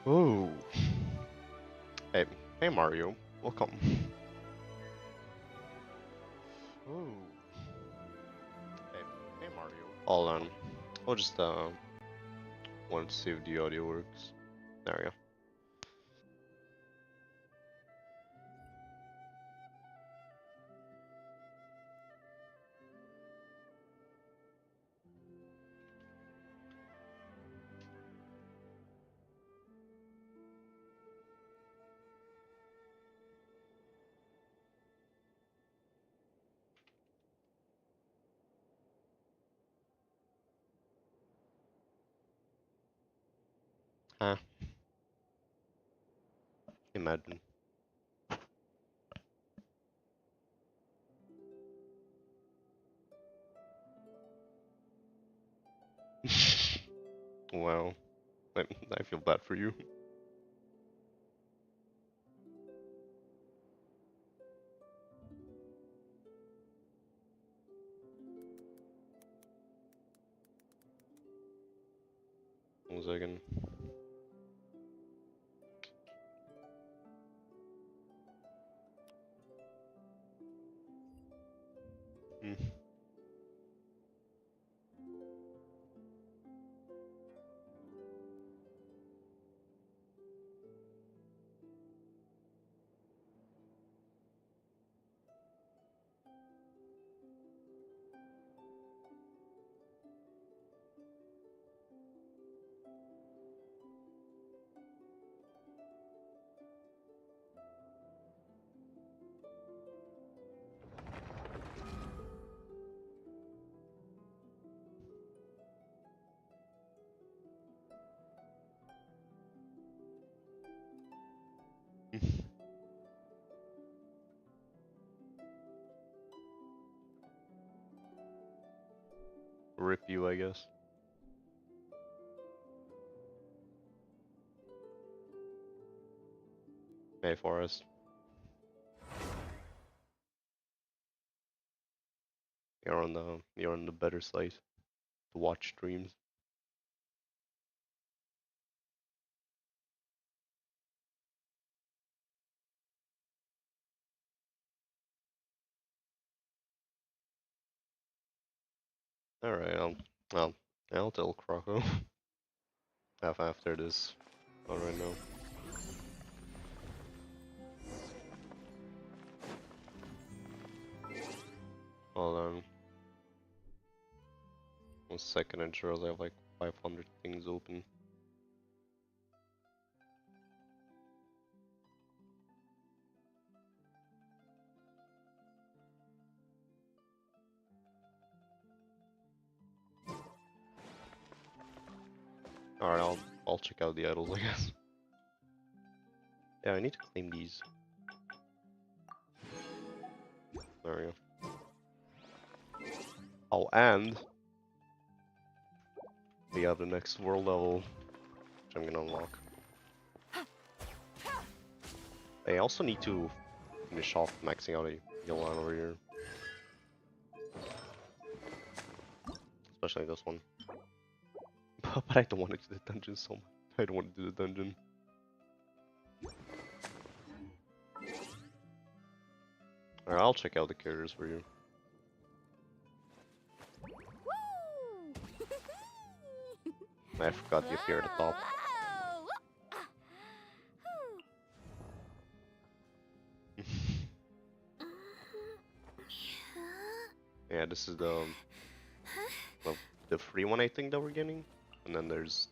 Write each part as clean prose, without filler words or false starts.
Oh. Hey, hey Mario, welcome. Oh. Hey, hey Mario. Hold on. I'll just want to see if the audio works. There we go. Huh. Imagine. Wow. I feel bad for you. One second. Hmm. Rip you, I guess. Hey, Forest. You're on the better side to watch streams. All right, I'll tell Croco after this. All right now. Hold on. 1 second, I just have like 500 things open. Alright, I'll check out the idols, I guess. Yeah, I need to claim these. There we go. Oh, and we have the next world level, which I'm gonna unlock. I also need to finish off maxing out a heal line over here. Especially this one. But I don't want to do the dungeon so much. I don't want to do the dungeon. Alright, I'll check out the characters for you. I forgot you appear at the top. Yeah, this is the free one I think that we're getting, and then there's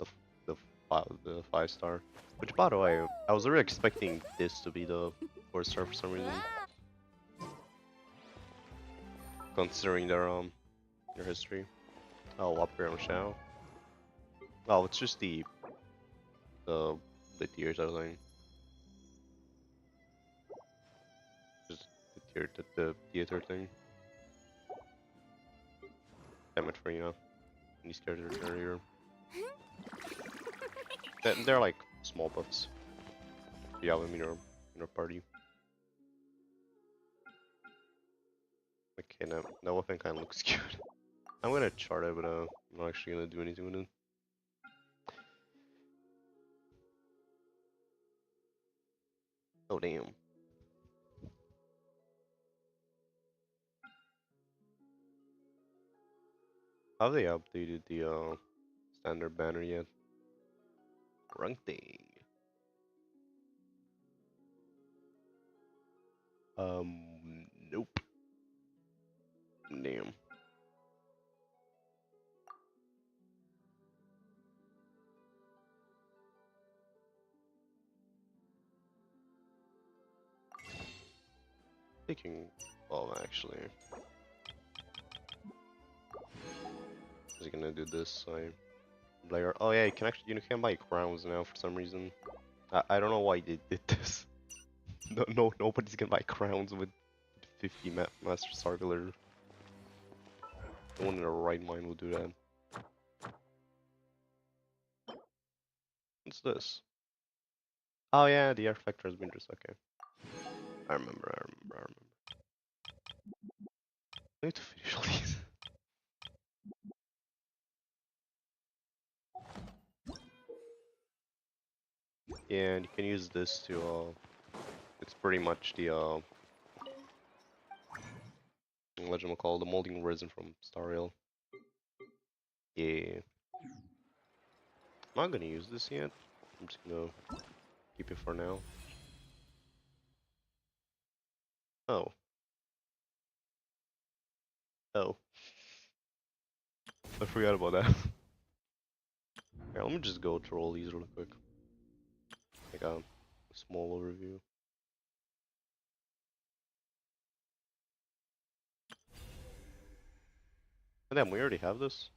the 5-star. Which, by the way, I was really expecting this to be the 4-star for some reason, considering their history. Oh, up here on Shao. Oh, it's just the tiers, I think. Just the theater thing. Damn it for these characters are here. They're like small buffs. You have them in your party. Okay, now that weapon kind of looks cute. I'm gonna chart it, but I'm not actually gonna do anything with it. Oh damn. Have they updated the standard banner yet? Rank day. Nope. Damn. Thinking, well, actually, is he gonna do this? Layer. Oh yeah, you can actually can buy crowns now for some reason. I don't know why they did this. Nobody's gonna buy crowns with 50 Master Circular. No one in their right mind will do that. What's this? Oh yeah, the artifact has been just okay. I remember. I need to finish all these. Yeah, and you can use this to it's pretty much the what you call the molding resin from Star Rail. Yeah. I'm not gonna use this yet. I'm just gonna keep it for now. Oh. Oh. I forgot about that. Yeah, let me just go through all these real quick. Like a small overview. Oh, damn, we already have this?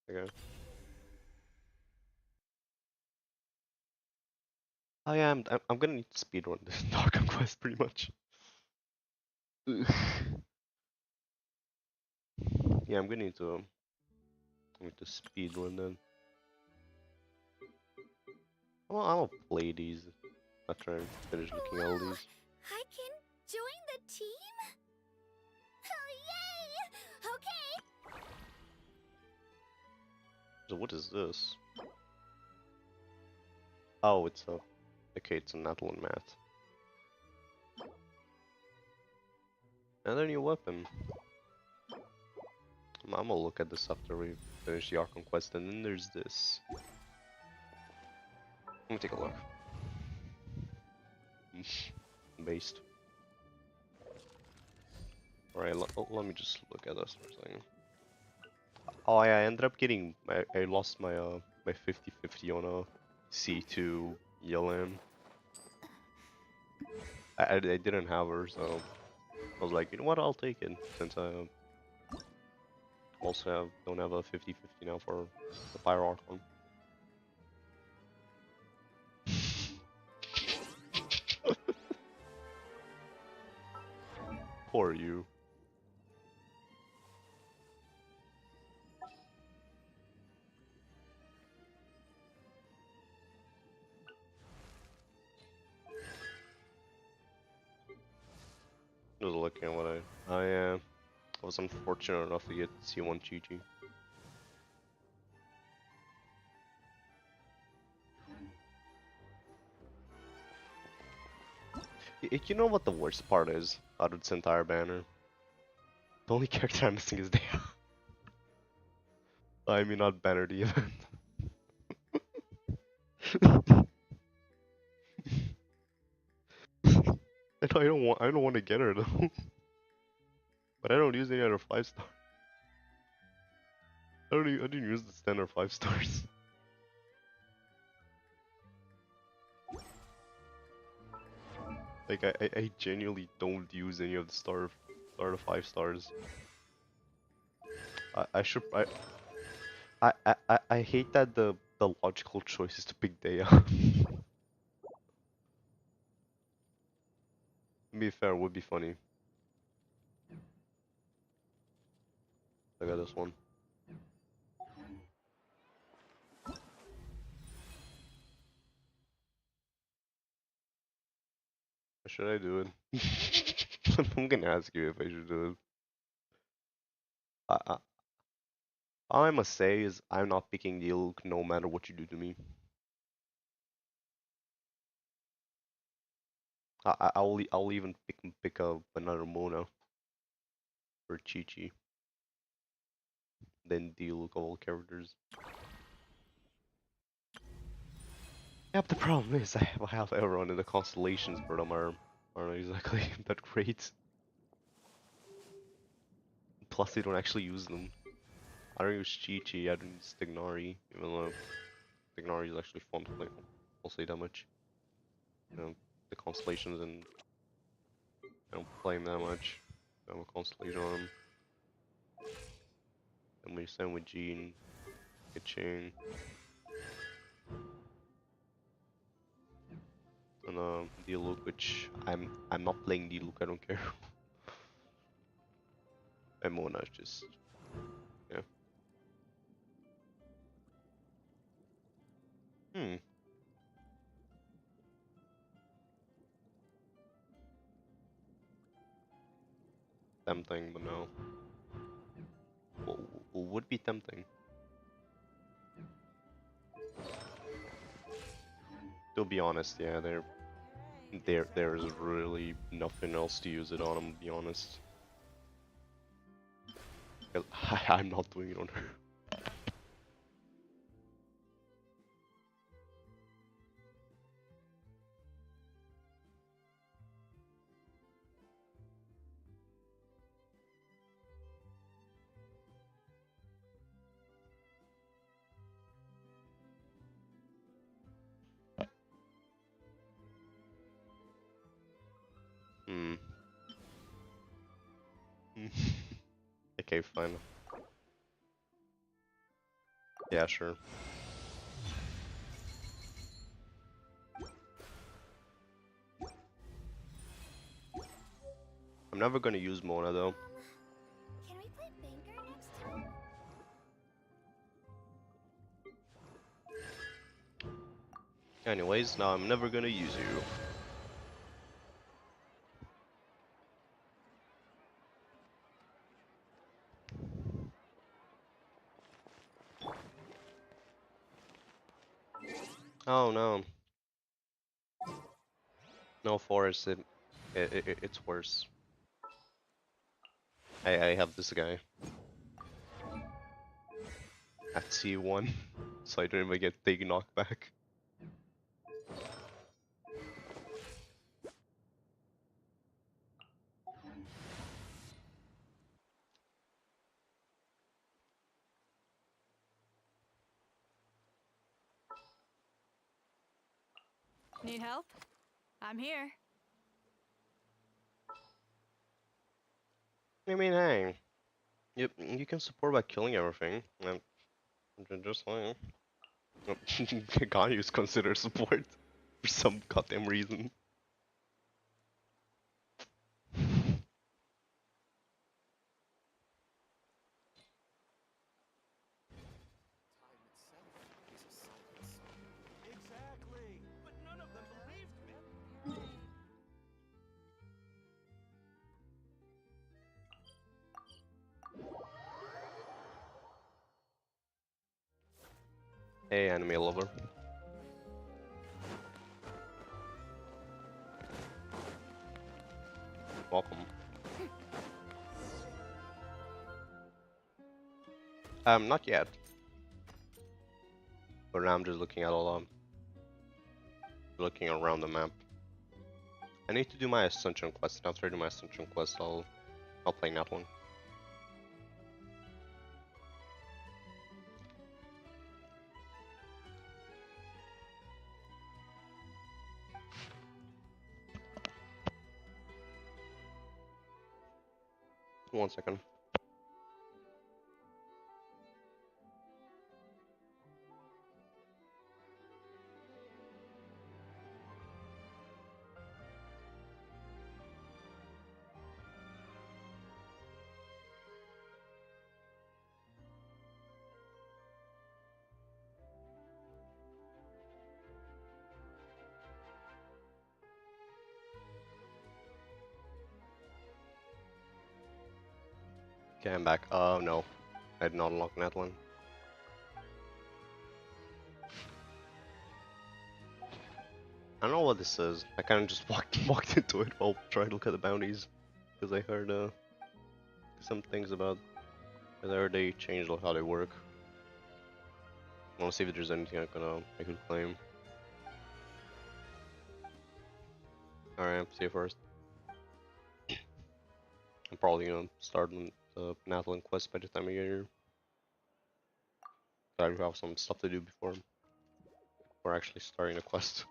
Okay. Oh yeah, I'm gonna need to speedrun this Dark Conquest pretty much. Yeah, I'm gonna need to speedrun then. Well, I'll play these after I finish looking at all these. I can join the team? Oh, yay! Okay. So what is this? Oh, it's a okay, it's a NATLAN mat. Another new weapon. I'm gonna look at this after we finish the Ark Conquest, and then there's this. Let me take a look. Based. Alright, let me just look at this for a second. Oh yeah, I ended up getting, I lost my my 50/50 on a C2 Yelan. I didn't have her, so I was like, you know what, I'll take it, since I also don't have a 50/50 now for the Pyro Archon. Poor you. Just looking at what I was unfortunate enough to get C1 GG. You know what the worst part is out of this entire banner? The only character I'm missing is Dea. I mean, not banner, the event. I don't want to get her though. But I don't use any other 5-star. I didn't use the standard 5 stars. Like I genuinely don't use any of the star to 5 stars. I should I hate that the logical choice is to pick Dea. To be fair, would be funny. I got this one. Should I do it? I'm gonna ask you if I should do it. All I must say is I'm not picking the ilk no matter what you do to me. I'll even pick up another Mona for Chi-Chi. Then deal with all characters. Yeah, but the problem is I have everyone in the constellations for them aren't exactly that great. Plus they don't actually use them. I don't use Chi-Chi, I don't use Stignari, even though Stignari is actually fun to play. I'll say that much. You know, the constellations and I don't play them that much. I have a constellation on them. And we send with Jean, get Chain. And Diluc, which I'm not playing Diluc, I don't care. And Mona is just yeah. Hmm. Tempting, but no. What would be tempting? To be honest, yeah, there's really nothing else to use it on, to be honest. I'm not doing it on her. Hmm. Okay, fine. Yeah, sure. I'm never gonna use Mona though. Can we play Banker next time? Anyways, now I'm never gonna use you. Oh no. No forest, it's worse. I have this guy at C1, so I don't even get taken knockback. Need help? I'm here. I mean, hey, you can support by killing everything. Just like Ganyu's considered support for some goddamn reason. Exactly. But none of them believed me. Hey, anime lover. Welcome. Not yet. But now I'm just looking at all looking around the map. I need to do my Ascension quest. And after I do my Ascension quest, I'll play NATLAN. One second. Okay, I'm back. Oh no, I did not unlock NATLAN. I don't know what this is. I kind of just walked into it while trying to look at the bounties because I heard some things about. Cause I heard they changed how they work. I want to see if there's anything I could claim. Alright, see you first. I'm probably gonna start on the NATLAN quest by the time I get here. I have some stuff to do before actually starting the quest.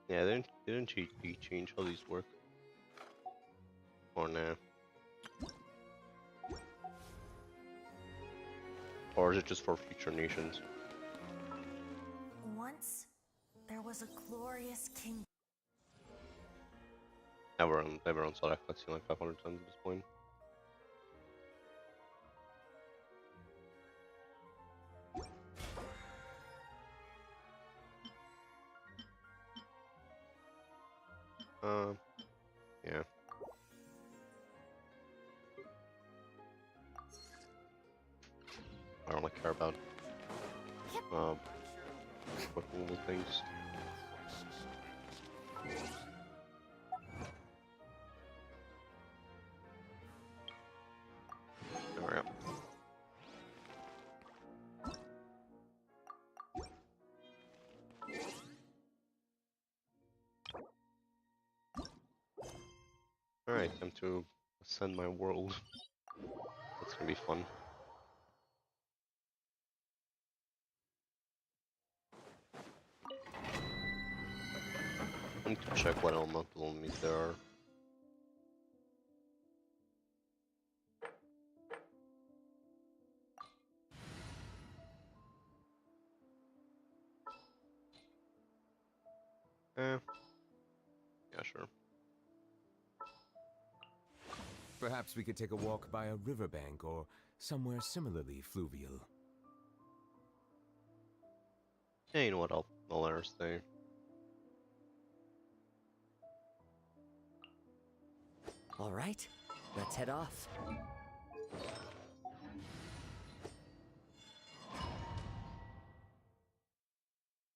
Yeah, they didn't change how these work. Or nah. Or is it just for future nations? Once, there was a glorious king. Everyone saw that cutscene like 500 times at this point. Yeah. I don't really care about weapon little things. Alright. Alright, time to ascend my world. That's gonna be fun. I need to check what elemental enemies there are. Yeah, sure. Perhaps we could take a walk by a riverbank or somewhere similarly fluvial. Yeah, you know what? I'll let her stay. All right, let's head off.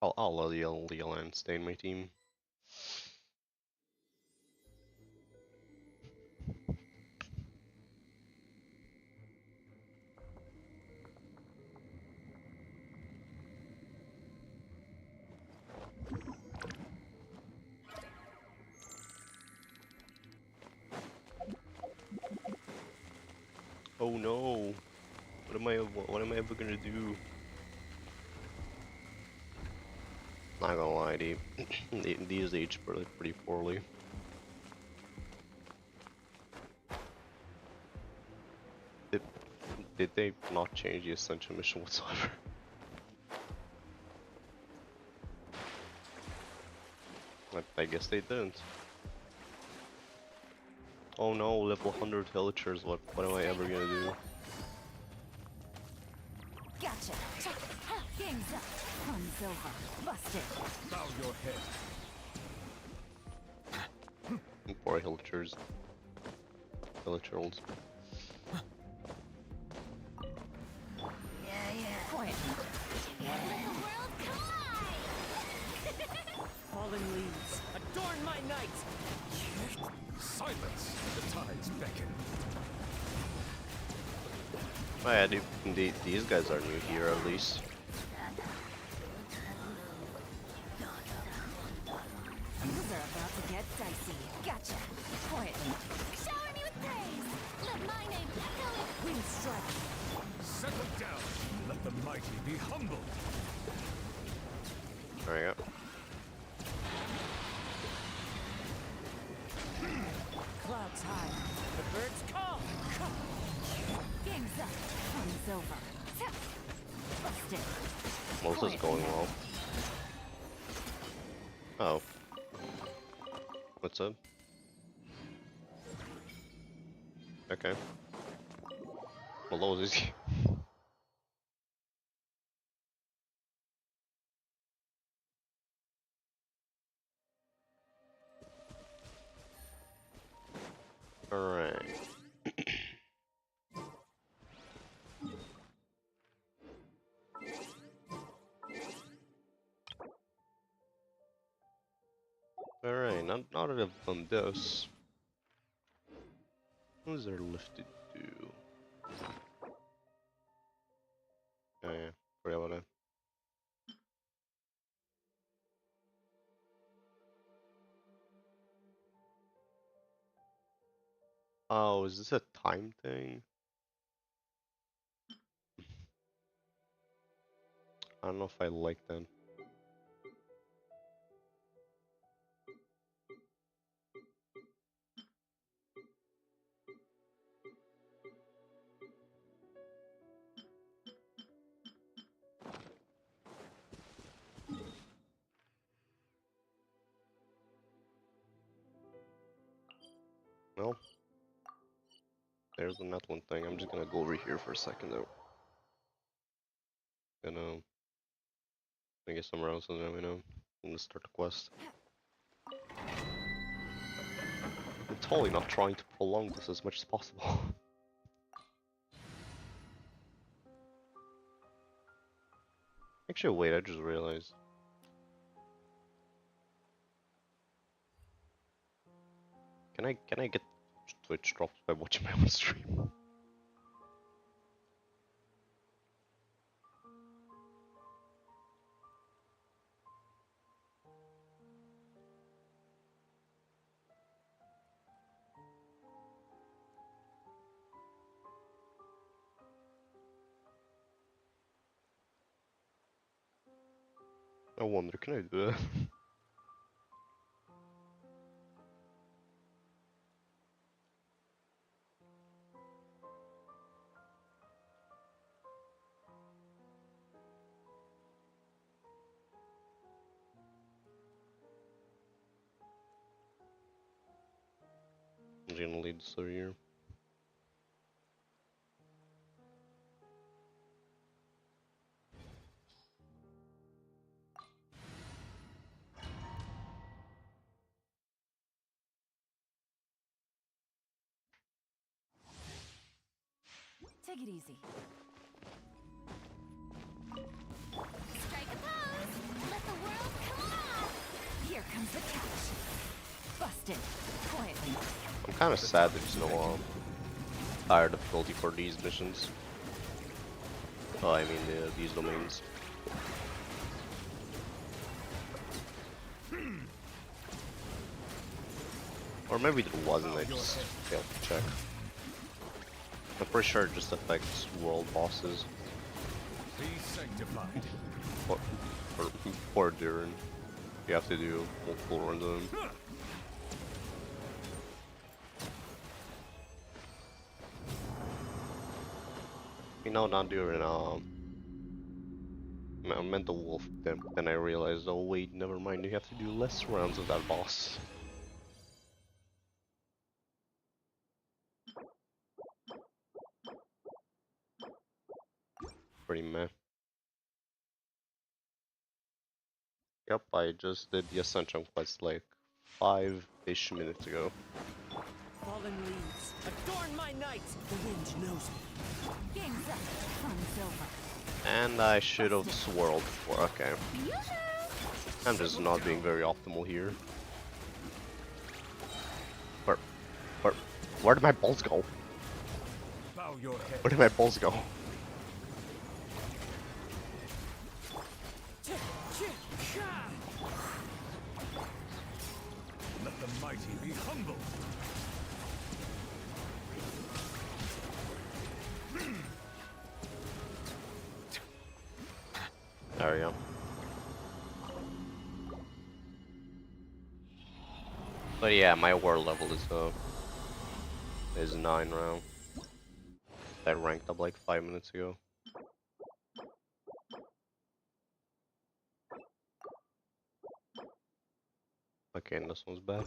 I'll let Leland stay in my team. Oh no! What am I ever gonna do? Not gonna lie, these age pretty poorly. Did did they not change the essential mission whatsoever? I guess they didn't. Oh no, level 100 villagers. What am I ever gonna do? Gotcha. Game's up. Fun's over. Busted. Bow your head. Poor villagers. Villagers. Quiet. World collide! Fallen leaves, adorn my night! Silence! The tides beckon. Oh yeah, these guys are new here at least. Things are about to get dicey. Gotcha. Quiet. Shower me with praise! Let my name fill it! Wind strike. Settle down. Let the mighty be humbled. There we go. Clouds high. The birds call! Game's up. Fun's over. Busted. Most is going well. Oh. What's up? Okay. Well, those is Alright. Alright, now that I've done this, what is there left to do? Oh yeah, forgot about that. Oh, is this a time thing? I don't know if I like that. Well, there's the NATLAN thing. I'm just gonna go over here for a second though. Gonna get somewhere else and then I'm gonna start the quest. I'm totally not trying to prolong this as much as possible. Actually, wait, I just realized. Can I get Twitch drops by watching my own stream? I wonder, can I do that? I'm gonna lead this over here. Take it easy. Strike a pose. Let the world come alive. Here comes the catch. Busted. Quietly. I'm kind of sad there's no higher difficulty for these missions. Oh, I mean these domains. Or maybe there wasn't, I just failed to check. I'm pretty sure it just affects world bosses. Be sanctified. Or during. You have to do multiple runs of them. You know, not during I meant the wolf, then I realized, oh wait, never mind, you have to do less rounds of that boss. Pretty meh. Yep, I just did the Ascension quest like 5-ish minutes ago. Fallen leaves, adorn my night. The wind knows me. Game's up. Fun's over. And I should have swirled before, okay. I'm just not being very optimal here. Where did my balls go? Bow your head. Where did my balls go? Let the mighty be humble. There we go. But yeah, my world level is 9 now. That ranked up like 5 minutes ago. Okay, and this one's bad.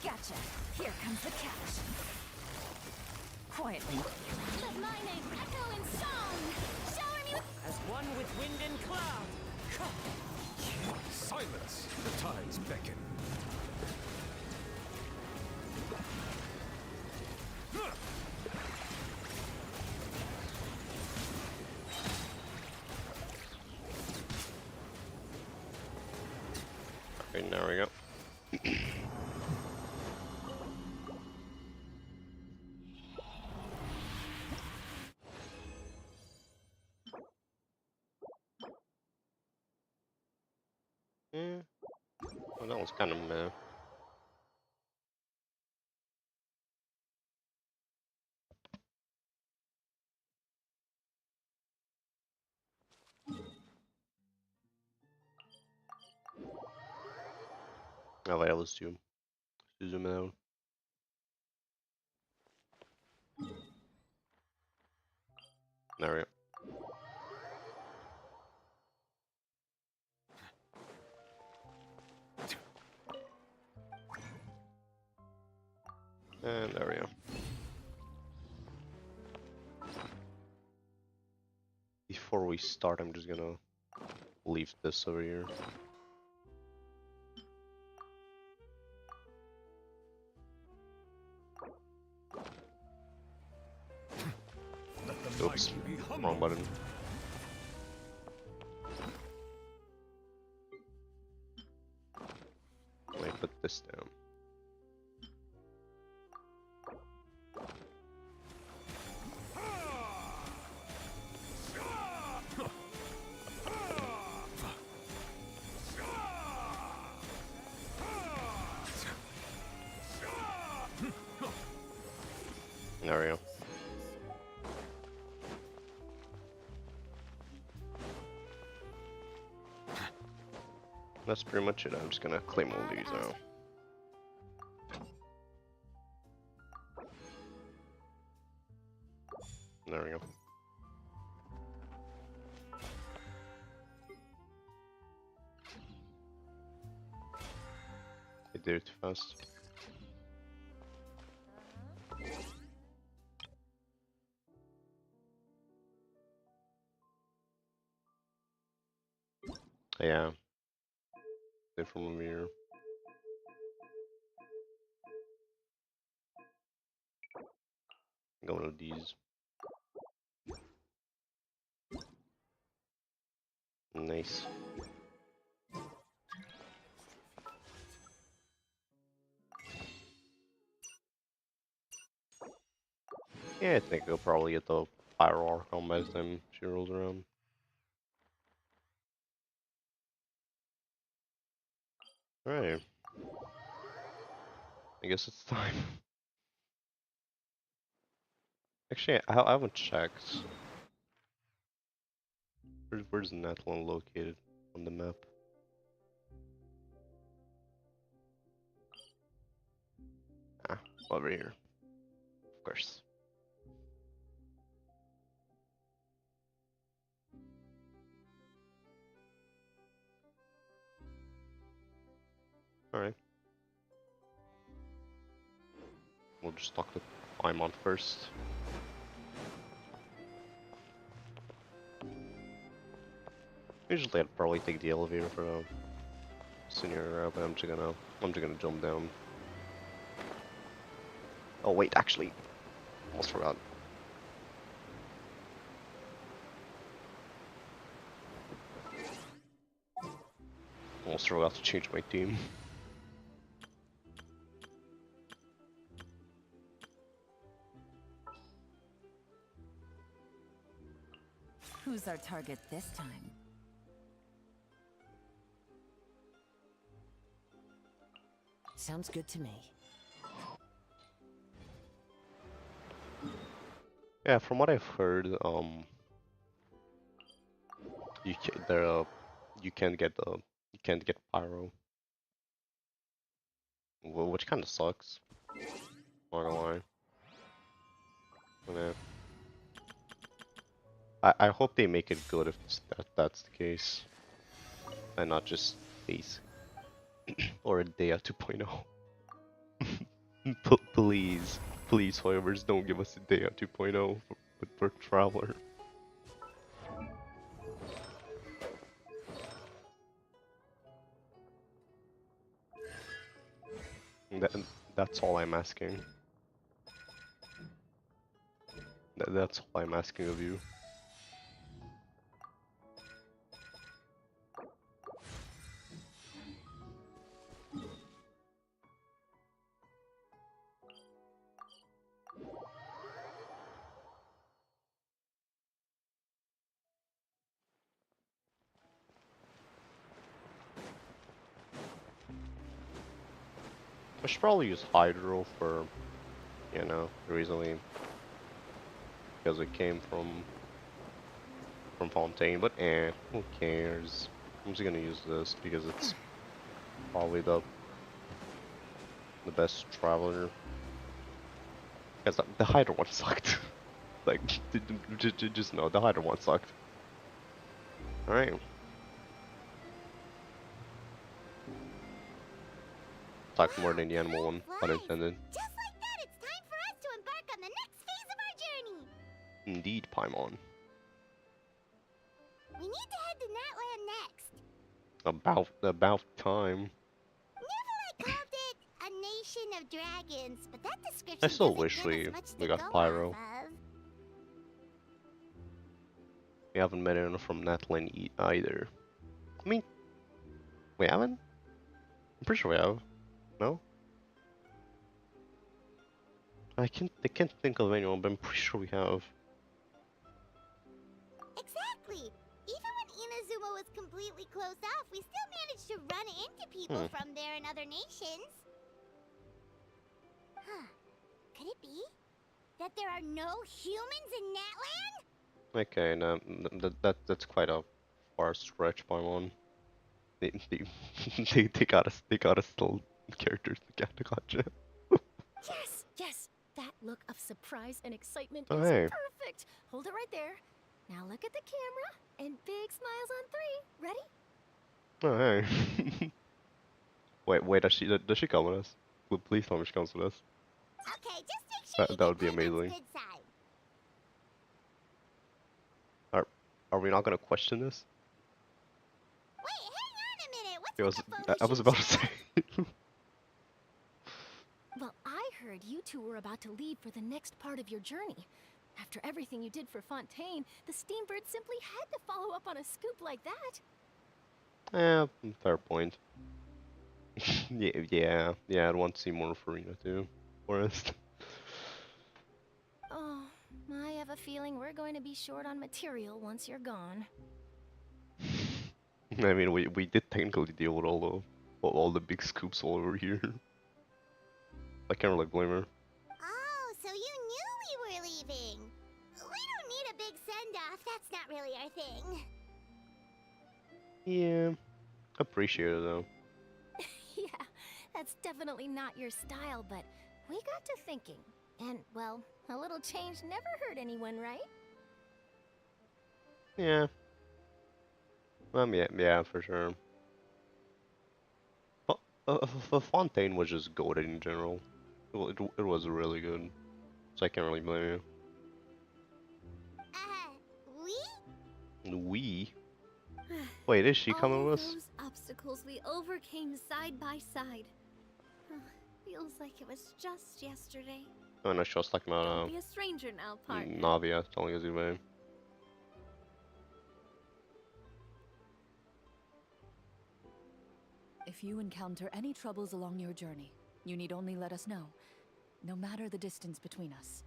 Gotcha. Here comes the catch. Quietly. Let my name echo in song. Shower me with It's kind of meh. Oh wait, let's zoom out. There we go. And there we go. Before we start, I'm just gonna leave this over here. Oops, wrong button. Let me put this down. There we go. That's pretty much it. I'm just gonna claim all these now. There we go. I did it too fast. Yeah. Did from over here. Going with these. Nice. Yeah, I think I'll probably get the Pyro Archon by the time she rolls around. Alright. I guess it's time. Actually, I haven't checked. Where's NATLAN located on the map? Ah, over here. Of course. Alright. We'll just talk to Paimon first. Usually I'd probably take the elevator for a senior but I'm just gonna jump down. Oh wait, actually, almost forgot. Almost forgot to change my team. Who's our target this time? Sounds good to me. Yeah, from what I've heard, you can't get pyro, which kind of sucks. Not gonna lie. Yeah. I hope they make it good if that's the case, and not just basic or a Dea 2.0. Please, please, HoYoverse, don't give us a Dea 2.0 for Traveler. That's all I'm asking. That's all I'm asking of you. I should probably use Hydro for, you know, recently because it came from Fontaine, but who cares? I'm just gonna use this because it's probably the best traveler. Because the Hydro one sucked. Like, just know the Hydro one sucked. All right. Sucked more than the animal one, pun intended. Just like that, it's time for us to embark on the next phase of our journey. Indeed, Paimon. We need to head to NATLAN next. About time. Never called it a nation of dragons, but that description I still doesn't wish give us much we to got go Pyro. off of. We haven't met anyone from NATLAN either. I mean, we haven't? I'm pretty sure we have. No? I can't think of anyone, but I'm pretty sure we have. Exactly. Even when Inazuma was completely closed off, we still managed to run into people from there in other nations. Huh. Could it be that there are no humans in NATLAN? Okay, no, that's quite a far stretch, Paimon. They gotta still characters to get the gacha. Yes, yes. That look of surprise and excitement Oh, is hey. perfect. Hold it right there. Now look at the camera and big smiles on 3. Ready? Oh hey. wait, does she come with us? Please tell me she comes with us. Okay, just make sure you That would get be Paimon's amazing. good side. Are we not gonna question this? Wait, hang on a minute. What's It with was. the photo I was shoot, about to Charlotte? say. Well, I heard you two were about to leave for the next part of your journey. After everything you did for Fontaine, the Steambird simply had to follow up on a scoop like that. Fair point. yeah. I'd want to see more of Farina too. Forest. Oh, I have a feeling we're going to be short on material once you're gone. I mean, we did technically deal with all the big scoops all over here. I can't really blame her. Oh, so you knew we were leaving. We don't need a big send-off. That's not really our thing. Yeah, appreciate it though. Yeah, that's definitely not your style, but we got to thinking. And, well, a little change never hurt anyone, right? Yeah. Yeah, for sure. Fontaine was just goated in general. It was really good, so I can't really blame We? you. We? Wait, is she coming All with us? those obstacles we overcame side by side. Feels like it was just yesterday. Oh no, she was talking Don't about be a stranger now, partner. Navia telling us about. If you encounter any troubles along your journey, you need only let us know, no matter the distance between us.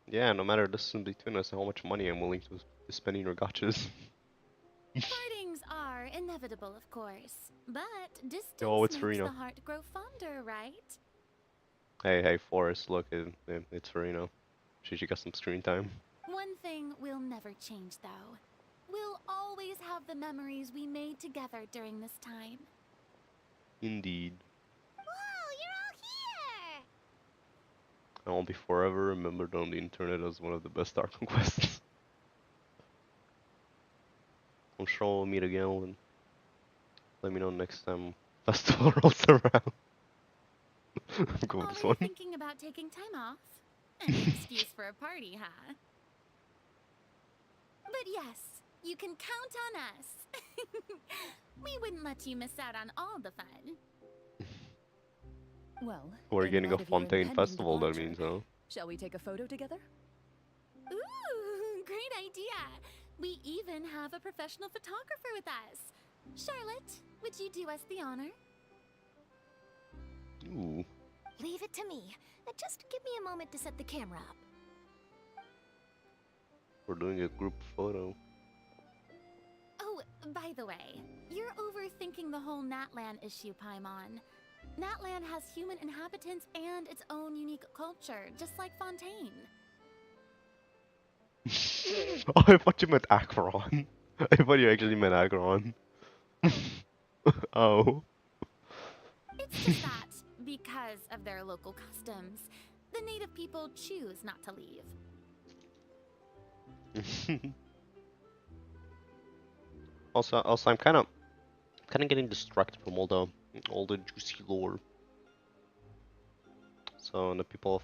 Yeah, no matter the distance between us, how much money I'm willing to spend in your gachas. Partings are inevitable, of course, but distance Oh, it's makes Farina. the heart grow fonder, right? Hey, Forrest, look, it's Farina. She got some screen time. One thing will never change, though. We'll always have the memories we made together during this time. Indeed. Whoa, you're all here! I will be forever remembered on the internet as one of the best Dark Conquests. I'm sure we'll meet again and let me know next time festival rolls around. I'm going with this Always one. thinking about taking time off? An excuse for a party, huh? But yes, you can count on us. We wouldn't let you miss out on all the fun. Well, We're in getting a light of your Fontaine impending festival, that departure, means, huh? Shall we take a photo together? Ooh, great idea. We even have a professional photographer with us. Charlotte, would you do us the honor? Ooh. Leave it to me. Just give me a moment to set the camera up. We're doing a group photo. Oh, by the way, you're overthinking the whole NATLAN issue, Paimon. NATLAN has human inhabitants and its own unique culture, just like Fontaine. Oh, I thought you meant Acheron. I thought you actually meant Acheron. Oh. It's just that, because of their local customs, the native people choose not to leave. Also, I'm kind of getting distracted from all the juicy lore. So the people of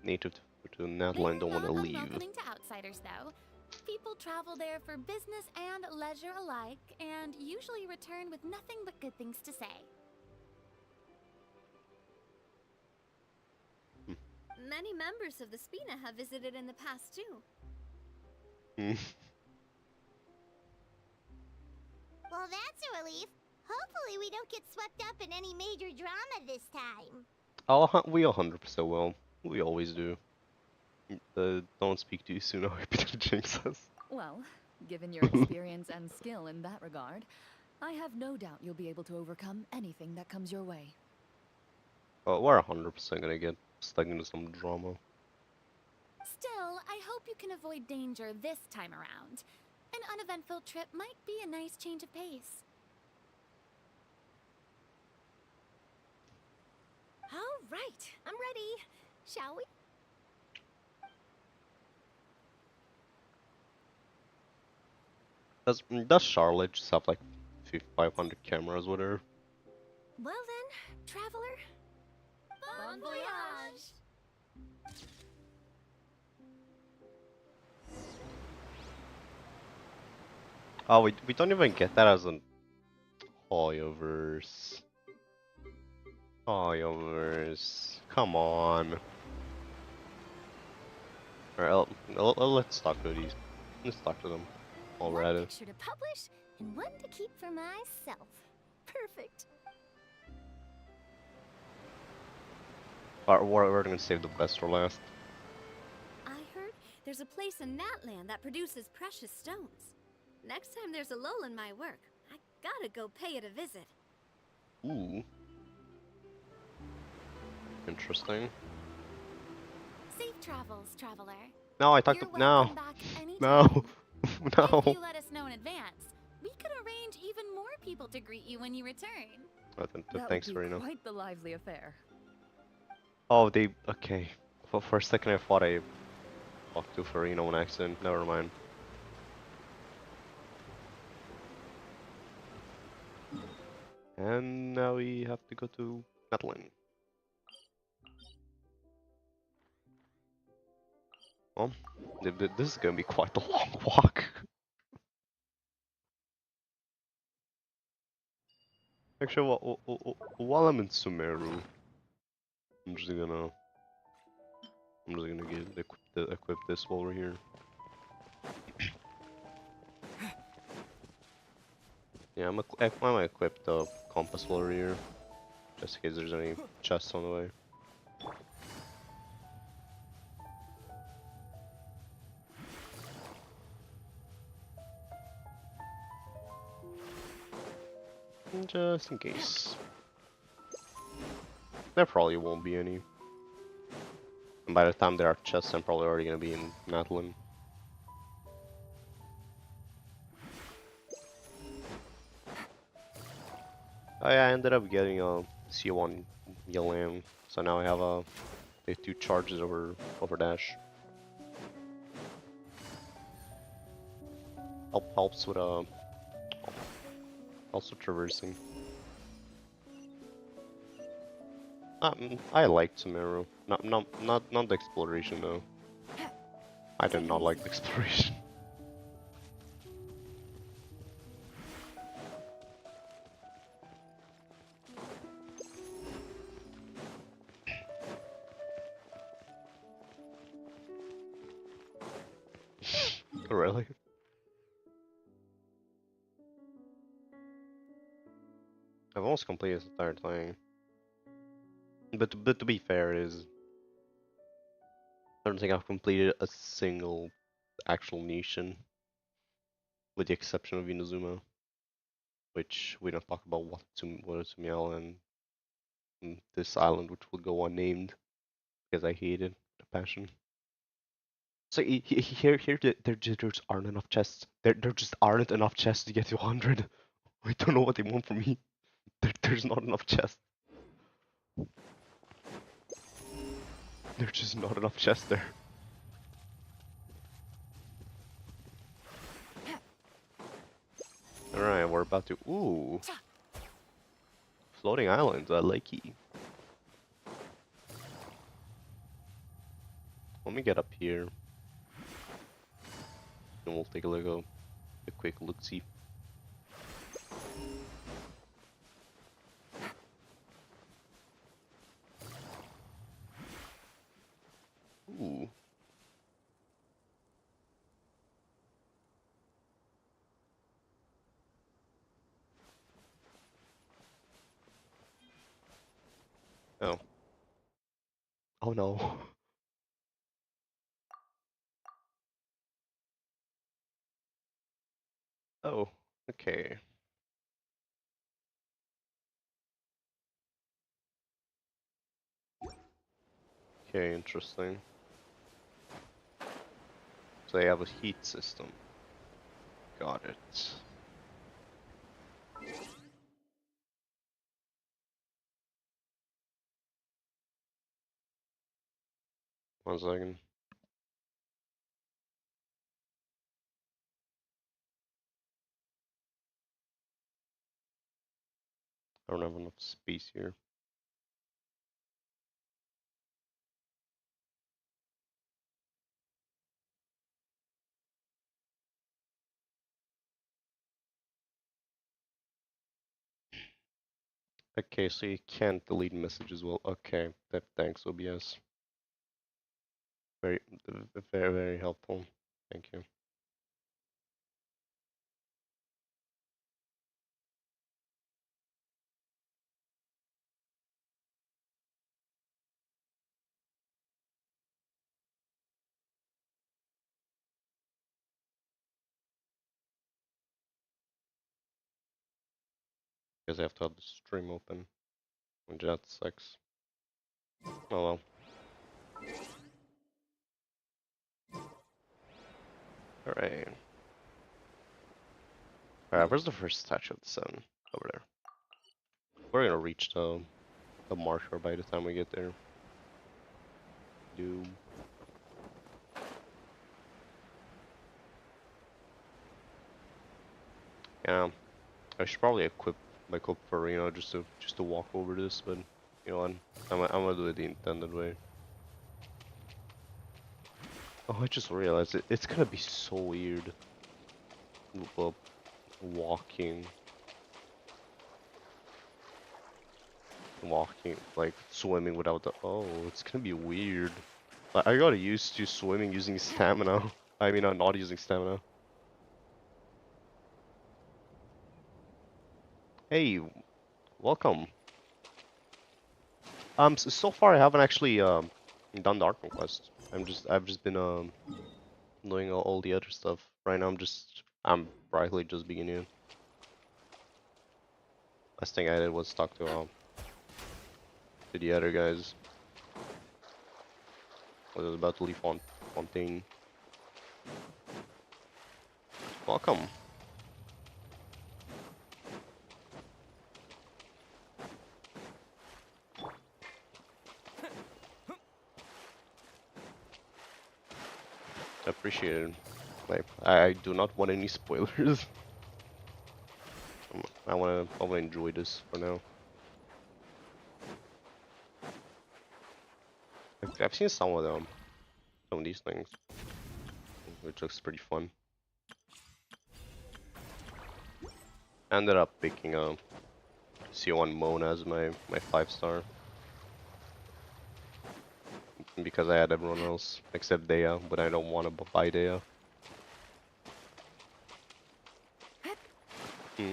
native to NATLAN don't want to They're not leave. unwelcoming to outsiders, though. People travel there for business and leisure alike, and usually return with nothing but good things to say. Many members of the Spina have visited in the past too. Well, that's a relief. Hopefully we don't get swept up in any major drama this time. We 100% will. We always do. Don't speak too soon. I hope it jinx us. Well, given your experience and skill in that regard, I have no doubt you'll be able to overcome anything that comes your way. Well, we're 100% gonna get stuck into some drama. Still, I hope you can avoid danger this time around. An uneventful trip might be a nice change of pace. All right, I'm ready. Shall we? Does Charlotte just have like 500 cameras with her? Well then, traveler. Bon voyage! Oh, we don't even get that as an HoYoverse. HoYoverse. Come on. Alright, let's talk to these. Let's talk to them One already. picture to publish and one to keep for myself. Perfect. We're gonna save the best for last. I heard there's a place in NATLAN that produces precious stones. Next time there's a lull in my work, I gotta go pay it a visit. Ooh. Interesting. Safe travels, traveler. No, I talked You're to no. welcome back anytime. No. No. If you let us know in advance, we could arrange even more people to greet you when you return. That Thanks, would be Verena. quite the lively affair. Oh, okay. For a second, I thought I talked to Farina on accident. Never mind. And now we have to go to NATLAN. Well, this is gonna be quite a long walk. Actually, while I'm in Sumeru, I'm just gonna equip this while we're here. Yeah, I might equip the compass while we're here, just in case there's any chests on the way. Just in case. There probably won't be any. And by the time there are chests, I'm probably already gonna be in NATLAN. Oh yeah, I ended up getting a C1 Yalam, so now I have a 2 charges over dash. Helps with also traversing. I liked Sumeru. Not the exploration though. I did not like the exploration. Really? I've almost completed this entire thing. But to be fair, I don't think I've completed a single actual nation, with the exception of Inazuma, which we don't talk about what to Miel and this island, which will go unnamed because I hate it, a passion. So here, there just aren't enough chests. There just aren't enough chests to get to 100. I don't know what they want from me. There's not enough chests. There's just not enough chests there. Alright, we're about to... Ooh. Floating islands, I like it. Let me get up here. And we'll take a look, a quick look-see. Ooh. Oh. Oh no. Oh, okay. Okay, interesting. So they have a heat system. Got it. One second. I don't have enough space here. Okay, so you can't delete messages. Well, okay. Thanks, OBS. Very, very helpful. Thank you. Because I have to have the stream open. When that sucks. Oh well. Alright. Alright, where's the first statue of the sun? Over there. We're gonna reach the marker by the time we get there. Doom. Yeah. I should probably equip my Cope for Reno just to walk over this, but you know what? I'm gonna do it the intended way. Oh, I just realized it's gonna be so weird. Walking, like swimming without the. Oh, it's gonna be weird. Like, I got used to swimming using stamina. I mean, not using stamina. Hey, welcome. So far I haven't actually done the Arc Quest. I've just been doing all the other stuff. Right now I'm practically just beginning. Last thing I did was talk to the other guys. I was about to leave Fontaine. Welcome. Appreciate it. Like, I do not want any spoilers. I wanna enjoy this for now. I've seen some of these things, which looks pretty fun. I ended up picking CO1 Mona as my 5-star because I had everyone else except Dea, but I don't want to buy Dea.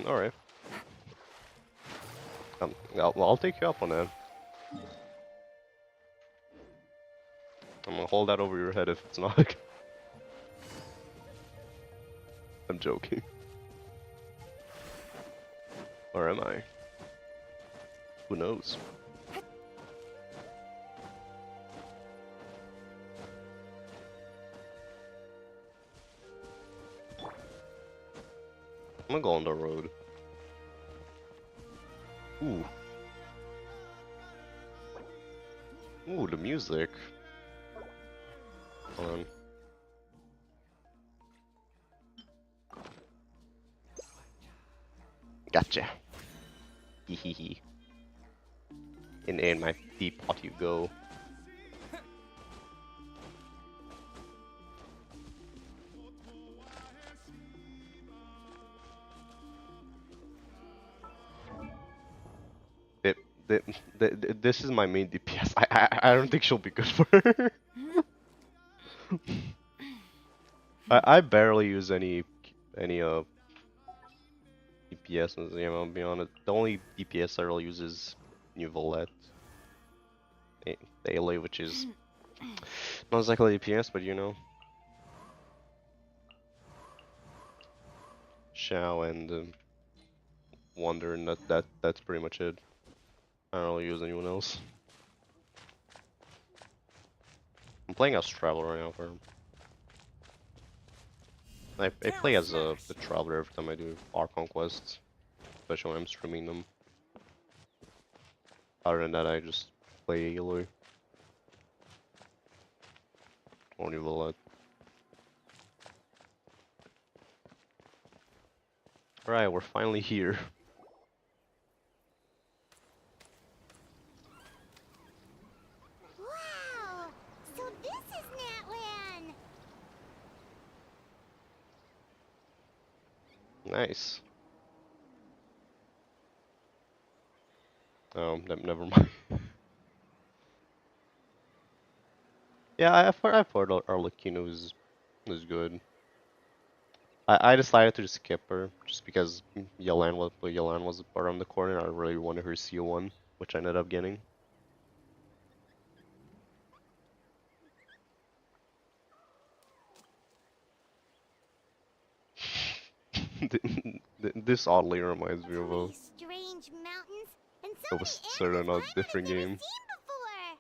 All right. I'll take you up on that. I'm gonna hold that over your head if it's not. I'm joking. Or am I? Who knows? I'm gonna go on the road. Ooh. Ooh, the music. Hold on. Gotcha. Hehehe. In my teapot you go. This is my main DPS. I don't think she'll be good for her. I barely use any DPS in this game, I'll be honest. The only DPS I really use is New Valette. The ALA, which is not exactly DPS, but you know. Shao and Wonder, and that's pretty much it. I don't really use anyone else. I'm playing as Traveler right now for him. I play as the Traveler every time I do Archon quests, especially when I'm streaming them. Other than that, I just play Aloy. Or New Valette. Alright, we're finally here. Wow! So this is NATLAN! Nice. Oh, never mind. Yeah, I thought Arlecchino was good. I decided to just skip her just because Yelan was around the corner. I really wanted her C1, which I ended up getting. This oddly reminds me of a Strange mountains and so many certain animals different I've never game. seen before.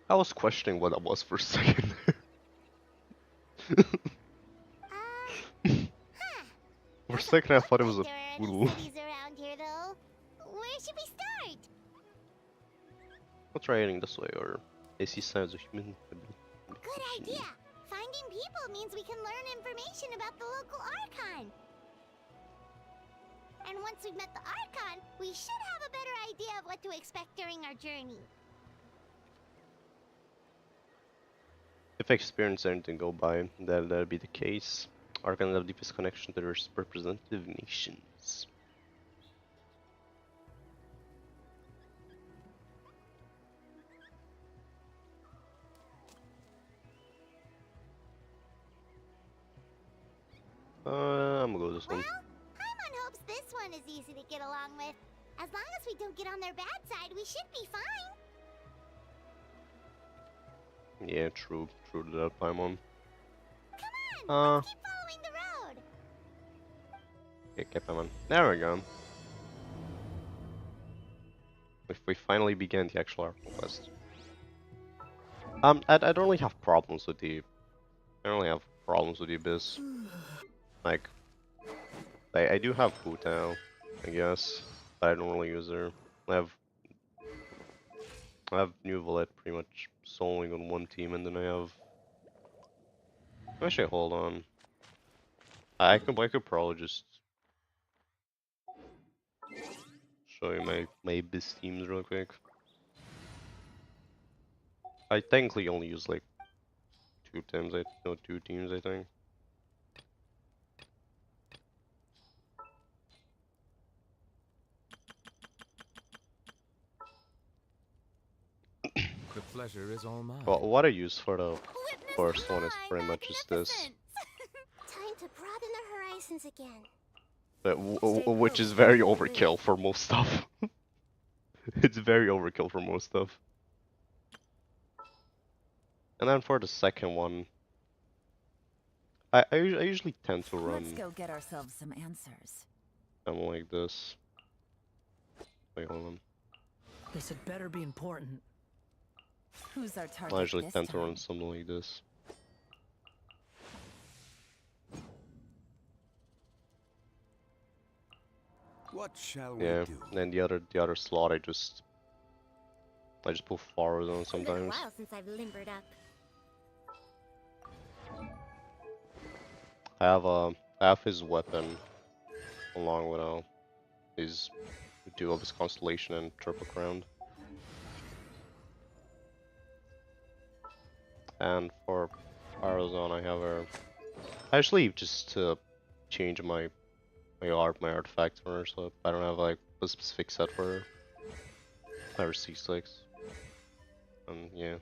I was questioning what that was for a second. For a second, I thought it was a There are poodle. any cities around here, though. Where should we start? I'll try heading this way, or AC sounds of human. Good idea. Finding people means we can learn information about the local Archon. And once we've met the Archon, we should have a better idea of what to expect during our journey. If I experience anything go by, that'll be the case. Archon have deepest connection to their representative nations. I'm gonna go with this one. Well, Paimon hopes this one is easy to get along with. As long as we don't get on their bad side, we should be fine. Yeah, true to that, Paimon. Come on, let's keep following the road. Okay, Paimon. There we go. If we finally began the actual Archon quest. I don't really have problems with the. I don't really have problems with the Abyss. Like, I do have Hu Tao, I guess, but I don't really use her. I have New Valette pretty much soloing on one team, and then I have. Actually, hold on. I could probably just show you my Abyss teams real quick. I technically only use like two teams, I think. The pleasure is all mine. Well, what I use for the Witness first one is my pretty much just this, Time to broaden the horizons again. but which is very overkill for most stuff. It's very overkill for most stuff. And then for the second one, I usually tend to run. Let's go get ourselves some answers. Something like this. Wait, hold on. This had better be important. Who's our target I usually this tend to time? run something like this. What shall we Yeah, do? and then the other slot I just put flowers on It's been a sometimes. while since I've limbered up. I have his weapon along with his duo of his constellation and triple crown. And for Pyrazon I have her actually just to change my my artifact for her, so I don't have like a specific set for her. I have her C6. Yeah.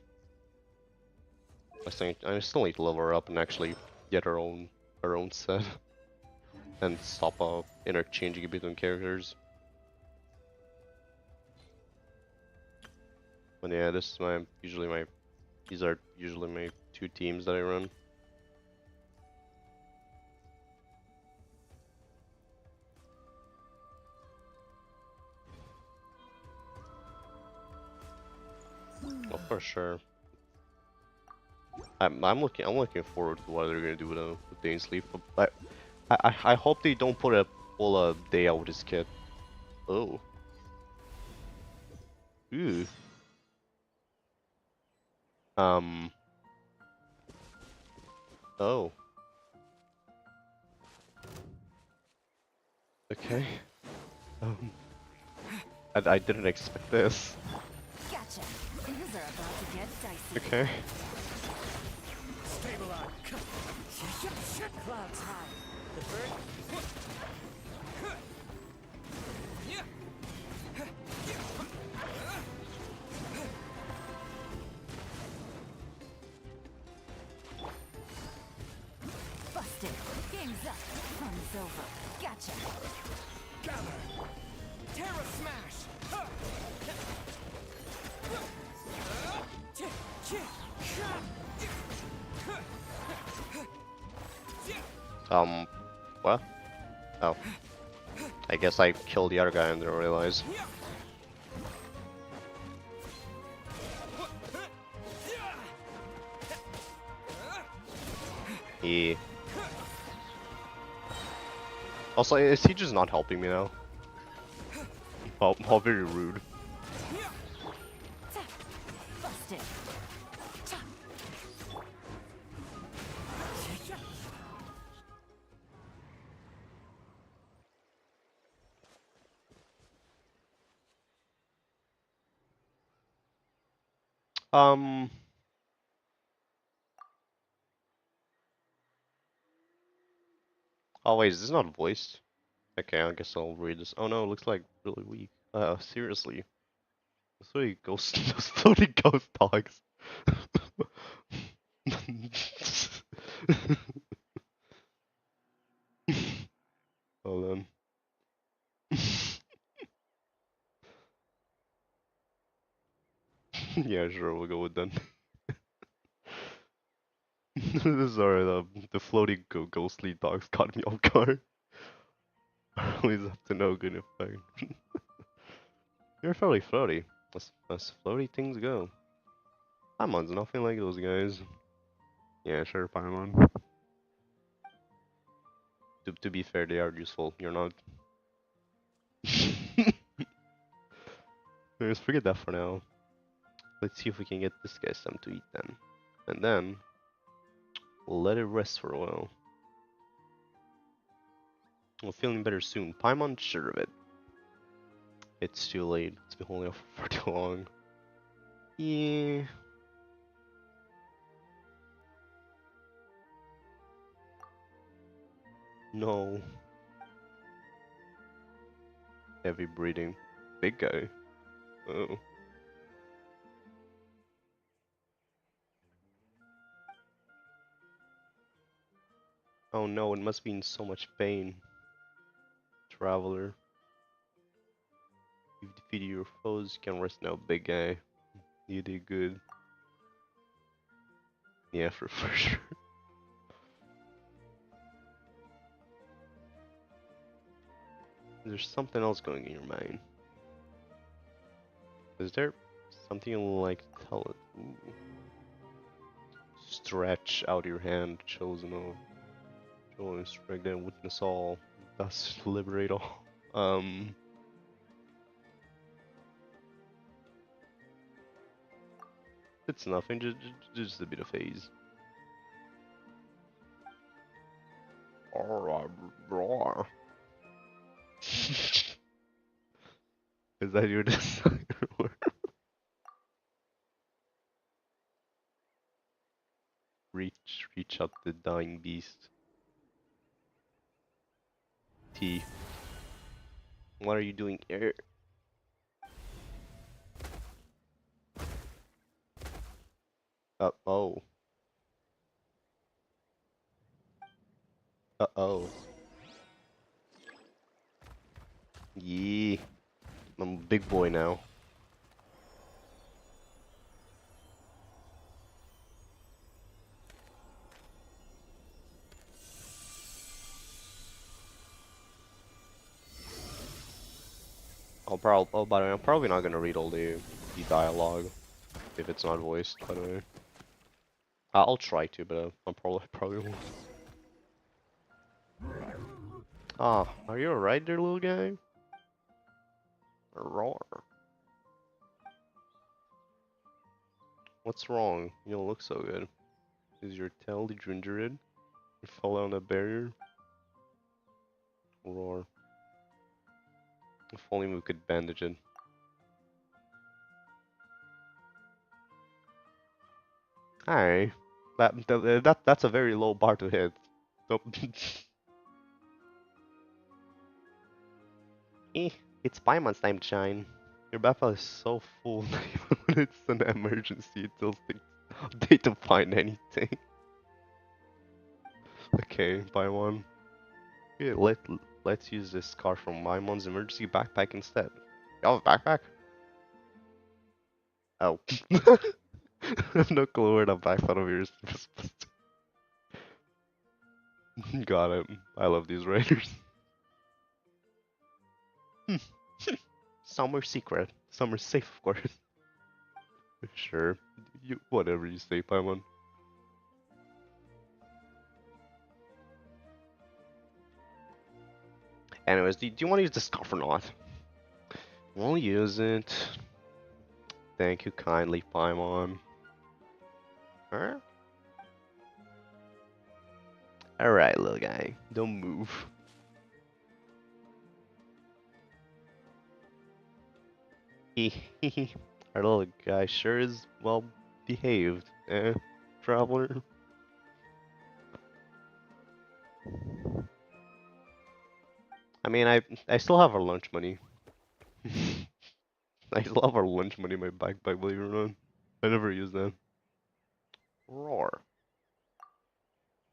I still need to level her up and actually get her own set and stop interchanging between characters. But yeah, this is these are usually my two teams that I run. Well, for sure. I'm looking forward to what they're gonna do with Dane Sleep. But I hope they don't put a full day out with his kid. Oh. Ooh. Oh. Okay. Um. I didn't expect this. Gotcha. Things are about to get dicey. Okay. Stabilize. Clouds high. The bird. Busted. Game's up. Fun's over. Gotcha. Gather. Terra smash. What? Oh. I guess I killed the other guy and didn't realize. He... Also, is he just not helping me now? How very rude. Busted. Oh wait, is this not voiced? Okay, I guess I'll read this. Oh no, it looks like really weak. Seriously. That's what he ghost those floating ghost dogs. Hold on. Yeah, sure, we'll go with that. Sorry, the floating ghostly dogs caught me off guard. Always up to no good effect. You're fairly floaty. As floaty things go. Paimon's nothing like those guys. Yeah, sure, Paimon. To be fair, they are useful. You're not. Let's forget that for now. Let's see if we can get this guy something to eat then. And then, we'll let it rest for a while. We're feeling better soon. Paimon, sure of it. It's too late. It's been holding off for too long. Yeah. No. Heavy breathing. Big guy. Oh. Oh no, it must be in so much pain. Traveler. You've defeated your foes, you can rest now, big guy. You did good. Yeah, for sure. There's something else going in your mind. Is there something you like to tell it? Ooh. Stretch out your hand, chosen of. Join, strike them, witness all. Thus liberate all. Um, it's nothing. Just a bit of haze. Is that your design? Reach out the dying beast. T. What are you doing here? Oh. Oh. Yeah. I'm a big boy now. Oh, by the way, I'm probably not gonna read all the dialogue if it's not voiced. By the way, I'll try to, but I'm probably won't. Ah, are you alright there, little guy? Roar. What's wrong? You don't look so good. Is your tail degenerated? You fell down a barrier? Roar. If only we could bandage it. Hi. That's a very low bar to hit. Eh, it's Paimon's time to shine. Your backpack is so full that even when it's an emergency, it still takes a day to find anything. Okay, Paimon. Yeah, let's use this car from Paimon's emergency backpack instead. You have a backpack? Oh. I have no clue where the backpack of yours is supposed to. Got it. I love these raiders. Some are secret, some are safe, of course. Sure. Whatever you say, Paimon. Anyways, do you want to use the scarf or not? We'll use it. Thank you kindly, Paimon. Huh? Alright, little guy. Don't move. Our little guy sure is well behaved, eh, traveler? I mean, I still have our lunch money. I still have our lunch money in my backpack, believe it or not. I never use that. Roar.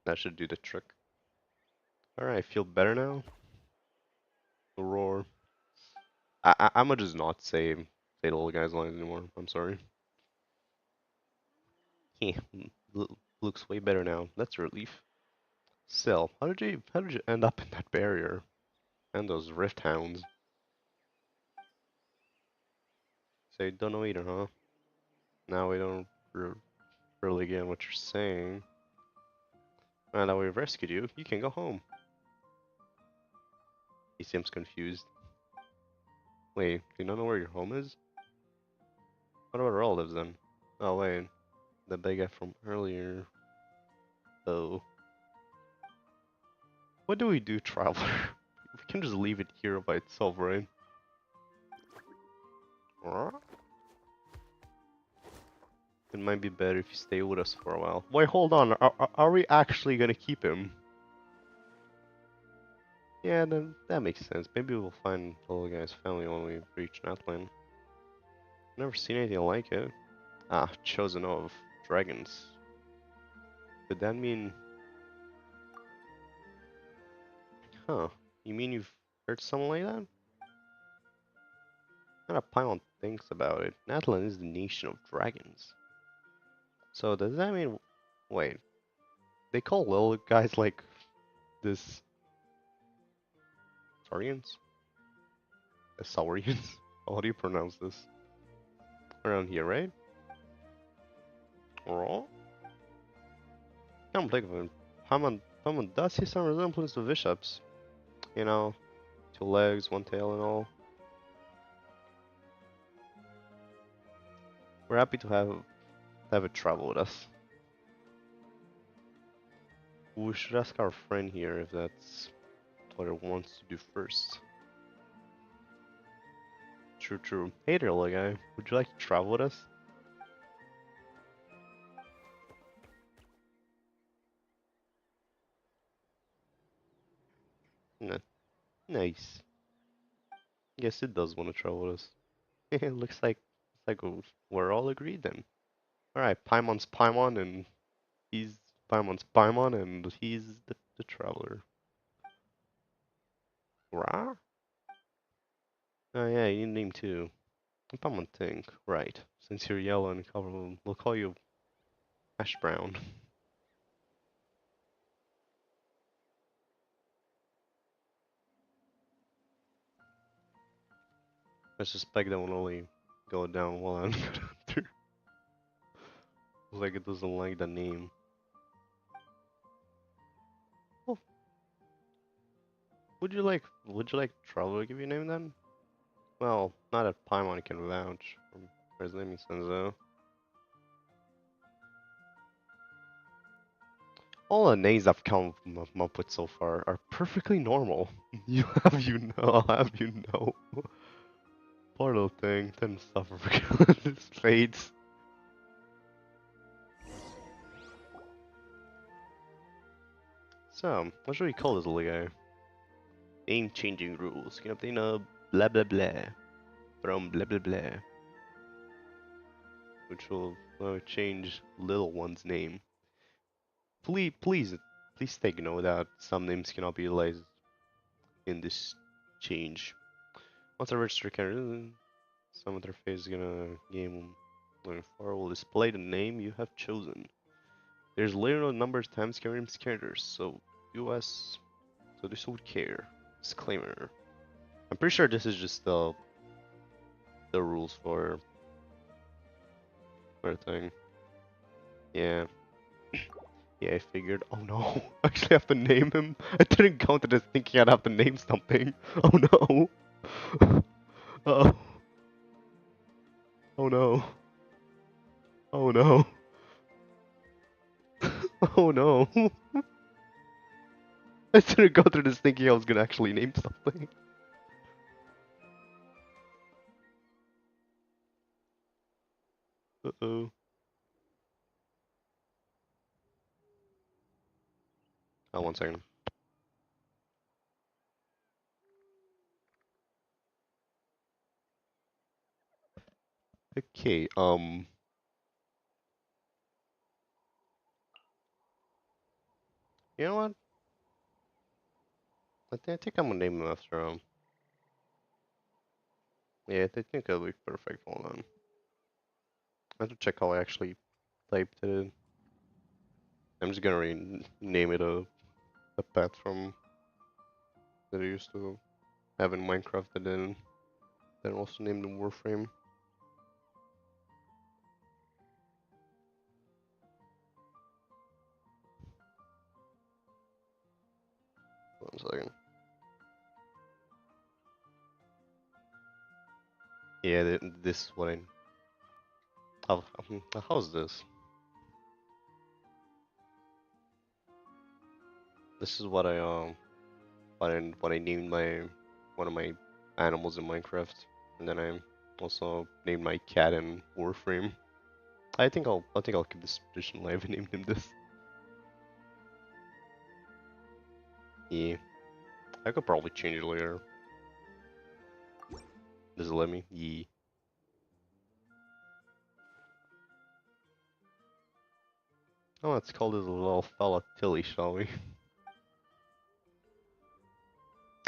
That should do the trick. Alright, feel better now? Roar. I'ma just not say the little guy's lines anymore. I'm sorry. Heh, looks way better now. That's a relief. Still, how did you end up in that barrier? And those rift hounds. So you don't know either, huh? Now we don't really get what you're saying. Now that we've rescued you, you can go home. He seems confused. Wait, do you not know where your home is? What about relatives then? Oh wait, the big guy from earlier. Oh. What do we do, traveler? We can just leave it here by itself, right? It might be better if you stay with us for a while. Wait, hold on. Are we actually gonna keep him? Yeah, then that makes sense. Maybe we'll find the little guy's family when we reach NATLAN. Never seen anything like it. Ah, chosen of dragons. Could that mean... Huh. You mean you've heard something like that? Kind of Paimon thinks about it. NATLAN is the nation of dragons. So does that mean... Wait. They call little guys like this... Saurians? Saurians? How do you pronounce this? Around here, right? Oh? Can't think of him. Paimon does see some resemblance to bishops. You know, 2 legs, 1 tail and all. We're happy to have it travel with us. We should ask our friend here if that's what it wants to do first. True, true. Hey there, little guy. Would you like to travel with us? No. Nice. Yes, it does want to travel with us. It looks like we're all agreed then. Alright, Paimon's Paimon and he's Paimon's Paimon and he's the traveler. Rah? Oh yeah, you need a name too. Paimon think. Right. Since you're yellow and colorful, we'll call you Ash Brown. I suspect that will only go down while I'm through. Looks like it doesn't like the name. Oh. Would you like Traveler to give you a name then? Well, not that Paimon can vouch for his naming sense though. All the names I've come up with so far are perfectly normal. I'll have you know. Poor little thing, didn't suffer for killing his fades. So, what should we call this little guy? Name changing rules. Can obtain a blah blah blah from blah blah blah. Which will change little one's name. Please take note that some names cannot be utilized in this change. Once I register character, some interface is gonna game going forward will display the name you have chosen. There's literal numbers times carrying characters, so this would care. Disclaimer. I'm pretty sure this is just the rules for the thing. Yeah. Yeah, I figured. Oh no, I actually have to name him. I didn't count it as thinking I'd have to name something. Oh no. Oh. Oh no. Oh no. Oh no. I didn't go through this thinking I was gonna actually name something. Uh-oh. Oh, 1 second. Okay, you know what? I think I'm gonna name him after yeah, I think that'll be perfect. Hold on. I have to check how I actually typed it in. I'm just gonna rename it a pet from that I used to have in Minecraft and then also named him Warframe. 1 second. Yeah, this is what how's this? This is what I named one of my animals in Minecraft, and then I also named my cat in Warframe. I think I'll keep this tradition alive and name him this. Yeah, I could probably change it later. Does it let me? Yeah. Oh, let's call this little fella Tilly, shall we?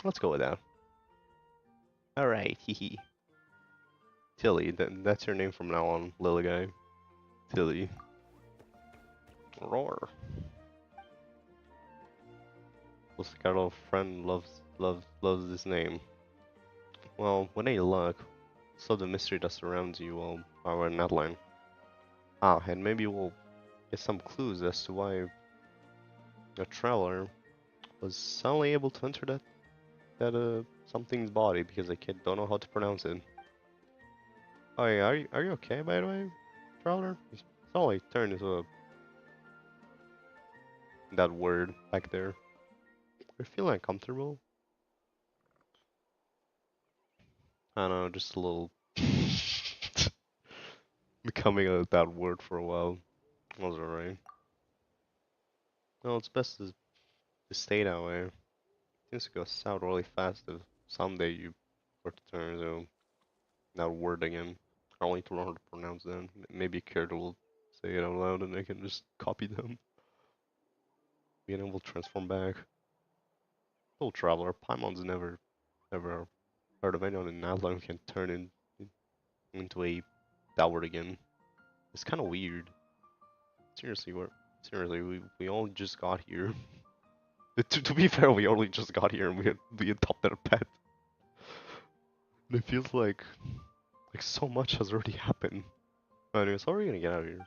Let's go with that. Alright, hee. Tilly, that's your name from now on, little guy. Tilly. Roar. Looks like our little friend loves this name. Well, with any luck, solve the mystery that surrounds you while our NATLAN. Ah, and maybe we'll get some clues as to why a traveler was suddenly able to enter that that something's body because I don't know how to pronounce it. Oh yeah, are you okay by the way, traveler? It's all like turned into that word back there. I feel uncomfortable. I don't know, just a little becoming that word for a while. That was alright. No, it's best to stay that way. Things go south really fast if someday you were to turn into that word again. I only to learn how to pronounce them. Maybe a character will say it out loud and I can just copy them. Being able to transform back. Little traveler, Paimon's never ever heard of anyone in NATLAN who can turn into a that word again. It's kind of weird. Seriously, we all just got here. To be fair, we only just got here and we adopted a pet. And it feels like so much has already happened. Anyways, how are we gonna get out of here?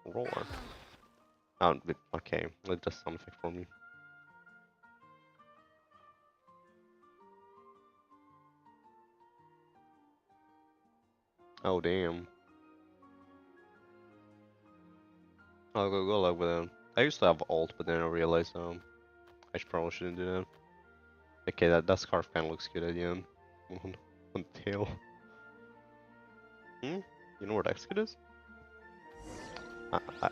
Roar. Oh, okay. That's just something for me. Oh damn. I'll go look with them. I used to have alt, but then I realized I probably shouldn't do that. Okay, that scarf kind of looks good at the end. On tail. You know where Exit is?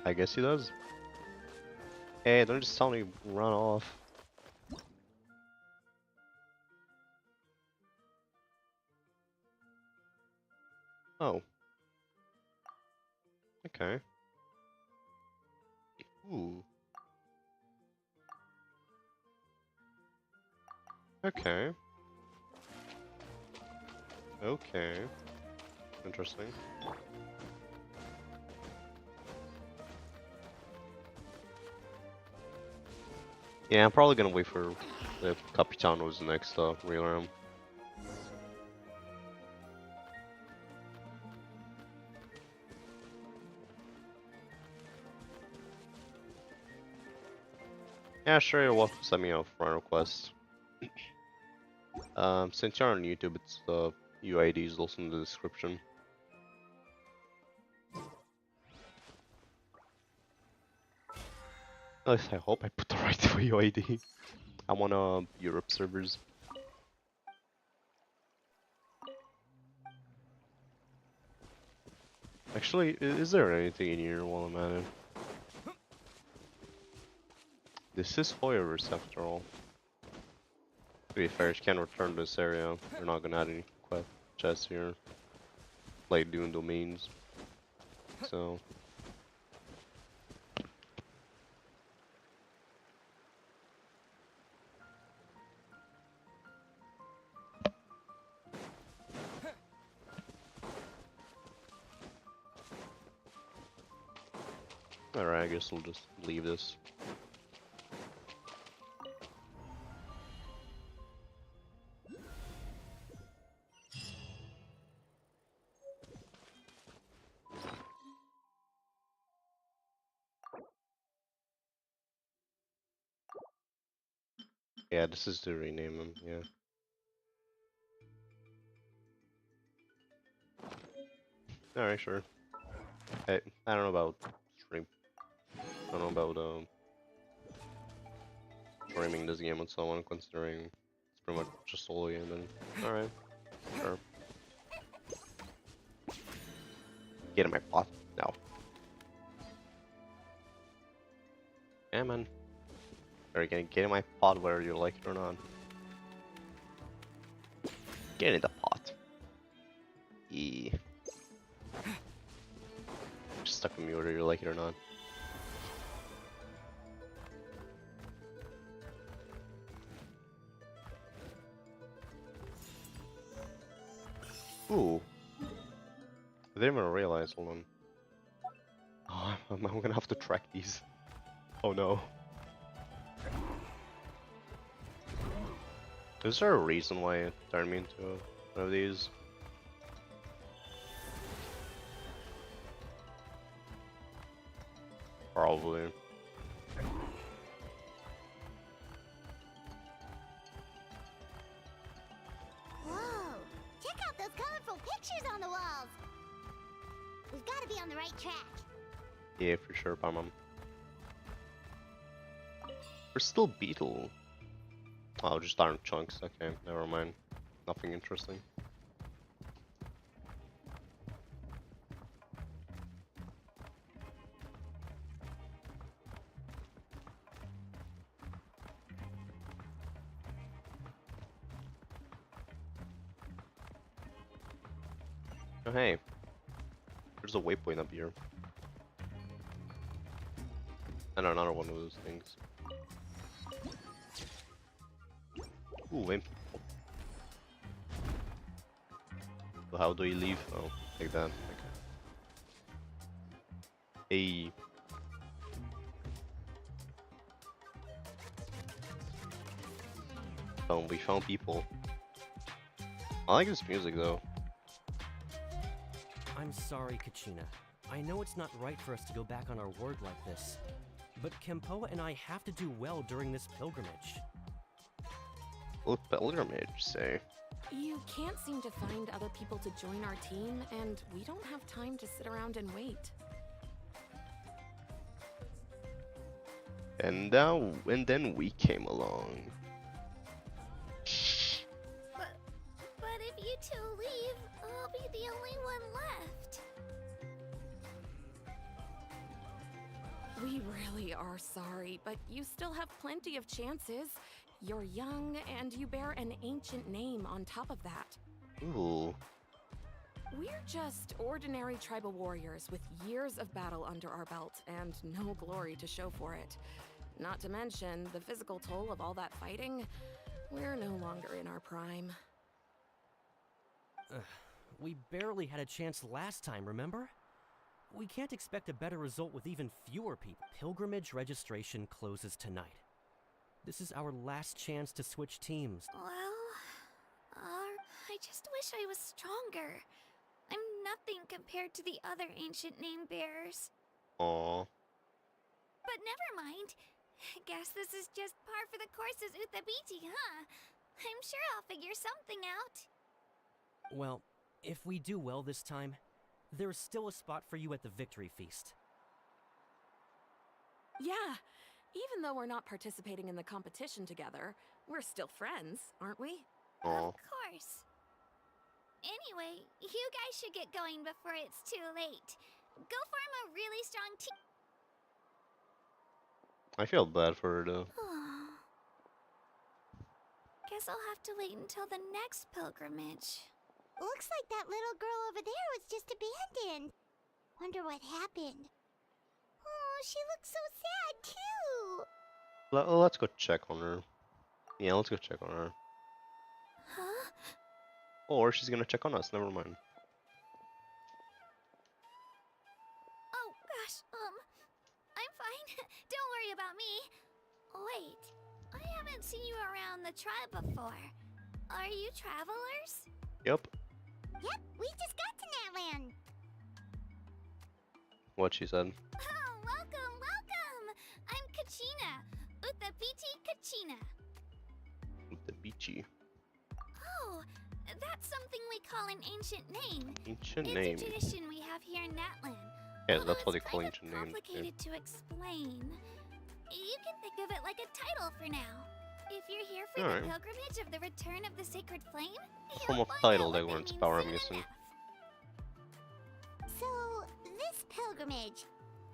I guess he does. Hey, don't just tell me run off. Oh. Okay. Ooh. Okay. Okay. Interesting. Yeah, I'm probably gonna wait for the Capitano's next real round. Yeah, sure, you're welcome to send me a friend request. Since you're on YouTube, it's the UID is also in the description. At least I hope I put the right UID. I'm on Europe servers. Actually, is there anything in here while I'm at it? This is HoYoverse after all. To be fair, you can return to this area. We're not gonna add any chests here. Like doing domains. So. Alright, I guess we'll just leave this. Yeah, this is to rename them, yeah. Alright, sure. I don't know about stream. I don't know about streaming this game and so on, considering it's pretty much just solo game. Then alright, sure. Get in my pot now. Yeah, man. Are you gonna get in my pot whether you like it or not? Get in the pot. Yeah. Just stuck with me whether you like it or not. Ooh. I didn't even realize, hold on. Oh, I'm gonna have to track these. Oh no. Is there a reason why it turned me into one of these? Probably. pictures on the walls. We've got to be on the right track. Yeah, for sure, Pamam. There's still Beetle. Oh, just iron chunks. Okay, never mind. Nothing interesting. Oh, hey. There's a waypoint up here. And another one of those things. Ooh, wait. So how do you leave? Oh, like that. Okay. Hey. Oh, we found people. I like this music though. I'm sorry, Kachina. I know it's not right for us to go back on our word like this, but Kempoa and I have to do well during this pilgrimage. What pilgrimage, say? You can't seem to find other people to join our team, and we don't have time to sit around and wait. And then we came along. But if you two leave, I'll be the only one left. We really are sorry, but you still have plenty of chances. You're young, and you bear an ancient name on top of that. Ooh. We're just ordinary tribal warriors with years of battle under our belt and no glory to show for it. Not to mention the physical toll of all that fighting. We're no longer in our prime. We barely had a chance last time, remember? We can't expect a better result with even fewer people. Pilgrimage registration closes tonight. This is our last chance to switch teams. Well, I just wish I was stronger. I'm nothing compared to the other ancient name bearers. Aww. But never mind. Guess this is just par for the course as Uthabiti, huh? I'm sure I'll figure something out. Well, if we do well this time, there's still a spot for you at the victory feast. Yeah, even though we're not participating in the competition together, we're still friends, aren't we? Aww. Of course. Anyway, you guys should get going before it's too late. Go form a really strong team. I feel bad for her though. Guess I'll have to wait until the next pilgrimage. Looks like that little girl over there was just abandoned. Wonder what happened. Oh, she looks so sad too. Let's go check on her. Yeah, let's go check on her. Huh? Or she's gonna check on us, never mind. Oh, gosh, I'm fine. Don't worry about me. Wait, I haven't seen you around the tribe before. Are you travelers? Yep. Yep, we just got to NATLAN. What she said. Oh, welcome, welcome! I'm Kachina. Uthabiti Kachina. The beachy. Oh, that's something we call an ancient name. Ancient It's name. a tradition we have here in NATLAN. Yeah, Although that's what they it's call kind of ancient names. complicated to explain. You can think of it like a title for now. If you're here for Alright. the pilgrimage of the return of the sacred flame, Form of title they weren't power, I'm guessing. So, this pilgrimage,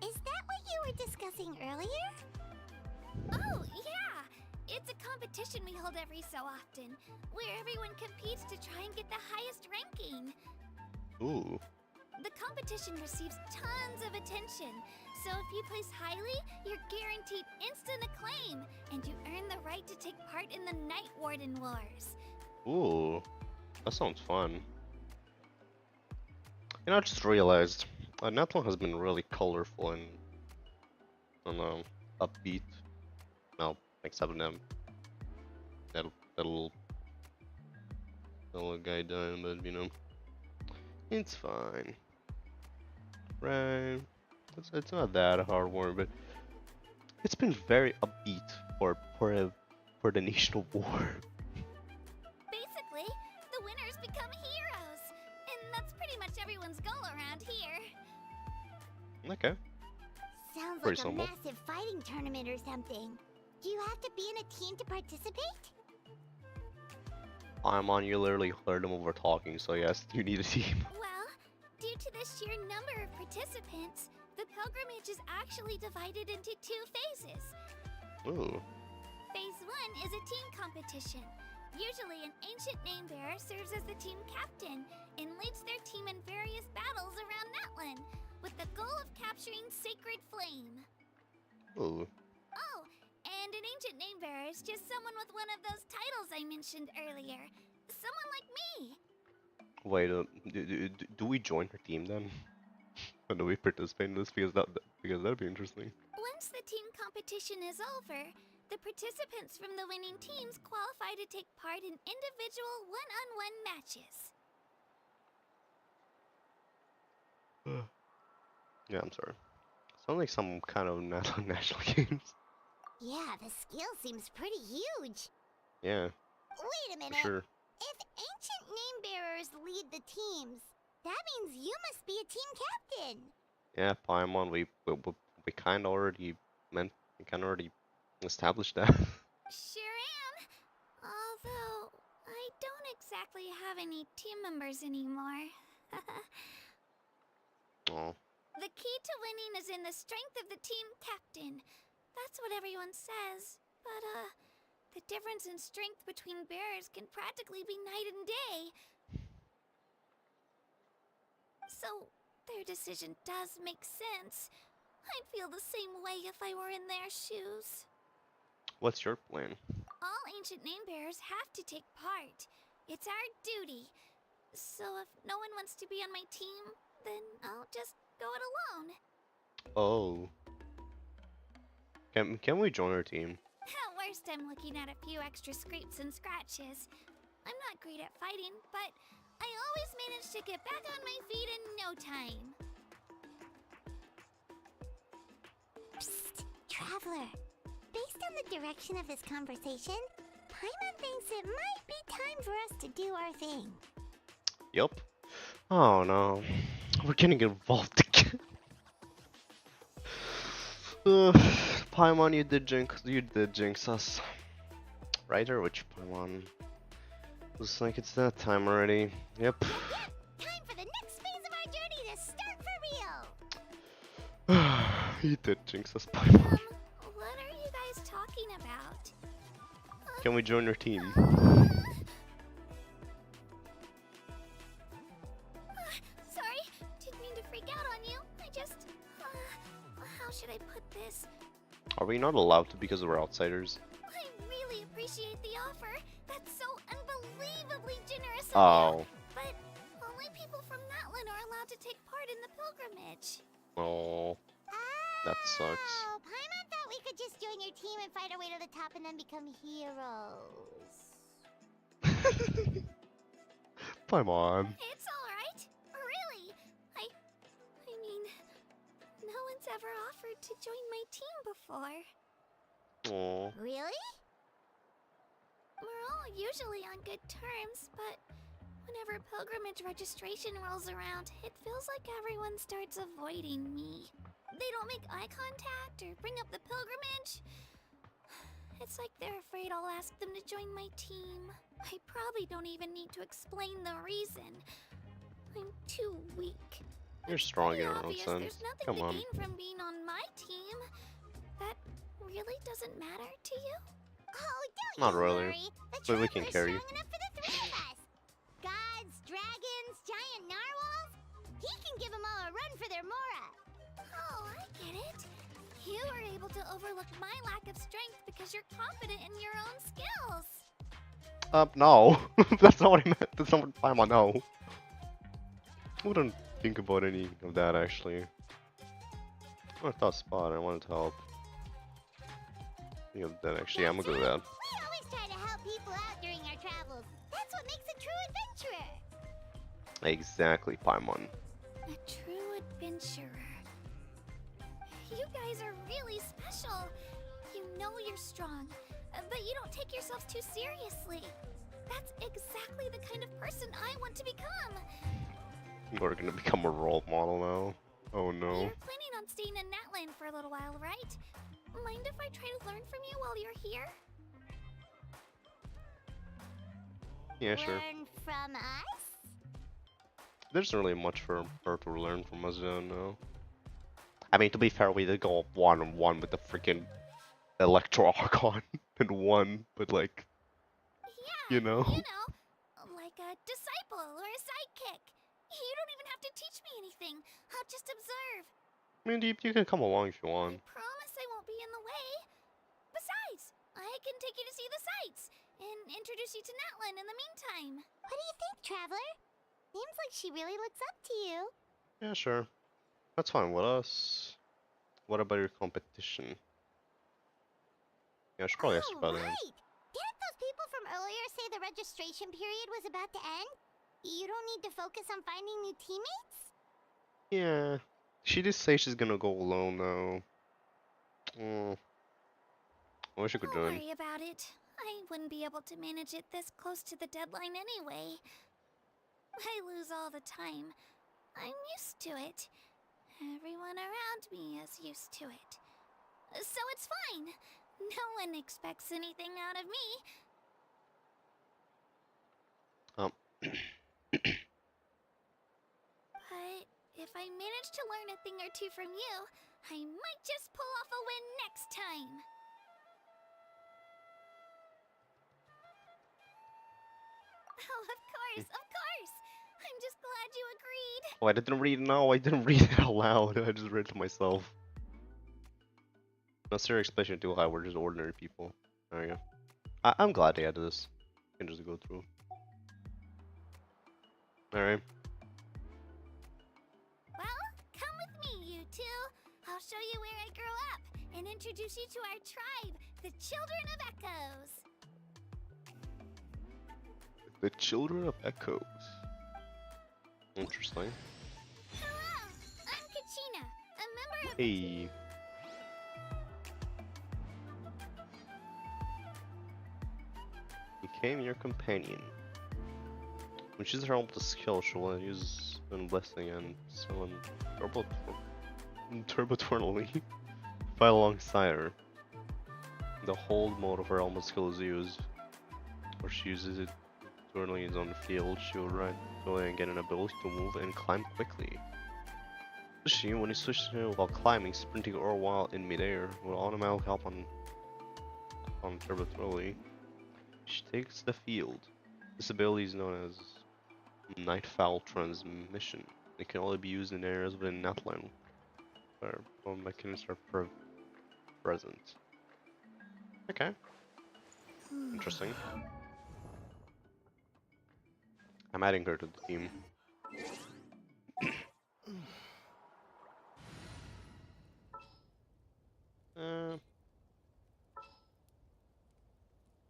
is that what you were discussing earlier? Oh, yeah! It's a competition we hold every so often, where everyone competes to try and get the highest ranking. Ooh. The competition receives tons of attention, so if you place highly, you're guaranteed instant acclaim, and you earn the right to take part in the Night Warden Wars. Ooh. That sounds fun. You know, I just realized NATLAN has been really colorful and upbeat. Well, except for them. That little guy dying, but you know, it's fine. Right? It's not that hard, but it's been very upbeat for the national war. Basically, the winners become heroes, and that's Okay. Sounds Pretty like a simple. massive fighting tournament or something. Do you have to be in a team to participate? Paimon, you literally heard them over talking, so yes, you need a team. Well, due to the sheer number of participants, the pilgrimage is actually divided into 2 phases. Ooh. Phase 1 is a team competition. Usually, an ancient name bearer serves as the team captain and leads their team in various battles around NATLAN, with the goal of capturing Sacred Flame. Ooh. Oh, and an ancient name bearer is just someone with one of those titles I mentioned earlier. Someone like me. Wait, do we join her team then? Or do we participate in this? Because that'd be interesting. Once the team competition is over, the participants from the winning teams qualify to take part in individual one-on-one matches. Yeah, I'm sorry. Sounds like some kind of national games. Yeah, the scale seems pretty huge. Yeah, Wait a for minute. sure. If ancient name bearers lead the teams, that means you must be a team captain. Yeah, Paimon, we kind of already established that. Sure am. Although, I don't exactly have any team members anymore. Oh. The key to winning is in the strength of the team captain. That's what everyone says. But, the difference in strength between bearers can practically be night and day. So, their decision does make sense. I'd feel the same way if I were in their shoes. What's your plan? All ancient name bearers have to take part. It's our duty. So if no one wants to be on my team, then I'll just go it alone. Oh. Can we join our team? At worst, I'm looking at a few extra scrapes and scratches. I'm not great at fighting, but I always manage to get back on my feet in no time. Psst, Traveler. Based on the direction of this conversation, Paimon thinks it might be time for us to do our thing. Yup. Oh no. We're getting involved again. Paimon, you did jinx us. Right, or which Paimon? Looks like it's that time already. Yep. Time for the next phase of our journey to start for real. You did jinx us, Paimon. What are you guys talking about? Can we join your team? Sorry, didn't mean to freak out on you. I just, how should I put this? Are we not allowed to because we're outsiders? I really appreciate the offer. That's so unbelievably generous of Oh. you. But only people from NATLAN are allowed to take part in the pilgrimage. Oh. That sucks. Oh, Paimon thought we could just join your team and fight our way to the top and then become heroes. Paimon. It's alright. Really. I mean, no one's ever offered to join my team before. Oh. Really? We're all usually on good terms, but whenever pilgrimage registration rolls around, it feels like everyone starts avoiding me. They don't make eye contact or bring up the pilgrimage. It's like they're afraid I'll ask them to join my team. I probably don't even need to explain the reason. I'm too weak. You're It's strong pretty in your own obvious sense. there's nothing Come to on. gain from being on my team. That really doesn't matter to you? Oh, don't Not you really. worry. The But we can Traveler's carry. strong enough for the 3 of us. Gods, dragons, giant narwhals. He can give them all a run for their mora. Oh, I get it. You are able to overlook my lack of strength because you're confident in your own skills. No. That's not what I meant. That's not what Paimon, no. Wouldn't think about any of that, actually. I'm a tough spot. I wanted to help. Think of that, actually. I'm gonna go with that. We always try to help people out during our travels. That's what makes a true adventurer. Exactly, Paimon. A true adventurer. You guys are really special. You know you're strong, but you don't take yourselves too seriously. That's exactly the kind of person I want to become. We're gonna become a role model now. Oh no. You're planning on staying in NATLAN for a little while, right? Mind if I try to learn from you while you're here? Yeah, sure. Learn from us? There's not really much for her to learn from us, I don't know. I mean, to be fair, we did go up 1-on-1 with the freaking Electro Archon and won, but like, Yeah, you know. Like a disciple or a sidekick. You don't even have to teach me anything. I'll just observe. I mean, you can come along if you want. I promise I won't be in the way. Besides, I can take you to see the sights and introduce you to NATLAN in the meantime. What do you think, Traveler? Seems like she really looks up to you. Yeah, sure. That's fine with us. What about your competition? Yeah, I should probably ask you about that. Right! Didn't those people from earlier say the registration period was about to end? You don't need to focus on finding new teammates? Yeah. She did say she's gonna go alone, though. I wish I could Don't join. worry about it. I wouldn't be able to manage it this close to the deadline anyway. I lose all the time. I'm used to it. Everyone around me is used to it. So it's fine. No one expects anything out of me. But if I manage to learn a thing or two from you, I might just pull off a win next time. Oh, of course, of course. I'm just glad you agreed. Oh, I didn't read. No, I didn't read it out loud. I just read it to myself. No, serious expectation too high. We're just ordinary people. There you go. I'm glad they added this. You can just go through. Alright. Well, come with me, you two. I'll show you where I grew up and introduce you to our tribe, the Children of Echoes. The Children of Echoes. Interesting. Hello, I'm Kachina, a member of the Hey. Became your companion. When she's her almost skill, she will use an blessing and summon Turbo-Twirly. Fight alongside her. The hold mode of her almost skill is used, where she uses it twirling is on the field. She will ride away and get an ability to move and climb quickly. She, when you switch to while climbing, sprinting, or while in midair, will automatically hop on Turbo-Twirly. She takes the field. This ability is known as Nightfall Transmission. It can only be used in areas within NATLAN, where all mechanics are present. Okay. Interesting. I'm adding her to the team.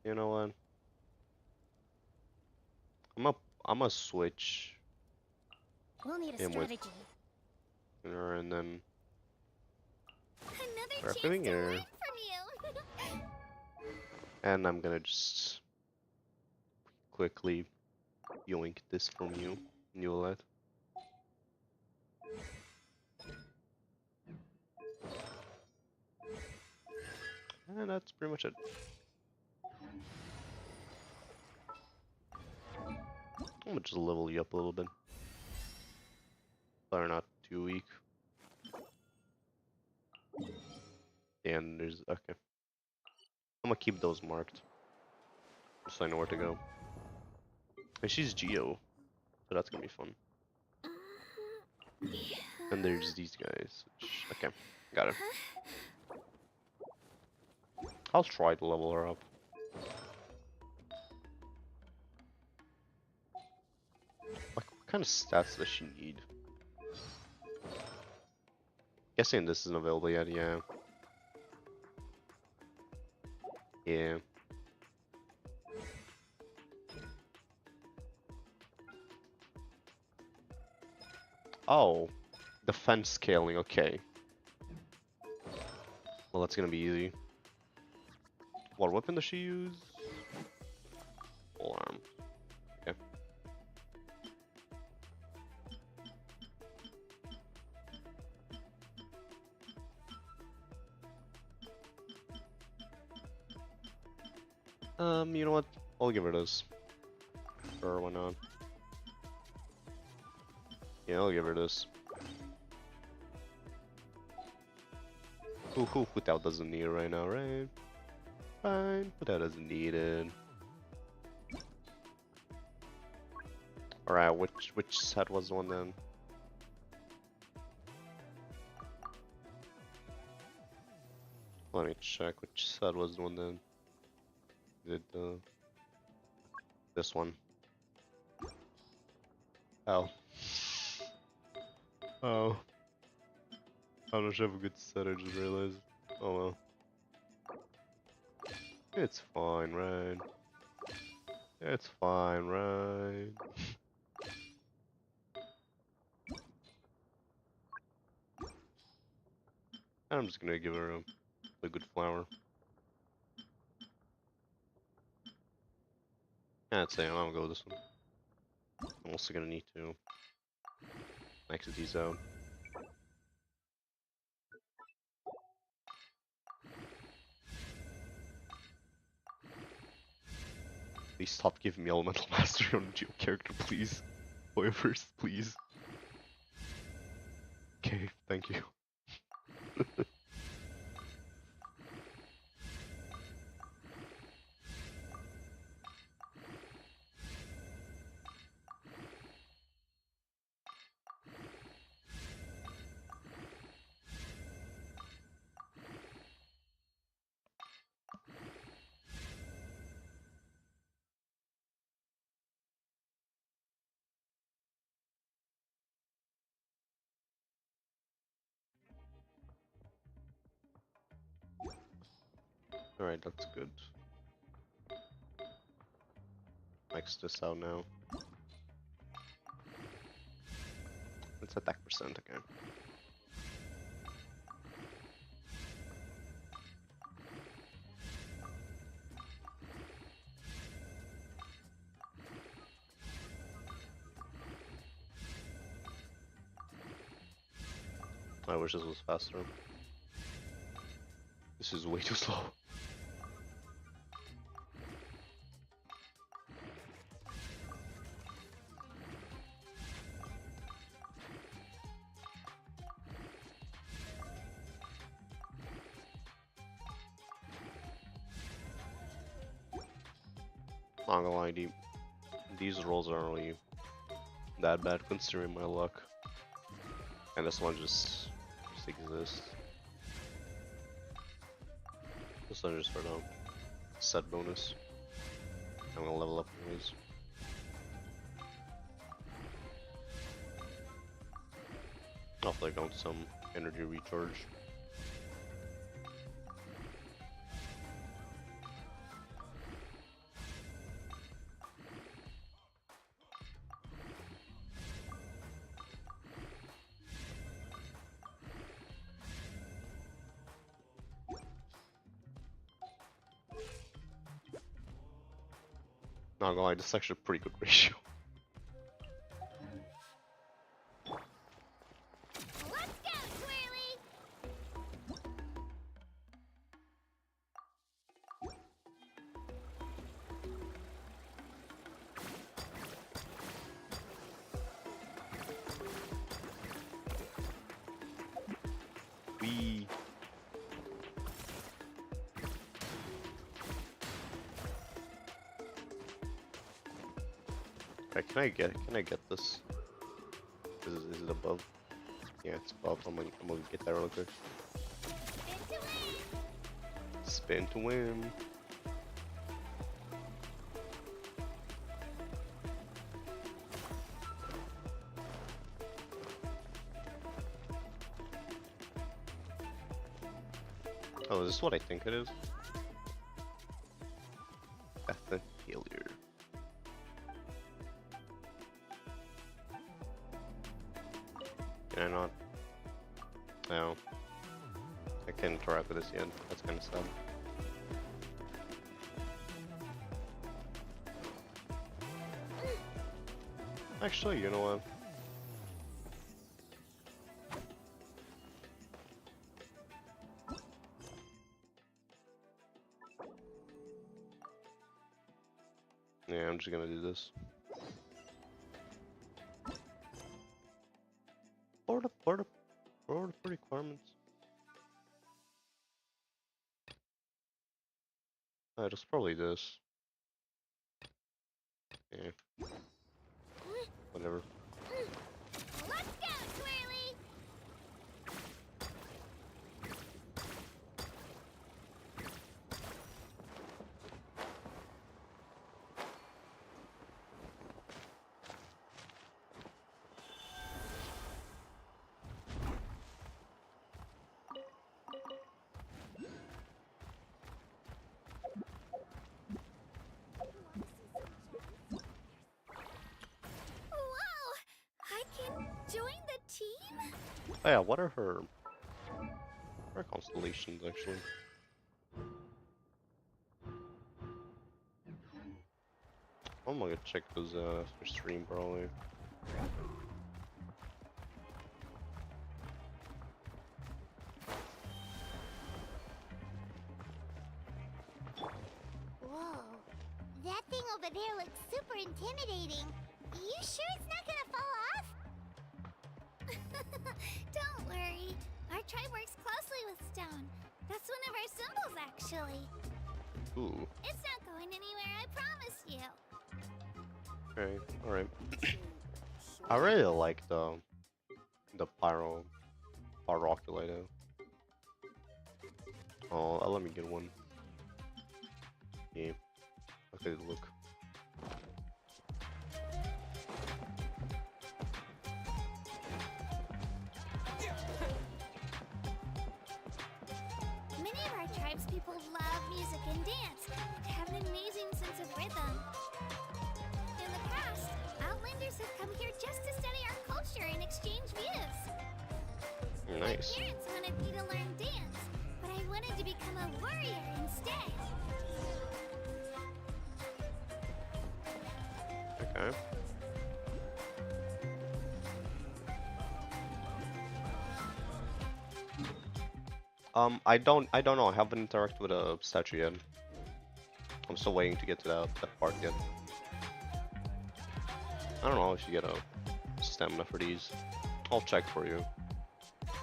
You know what? I'm a switch We'll need a him with strategy. her and then Another We're chance putting to her. learn from you. And I'm gonna just quickly yoink this from you, Newlet. And that's pretty much it. I'm gonna just level you up a little bit. So you're not too weak. And there's okay. I'm gonna keep those marked. Just so I know where to go. And she's Geo, so that's gonna be fun. And there's these guys. Okay, got it. I'll try to level her up. What kind of stats does she need? Guessing this isn't available yet, yeah. Yeah. Oh, defense scaling, okay. Well, that's gonna be easy. What weapon does she use? Full arm. Okay. You know what? I'll give her this. Sure, why not? Yeah, I'll give her this. Who that doesn't need it right now, right? Fine, who that doesn't need it. Alright, which set was the one then? Let me check which set was the one then. Did this one? Oh. Oh. I don't have a good set, I just realized. Oh well. It's fine, right? It's fine, right? I'm just gonna give her a good flower. I'd say I'm gonna go with this one. I'm also gonna need to exit these out. Please stop giving me elemental mastery on a geo character, please. HoYoverse, please. Okay, thank you. Alright, that's good. Max this out now. Let's attack percent again. I wish this was faster. This is way too slow. Not gonna lie, these rolls aren't really that bad considering my luck. And this one just exists. This one just for now. Set bonus. I'm gonna level up anyways. Hopefully I got some energy recharge. Not gonna lie, this is actually a pretty good ratio. Let's go, Twirly! Wee. Okay, can I get this? Is it above? Yeah, it's above. I'm gonna get that real quick. Spin to win! Spin to win. Oh, is this what I think it is? Death and failure. Can I not? No. I can't interact with this yet. That's kind of sad. Actually, you know what? Yeah, I'm just gonna do this. What are the requirements? Just probably this. Yeah. Whatever. Let's go, Twirly! Whoa! I can join the team? Oh yeah, what are her constellations actually? I'm gonna check those after stream probably. Whoa. That thing over there looks super intimidating. You sure it's not gonna fall off? Don't worry. Our tribe works closely with stone. That's one of our symbols, actually. Ooh. It's not going anywhere, I promise you. Okay, alright. I really like the pyroculite. Oh, let me get one. Yeah. Okay, look. Many of our tribes people love music and dance. They have an amazing sense of rhythm. In the past, Outlanders have come here just to study our culture and exchange views. Nice. My parents wanted me to learn dance, but I wanted to become a warrior instead. Okay. I don't know. I haven't interacted with a statue yet. I'm still waiting to get to that part yet. I don't know if you get a stamina for these. I'll check for you. Hey,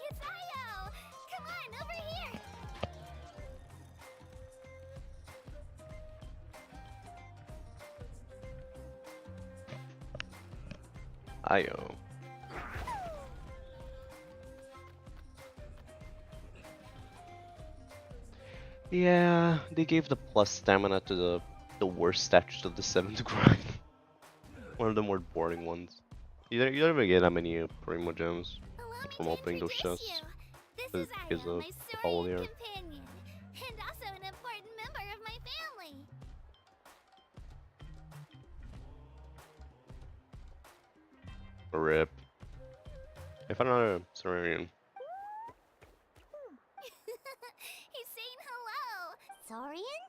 it's Io! Come on, over here! Io. Yeah, they gave the plus stamina to the worst statues of the 7th grind. One of the more boring ones. You don't even get that many Primo gems from opening those chests. This is Io, my hole Saurian here. companion, and also an important member of my family. Rip. If I'm not a Saurian. He's saying hello. Saurian?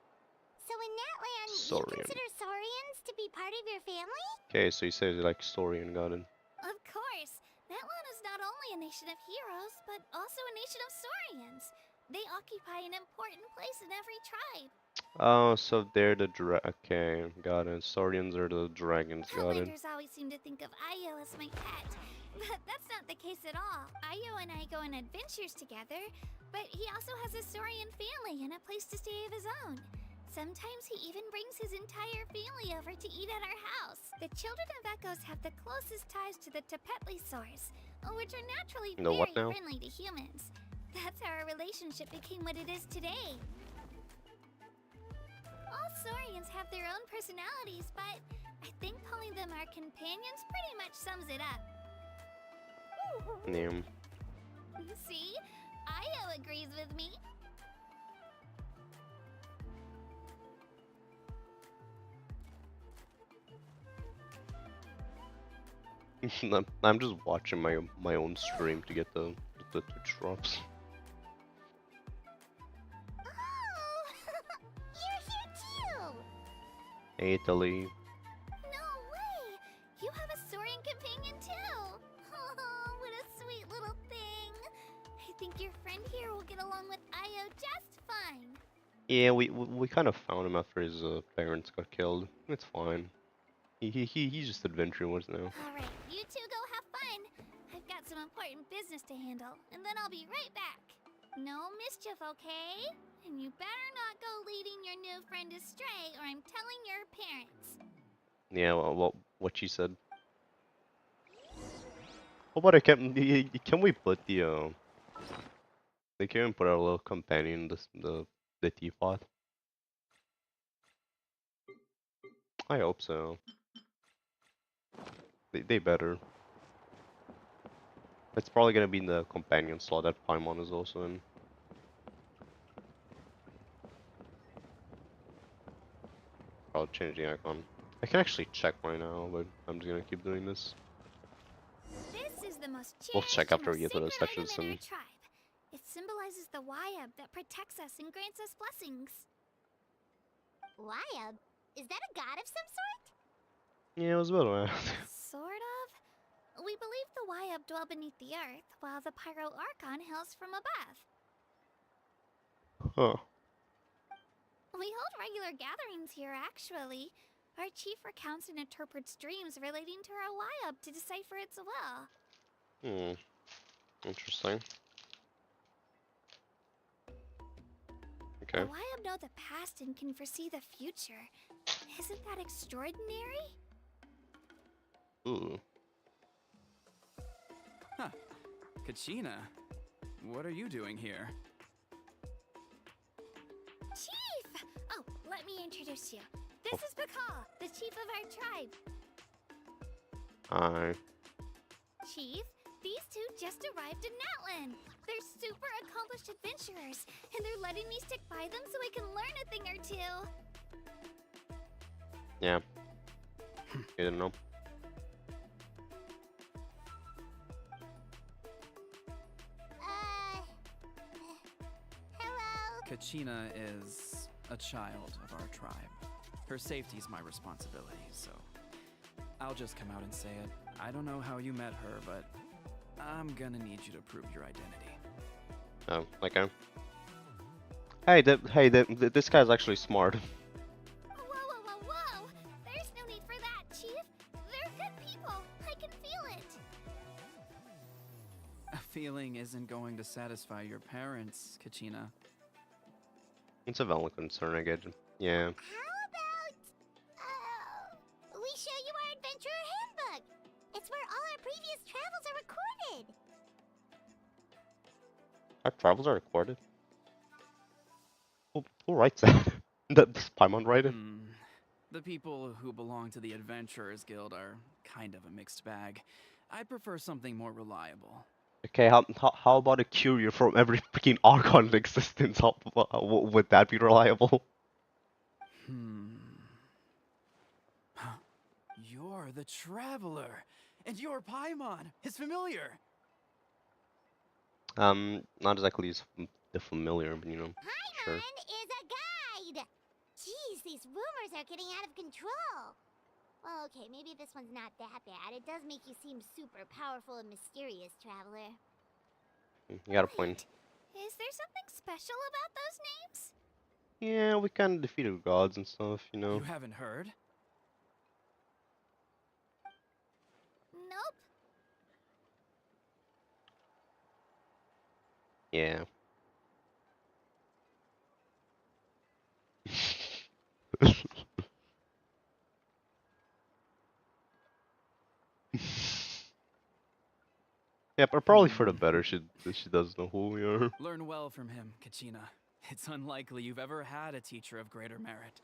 So in NATLAN, you Saurian. consider Saurians to be part of your family? Okay, so you say you like Saurian, got it. Of course. NATLAN is not only a nation of heroes, but also a nation of Saurians. They occupy an important place in every tribe. Oh, so they're the okay, got it. Saurians are the dragons, got it. Outlanders always seem to think of Io as my pet, but that's not the case at all. Io and I go on adventures together, but he also has a Saurian family and a place to stay of his own. Sometimes he even brings his entire family over to eat at our house. The children of Echoes have the closest ties to the Tepetlisaurs, which are naturally The what very now? friendly to humans. That's how our relationship became what it is today. All Saurians have their own personalities, but I think calling them our companions pretty much sums it up. Damn. See? Io agrees with me. I'm just watching my own stream to get the Twitch drops. Oh! You're here too! Italy. No way! You have a Saurian companion too! Oh, what a sweet little thing! I think your friend here will get along with Io just fine. Yeah, we kind of found him after his parents got killed. It's fine. He's just adventurous now. Alright, you two go have fun. I've got some important business to handle, and then I'll be right back. No mischief, okay? And you better not go leading your new friend astray, or I'm telling your parents. Yeah, well, what she said. How about I can we put the they can put our little companion in the teapot? I hope so. They better. It's probably gonna be in the companion slot that Paimon is also in. I'll change the icon. I can actually check right now, but I'm just gonna keep doing this. This is the most We'll cherished check after and we get to those sacred item sections in our and tribe. It symbolizes the Wayab that protects us and grants us blessings. Wayab? Is that a god of some sort? yeah, it was about that. Sort of. We believe the Wayab dwell beneath the earth, while the Pyro Archon hails from above. Huh. We hold regular gatherings here, actually. Our chief recounts and interprets dreams relating to our Wayab to decipher its will. Hmm. Interesting. Okay. The Wayab know the past and can foresee the future. Isn't that extraordinary? Ooh. Huh. Kachina, what are you doing here? Chief! Oh, let me introduce you. This is Pakal, the chief of our tribe. Hi. Chief, these two just arrived in NATLAN. They're super accomplished adventurers, and they're letting me stick by them so I can learn a thing or two. Yeah. You didn't know. Hello? Kachina is a child of our tribe. Her safety is my responsibility, so I'll just come out and say it. I don't know how you met her, but I'm gonna need you to prove your identity. Oh, okay. Hey, this guy's actually smart. Whoa, whoa, whoa, whoa! There's no need for that, Chief. They're good people. I can feel it. A feeling isn't going to satisfy your parents, Kachina. It's a valid concern, I get. Yeah. How about, we show you our adventurer handbook? It's where all our previous travels are recorded. Our travels are recorded. Who writes that? Does Paimon write it? The people who belong to the Adventurers Guild are kind of a mixed bag. I'd prefer something more reliable. Okay, how about a courier from every freaking Archon in existence? How, would that be reliable? You're the Traveler, and you're Paimon, his familiar. Not exactly the familiar, but you know, sure. Paimon is a guide! Jeez, these rumors are getting out of control. Well, okay, maybe this one's not that bad. It does make you seem super powerful and mysterious, Traveler. You got a point. Is there something special about those names? Yeah, we kind of defeated gods and stuff, you know. You haven't heard? Nope. Yeah. Yeah, but probably for the better. She does know who we are. Learn well from him, Kachina. It's unlikely you've ever had a teacher of greater merit.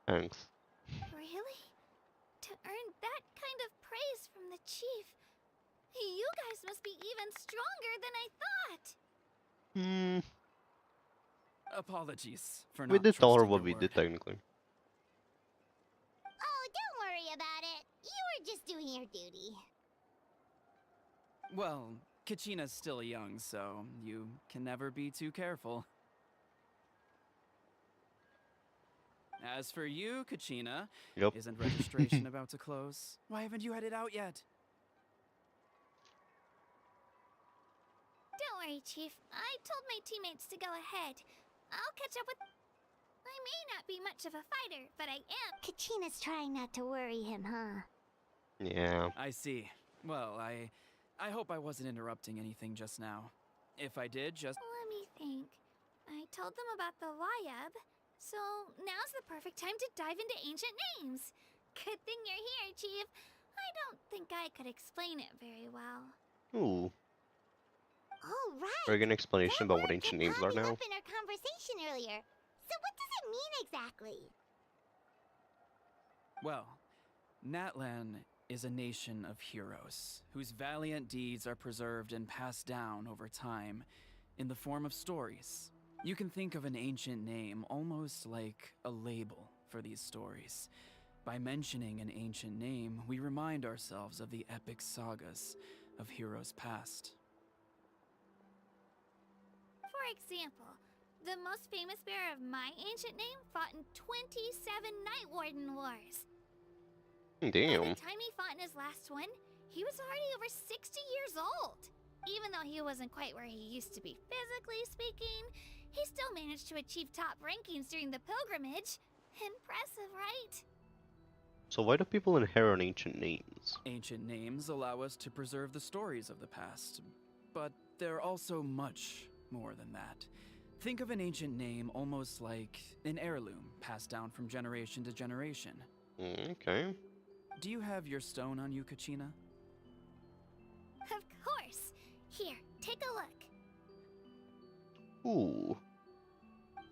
Thanks. Really? To earn that kind of praise from the chief, you guys must be even stronger than I thought. Apologies for not We did tell her trusting what your we word. did technically. Oh, don't worry about it. You were just doing your duty. Well, Kachina's still young, so you can never be too careful. As for you, Kachina, Yep. isn't registration about to close? Why haven't you had it out yet? Don't worry, Chief. I told my teammates to go ahead. I'll catch up with... I may not be much of a fighter, but I am... Kachina's trying not to worry him, huh? Yeah. I see. Well, I hope I wasn't interrupting anything just now. If I did, just... Let me think. I told them about the YUB, so now's the perfect time to dive into ancient names. Good thing you're here, Chief. I don't think I could explain it very well. Ooh. Oh, right. Very good explanation That about what word ancient kept names are popping now. up in our conversation earlier. So what does it mean exactly? Well, NATLAN is a nation of heroes whose valiant deeds are preserved and passed down over time in the form of stories. You can think of an ancient name almost like a label for these stories. By mentioning an ancient name, we remind ourselves of the epic sagas of heroes past. For example, the most famous bearer of my ancient name fought in 27 Night Warden Wars. By Damn. the time he fought in his last one, he was already over 60 years old. Even though he wasn't quite where he used to be physically speaking, he still managed to achieve top rankings during the pilgrimage. Impressive, right? So why do people inherit ancient names? Ancient names allow us to preserve the stories of the past, but they're also much more than that. Think of an ancient name almost like an heirloom passed down from generation to generation. Okay. Do you have your stone on you, Kachina? Of course. Here, take a look. Ooh.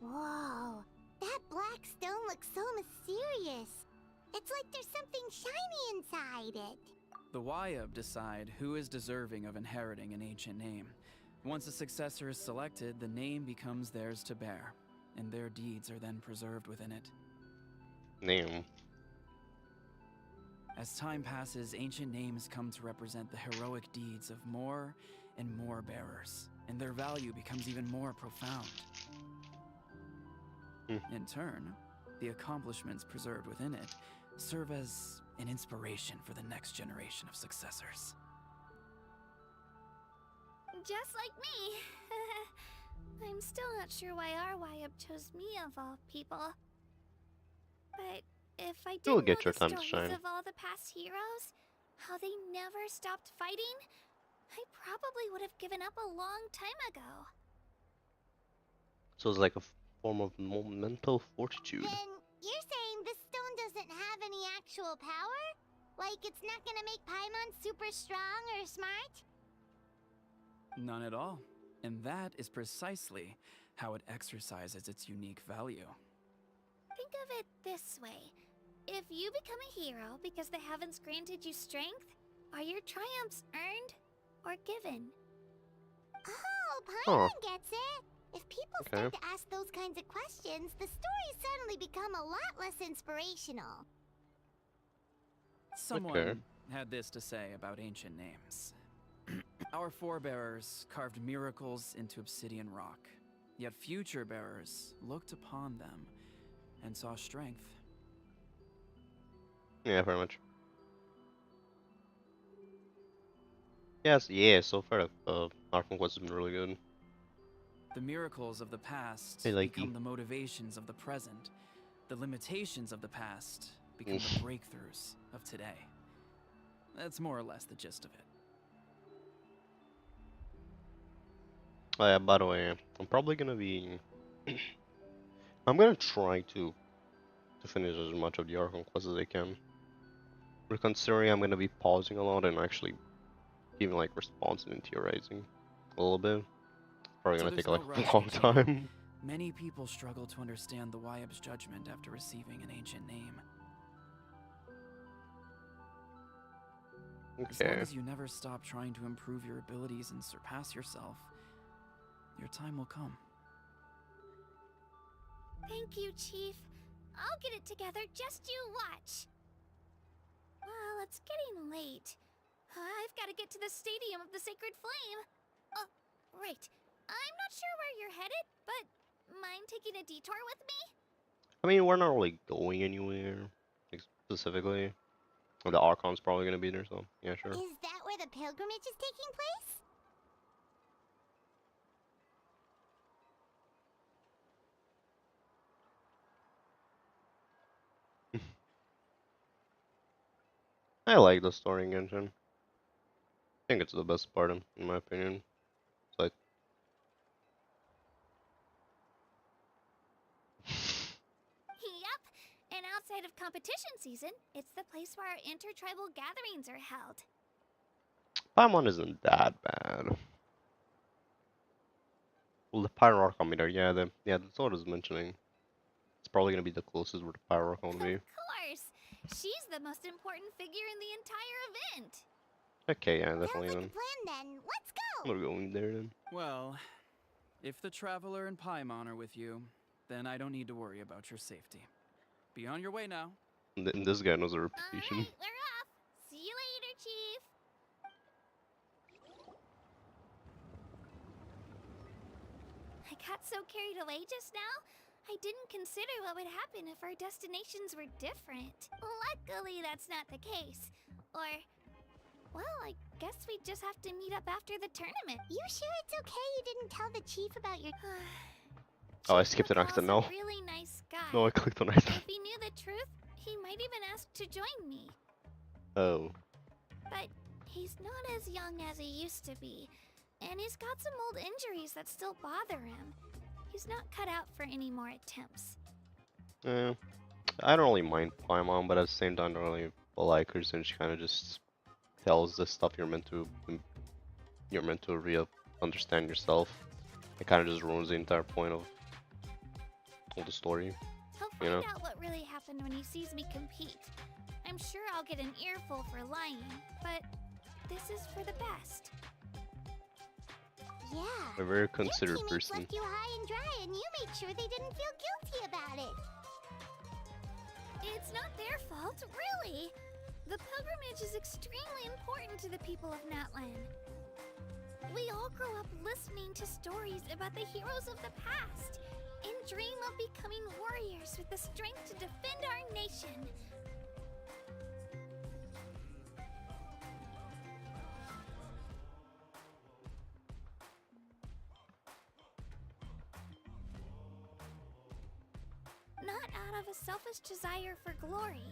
Whoa, that black stone looks so mysterious. It's like there's something shiny inside it. The YUB decide who is deserving of inheriting an ancient name. Once a successor is selected, the name becomes theirs to bear, and their deeds are then preserved within it. Damn. As time passes, ancient names come to represent the heroic deeds of more and more bearers, and their value becomes even more profound. In turn, the accomplishments preserved within it serve as an inspiration for the next generation of successors. Just like me. I'm still not sure why our YUB chose me of all people. But if I You'll didn't get know your the time to stories shine. of all the past heroes, how they never stopped fighting, I probably would have given up a long time ago. So it's like a form of mental fortitude. Then you're saying this stone doesn't have any actual power? Like it's not gonna make Paimon super strong or smart? None at all. And that is precisely how it exercises its unique value. Think of it this way. If you become a hero because the heavens granted you strength, are your triumphs earned or given? Oh, Paimon gets it. If people Okay. start to ask those kinds of questions, the stories suddenly become a lot less inspirational. Someone had this to say about ancient names. Our forebears carved miracles into obsidian rock, yet future bearers looked upon them and saw strength. Yeah, very much. Yes, yeah, so far Arc Conquest has been really good. The miracles of the past Hey, likey. become the motivations of the present. The limitations of the past become the breakthroughs of today. That's more or less the gist of it. Oh yeah, by the way, I'm probably gonna be... I'm gonna try to finish as much of the Arc Conquest as I can. But considering I'm gonna be pausing a lot and actually giving like response and theorizing a little bit, probably So gonna there's take like no rush, a long Kachina. time. Many people struggle to understand the YUB's judgment after receiving an ancient name. As long Okay. as you never stop trying to improve your abilities and surpass yourself, your time will come. Thank you, Chief. I'll get it together, just you watch. Well, it's getting late. I've got to get to the Stadium of the Sacred Flame. Oh, right. I'm not sure where you're headed, but mind taking a detour with me? I mean, we're not really going anywhere, like, specifically. The Archon's probably gonna be there, so yeah, sure. Is that where the pilgrimage is taking place? I like the story in Genshin. I think it's the best part, in my opinion. So Yup, and outside of competition season, it's the place where our intertribal gatherings are held. Paimon isn't that bad. Well, the Pyroarch on me there, yeah, that's what I was mentioning. It's probably gonna be the closest where the Pyroarch on me. Of course! She's the most important figure in the entire event! Okay, yeah, definitely Sounds then. like a plan then. Let's go! I'm gonna go in there then. Well, if the Traveler and Paimon are with you, then I don't need to worry about your safety. Be on your way now. And this guy knows a reputation. Alright, we're off! See you later, Chief! I got so carried away just now, I didn't consider what would happen if our destinations were different. Luckily, that's not the case. Or, well, I guess we just have to meet up after the tournament. You sure it's okay you didn't tell the chief about your... Oh, I skipped an accident, no. Really nice guy. No, I clicked on accident. If he knew the truth, he might even ask to join me. Oh. But he's not as young as he used to be, and he's got some old injuries that still bother him. He's not cut out for any more attempts. I don't really mind Paimon, but at the same time, I don't really like her since she kind of just tells the stuff you're meant to understand yourself. It kind of just ruins the entire point of the story. He'll find out what really happened when he sees me compete. I'm sure I'll get an earful for lying, but this is for the best. Yeah. A very considerate Your teammates person. left you high and dry, and you made sure they didn't feel guilty about it. It's not their fault, really. The pilgrimage is extremely important to the people of NATLAN. We all grow up listening to stories about the heroes of the past and dream of becoming warriors with the strength to defend our nation. Not out of a selfish desire for glory,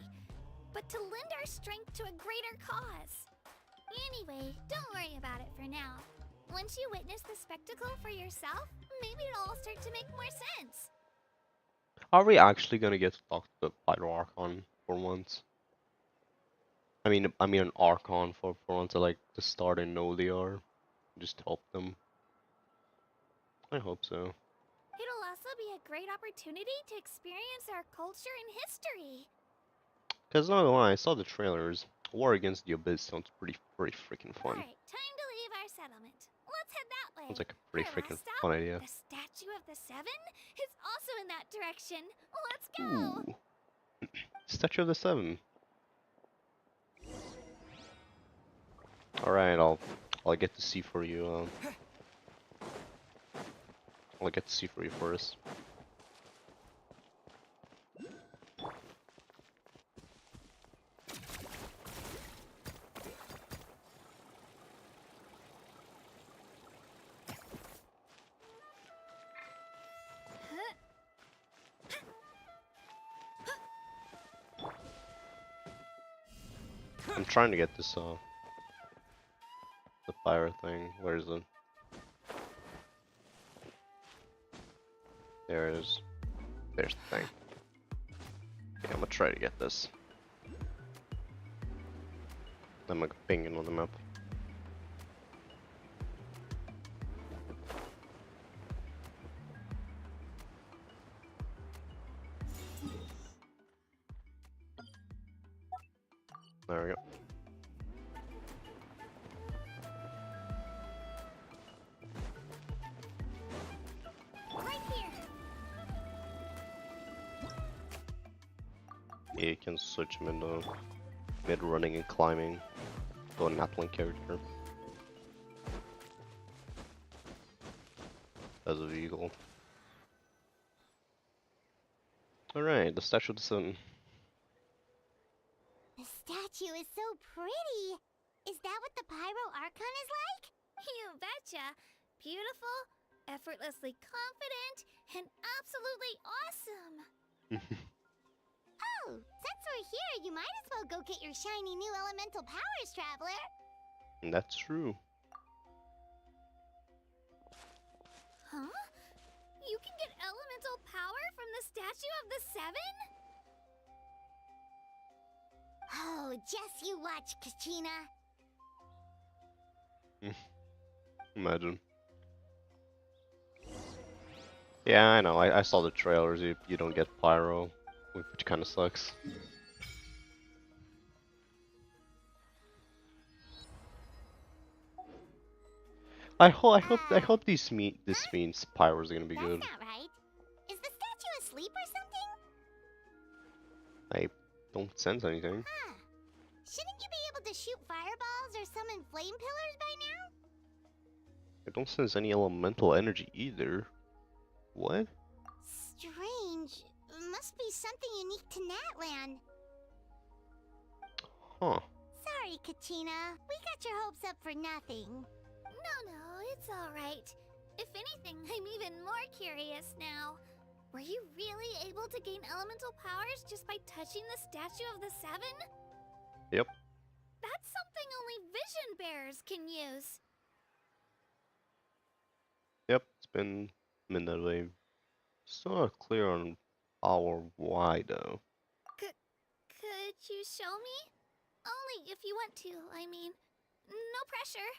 but to lend our strength to a greater cause. Anyway, don't worry about it for now. Once you witness the spectacle for yourself, maybe it'll all start to make more sense. Are we actually gonna get to talk to the Pyro Archon for once? I mean an Archon for once. I like to start and know they are. Just help them. I hope so. It'll also be a great opportunity to experience our culture and history. Cause not gonna lie, I saw the trailers. War Against the Abyss sounds pretty freaking fun. Alright, time to leave our settlement. Let's head that way. Sounds like a pretty Our freaking last stop, fun idea. The Statue of the Seven is also in that direction. Let's go! Ooh. Statue of the Seven. Alright, I'll get to see for you. I'll get to see for you first. I'm trying to get this the fire thing. Where is it? There it is. There's the thing. Okay, I'm gonna try to get this. I'm gonna ping it on the map. There we go. Right here. Yeah, you can switch him into mid-running and climbing to a NATLAN character. As a vehicle. Alright, the Statue of the Sun. The statue is so pretty. Is that what the Pyro Archon is like? You betcha. Beautiful, effortlessly confident, and absolutely awesome. Oh, Since we're here, you might as well go get your shiny new elemental powers, Traveler. That's true. Huh? You can get elemental power from the Statue of the Seven? Oh, just you watch, Kachina. Imagine. Yeah, I know. I saw the trailers. You don't get pyro, which kind of sucks. I hope this means pyros are gonna be That's good. not right. Is the statue asleep or something? I don't sense anything. Huh. Shouldn't you be able to shoot fireballs or summon flame pillars by now? I don't sense any elemental energy either. What? Strange. Must be something unique to NATLAN. Huh. Sorry, Kachina. We got your hopes up for nothing. No, it's alright. If anything, I'm even more curious now. Were you really able to gain elemental powers just by touching the Statue of the Seven? Yep. That's something only vision bearers can use. Yep, it's been that way. Still not clear on how or why though. Could you show me? Only if you want to, I mean. No pressure.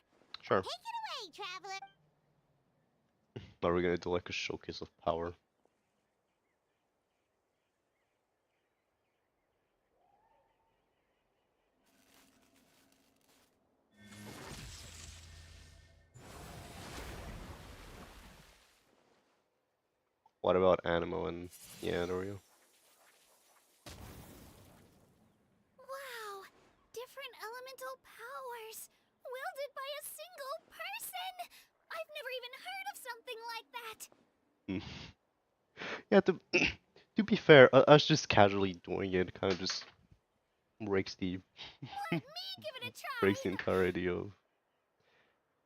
Sure. Take it away, Traveler. Are we gonna do like a showcase of power? What about Animo and Norio? Wow! Different elemental powers! Wielded by a single person! I've never even heard of something like that! Yeah, to be fair, us just casually doing it kind of just breaks the Let me give it a try! breaks the entire idea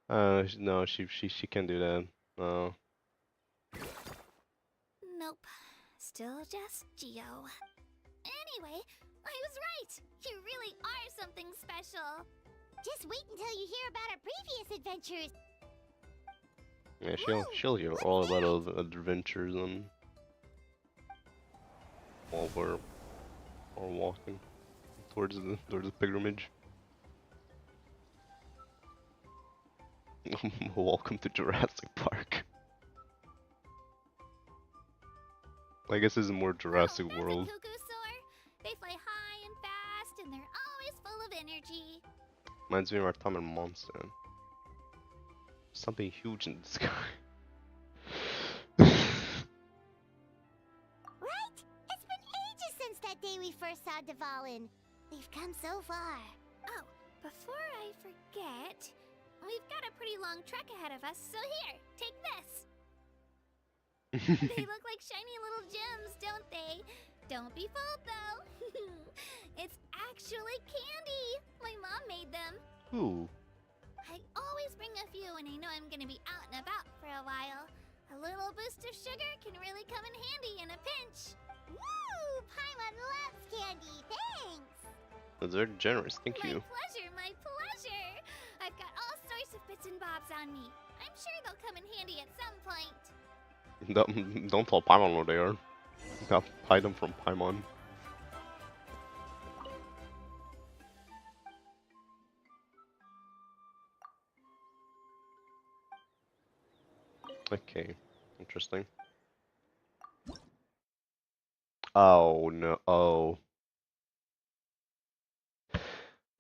of. No, she can do that. No. Nope. Still just Geo. Anyway, I was right! You really are something special! Just wait until you hear about our previous adventures. Yeah, she'll hear all about all the adventures and while we're walking towards the pilgrimage. Welcome to Jurassic Park. I guess this is more Jurassic World. They fly high and fast, and they're always full of energy. Reminds me of our time in Monster. Something huge in the sky. Right? It's been ages since that day we first saw Dvalin. We've come so far. Oh, before I forget, we've got a pretty long trek ahead of us, so here, take this. They look like shiny little gems, don't they? Don't be fooled, though. It's actually candy. My mom made them. Ooh. I always bring a few when I know I'm gonna be out and about for a while. A little boost of sugar can really come in handy in a pinch. Woo! Paimon loves candy. Thanks. That's very generous. Thank you. My pleasure. I've got all sorts of bits and bobs on me. I'm sure they'll come in handy at some point. Don't tell Paimon where they are. You gotta hide them from Paimon. Okay, interesting. Oh no! Oh,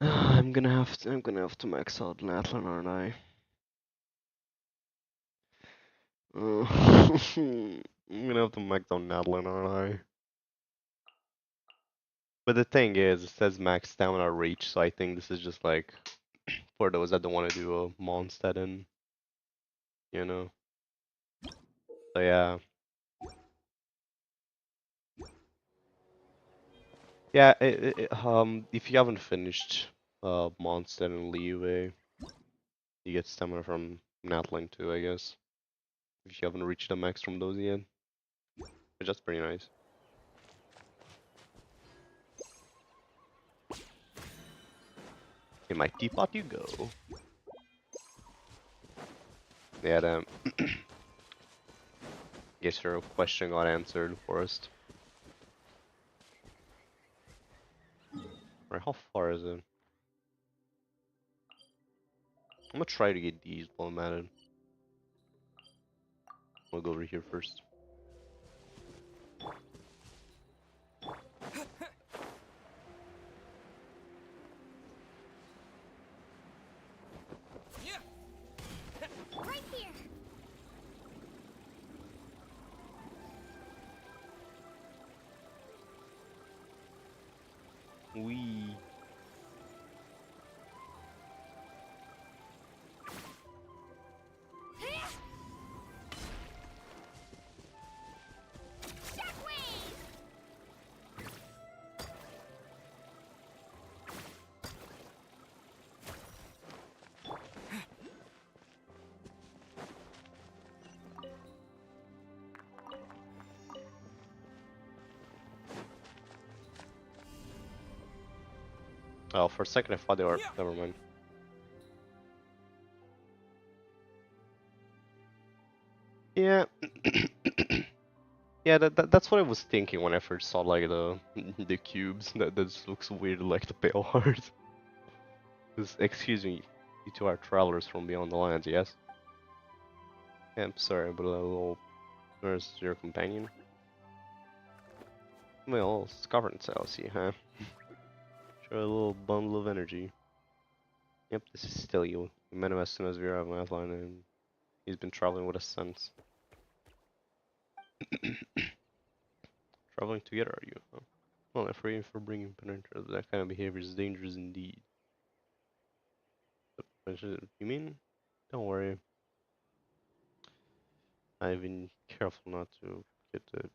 I'm gonna have to max out NATLAN, aren't I? I'm gonna have to max out NATLAN, aren't I? But the thing is, it says max stamina reach, so I think this is just like for those that don't want to do a Mondstadt in, you know. So yeah. Yeah, if you haven't finished Mondstadt and Leeway, you get stamina from NATLAN too, I guess. If you haven't reached the max from those yet. Which that's pretty nice. In my teapot you go. Yeah, then. Guess your question got answered first. Right, how far is it? I'm gonna try to get these while I'm at it. We'll go over here first. Right here. Wee. Oh, for a second I thought they were. Never mind. Yeah. Yeah, that's what I was thinking when I first saw like the the cubes. That just looks weird, like the pale heart. Excuse me, you two are travelers from beyond the lands, yes? Yeah, I'm sorry, but a little nurse your companion. Well, scavenger cells, see, huh? Show a little bundle of energy. Yep, this is still you. We met him as soon as we arrived on NATLAN, and he's been traveling with us since. Traveling together, are you? Huh? Well, I'm afraid for bringing penetrators. That kind of behavior is dangerous indeed. You mean? Don't worry. I've been careful not to get the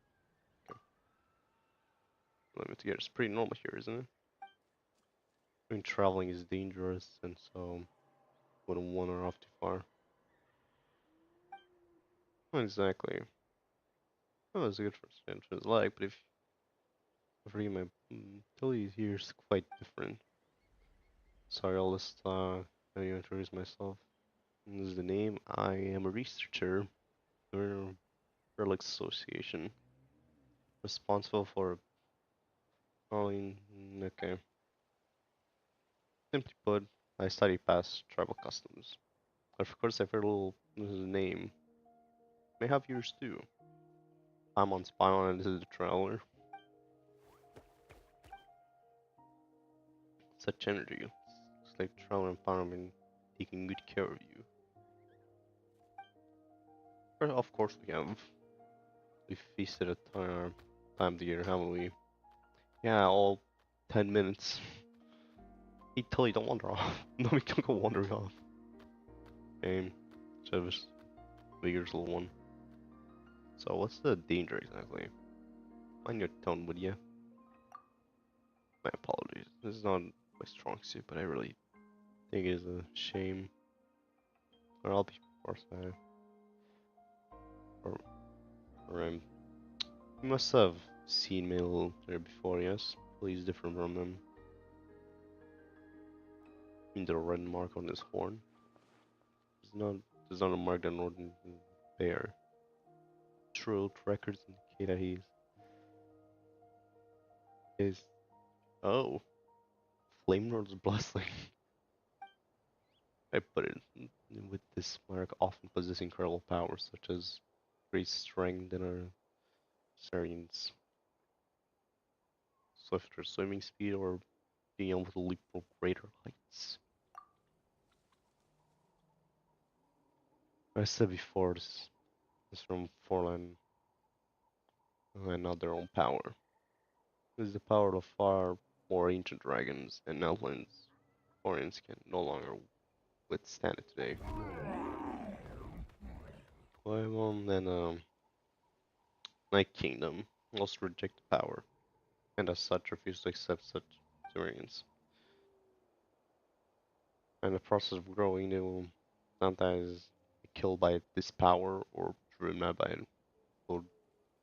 limit together. It's pretty normal here, isn't it? I mean, traveling is dangerous, and so wouldn't wander off too far. Not exactly. Well, it's a good first entrance, like, but if I forget my ability here is quite different. Sorry, I'll just how you introduce myself. This is the name. I am a researcher. We're a relic association responsible for calling. Okay. Simply put, I study past tribal customs. Of course, I've heard a little this is the name. May have yours too. I'm on Spy and this is the traveler. Such energy. It's like traveler and found been taking good care of you. Well, of course we have. We feasted at our time of the year, haven't we? Yeah, all 10 minutes. He totally don't wander off. No, we don't go wandering off. Game. Service. Vigor's little one. So what's the danger exactly? Mind your tone, would ya? My apologies. This is not my strong suit, but I really think it is a shame. Or I'll be forced or you must have seen me a little there before, yes? Please different from them. In the red mark on his horn. It's not a mark that Northern bear. True records indicate that he is oh. Flame Lord's blessing. I put it with this mark often possess incredible powers such as great strength and our Saurians. Swifter swimming speed or being able to leap for greater heights. I said before this is from Forland and not their own power. This is the power of far more ancient dragons and NATLAN's Orions can no longer withstand it today. Well, then Night Kingdom also reject the power, and as such refuse to accept such experience. In the process of growing, they will sometimes be killed by this power or driven mad by it,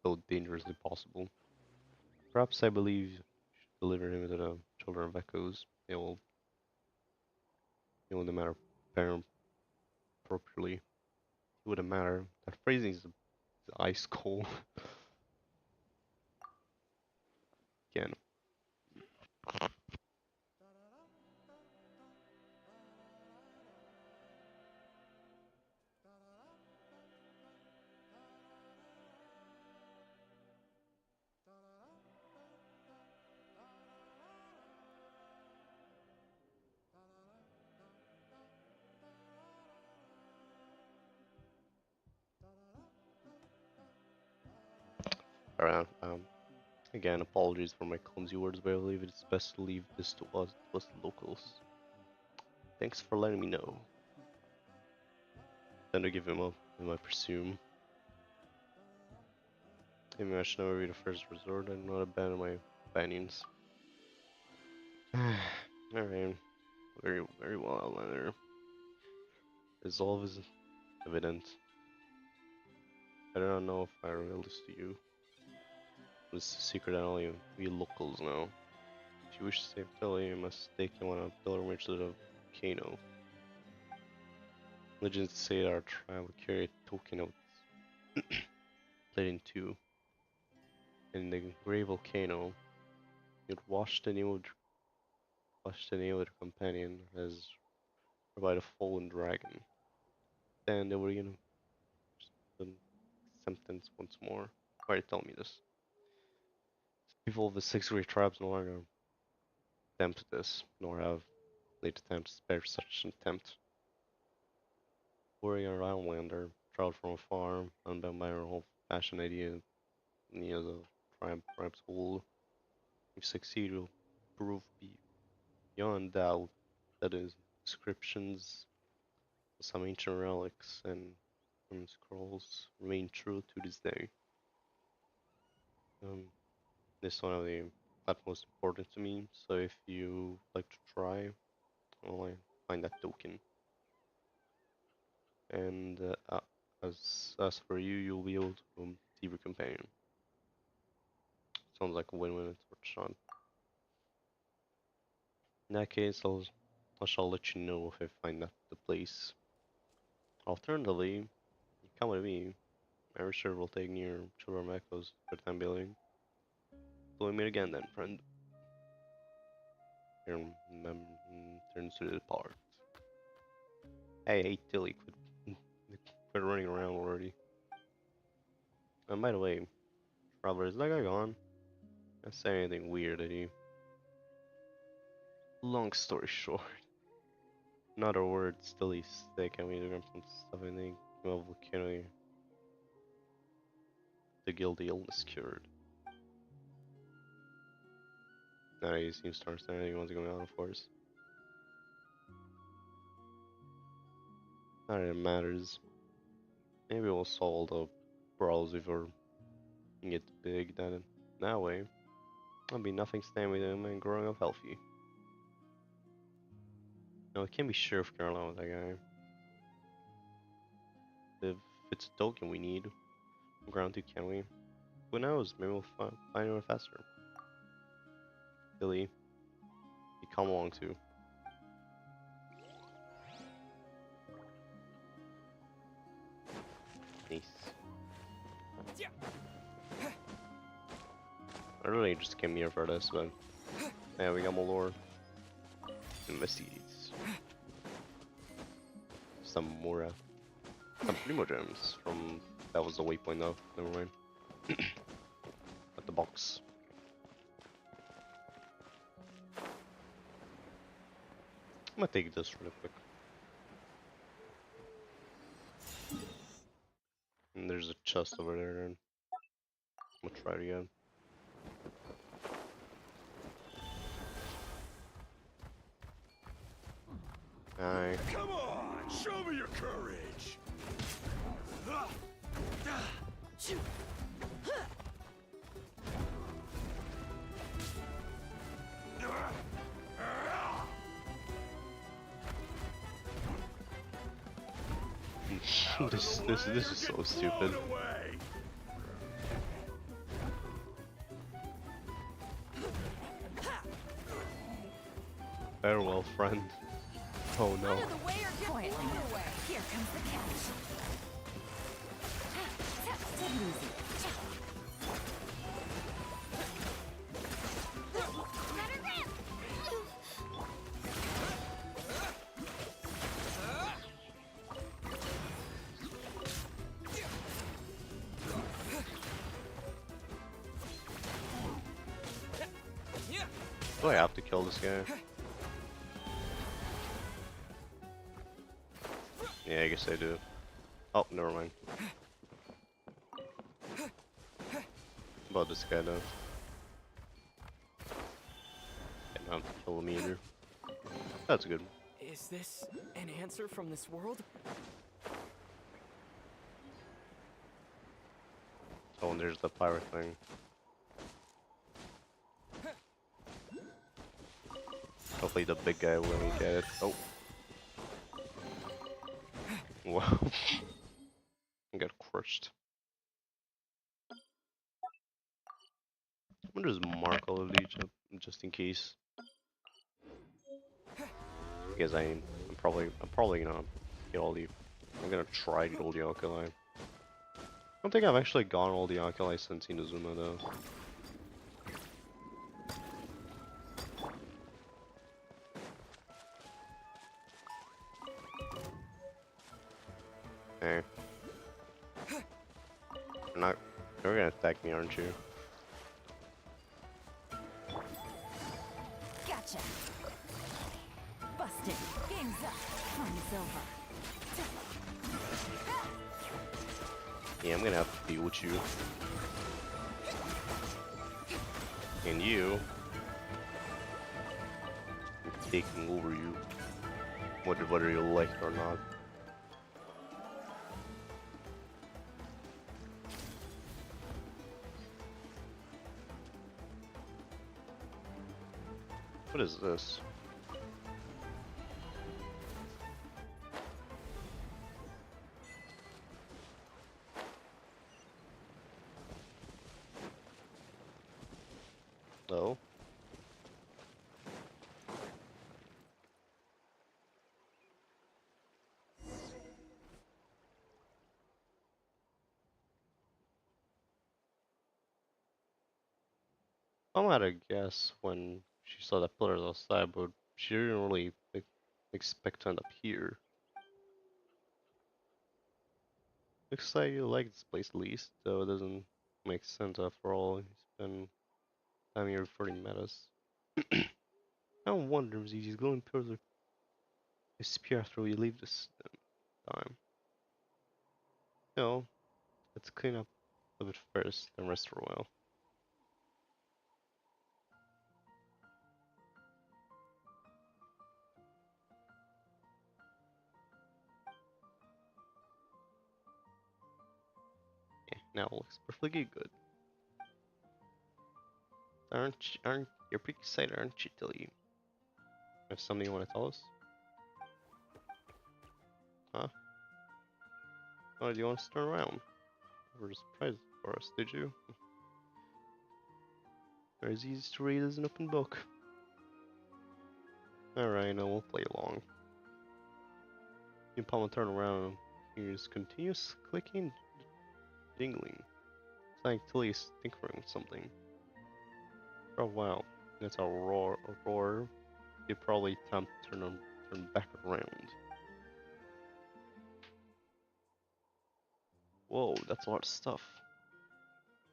though dangerously possible. Perhaps I believe you should deliver him to the children of echoes. They will It wouldn't matter parent properly. It wouldn't matter. That phrasing is ice cold. Again. Alright, again, apologies for my clumsy words, but I believe it's best to leave this to us locals. Thanks for letting me know. Then to give him up, I presume. Maybe I should never be the first resort and not abandon my companions. Alright, very well, Outlander. Resolve is evident. I do not know if I reveal this to you. This is a secret that only we locals know. If you wish to save Tilly, you must stake in one of the pilgrimage to the volcano. Legends say that our tribe will carry a token of split in two. In the grey volcano, you'd wash the name of the companion as by the fallen dragon. Then they were the sentence once more. Why are you telling me this? People of the 6 great tribes no longer attempt this, nor have laid time to spare such an attempt. Warrior Outlander, traveled from afar, unbound by her old-fashioned ideas of tribe's goal. If succeed, will prove beyond doubt that his descriptions of some ancient relics and scrolls remain true to this day. This one of the utmost important to me, so if you like to try, well, find that token. And as for you, you'll be able to see your companion. Sounds like a win-win for Sean. In that case, I shall let you know if I find that the place. Alternatively, you come with me. My research will take near Children Echoes for the time being. So we meet again then, friend. Here, turns to depart. Hey, Tilly, quit running around already. And by the way, Traveler, is that guy gone? I say anything weird at you. Long story short. In other words, Tilly's sick and we learned some stuff and they came up with volcano. The guilty illness cured. Now he seems to understand anything what's going on, of course. Not that it matters. Maybe we'll solve the problems before he gets big, then that way there'll be nothing staying with him and growing up healthy. No, I can't be sure if we're alone with that guy. If it's a token we need, ground to, can we? Who knows? Maybe we'll find it faster. Billy, you come along too. Nice. I really just came here for this, but yeah, we got more lore. Investigates. Some more, some Primo gems from, that was the waypoint though, never mind. At the box. I'm gonna take this really quick. And there's a chest over there, and I'm gonna try it again. Alright. Come on, show me your courage. this is so stupid. Farewell, friend. Oh no. Out of the way or get blown away. Here comes the catch. Take it easy. Better grip! Do I have to kill this guy? Yeah, I guess I do. Oh, never mind. About this guy though. I don't have to kill him either. That's good. Is this an answer from this world? Oh, and there's the pirate thing. Hopefully the big guy will let me get it. Oh. Wow. I got crushed. I'm gonna just mark all of these up just in case. Because I'm probably gonna get all the. I'm gonna try to get all the alkali. I don't think I've actually gotten all the alkali since Inazuma though. Hey. You're gonna attack me, aren't you? Gotcha. Busted. Game's up. Fun's over. Yeah, I'm gonna have to deal with you. And you. I'm taking over you. Whether you like it or not. What is this? Oh. I'm at a guess when she saw the pillars outside, but she didn't really expect to end up here. Looks like you like this place at least, though it doesn't make sense after all. He's been time here before he met us. I wonder if these glowing pillars will disappear after we leave this time. No, let's clean up a bit first, then rest for a while. Yeah, now it looks perfectly good. Aren't you're pretty excited, aren't you, Tilly? Have something you want to tell us? Huh? Oh, do you want us to turn around? Or a surprise for us, did you? Or as easy to read as an open book. Alright, now we'll play along. You palm turn around, here's continuous clicking, dingling. It's like Tilly is tinkering with something. Oh wow, that's a roar. You probably time to turn back around. Whoa, that's a lot of stuff.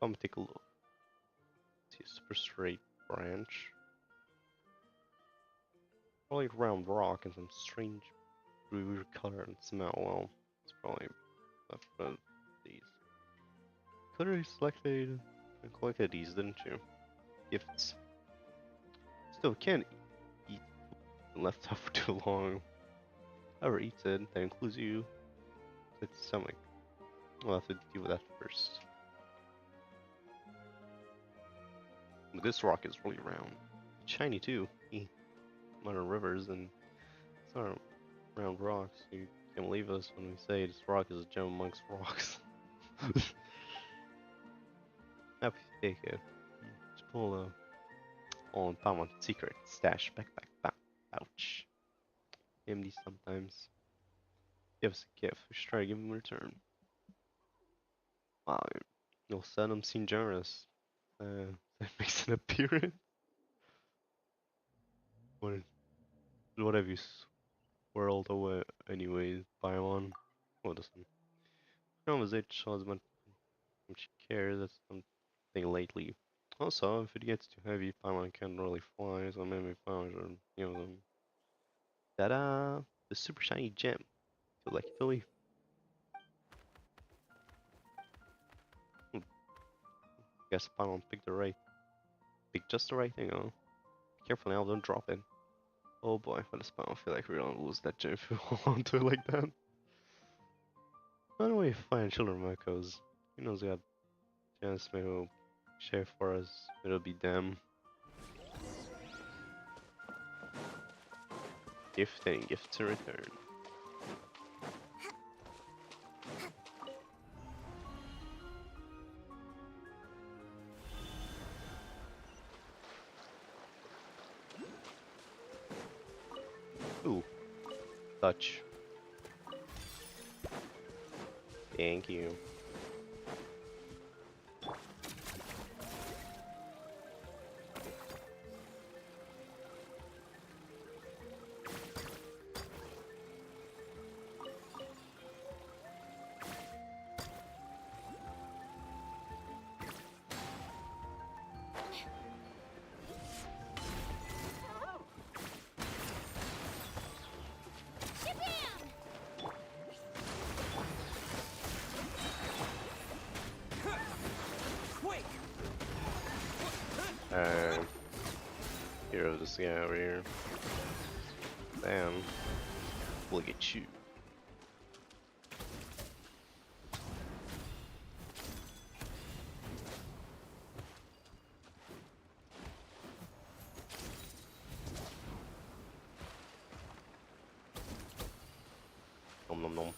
I'm gonna take a look. See a super straight branch. Probably round rock and some strange weird color and smell. Well, it's probably one of these. Could have selected and collected these, didn't you? Gifts. Still can't eat left out for too long. Whoever eats it, that includes you. Its stomach. We'll have to deal with that first. But this rock is really round. Shiny too. Modern rivers and it's not round rocks. You can't believe us when we say this rock is a gem amongst rocks. Happy to take it. Just pull the all-uncommon secret stash backpack pouch. AMD sometimes. Give us a gift. We should try to give him a return. Wow, you'll send him seem generous. That makes an appearance. What have you swirled away anyways, Paimon? What doesn't? Conversation shows much cares. That's something lately. Also, if it gets too heavy, Paimon can't really fly, so maybe Paimon should use them. Ta-da! The super shiny gem. Feel like a toy. Guess Paimon picked just the right thing, huh? Be careful now, don't drop it. Oh boy, for the Paimon, I feel like we're gonna lose that gem if we hold on to it like that. By the way, find children Marcos. He knows we got a chance maybe he'll share for us. It'll be them. Gift and gifts in return. Ooh. Touch. Thank you. Hero this guy over here. Bam. Look at you. Nom nom nom.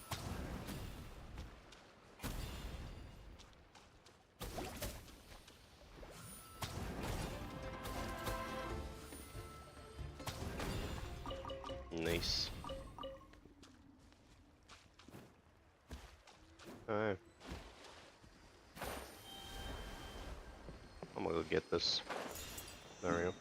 Nice. Alright. I'm gonna go get this. There we go.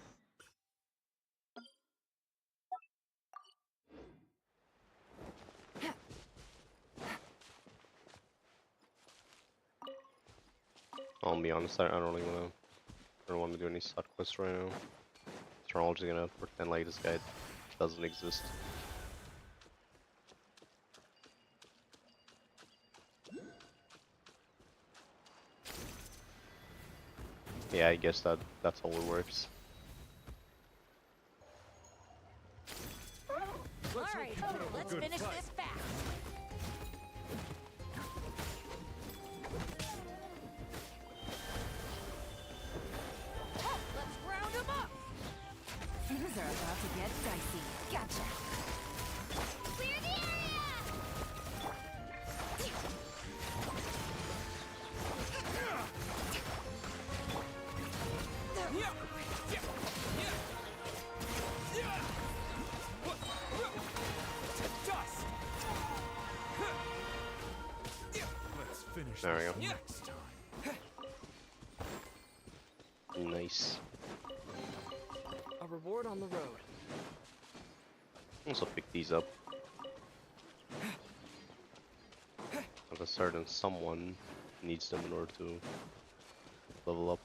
I'll be honest, I don't really want to do any side quests right now. So I'm just gonna pretend like this guy doesn't exist. Yeah, I guess that's how it works. Alright, let's finish this fast. Let's round them up. Things are about to get dicey. Gotcha. Clear the area! Let's finish There we this go. next time. Nice. A reward on the road. Also pick these up. Of a certain someone needs them in order to level up.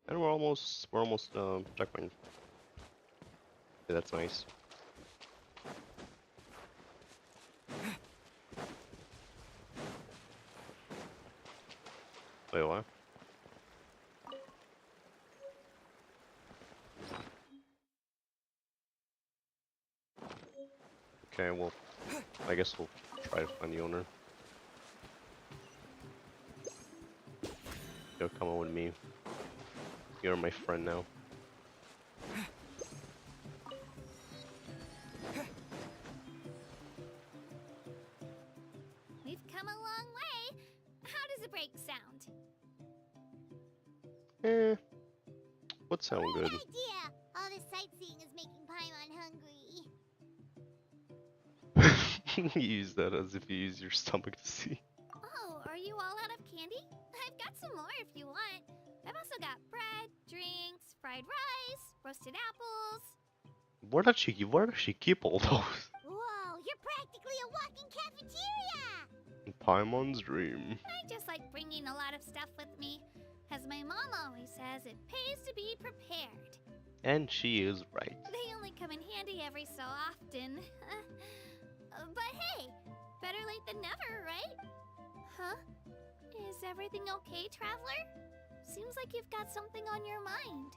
And we're almost checkpoint. Yeah, that's nice. Wait, what? Okay, well, I guess we'll try to find the owner. Yo, come on with me. You're my friend now. We've come a long way. How does a break sound? does sound good. Good idea. All this sightseeing is making Paimon hungry. You use that as if you use your stomach to see. Oh, are you all out of candy? I've got some more if you want. I've also got bread, drinks, fried rice, roasted apples. Where does she keep all those? Whoa, you're practically a walking cafeteria! Paimon's dream. I just like bringing a lot of stuff with me. As my mom always says, it pays to be prepared. And she is right. They only come in handy every so often. But hey, better late than never, right? Huh? Is everything okay, Traveler? Seems like you've got something on your mind.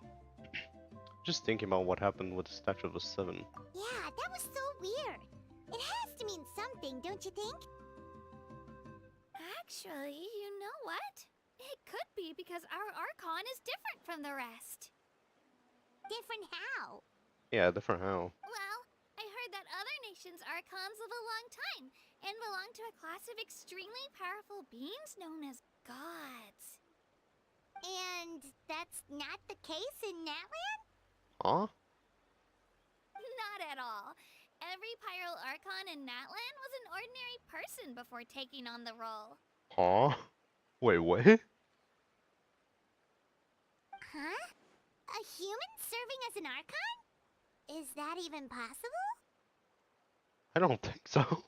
Just thinking about what happened with the Statue of the Seven. Yeah, that was so weird. It has to mean something, don't you think? Actually, you know what? It could be because our Archon is different from the rest. Different how? Yeah, different how. Well, I heard that other nations' Archons live a long time and belong to a class of extremely powerful beings known as gods. And that's not the case in NATLAN? Huh? Not at all. Every Pyro Archon in NATLAN was an ordinary person before taking on the role. Huh? Wait, what? Huh? A human serving as an Archon? Is that even possible? I don't think so.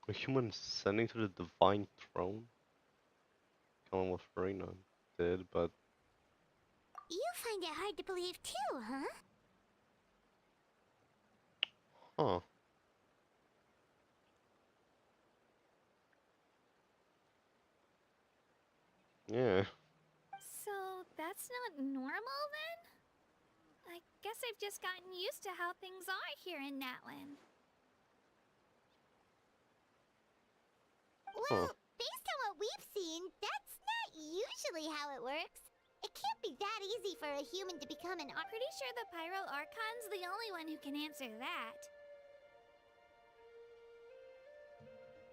A human ascending to the divine throne? Kind of what Farina did, but... You find it hard to believe too, huh? Huh. Yeah. So that's not normal then? I guess I've just gotten used to how things are here in NATLAN. Well, based on what we've seen, that's not usually how it works. It can't be that easy for a human to become an Archon. Pretty sure the Pyro Archon's the only one who can answer that.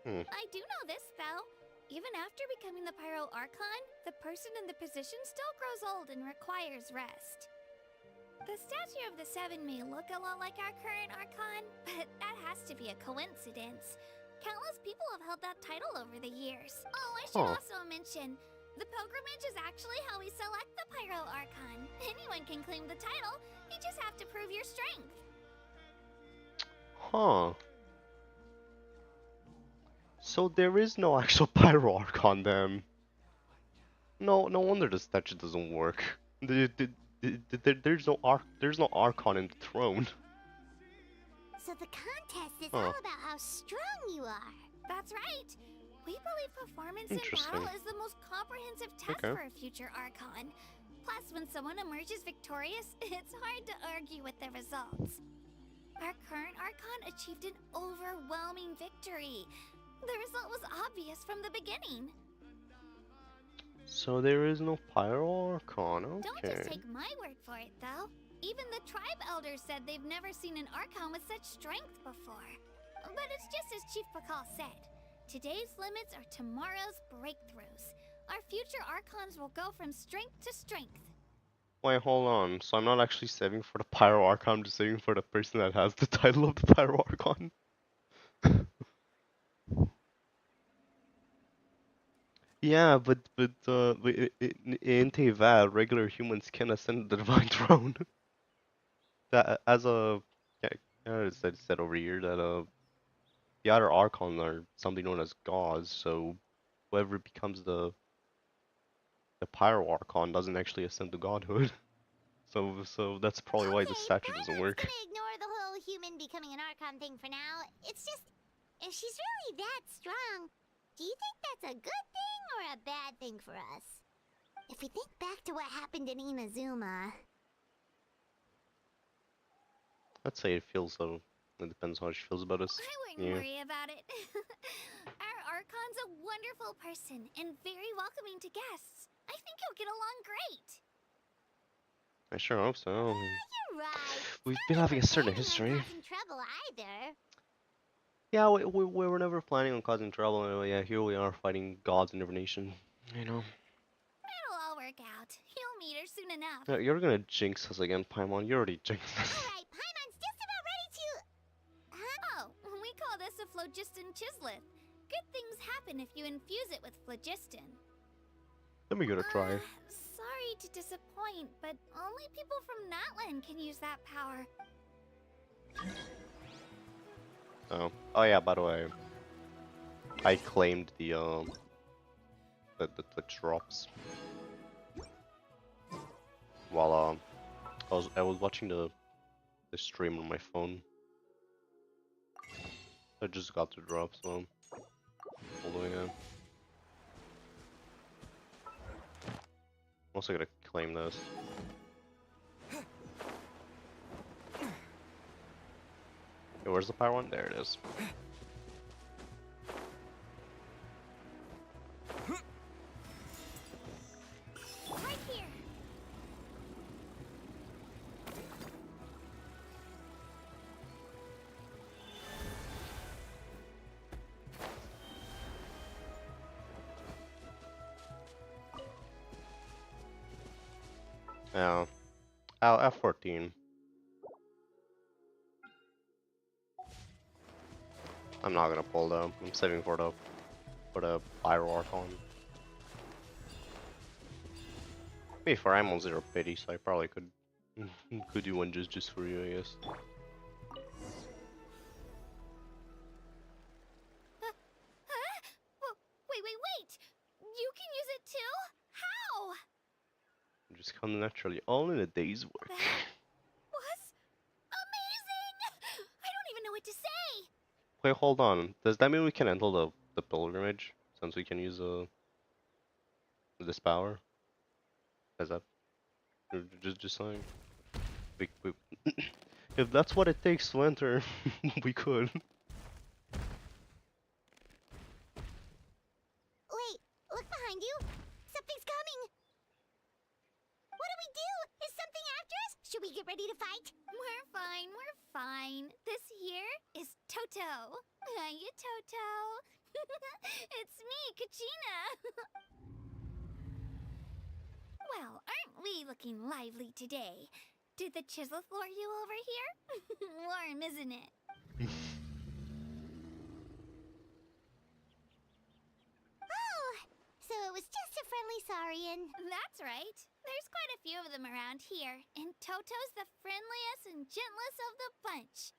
I do know this, though. Even after becoming the Pyro Archon, the person in the position still grows old and requires rest. The Statue of the Seven may look a lot like our current Archon, but that has to be a coincidence. Countless people have held that title over the years. Oh, I should also mention, the pilgrimage is actually how we select the Pyro Archon. Anyone can claim the title, you just have to prove your strength. Huh. So there is no actual Pyro Archon then. No wonder the statue doesn't work. There's no Archon in the throne. So the contest is all about how strong you are. That's right. We believe performance in battle is the most comprehensive test for a future Archon. Plus, when someone emerges victorious, it's hard to argue with the results. Our current Archon achieved an overwhelming victory. The result was obvious from the beginning. So there is no Pyro Archon, okay. Don't just take my word for it, though. Even the tribe elders said they've never seen an Archon with such strength before. But it's just as Chief Pakal said. Today's limits are tomorrow's breakthroughs. Our future Archons will go from strength to strength. Wait, hold on. So I'm not actually saving for the Pyro Archon, I'm just saving for the person that has the title of the Pyro Archon. Yeah, but in Tevat, regular humans can ascend the divine throne. That as a it's said over here that the other Archons are something known as gods, so whoever becomes the Pyro Archon doesn't actually ascend to godhood. So that's probably why the statue doesn't work. Gonna ignore the whole human becoming an Archon thing for now. It's just, if she's really that strong, do you think that's a good thing or a bad thing for us? If we think back to what happened in Inazuma... I'd say it feels so. It depends how she feels about us. I wouldn't worry about it. Our Archon's a wonderful person and very welcoming to guests. I think he'll get along great. I sure hope so. You're right. We've been having a certain history. Causing trouble either. Yeah, we were never planning on causing trouble. Yeah, here we are fighting gods in every nation. You know. It'll all work out. enough. You're gonna jinx us again, Paimon. You already jinxed us. Alright, Paimon's just about ready to... Huh? Oh, we call this a phlogiston chisleth. Good things happen if you infuse it with phlogiston. Let me give it a try. Sorry to disappoint, but only people from NATLAN can use that power. Oh. Oh yeah, by the way. I claimed the drops. While I was watching the stream on my phone. I just got the drop, so I'm following it. I'm also gonna claim this. Hey, where's the power one? There it is. Right here. Yeah. F14. I'm not gonna pull though. I'm saving for the Pyroarchon. Maybe for I'm on 0 pity, so I probably could do one just for you, I guess. Wait! You can use it too? How? Just come naturally, all in a day's work. That was amazing! I don't even know what to say! Wait, hold on. Does that mean we can enter the pilgrimage since we can use this power? Is that just saying? We if that's what it takes to enter, we could. Wait, look behind you. Something's coming. What do we do? Is something after us? Should we get ready to fight? We're fine. This here is Toto. Hiya, Toto. It's me, Kachina. Well, aren't we looking lively today? Did the chisel floor you over here? Warm, isn't it? Oh, so it was just a friendly Saurian. That's right. There's quite a few of them around here, and Toto's the friendliest and gentlest of the bunch.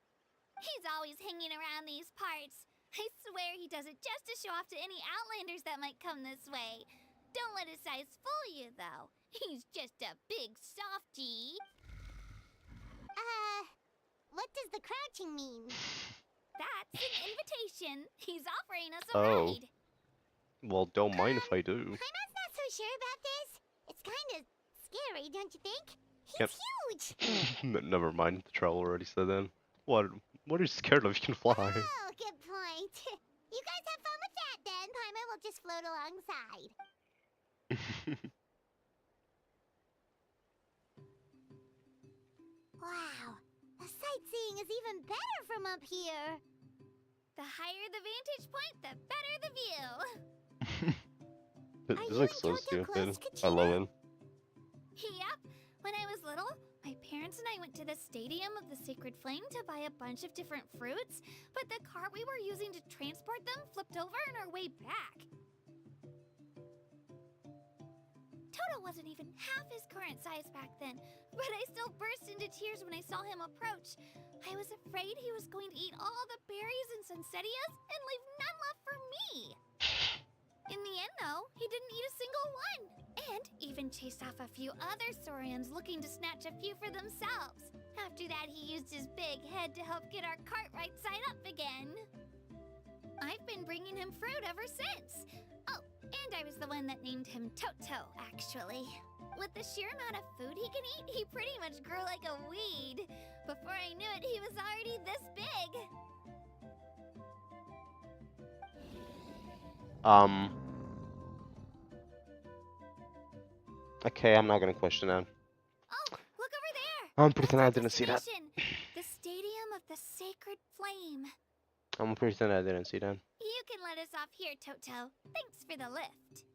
He's always hanging around these parts. I swear he does it just to show off to any Outlanders that might come this way. Don't let his size fool you, though. He's just a big softie. What does the crouching mean? That's an invitation. He's offering us a Oh. ride. Well, don't mind if I do. Paimon's not so sure about this. It's kind of scary, don't you think? He's Yep. huge. Never mind. The troll already said that. What are you scared of? You can fly. Oh, good point. You guys have fun with that then. Paimon will just float alongside. Wow, the sightseeing is even better from up here. The higher the vantage point, the better the view. This you looks so and Toto stupid. close, I love it. Yep. When I was little, my parents and I went to the Stadium of the Sacred Flame to buy a bunch of different fruits, but the cart we were using to transport them flipped over on our way back. Toto wasn't even half his current size back then, but I still burst into tears when I saw him approach. I was afraid he was going to eat all the berries and sunsettias and leave none left for me. In the end, though, he didn't eat a single one, and even chased off a few other Saurians looking to snatch a few for themselves. After that, he used his big head to help get our cart right side up again. I've been bringing him fruit ever since. Oh, and I was the one that named him Toto, actually. With the sheer amount of food he can eat, he pretty much grew like a weed. Before I knew it, he was already this big. Okay, I'm not gonna question that. Oh, look over there! I'm pretending I That's our didn't see that. destination, the Stadium of the Sacred Flame. I'm pretending I didn't see that. You can let us off here, Toto. Thanks for the lift.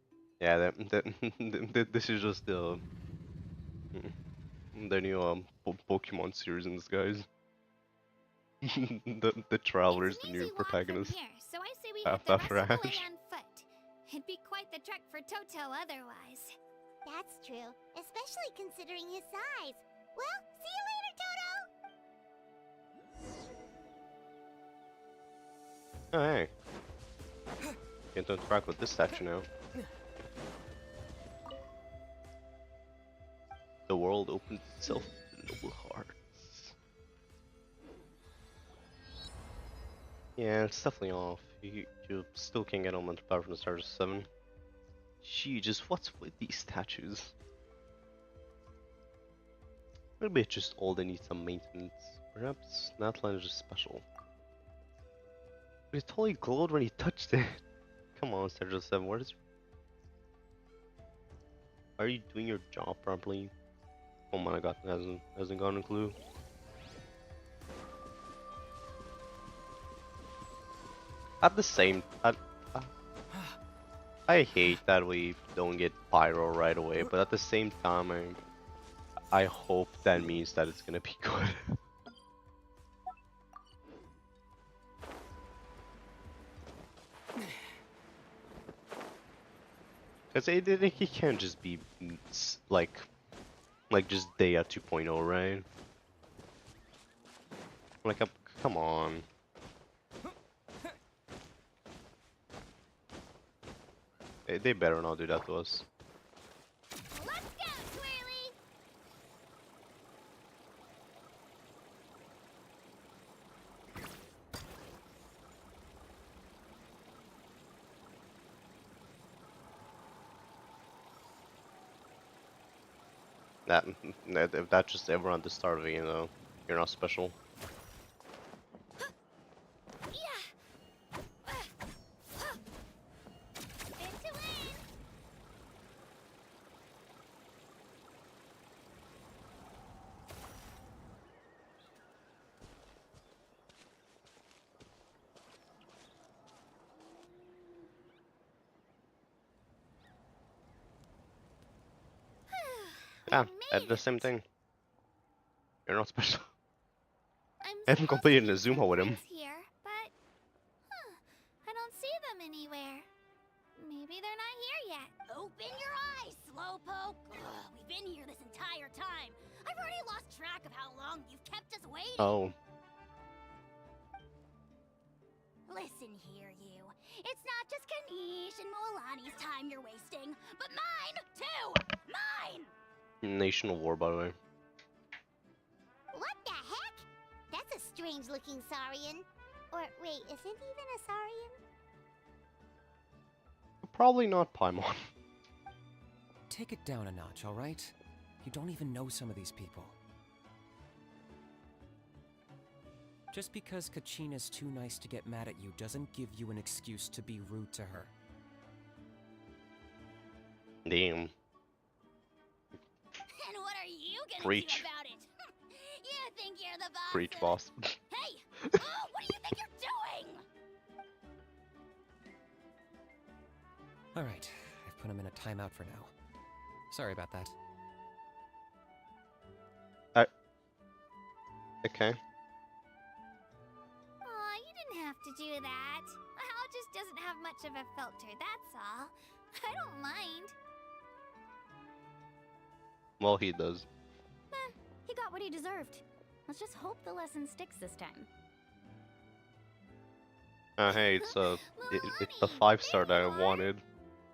Yeah, this is just The new Pokemon series in disguise. The Traveler's the new protagonist. Here, so I say we head the rest of the way on foot. It'd be quite the trek for Toto otherwise. That's true, especially considering his size. Well, see you later, Toto! Oh, hey. Can't interact with this statue now. The world opens itself to noble hearts. Yeah, it's definitely off. You still can't get elemental power from the start of 7. Gee, just what's with these statues? Maybe it's just all they need some maintenance. Perhaps NATLAN is just special. But it totally glowed when he touched it. Come on, Statue 7, what is... Are you doing your job properly? Oh my god, hasn't gotten a clue. At the same, I hate that we don't get pyro right away, but at the same time, I hope that means that it's gonna be good. Cause he can't just be like just Daya 2.0, right? Like, come on. They better not do that to us. Let's go, Twirly! If that's just ever at the start of it, you know, you're not special. Yeah, I did the same thing. You're not special. I haven't completed a Zuma with him. Here, but I don't see them anywhere. Maybe they're not here yet. Open your eyes, Slowpoke! Ugh, we've been here this entire time. I've already lost track of how long you've kept us waiting. Oh. Listen here, you. It's not just Kanish and Moalani's time you're wasting, but mine, too! Mine! Nation of War, by the way. What the heck? That's a strange-looking Saurian. Or, wait, is it even a Saurian? Probably not Paimon. Take it down a notch, alright? You don't even know some of these people. Just because Kachina's too nice to get mad at you doesn't give you an excuse to be rude to her. Damn. And what are you gonna Preach. do about it? You think you're the boss? Preach, boss. Hey! Oh, what do you think you're doing? Alright, I've put him in a timeout for now. Sorry about that. Okay. Aw, you didn't have to do that. Hal just doesn't have much of a filter, that's all. I don't mind. Well, he does. He got what he deserved. Let's just hope the lesson sticks this time. Hey, it's the 5-star that I wanted,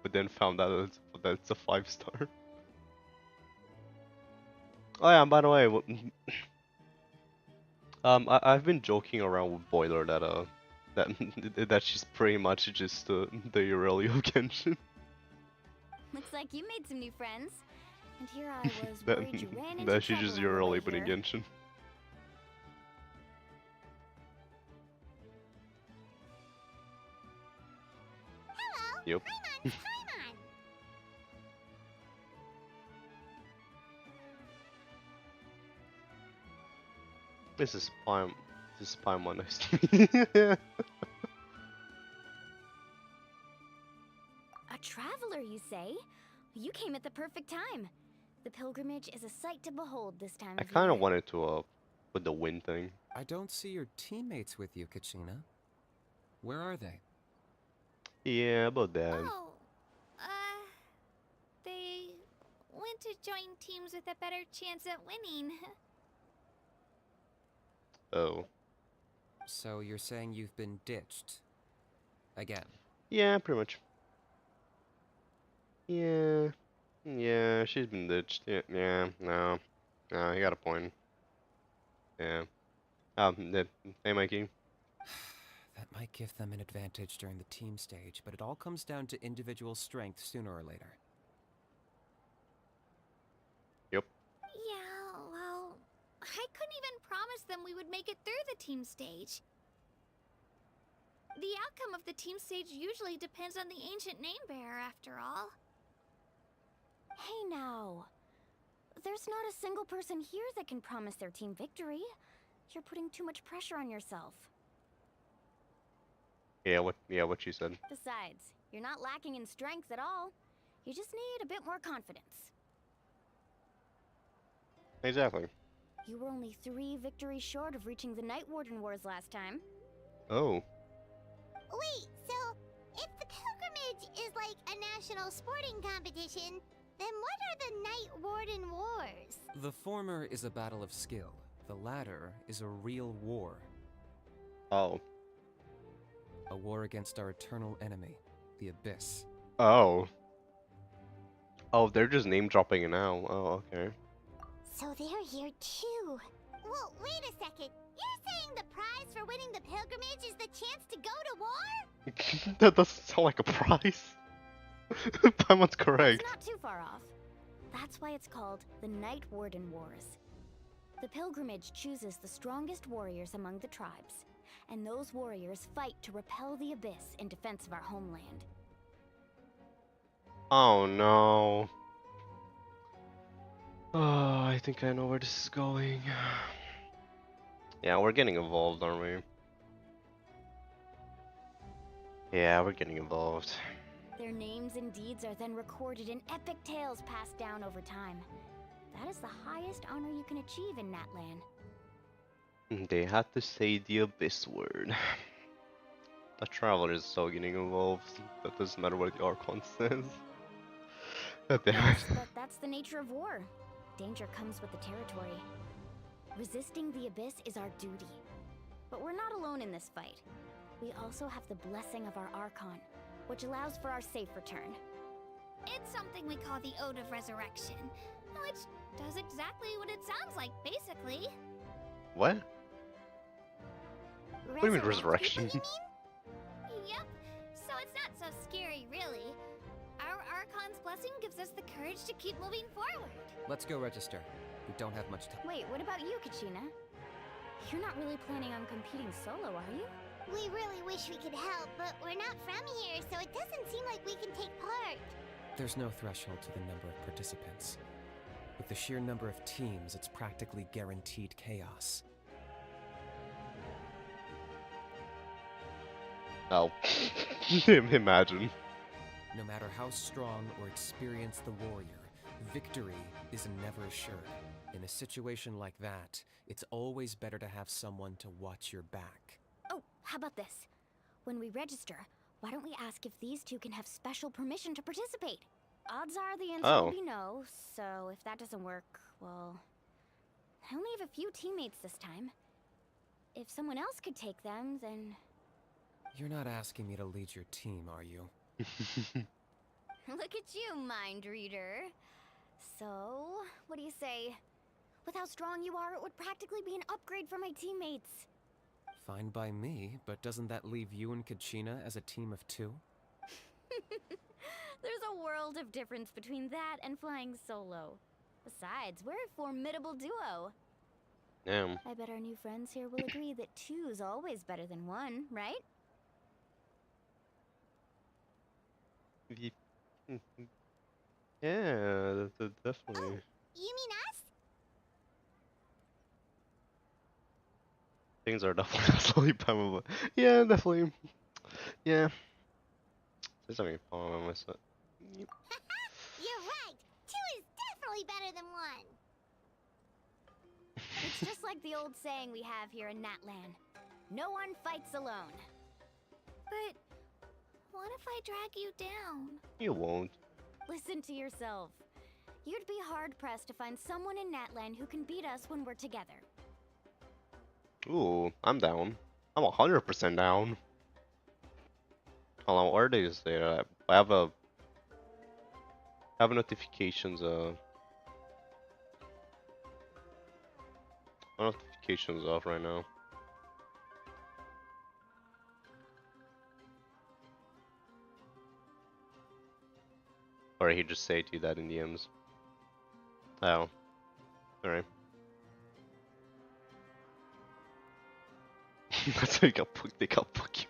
but then found out that it's a 5-star. Oh yeah, by the way, I've been joking around with Boiler that she's pretty much just the Irelia of Genshin. Looks like you made some new friends. And here I was worried you ran into that she's trouble just on the way Irelia but in here. Genshin. Hello! Yep. Paimon! Paimon! This is Paimon nice to meet you. A traveler, you say? You came at the perfect time. The pilgrimage is a sight to behold this time I of kind year. of wanted to put the wind thing. I don't see your teammates with you, Kachina. Where are they? Yeah, about that. Oh, they went to join teams with a better chance at winning. Oh. So you're saying you've been ditched? Again? Yeah, pretty much. Yeah. Yeah, she's been ditched. Yeah, no. No, you got a point. Yeah. Hey, Mikey. That might give them an advantage during the team stage, but it all comes down to individual strength sooner or later. Yep. Yeah, well, I couldn't even promise them we would make it through the team stage. The outcome of the team stage usually depends on the ancient name bearer, after all. Hey now. There's not a single person here that can promise their team victory. You're putting too much pressure on yourself. Yeah, what she said. Besides, you're not lacking in strength at all. You just need a bit more confidence. Exactly. You were only 3 victories short of reaching the Night Warden Wars last time. Oh. Wait, so if the pilgrimage is like a national sporting competition, then what are the Night Warden Wars? The former is a battle of skill. The latter is a real war. Oh. A war against our eternal enemy, the Abyss. Oh. Oh, they're just name dropping it now. Oh, okay. So they're here too. Well, wait a second. You're saying the prize for winning the pilgrimage is the chance to go to war? That doesn't sound like a prize. Paimon's correct. It's not too far off. That's why it's called the Night Warden Wars. The pilgrimage chooses the strongest warriors among the tribes, and those warriors fight to repel the Abyss in defense of our homeland. Oh no. Oh, I think I know where this is going. Yeah, we're getting involved, aren't we? Yeah, we're getting involved. Their names and deeds are then recorded in epic tales passed down over time. That is the highest honor you can achieve in NATLAN. They had to say the Abyss word. The Traveler is so getting involved. That doesn't matter what the Archon says. God damn it. Yes, but that's the nature of war. Danger comes with the territory. Resisting the Abyss is our duty. But we're not alone in this fight. We also have the blessing of our Archon, which allows for our safe return. It's something we call the Ode of Resurrection, which does exactly what it sounds like, basically. What? What do you mean resurrection? Yep, so it's not so scary, really. Our Archon's blessing gives us the courage to keep moving forward. Let's go register. We don't have much time. Wait, what about you, Kachina? You're not really planning on competing solo, are you? We really wish we could help, but we're not from here, so it doesn't seem like we can take part. There's no threshold to the number of participants. With the sheer number of teams, it's practically guaranteed chaos. Oh. Imagine. No matter how strong or experienced the warrior, victory is never assured. In a situation like that, it's always better to have someone to watch your back. Oh, how about this? When we register, why don't we ask if these two can have special permission to participate? Odds are the answer will be no, so if that doesn't work, well... I only have a few teammates this time. If someone else could take them, then... You're not asking me to lead your team, are you? Look at you, mind reader. So, what do you say? With how strong you are, it would practically be an upgrade for my teammates. Fine by me, but doesn't that leave you and Kachina as a team of 2? There's a world of difference between that and flying solo. Besides, we're a formidable duo. Damn. I bet our new friends here will agree that 2's always better than 1, right? Yeah, definitely. You mean us? Things are definitely slowly becoming. Yeah, definitely. Yeah. There's something fun on my set. You're right. 2 is definitely definitely better than one. It's just like the old saying we have here in NATLAN. No one fights alone. But what if I drag you down? You won't. Listen to yourself. You'd be hard-pressed to find someone in NATLAN who can beat us when we're together. Ooh, I'm down. I'm 100% down. Hold on, where did it say that? I have notifications. My notifications off right now. Or he just say to you that in DMs. Oh, alright. That's how you got Pokemon. They got Pokemon.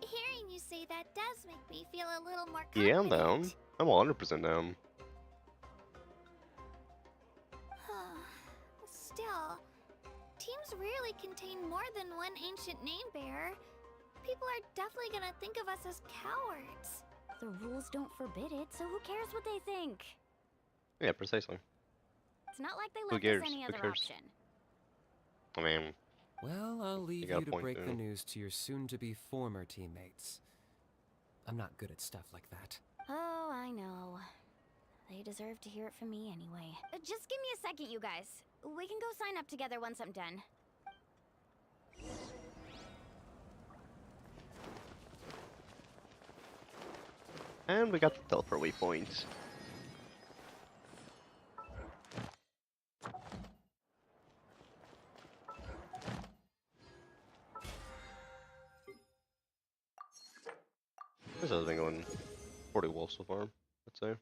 Hearing you say that does make me feel a little more confident. Yeah, I'm down. I'm 100% down. Still, teams rarely contain more than one ancient name bearer. People are definitely gonna think of us as cowards. The rules don't forbid it, so who cares what they think? Yeah, precisely. It's not like they Who left cares? us any Who other cares? option. I mean, Well, I'll leave got you a to point break the there. news to your soon-to-be former teammates. I'm not good at stuff like that. Oh, I know. They deserve to hear it from me anyway. Just give me a second, you guys. We can go sign up together once I'm done. and we got the teleport waypoint. This has been going pretty well so far, I'd say.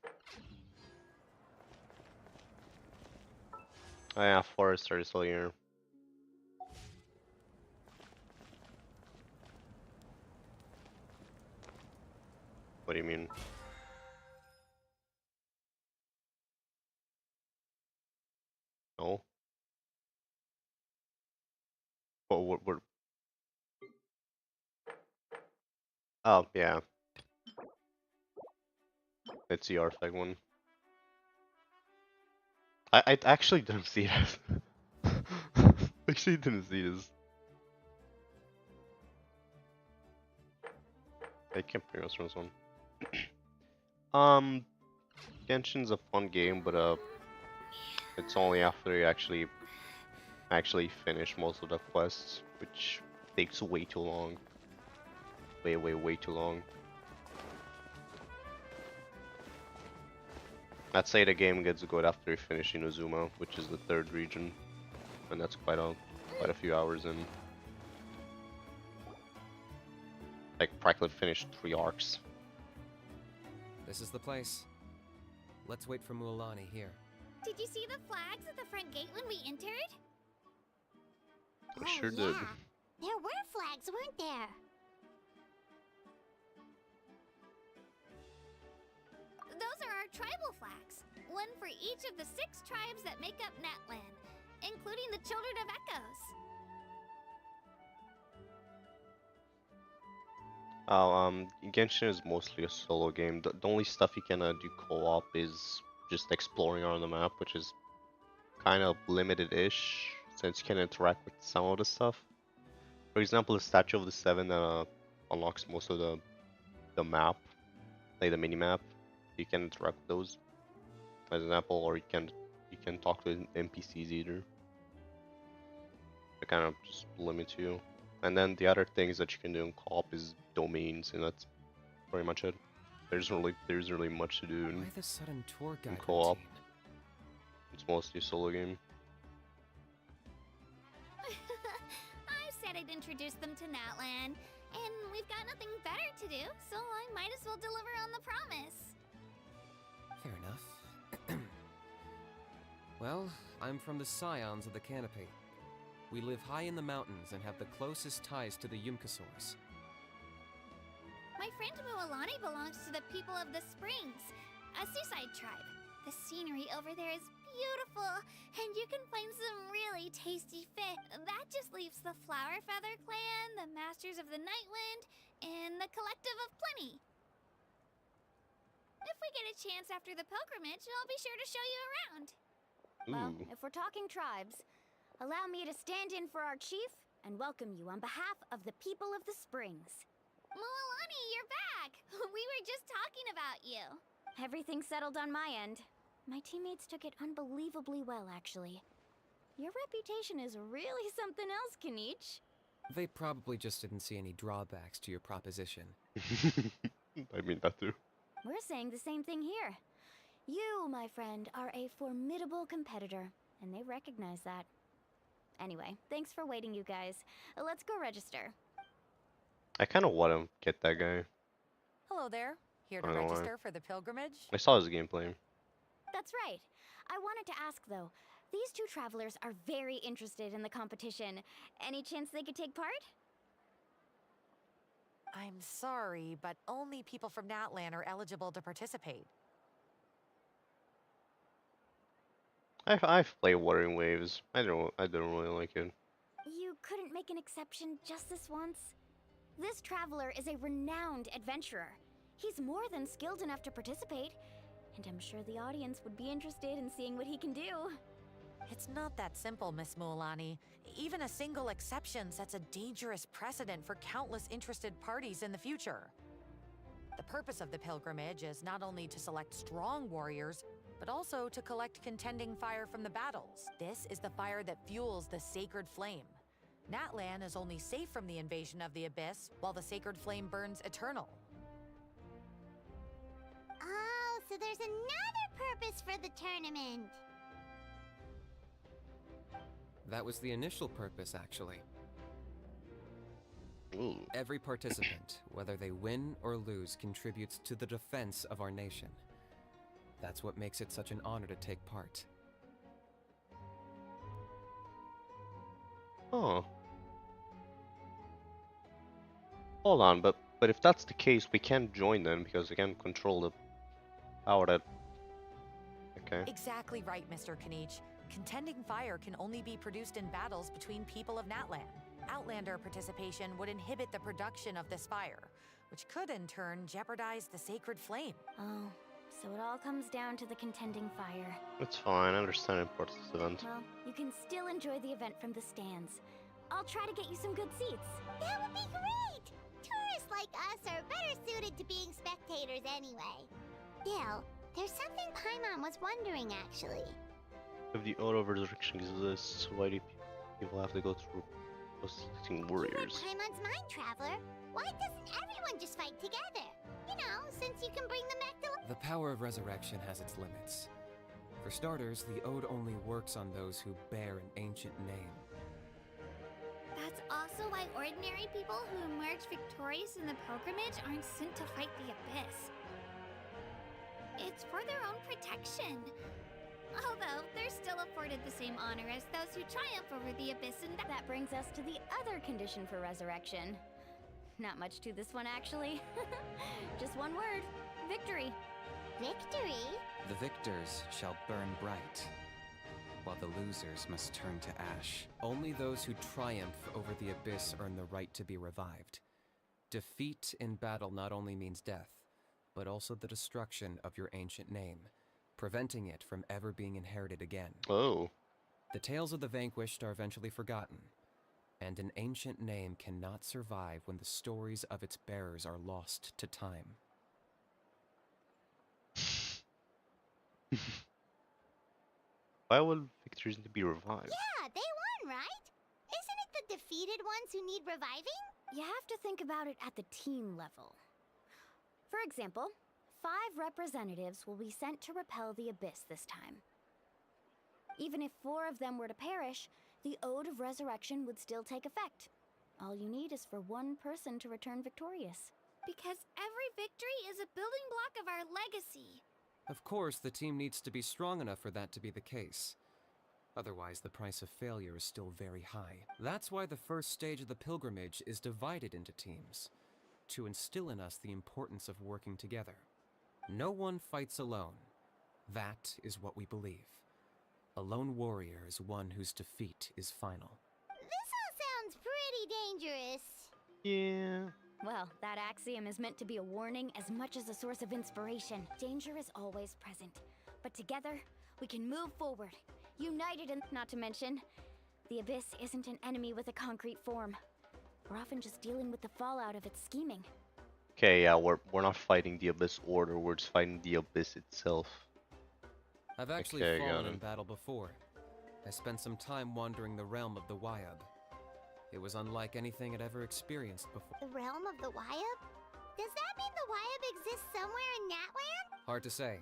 Oh yeah, Forester is still here. What do you mean? No. What? Oh, yeah. It's the artifact one. I actually didn't see this. Actually didn't see this. I can't pronounce this one. Genshin's a fun game, but it's only after you actually finish most of the quests, which takes way too long. Way too long. I'd say the game gets good after you finish Inazuma, which is the third region, and that's quite a few hours in. Like practically finished 3 arcs. This is the place. Let's wait for Mualani here. Did you see the flags at the front gate when we entered? I sure did. There were flags, weren't there? Those are our tribal flags. One for each of the 6 tribes that make up NATLAN, including the Children of Echoes. Genshin is mostly a solo game. The only stuff you can do co-op is just exploring around the map, which is kind of limited-ish, since you can interact with some of the stuff. For example, the Statue of the Seven unlocks most of the map, like the mini-map. You can interact with those, as an example, or you can talk to NPCs either. It kind of just limits you. And then the other things that you can do in co-op is domains, and that's pretty much it. There's really much to do Why the sudden tour in guide co-op. routine? It's mostly a solo game. I said I'd introduce them to NATLAN, and we've got nothing better to do, so I might as well deliver on the promise. Fair enough. Well, I'm from the Scions of the Canopy. We live high in the mountains and have the closest ties to the Yumkasaurs. My friend Mualani belongs to the people of the Springs, a seaside tribe. The scenery over there is beautiful, and you can find some really tasty fish. That just leaves the Flower Feather Clan, the Masters of the Nightwind, and the Collective of Plenty. If we get a chance after the pilgrimage, I'll be sure to show you around. Well, Ooh. if we're talking tribes, allow me to stand in for our chief and welcome you on behalf of the people of the Springs. Mualani, you're back! We were just talking about you. Everything settled on my end. My teammates took it unbelievably well, actually. Your reputation is really something else, Kanich. They probably just didn't see any drawbacks to your proposition. I mean that too. We're saying the same thing here. You, my friend, are a formidable competitor, and they recognize that. Anyway, thanks for waiting, you guys. Let's go register. I kind of want to get that guy. Hello there. Here to I don't know why. register for the pilgrimage? I saw his gameplay. That's right. I wanted to ask, though. These two travelers are very interested in the competition. Any chance they could take part? I'm sorry, but only people from NATLAN are eligible to participate. I've played Wuthering Waves. I don't really like it. You couldn't make an exception just this once? This traveler is a renowned adventurer. He's more than skilled enough to participate, and I'm sure the audience would be interested in seeing what he can do. It's not that simple, Miss Mualani. Even a single exception sets a dangerous precedent for countless interested parties in the future. The purpose of the pilgrimage is not only to select strong warriors, but also to collect contending fire from the battles. This is the fire that fuels the sacred flame. NATLAN is only safe from the invasion of the Abyss, while the sacred flame burns eternal. Oh, so there's another purpose for the tournament. That was the initial purpose, actually. Ooh. Every participant, whether they win or lose, contributes to the defense of our nation. That's what makes it such an honor to take part. Oh. Hold on, but if that's the case, we can't join them because we can't control the power that... Okay. Exactly right, Mr. Kanich. Contending fire can only be produced in battles between people of NATLAN. Outlander participation would inhibit the production of this fire, which could in turn jeopardize the sacred flame. Oh, so it all comes down to the contending fire. It's fine, I understand the importance of this event. Well, you can still enjoy the event from the stands. I'll try to get you some good seats. That would be great! Tourists like us are better suited to being spectators anyway. Still, there's something Paimon was wondering, actually. If the HoYoverse restriction exists, why do people have to go through selecting warriors? You read Paimon's mind, Traveler. Why doesn't everyone just fight together? You know, since you can bring them back to life. The power of resurrection has its limits. For starters, the Ode only works on those who bear an ancient name. That's also why ordinary people who emerge victorious in the pilgrimage aren't sent to fight the Abyss. It's for their own protection. Although, they're still afforded the same honor as those who triumph over the Abyss and That brings us to the other condition for resurrection. Not much to this one, actually. Just one word. Victory. Victory? The victors shall burn bright, while the losers must turn to ash. Only those who triumph over the Abyss earn the right to be revived. Defeat in battle not only means death, but also the destruction of your ancient name, preventing it from ever being inherited again. Oh. The tales of the vanquished are eventually forgotten, and an ancient name cannot survive when the stories of its bearers are lost to time. Why would victors need to be revived? Yeah, they won, right? Isn't it the defeated ones who need reviving? You have to think about it at the team level. For example, 5 representatives will be sent to repel the Abyss this time. Even if 4 of them were to perish, the Ode of Resurrection would still take effect. All you need is for 1 person to return victorious. because every victory is a building block of our legacy. Of course, the team needs to be strong enough for that to be the case. Otherwise, the price of failure is still very high. That's why the first stage of the pilgrimage is divided into teams, to instill in us the importance of working together. No one fights alone. That is what we believe. A lone warrior is one whose defeat is final. This all sounds pretty dangerous. Yeah. Well, that axiom is meant to be a warning as much as a source of inspiration. Danger is always present, but together, we can move forward, united and not to mention, the Abyss isn't an enemy with a concrete form. We're often just dealing with the fallout of its scheming. Okay, yeah, we're not fighting the Abyss Order, we're just fighting the Abyss itself. I've actually Okay, got fallen in it. battle before. I spent some time wandering the realm of the Wyab. It was unlike anything I'd ever experienced before. The realm of the Wyab? Does that mean the Wyab exists somewhere in NATLAN? Hard to say.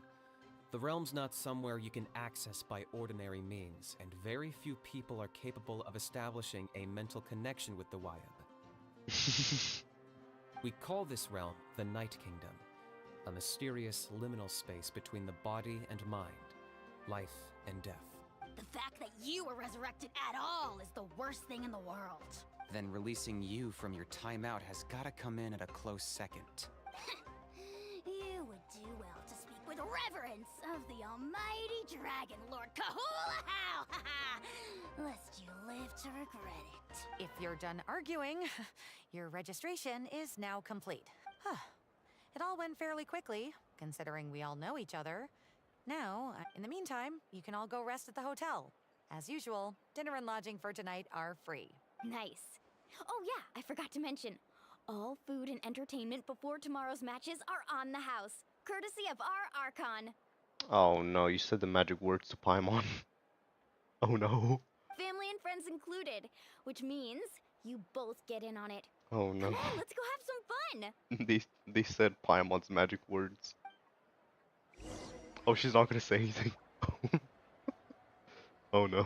The realm's not somewhere you can access by ordinary means, and very few people are capable of establishing a mental connection with the Wyab. We call this realm the Night Kingdom, a mysterious liminal space between the body and mind, life and death. The fact that you were resurrected at all is the worst thing in the world. Then releasing you from your timeout has gotta come in at a close second. You would do well to speak with reverence of the almighty Dragon Lord Kahula-How, lest you live to regret it. If you're done arguing, your registration is now complete. It all went fairly quickly, considering we all know each other. Now, in the meantime, you can all go rest at the hotel. As usual, dinner and lodging for tonight are free. Nice. Oh yeah, I forgot to mention. All food and entertainment before tomorrow's matches are on the house, courtesy of our Archon. Oh no, you said the magic words to Paimon. Oh no. Family and friends included, which means you both get in on it. Oh no. Come on, let's go have some fun! They said Paimon's magic words. Oh, she's not gonna say anything. Oh no.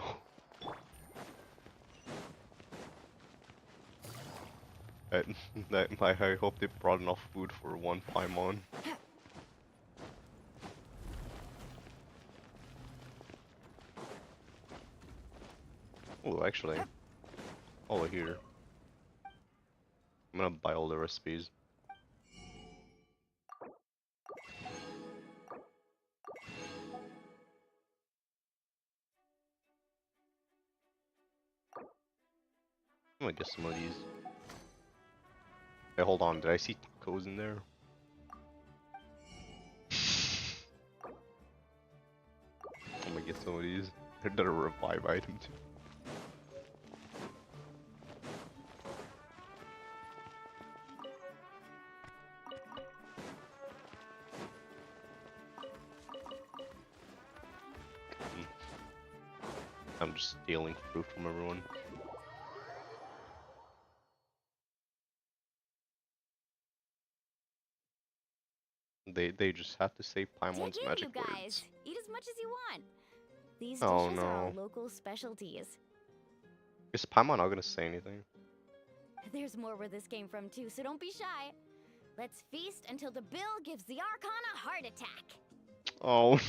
I hope they brought enough food for one Paimon. Oh, actually, all here. I'm gonna buy all the recipes. I'm gonna get some of these. Hey, hold on, did I see tacos in there? I'm gonna get some of these. They're a revive item too. I'm just stealing fruit from everyone. They just have to say Paimon's Dig in, magic you guys. words. Eat as much as you want. These Oh, dishes are all no. local specialties. Is Paimon not gonna say anything? There's more where this came from too, so don't be shy. Let's feast until the bill gives the Archon a heart attack. Oh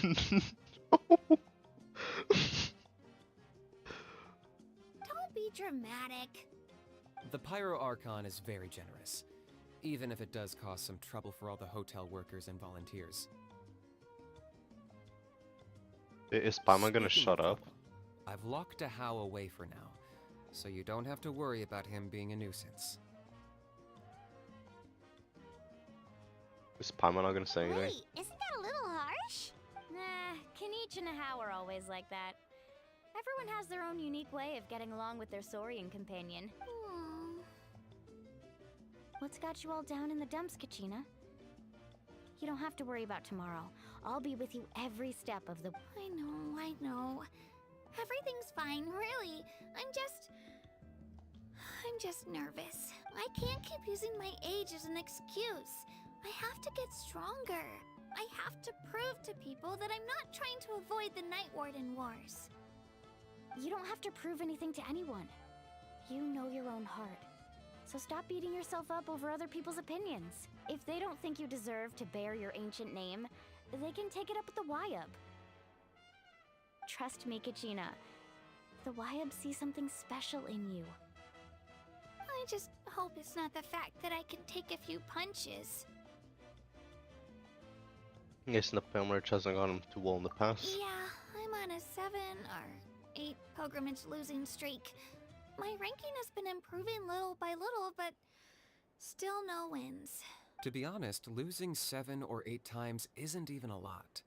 Don't be dramatic. The Pyro Archon is very generous, even if it does cause some trouble for all the hotel workers and volunteers. Is Paimon gonna Speaking shut of up? trouble, I've locked a How away for now, so you don't have to worry about him being a nuisance. Is Paimon not gonna say anything? Wait, isn't that a little harsh? Nah, Kenichi and How are always like that. Everyone has their own unique way of getting along with their Saurian companion. What's got you all down in the dumps, Kachina? You don't have to worry about tomorrow. I'll be with you every step of the... I know. Everything's fine, really. I'm just nervous. I can't keep using my age as an excuse. I have to get stronger. I have to prove to people that I'm not trying to avoid the Night Warden Wars. You don't have to prove anything to anyone. You know your own heart. So stop beating yourself up over other people's opinions. If they don't think you deserve to bear your ancient name, they can take it up with the Wyab. Trust me, Kachina. The Wyab see something special in you. I just hope it's not the fact that I can take a few punches. Yes, the pilgrimage hasn't gone him too well in the past. Yeah, I'm on a 7 or 8 pilgrimage losing streak. My ranking has been improving little by little, but Still no wins. To be honest, losing 7 or 8 times isn't even a lot.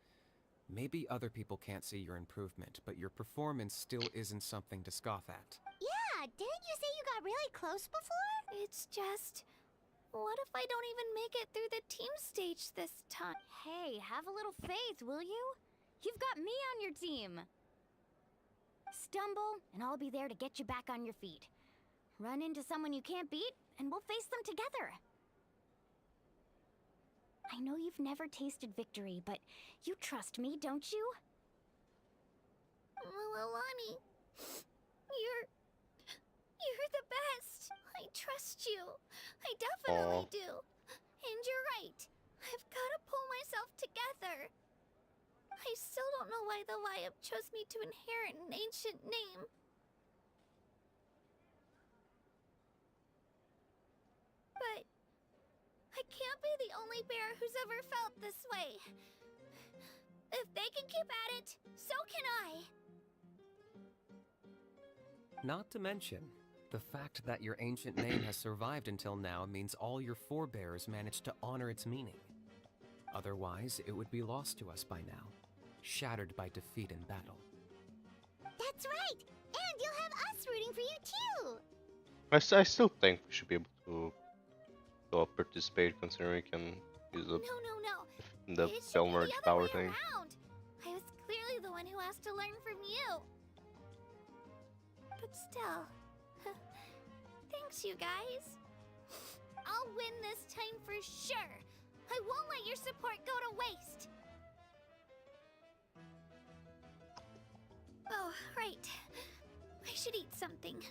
Maybe other people can't see your improvement, but your performance still isn't something to scoff at. Yeah, didn't you say you got really close before? It's just... What if I don't even make it through the team stage this time? Hey, have a little faith, will you? You've got me on your team. Stumble, and I'll be there to get you back on your feet. Run into someone you can't beat, and we'll face them together. I know you've never tasted victory, but you trust me, don't you? Alani, you're the best. I trust you. I definitely do. And you're right. I've got to pull myself together. I still don't know why the Lyup chose me to inherit an ancient name. But I can't be the only bear who's ever felt this way. If they can keep at it, so can I. Not to mention, the fact that your ancient name has survived until now means all your forebears managed to honor its meaning. Otherwise, it would be lost to us by now, shattered by defeat in battle. That's right! And you'll have us rooting for you too! I still think we should be able to participate, considering we can use the the Bell Merge power thing. I was clearly the one who asked to learn from you. But still, thanks you guys. I'll win this time for sure. I won't let your support go to waste. Oh, right. I should eat something.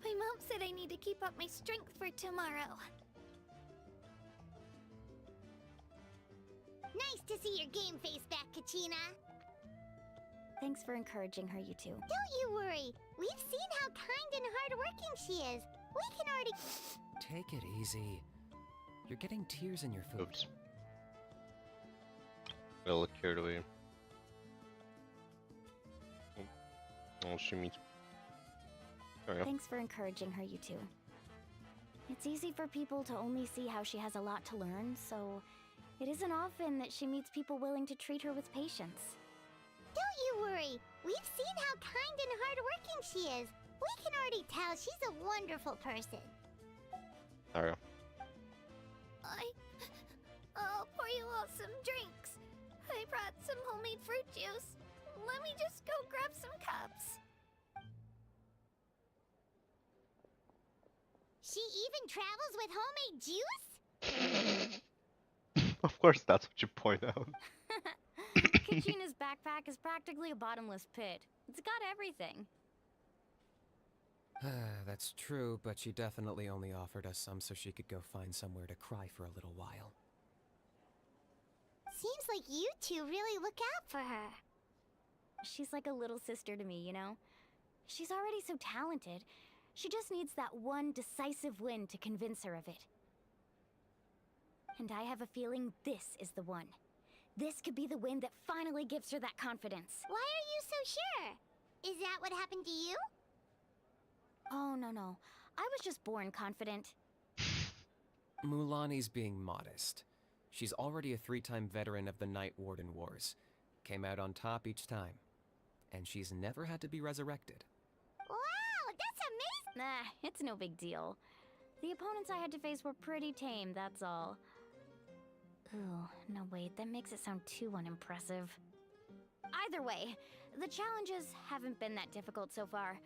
My mom said I need to keep up my strength for tomorrow. Nice to see your game face back, Kachina. Thanks for encouraging her, you two. Don't you worry. We've seen how kind and hardworking she is. We can already... Take it easy. You're getting tears in your food. Oops. I'll look carried away. Oh, she meets... There we go. Thanks for encouraging her, you two. It's easy for people to only see how she has a lot to learn, so it isn't often that she meets people willing to treat her with patience. Don't you worry. We've seen how kind and hardworking she is. We can already tell she's a wonderful person. There we go. I'll pour you all some drinks. I brought some homemade fruit juice. Let me just go grab some cups. She even travels with homemade juice? Of course, that's what you point out. Kachina's backpack is practically a bottomless pit. It's got everything. That's true, but she definitely only offered us some so she could go find somewhere to cry for a little while. Seems like you two really look out for her. She's like a little sister to me, you know? She's already so talented. She just needs that one decisive win to convince her of it. And I have a feeling this is the one. This could be the win that finally gives her that confidence. Why are you so sure? Is that what happened to you? Oh, no. I was just born confident. Mulani's being modest. She's already a 3-time veteran of the Night Warden Wars. Came out on top each time. And she's never had to be resurrected. Wow, that's amazing! Nah, it's no big deal. The opponents I had to face were pretty tame, that's all. Ooh, no wait, that makes it sound too unimpressive. Either way, the challenges haven't been that difficult so far.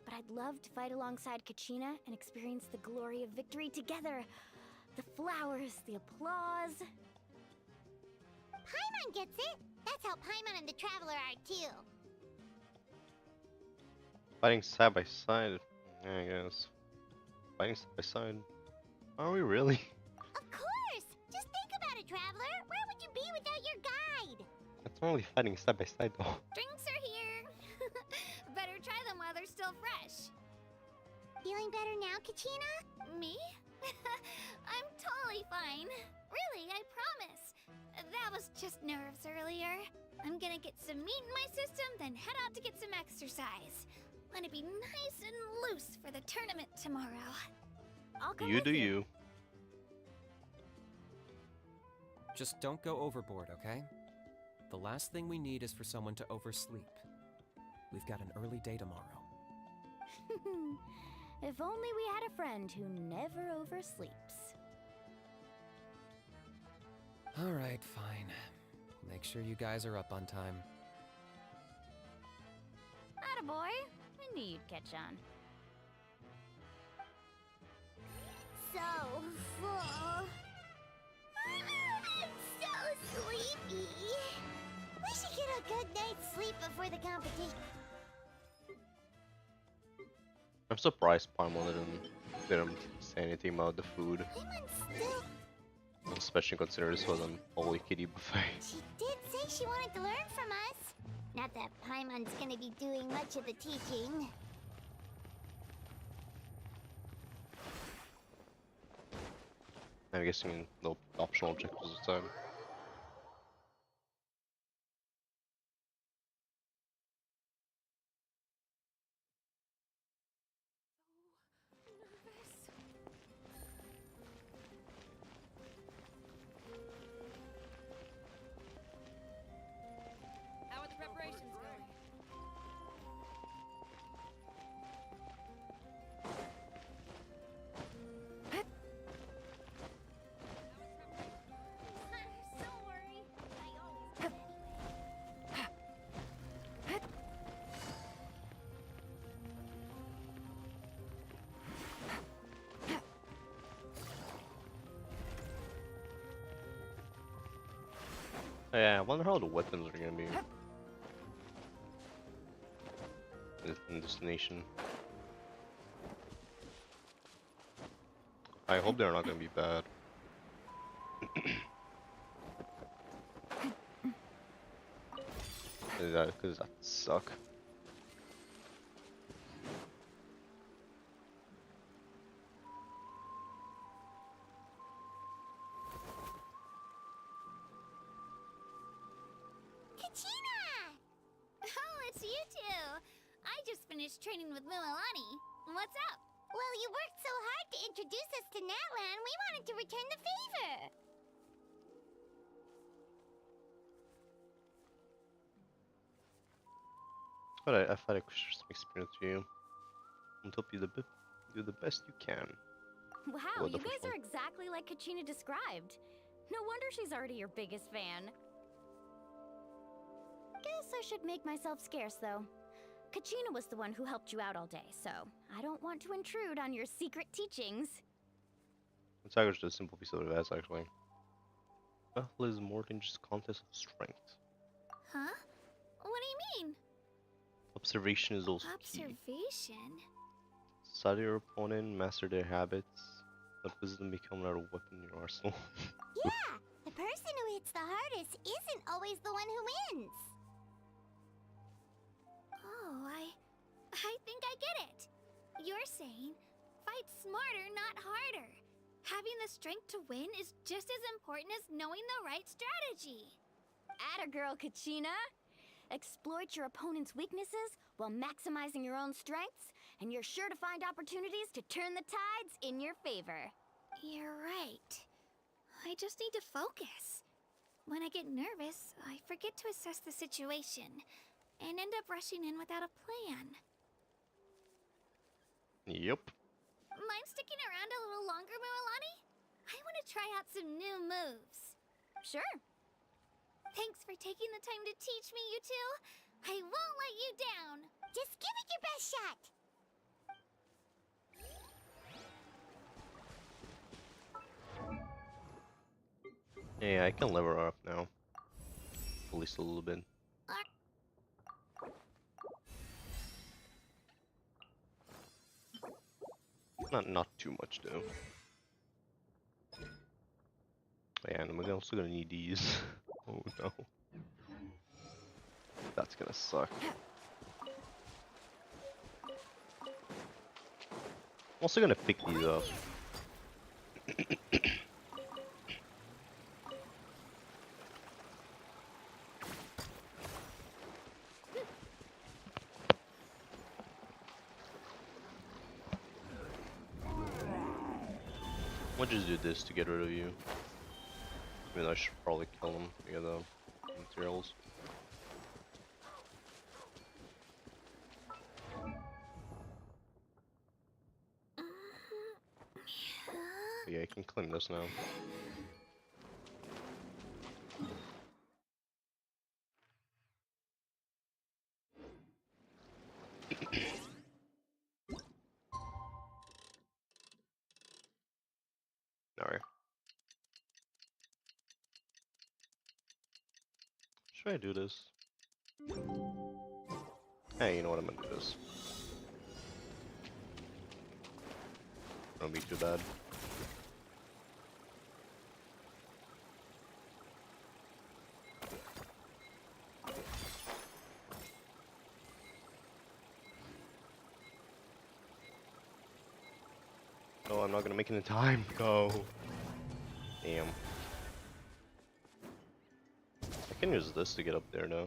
But I'd love to fight alongside Kachina and experience the glory of victory together. The flowers, the applause. Paimon gets it! That's how Paimon and the Traveler are too. Fighting side by side, I guess. Fighting side by side. Are we really? Of course! Just think about it, Traveler! Where would you be without your guide? It's only fighting side by side though. Drinks are here. Better try them while they're still fresh. Feeling better now, Kachina? Me? I'm totally fine. Really, I promise. That was just nerves earlier. I'm gonna get some meat in my system, then head out to get some exercise. Let it be nice and loose for the tournament tomorrow. I'll come You with do you. Just don't go overboard, okay? The last thing we need is for someone to oversleep. We've got an early day tomorrow. If only we had a friend who never oversleeps. Alright, fine. Make sure you guys are up on time. Attaboy. I knew you'd catch on. So full. I'm so sleepy. We should get a good night's sleep before the competition. I'm surprised Paimon didn't say anything about the food. Especially considering this was an all-you-can-eat buffet. She did say she wanted to learn from us. Not that Paimon's gonna be doing much of the teaching. I'm guessing no optional objectives this time. How are the preparations going? Don't worry. I always Yeah, I wonder how the weapons are gonna be in this nation. I hope they're not gonna be bad. Cause that suck. Kachina! Oh, it's you two. I just finished training with Mililani. What's up? Well, you worked so hard to introduce us to NATLAN, we wanted to return the favor. But I thought I could share some experience with you and help you do the best you can. Wow, Well, you the guys first are one. exactly like Kachina described. No wonder she's already your biggest fan. Guess I should make myself scarce, though. Kachina was the one who helped you out all day, so I don't want to intrude on your secret teachings. It's actually just a simple piece of advice, actually. Battle is more than just contest of strength. Huh? What do you mean? Observation is also key. Observation? Study your opponent, master their habits, let wisdom become another weapon in your arsenal. Yeah, the person who hits the hardest isn't always the one who wins. Oh, I think I get it. You're saying fight smarter, not harder. Having the strength to win is just as important as knowing the right strategy. Atta girl, Kachina! Exploit your opponent's weaknesses while maximizing your own strengths, and you're sure to find opportunities to turn the tides in your favor. You're right. I just need to focus. When I get nervous, I forget to assess the situation and end up rushing in without a plan. Yep. Mind sticking around a little longer, Mililani? I want to try out some new moves. Sure. Thanks for taking the time to teach me, you two. I won't let you down. Just give it your best shot. Yeah, I can level her up now. At least a little bit. Not too much though. Yeah, and we're also gonna need these. Oh no. That's gonna suck. I'm also gonna pick these up. We'll just do this to get rid of you. I mean, I should probably kill him to get the materials. But yeah, I can claim this now. Alright. Should I do this? Hey, you know what? I'm gonna do this. Don't be too bad. Oh, I'm not gonna make it in time. Go. Damn. I can use this to get up there now.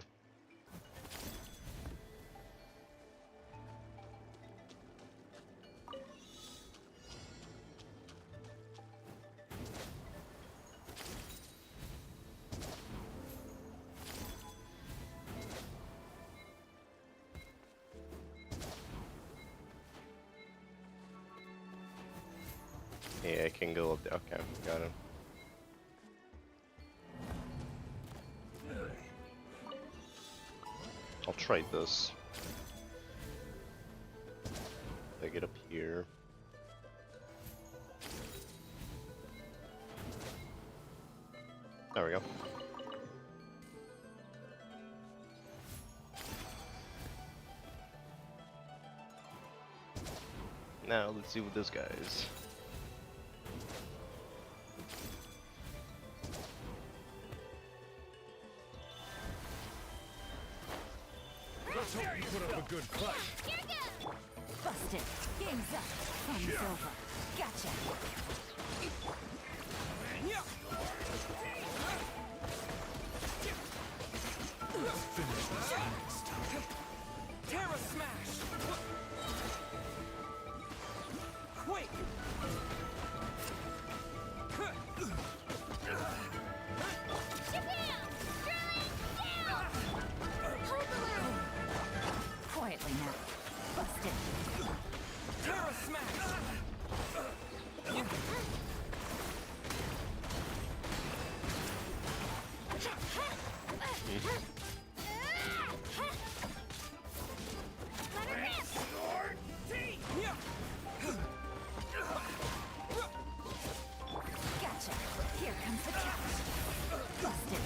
Yeah, I can go up there. Okay, got it. I'll try this. I get up here. There we go. Now let's see what this guy is. Let's hope you put up a good fight. Busted. Game's up. Fun's over. Gotcha. Let's finish this next. Terra Smash! Quake! Quietly now. Busted. Terra Smash! Gotcha. Here comes the couch. Busted.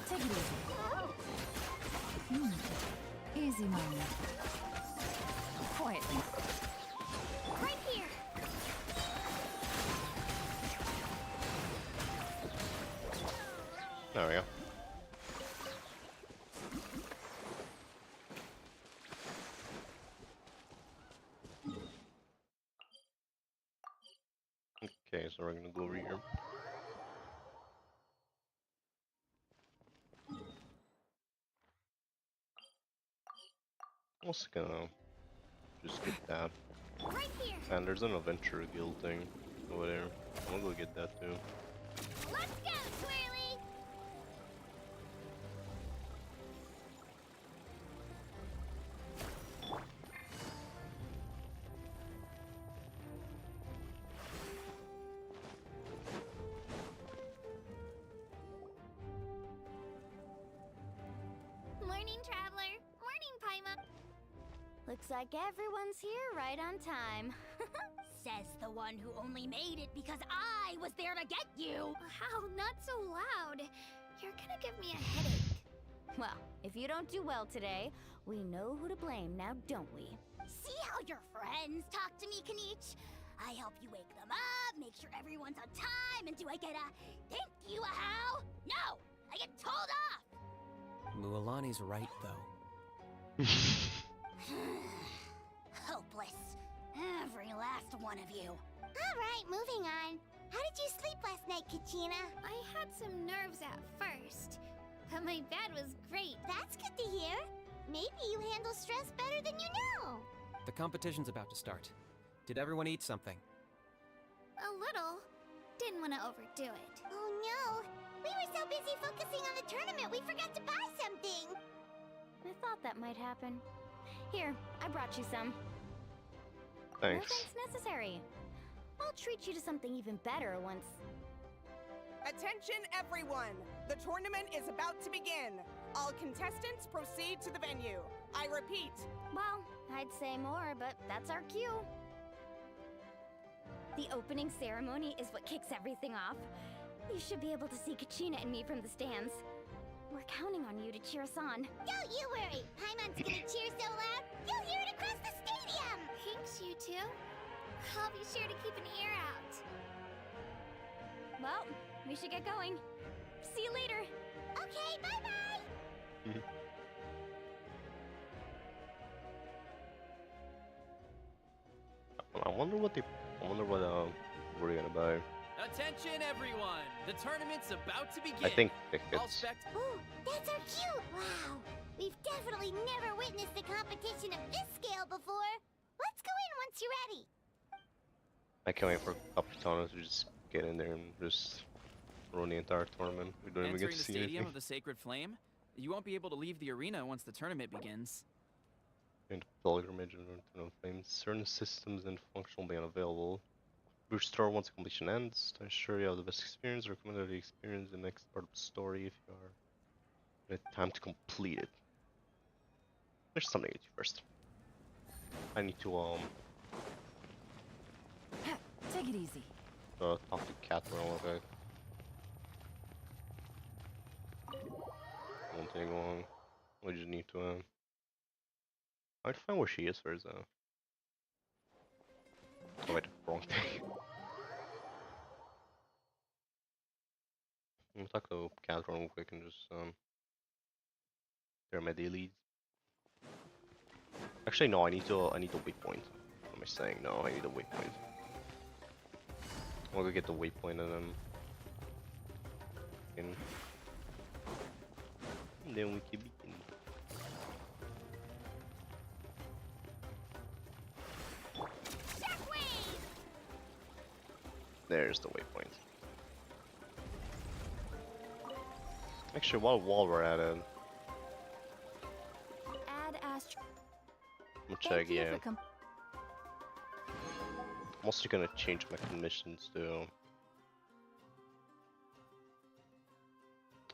Take it easy. Easy, Mama. Quietly. Right here. There we go. Okay, so we're gonna go over here. Also gonna just get that. Right here. And there's an adventure guild thing over there. I'm gonna go get that too. Let's go, Twirly. Morning, Traveler. Morning, Paima. Looks like everyone's here right on time. Says the one who only made it because I was there to get you. How? Not so loud. You're gonna give me a headache. Well, if you don't do well today, we know who to blame now, don't we? See how your friends talk to me, Kanich? I help you wake them up, make sure everyone's on time, and do I get a thank you, a how? No! I get told off! Mualani's right, though. Hopeless. Every last one of you. Alright, moving on. How did you sleep last night, Kachina? I had some nerves at first, but my bed was great. That's good to hear. Maybe you handle stress better than you know. The competition's about to start. Did everyone eat something? A little. Didn't want to overdo it. Oh no! We were so busy focusing on the tournament, we forgot to buy something! I thought that might happen. Here, I brought you some. Thanks. No thanks necessary. I'll treat you to something even better once. Attention everyone! The tournament is about to begin. All contestants proceed to the venue. I repeat. Well, I'd say more, but that's our cue. The opening ceremony is what kicks everything off. You should be able to see Kachina and me from the stands. We're counting on you to cheer us on. Don't you worry! Paimon's gonna cheer so loud, you'll hear it across the stadium! Thanks, you two. I'll be sure to keep an ear out. Well, we should get going. See you later. Okay, bye-bye! I wonder what we're gonna buy. Attention, everyone! The tournament's about to begin. I think All tickets. Ooh, that's our cue! Wow! We've definitely never witnessed a competition of this scale before! Let's go in once you're ready! I can't wait for Capitano to just get in there and just run the entire tournament. We don't even get Entering to the see Stadium anything. of the Sacred Flame, you won't be able to leave the arena once the tournament begins. And pilgrimage and Return of Flames. Certain systems and functions will be unavailable. Restore once completion ends. To ensure you have the best experience, recommend the experience the next part of the story if you are in time to complete it. There's something to do first. I need to Take it easy. talk to Catherine a little bit. Won't take long. We just need to I'd find where she is first though. Oh wait, wrong thing. I'm gonna talk to Catherine real quick and just they're my dailies. Actually no, I need a waypoint. What am I saying? No, I need a waypoint. I'll go get the waypoint and then we can begin. There's the waypoint. Actually, while we're at it, Add Astro. I'm gonna check. Yeah, I'm also gonna change my conditions to.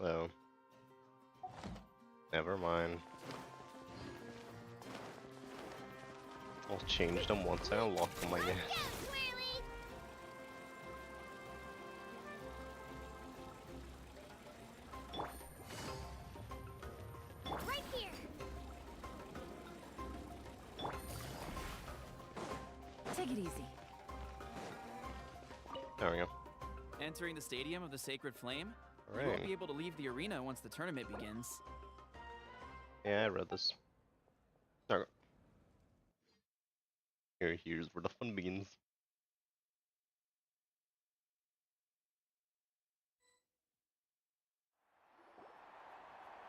Oh, never mind. I'll change them once I unlock them, I guess. Right here. Take it easy. There we go. Entering the Stadium of the Sacred Flame, you Alright. won't be able to leave the arena once the tournament begins. Yeah, I read this. Okay. Here's where the fun begins.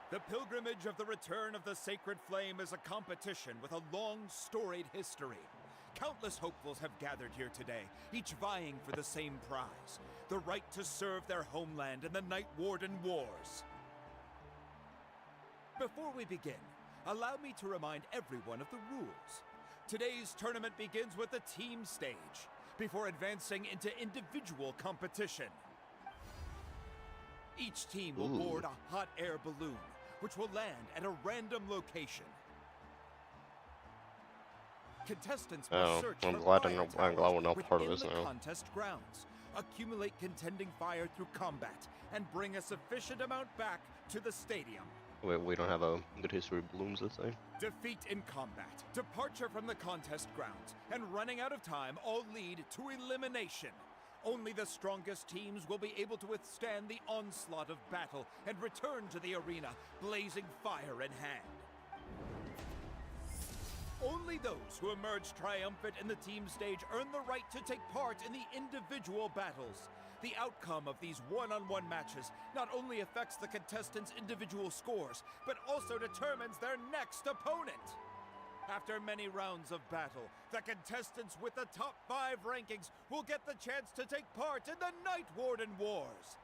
The pilgrimage of the return of the Sacred Flame is a competition with a long, storied history. Countless hopefuls have gathered here today, each vying for the same prize, the right to serve their homeland in the Night Warden Wars. Before we begin, allow me to remind everyone of the rules. Today's tournament begins with the team stage, before advancing into individual competition. Each team will board a hot air balloon, which will land at a random location. Contestants must search I'm for glad fire I'm glad we're towers not part of within this the now. contest grounds, accumulate contending fire through combat, and bring a sufficient amount back to the stadium. We don't have a good history of balloons, let's say. Defeat in combat, departure from the contest grounds, and running out of time all lead to elimination. Only the strongest teams will be able to withstand the onslaught of battle and return to the arena, blazing fire in hand. Only those who emerge triumphant in the team stage earn the right to take part in the individual battles. The outcome of these one-on-one matches not only affects the contestants' individual scores, but also determines their next opponent. After many rounds of battle, the contestants with the top 5 rankings will get the chance to take part in the Night Warden Wars.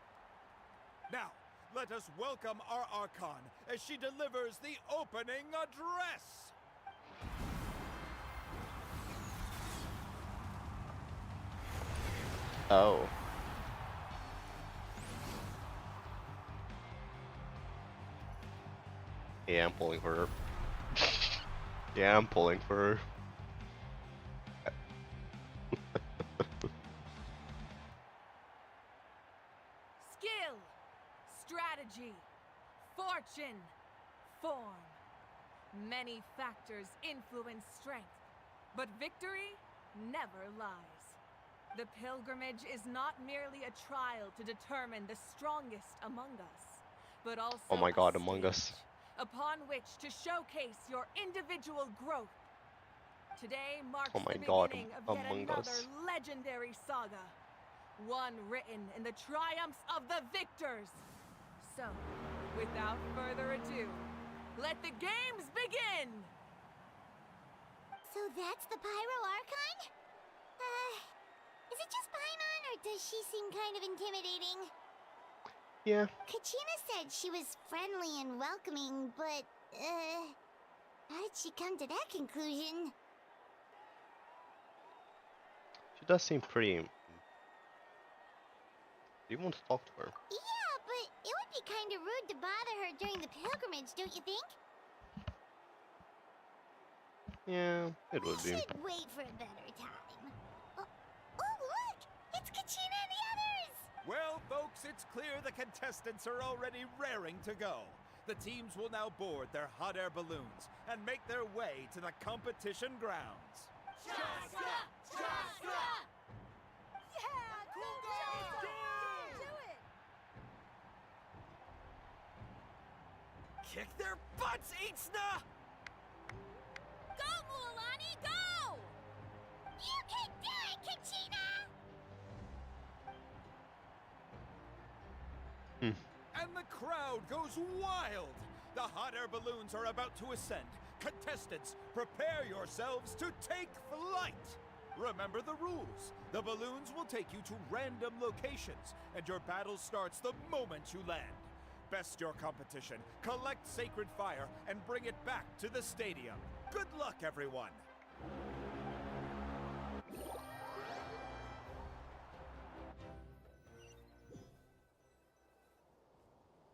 Now, let us welcome our Archon as she delivers the opening address. Oh. Yeah, I'm pulling for her. Yeah, I'm pulling for her. Skill, strategy, fortune, form. Many factors influence strength, but victory never lies. The pilgrimage is not merely a trial to determine the strongest among us, but also Oh my god, a Among Us. stage upon which to showcase your individual growth. Today marks Oh my the god, beginning of yet Among another Us. legendary saga, one written in the triumphs of the victors. So, without further ado, let the games begin! So that's the Pyro Archon? Is it just Paimon, or does she seem kind of intimidating? Yeah. Kachina said she was friendly and welcoming, but, how did she come to that conclusion? She does seem pretty... Do you want to talk to her? Yeah, but it would be kind of rude to bother her during the pilgrimage, don't you think? Yeah, it would be. We should wait for a better time. Oh, look! It's Kachina and the others! Well, folks, it's clear the contestants are already raring to go. The teams will now board their hot air balloons and make their way to the competition grounds. Chaska! Chaska! Yeah! Cool go! Do it! Kick their butts, Itzna! Go, Mualani, go! You can do it, Kachina! And the crowd goes wild! The hot air balloons are about to ascend. Contestants, prepare yourselves to take flight! Remember the rules. The balloons will take you to random locations, and your battle starts the moment you land. Best your competition, collect sacred fire, and bring it back to the stadium. Good luck, everyone!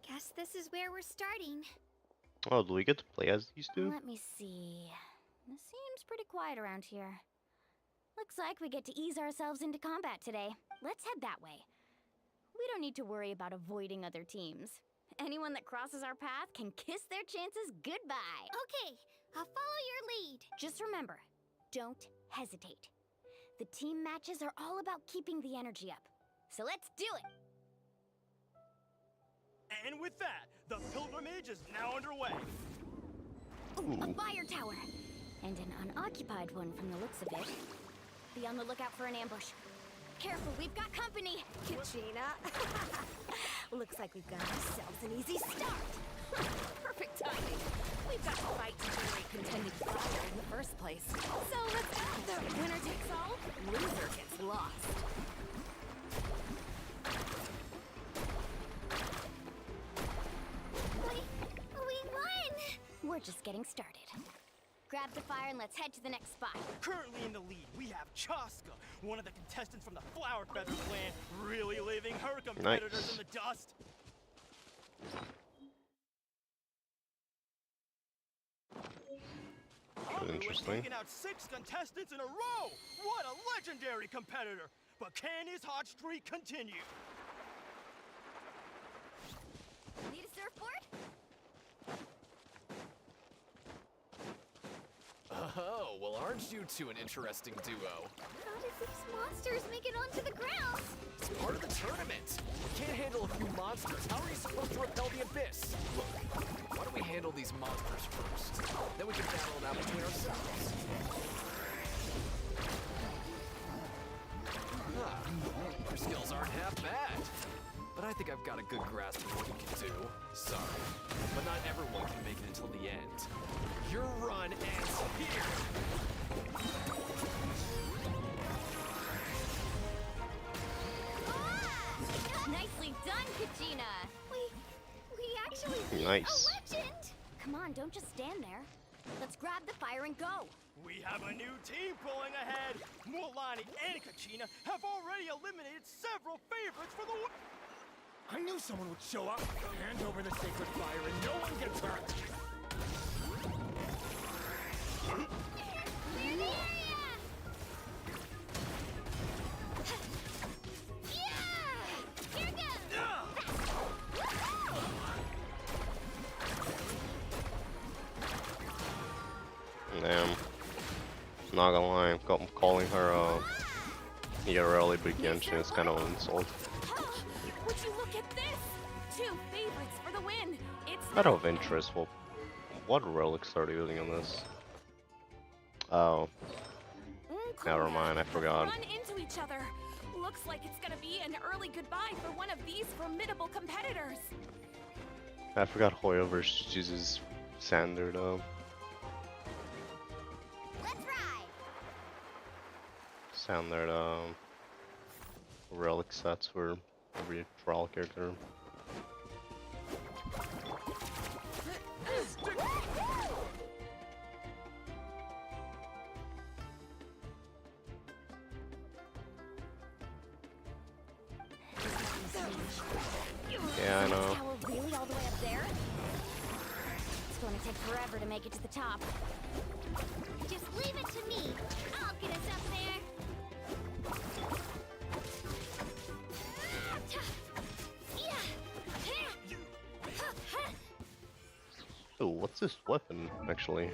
Guess this is where we're starting. Oh, do we get to play as these two? Let me see. This seems pretty quiet around here. Looks like we get to ease ourselves into combat today. Let's head that way. We don't need to worry about avoiding other teams. Anyone that crosses our path can kiss their chances goodbye. Okay, I'll follow your lead. Just remember, don't hesitate. The team matches are all about keeping the energy up. So let's do it! And with that, the pilgrimage is now underway. Ooh, a fire tower! And an unoccupied one from the looks of it. Be on the lookout for an ambush. Careful, we've got company! Kachina! Looks like we've got ourselves an easy start! Perfect timing. We've got to fight to generate contending fire in the first place. So let's go. The winner takes all, loser gets lost. We won! We're just getting started. Grab the fire and let's head to the next spot. Currently in the lead, we have Chaska, one of the contestants from the Flower Feather clan, really leaving her competitors in the dust. Interesting. Taking out 6 contestants in a row! What a legendary competitor! But can his hot streak continue? Need a surfboard? Oh, well, aren't you two an interesting duo? How did these monsters make it onto the ground? It's part of the tournament. We can't handle a few monsters. How are you supposed to repel the abyss? Look, why don't we handle these monsters first? Then we can battle it out between ourselves. Your skills aren't half bad. But I think I've got a good grasp of what you can do. Sorry, but not everyone can make it until the end. Your run ends here. Nicely done, Kachina. We actually beat Nice. a legend. Come on, don't just stand there. Let's grab the fire and go. We have a new team pulling ahead. Mualani and Kachina have already eliminated several favorites for the win. I knew someone would show up. Hand over the sacred fire and no one gets hurt. Clear the area! Yeah! Here goes! Damn. Not gonna lie, calling her early big Genshin is kind of an insult. Would you look at this? 2 favorites for the win. It's Out of interest, what relics are they using on this? Oh. Never mind, I forgot. Run into each other. Looks like it's gonna be an early goodbye for one of these formidable competitors. I forgot HoYoverse uses standard Let's ride. standard relic sets for every trial character. Yeah, I know. Tower really all the way up there? It's going to take forever to make it to the top. Just leave it to me. I'll get us up there. Oh, what's this weapon, actually?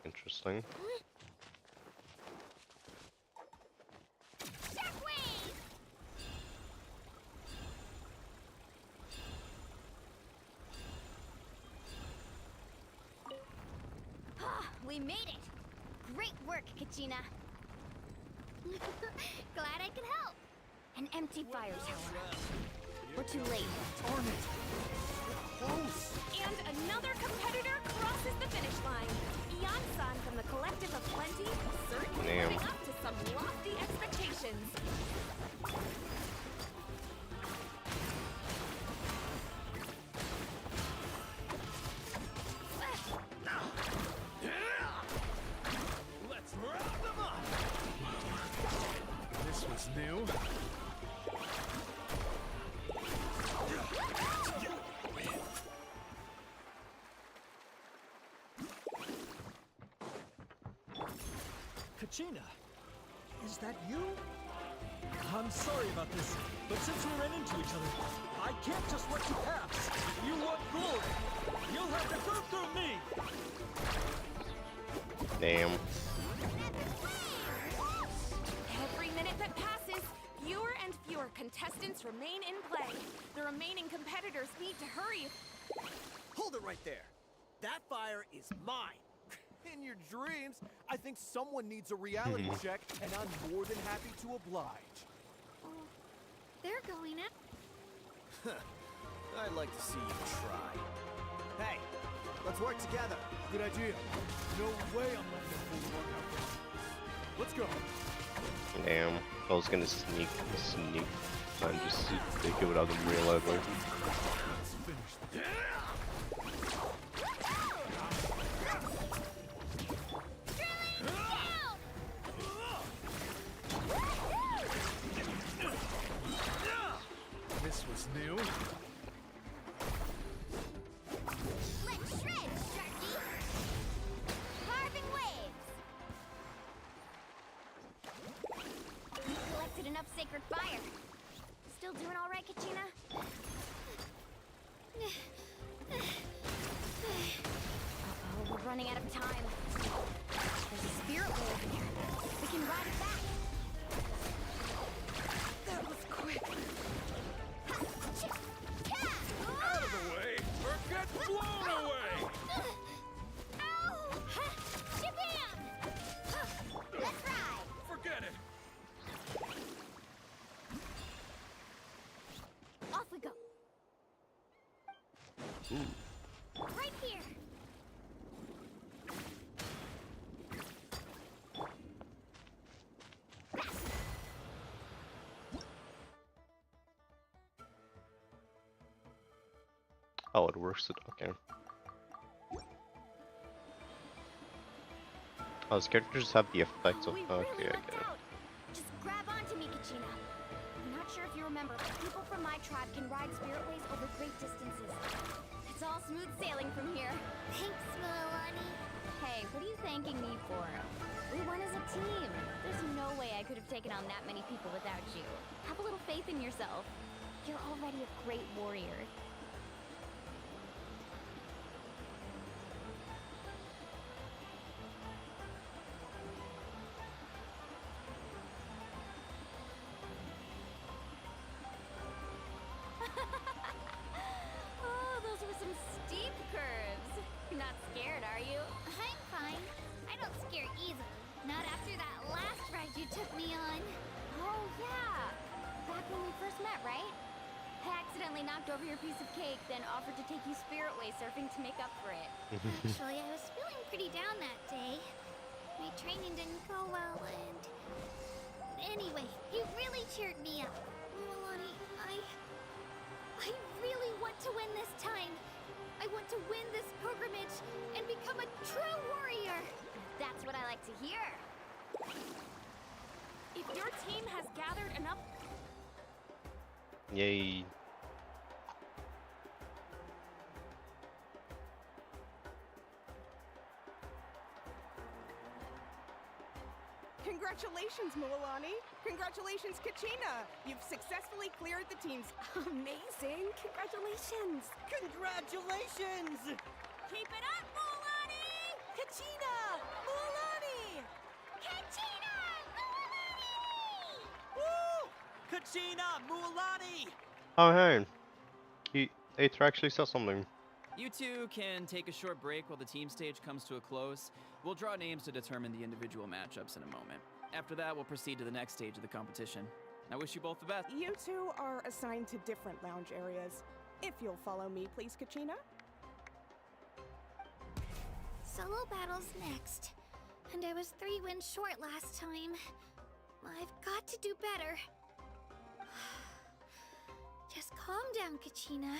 Interesting. We made it! Great work, Kachina. Glad I could help. An empty fire tower. We're too late. Darn it! Close! And another competitor crosses the finish line. Ian-san from the Collective of Plenty, certainly Damn. living up to some lofty expectations. Let's round them up! This was new. Kachina, is that you? I'm sorry about this, but since we ran into each other, I can't just let you pass. If you want glory, you'll have to go through me. Damn. Every minute that passes, fewer and fewer contestants remain in play. The remaining competitors need to hurry. Hold it right there. That fire is mine. In your dreams, I think someone needs a reality check, and I'm more than happy to oblige. They're going up. I'd like to see you try. Hey, let's work together. Good idea. No way I'm letting you pull the rug out from under this. Let's go. Damn. I was gonna sneak and just take it without them realizing. Let's finish this. This was new. Let's shred, Sharky. Carving waves. Collected enough sacred fire. Still doing all right, Kachina? Uh-oh, we're running out of time. There's a spirit wave in here. We can ride it back. That was quick. Out of the way, or get blown away! Ow! Shabam! Let's ride. Forget it. Oh, it works. Okay. Oh, these characters have the effects of. Okay, I get it. Just grab onto me, Kachina. I'm not sure if you remember, but people from my tribe can ride spiritways over great distances. It's all smooth sailing from here. Thanks, Milani. Hey, what are you thanking me for? We won as a team. There's no way I could have taken on that many people without you. Have a little faith in yourself. You're already a great warrior. Oh, those were some steep curves. You're not scared, are you? I'm fine. I don't scare easily. Not after that last ride you took me on. Oh, yeah. Back when we first met, right? I accidentally knocked over your piece of cake, then offered to take you spiritway surfing to make up for it. Actually, I was feeling pretty down that day. My training didn't go well, and... Anyway, you really cheered me up. Milani, I really want to win this time. I want to win this pilgrimage and become a true warrior. That's what I like to hear. If your team has gathered enough... Yay. Congratulations, Milani. Congratulations, Kachina. You've successfully cleared the team's... Amazing. Congratulations. Congratulations! Keep it up, Milani! Kachina! Milani! Kachina! Woo! Kachina! Mualani! Oh hey, Aether actually said something. You two can take a short break while the team stage comes to a close. We'll draw names to determine the individual matchups in a moment. After that, we'll proceed to the next stage of the competition. I wish you both the best. You two are assigned to different lounge areas. If you'll follow me, please, Kachina. Solo battle's next. And I was 3 wins short last time. I've got to do better. Just calm down, Kachina.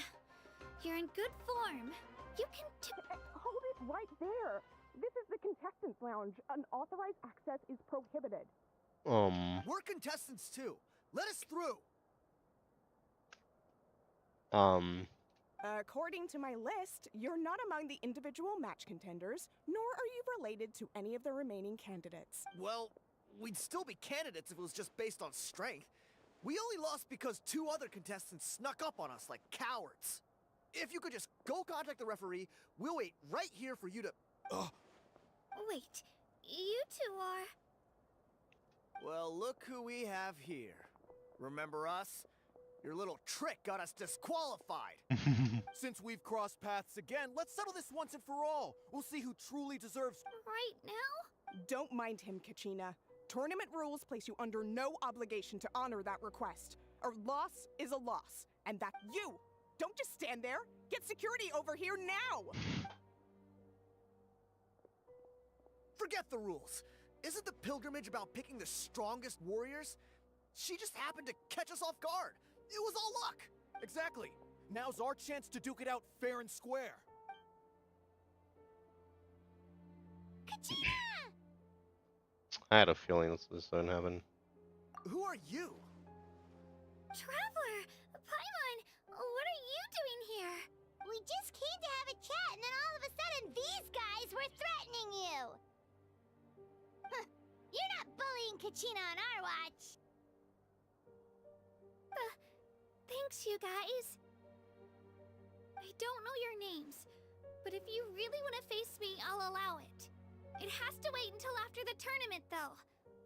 You're in good form. You can Hold it right there. This is the contestants' lounge. Unauthorized access is prohibited. We're contestants too. Let us through. According to my list, you're not among the individual match contenders, nor are you related to any of the remaining candidates. Well, we'd still be candidates if it was just based on strength. We only lost because 2 other contestants snuck up on us like cowards. If you could just go contact the referee, we'll wait right here for you to... Wait, you two are... Well, look who we have here. Remember us? Your little trick got us disqualified. Since we've crossed paths again, let's settle this once and for all. We'll see who truly deserves... Right now? Don't mind him, Kachina. Tournament rules place you under no obligation to honor that request. A loss is a loss, and that you... Don't just stand there. Get security over here now! Forget the rules. Isn't the pilgrimage about picking the strongest warriors? She just happened to catch us off guard. It was all luck. Exactly. Now's our chance to duke it out fair and square. Kachina! I had a feeling this wouldn't happen. Who are you? Traveler! Paimon! What are you doing here? We just came to have a chat, and then all of a sudden these guys were threatening you! Huh. You're not bullying Kachina on our watch! Thanks, you guys. I don't know your names, but if you really want to face me, I'll allow it. It has to wait until after the tournament, though.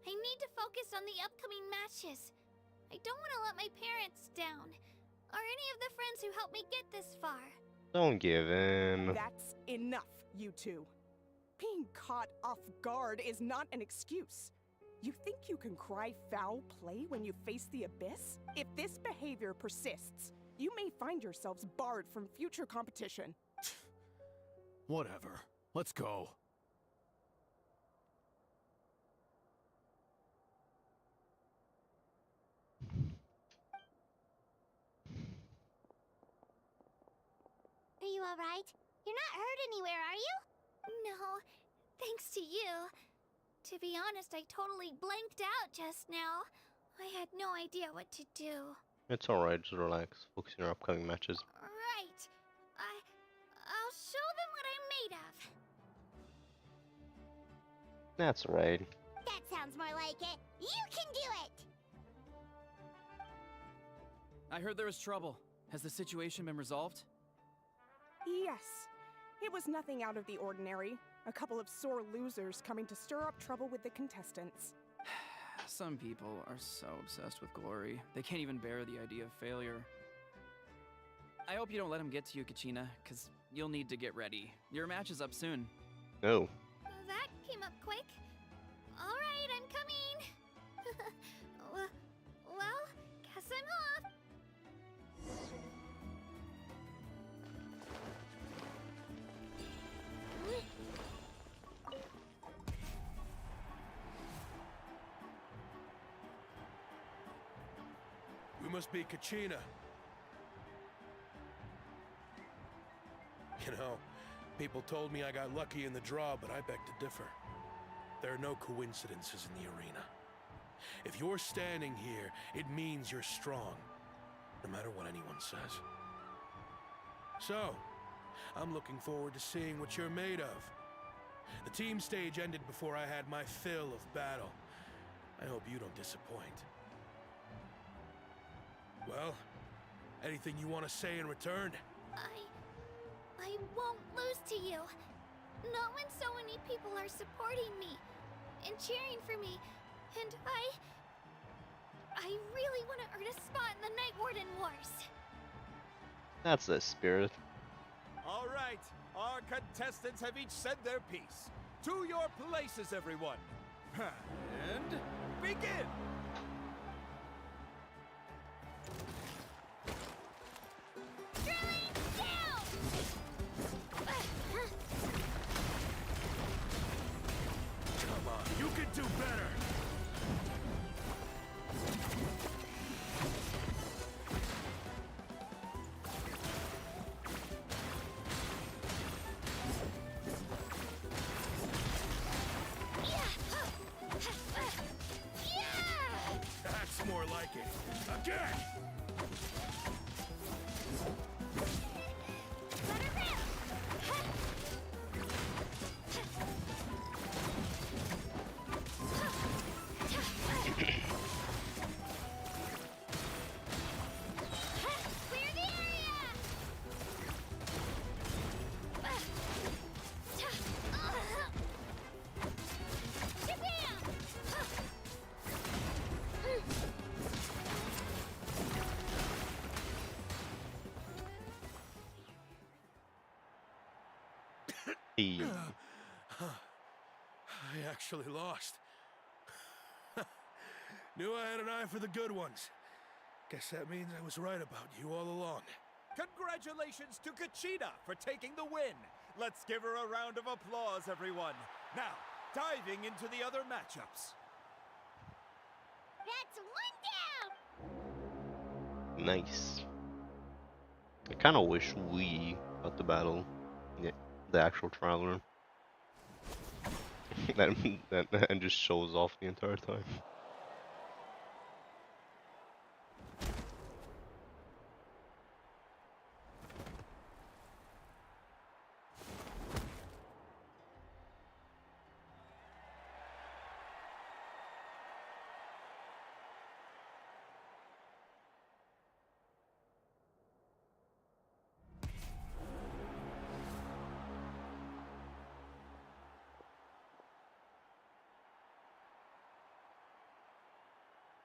I need to focus on the upcoming matches. I don't want to let my parents down, or any of the friends who helped me get this far. Don't give in. That's enough, you two. Being caught off guard is not an excuse. You think you can cry foul play when you face the abyss? If this behavior persists, you may find yourselves barred from future competition. Whatever. Let's go. Are you alright? You're not hurt anywhere, are you? No, thanks to you. To be honest, I totally blanked out just now. I had no idea what to do. It's alright, just relax. Focus on your upcoming matches. Right. I'll show them what I'm made of. That's right. That sounds more like it. You can do it! I heard there was trouble. Has the situation been resolved? Yes. It was nothing out of the ordinary. A couple of sore losers coming to stir up trouble with the contestants. Some people are so obsessed with glory, they can't even bear the idea of failure. I hope you don't let them get to you, Kachina, because you'll need to get ready. Your match is up soon. No. That came up quick. Alright, I'm coming. well, guess I'm off. You must be Kachina. You know, people told me I got lucky in the draw, but I beg to differ. There are no coincidences in the arena. If you're standing here, it means you're strong, no matter what anyone says. So, I'm looking forward to seeing what you're made of. The team stage ended before I had my fill of battle. I hope you don't disappoint. Well, anything you want to say in return? I won't lose to you. Not when so many people are supporting me and cheering for me. And I really want to earn a spot in the Night Warden Wars. That's the spirit. All right, our contestants have each said their piece. To your places, everyone. And begin. Come on, you can do better! That's more like it. Again! I actually lost. Knew I had an eye for the good ones. Guess that means I was right about you all along. Congratulations to Kachina for taking the win. Let's give her a round of applause, everyone. Now, diving into the other matchups. That's one down! Nice. I kind of wish we got the battle. Yeah, the actual trial room. that just shows off the entire time.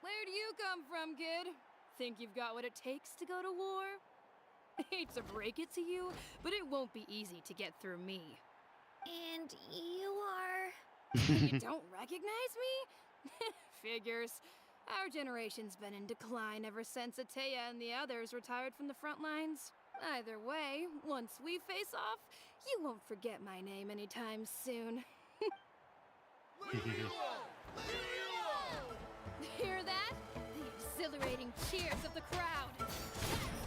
Where do you come from, kid? Think you've got what it takes to go to war? Hate to break it to you, but it won't be easy to get through me. And you are... You don't recognize me? Figures. Our generation's been in decline ever since Ateya and the others retired from the front lines. Either way, once we face off, you won't forget my name anytime soon. Hear that? The exhilarating cheers of the crowd. That's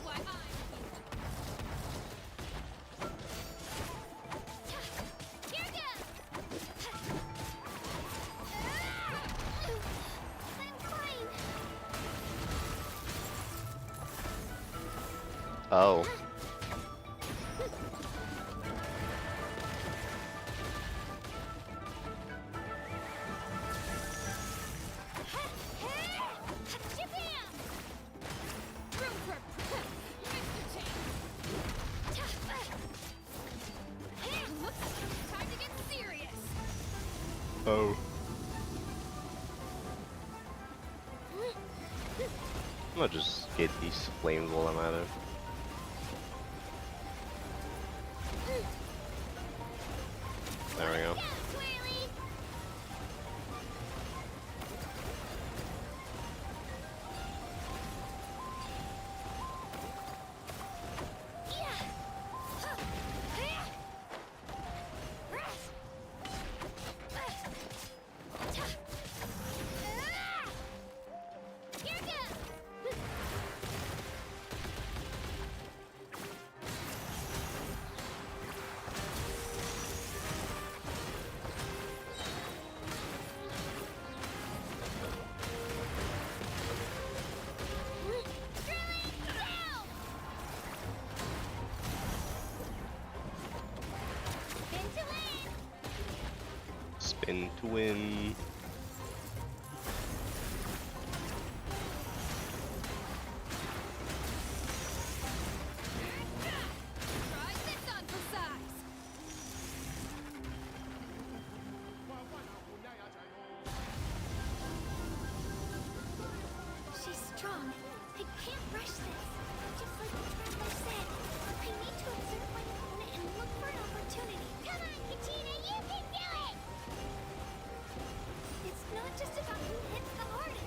why I'm here. Oh. Oh. I'm gonna just get these flames while I'm at it. There we go. Spin to win. She's strong. I can't rush this. Just like the traveler said, I need to observe my opponent and look for an opportunity. Come on, Katina, you can do it! It's not just about who hits the hardest.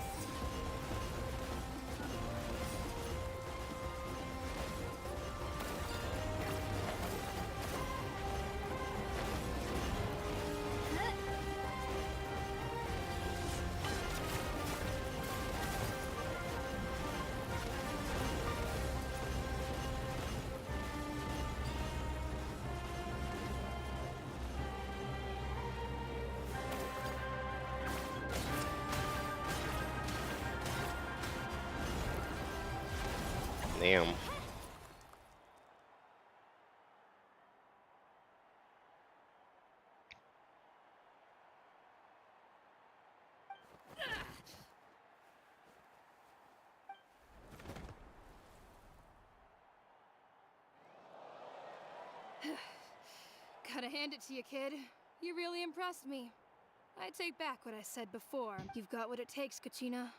Damn. Gotta hand it to you, kid. You really impressed me. I take back what I said before. You've got what it takes, Kachina.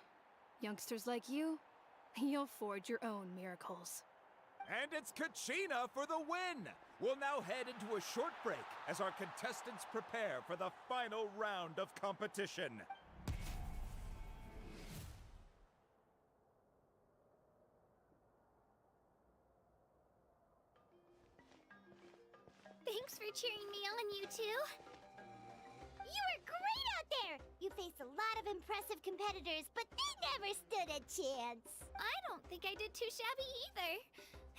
Youngsters like you, you'll forge your own miracles. And it's Kachina for the win! We'll now head into a short break as our contestants prepare for the final round of competition. Thanks for cheering me on, you two. You were great out there! You faced a lot of impressive competitors, but they never stood a chance. I don't think I did too shabby either.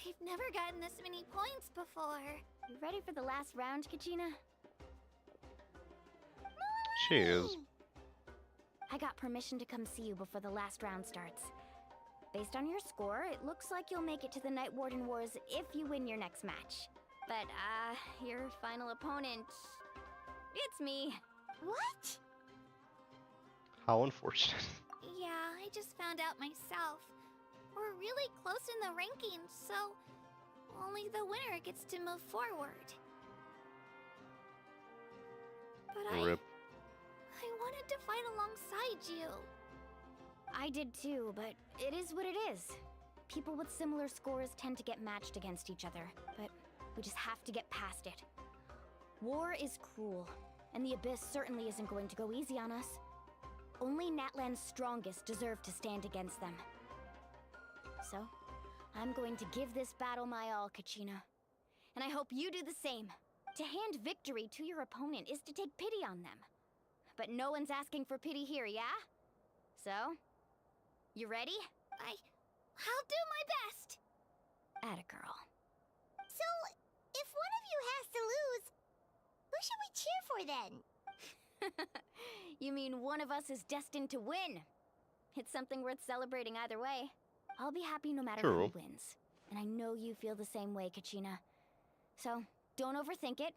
I've never gotten this many points before. You ready for the last round, Kachina? Cheers. I got permission to come see you before the last round starts. Based on your score, it looks like you'll make it to the Night Warden Wars if you win your next match. But, your final opponent... it's me. What? How unfortunate. Yeah, I just found out myself. We're really close in the rankings, so only the winner gets to move forward. But Rip. I wanted to fight alongside you. I did too, but it is what it is. People with similar scores tend to get matched against each other, but we just have to get past it. War is cruel, and the Abyss certainly isn't going to go easy on us. Only NATLAN's strongest deserve to stand against them. So, I'm going to give this battle my all, Kachina. And I hope you do the same. To hand victory to your opponent is to take pity on them. But no one's asking for pity here, yeah? So, you ready? I'll do my best. Atta girl. So, if one of you has to lose, who should we cheer for then? You mean one of us is destined to win? It's something worth celebrating either way. I'll be happy no matter who wins. And I know you feel the same way, Kachina. So, don't overthink it.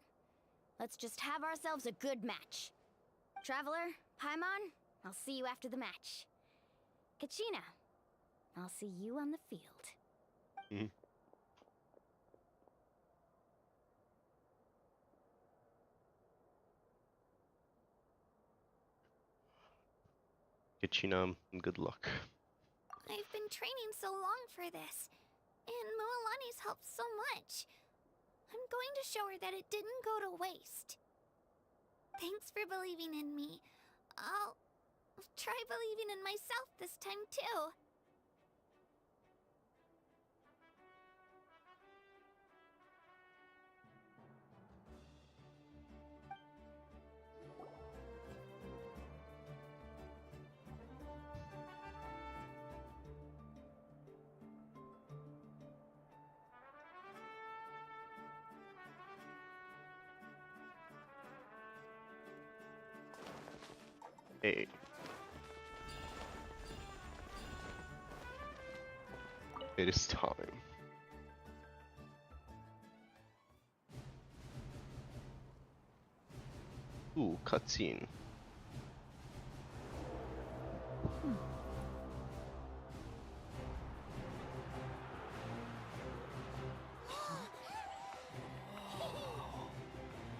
Let's just have ourselves a good match. Traveler, Paimon, I'll see you after the match. Kachina, I'll see you on the field. Kachina, good luck. I've been training so long for this, and Mualani's helped so much. I'm going to show her that it didn't go to waste. Thanks for believing in me. I'll try believing in myself this time too. Hey. It is time. Ooh, cutscene.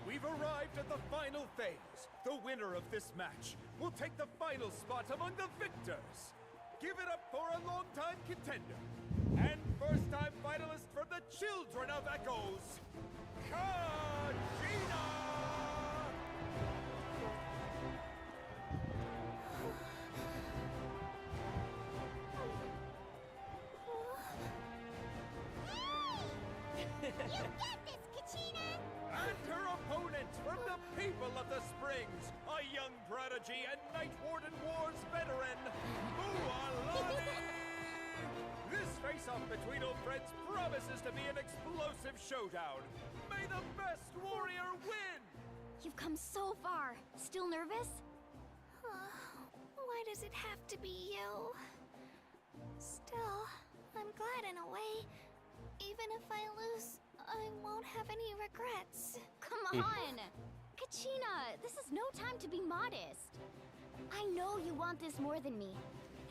We've arrived at the final phase. The winner of this match will take the final spot among the victors. Give it up for a long-time contender and first-time finalist from the Children of Echoes, Kachina! You get this, Kachina! And her opponent from the people of the Springs, a young prodigy and Night Warden Wars veteran, Mualani! This face-off between old friends promises to be an explosive showdown. May the best warrior win! You've come so far. Still nervous? Why does it have to be you? Still, I'm glad in a way. Even if I lose, I won't have any regrets. Come on! Kachina, this is no time to be modest. I know you want this more than me.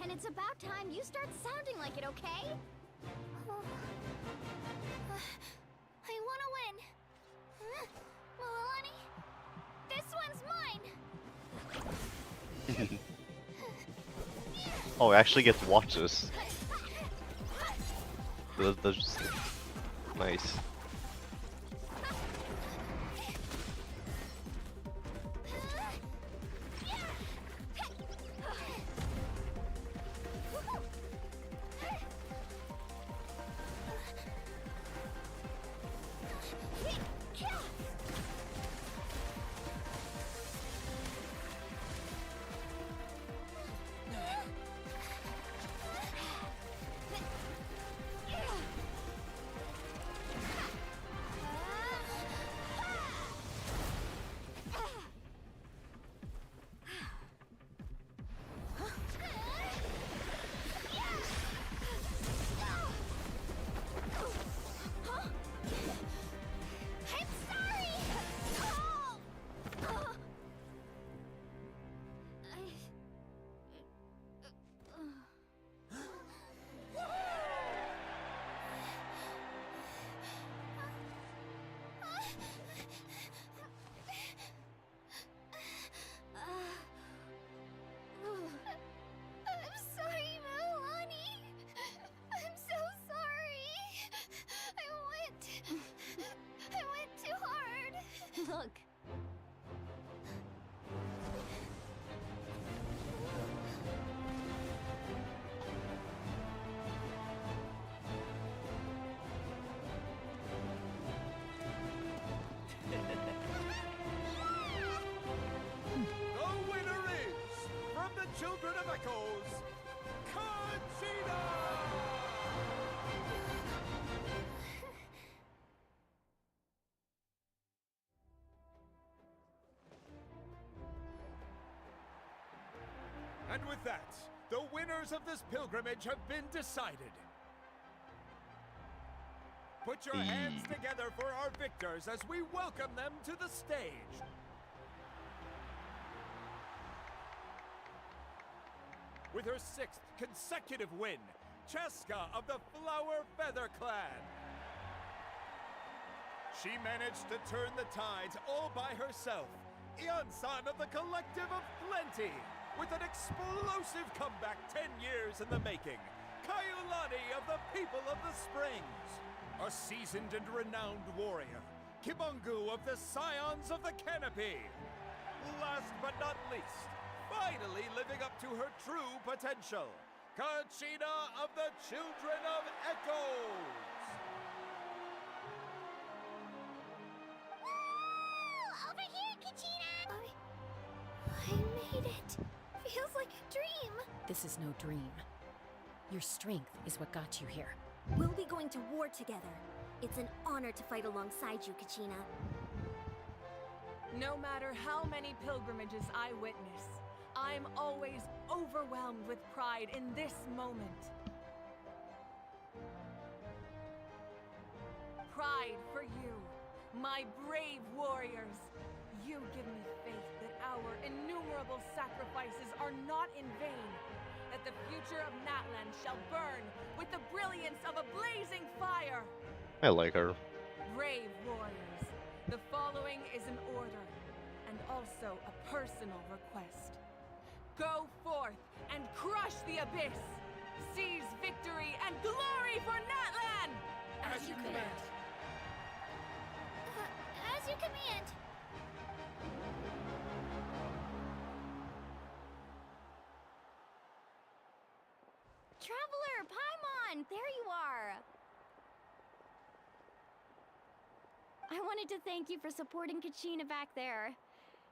And it's about time you start sounding like it, okay? I want to win. Mualani, this one's mine. Oh, I actually get to watch this. That's just nice. Look. The winner is, from the Children of Echoes, Kachina! And with that, the winners of this pilgrimage have been decided. Put your hands together for our victors as we welcome them to the stage. With her 6th consecutive win, Cheska of the Flower Feather Clan. She managed to turn the tides all by herself. Ian-san of the Collective of Plenty, with an explosive comeback 10 years in the making. Kaiulani of the People of the Springs. A seasoned and renowned warrior, Kimungu of the Scions of the Canopy. Last but not least, finally living up to her true potential, Kachina of the Children of Echoes. Over here, Kachina! I made it. Feels like a dream. This is no dream. Your strength is what got you here. We'll be going to war together. It's an honor to fight alongside you, Kachina. No matter how many pilgrimages I witness, I'm always overwhelmed with pride in this moment. Pride for you, my brave warriors. You give me faith that our innumerable sacrifices are not in vain, that the future of NATLAN shall burn with the brilliance of a blazing fire. I like her. Brave warriors, the following is an order, and also a personal request. Go forth and crush the abyss! Seize victory and glory for NATLAN! As you command. As you command. Traveler, Paimon, there you are! I wanted to thank you for supporting Kachina back there.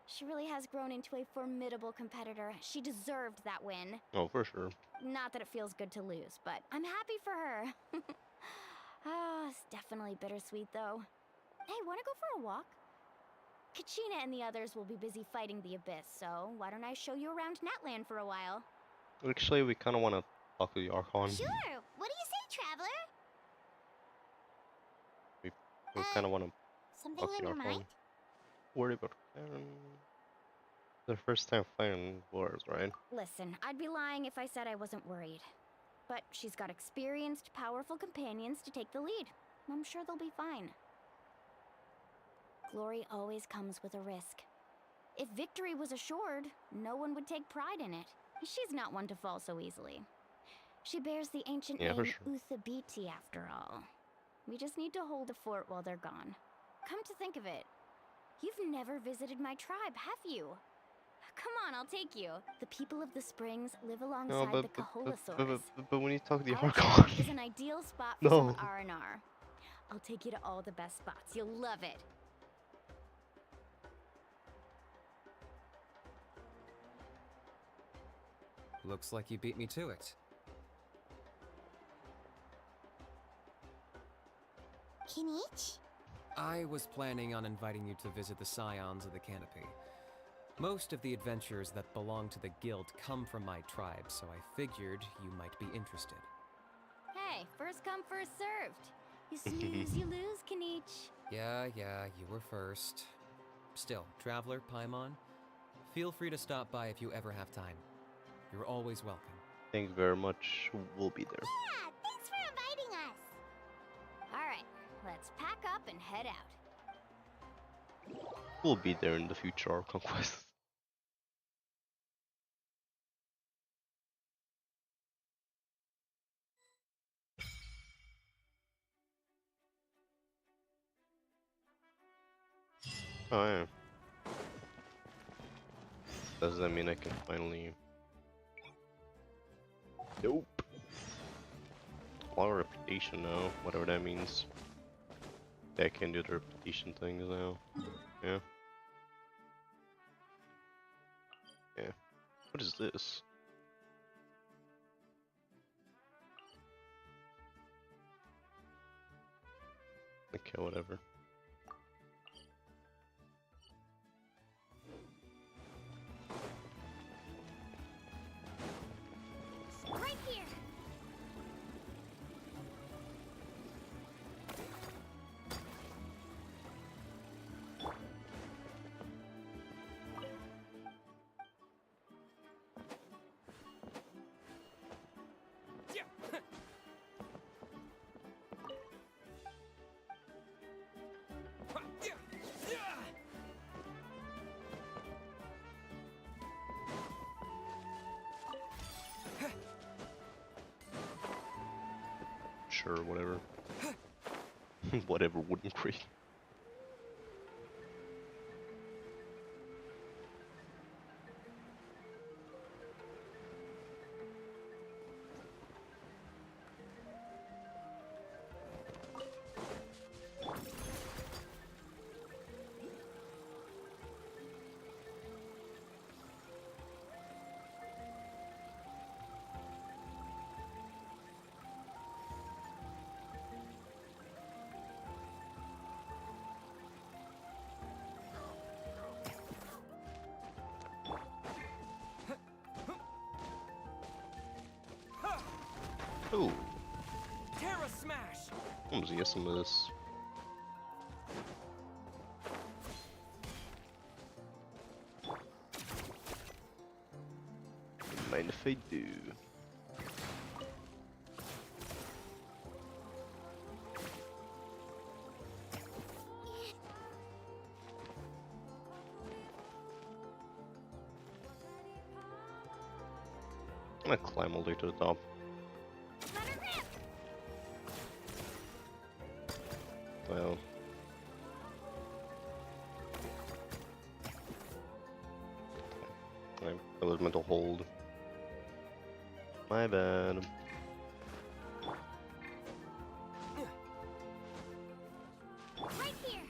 She really has grown into a formidable competitor. She deserved that win. Oh, for sure. Not that it feels good to lose, but I'm happy for her. It's definitely bittersweet, though. Hey, wanna go for a walk? Kachina and the others will be busy fighting the Abyss, so why don't I show you around NATLAN for a while? Actually, we kind of want to talk to the Archon. Sure. What do you say, traveler? We kind of want to Something talk on to the your Archon. mind? Worried about the first time fighting wars, right? Listen, I'd be lying if I said I wasn't worried. But she's got experienced, powerful companions to take the lead. I'm sure they'll be fine. Glory always comes with a risk. If victory was assured, no one would take pride in it. She's not one to fall so easily. She bears the ancient name Uthabiti, after all. We just need to hold the fort while they're gone. Come to think of it, you've never visited my tribe, have you? Come on, I'll take you. The people of the Springs live alongside the Kaholasaurs. But when you talk to the Our Archon... tribe is an ideal spot for some No. R&R. I'll take you to all the best spots. You'll love it. Looks like you beat me to it. Kinich? I was planning on inviting you to visit the Scions of the Canopy. Most of the adventurers that belong to the guild come from my tribe, so I figured you might be interested. Hey, first come, first served. You snooze, you lose, Kinich. Yeah, you were first. Still, Traveler, Paimon, feel free to stop by if you ever have time. You're always welcome. Thanks very much. We'll be there. Yeah, thanks for inviting us. All right, let's pack up and head out. We'll be there in the future, our conquest. Oh yeah. Does that mean I can finally... Nope. A lot of reputation now, whatever that means. Yeah, I can do the reputation things now. Yeah. Yeah. What is this? Okay, whatever. Right here. gacha or whatever. Whatever wouldn't create. Ooh. Terra Smash! I'm gonna get some of this. Mind if I do? I'm gonna climb all the way to the top. Well. I was meant to hold. My bad. Right here.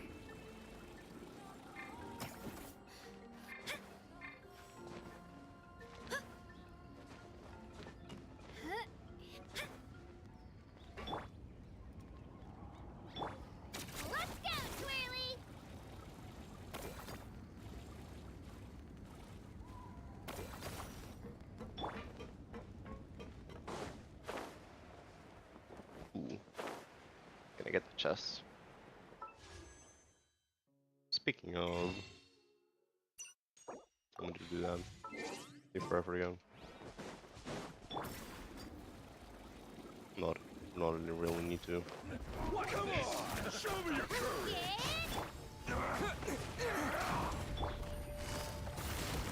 Let's go, Twirly! Ooh. Gonna get the chest. Speaking of, I'm gonna do that. Take forever again. Not really need to. Come on! Show me your courage!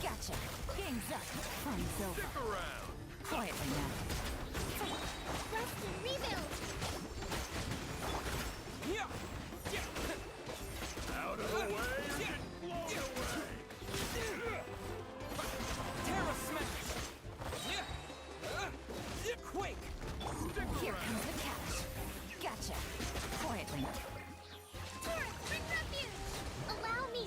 Gotcha. Game's up. Fun's over. Stick around! Quietly now. Rest and rebuild! Out of the way or get blown away! Terra Smash! Quake! Here comes the catch. Gotcha. Quietly now. Torrent, bring refuge! Allow me!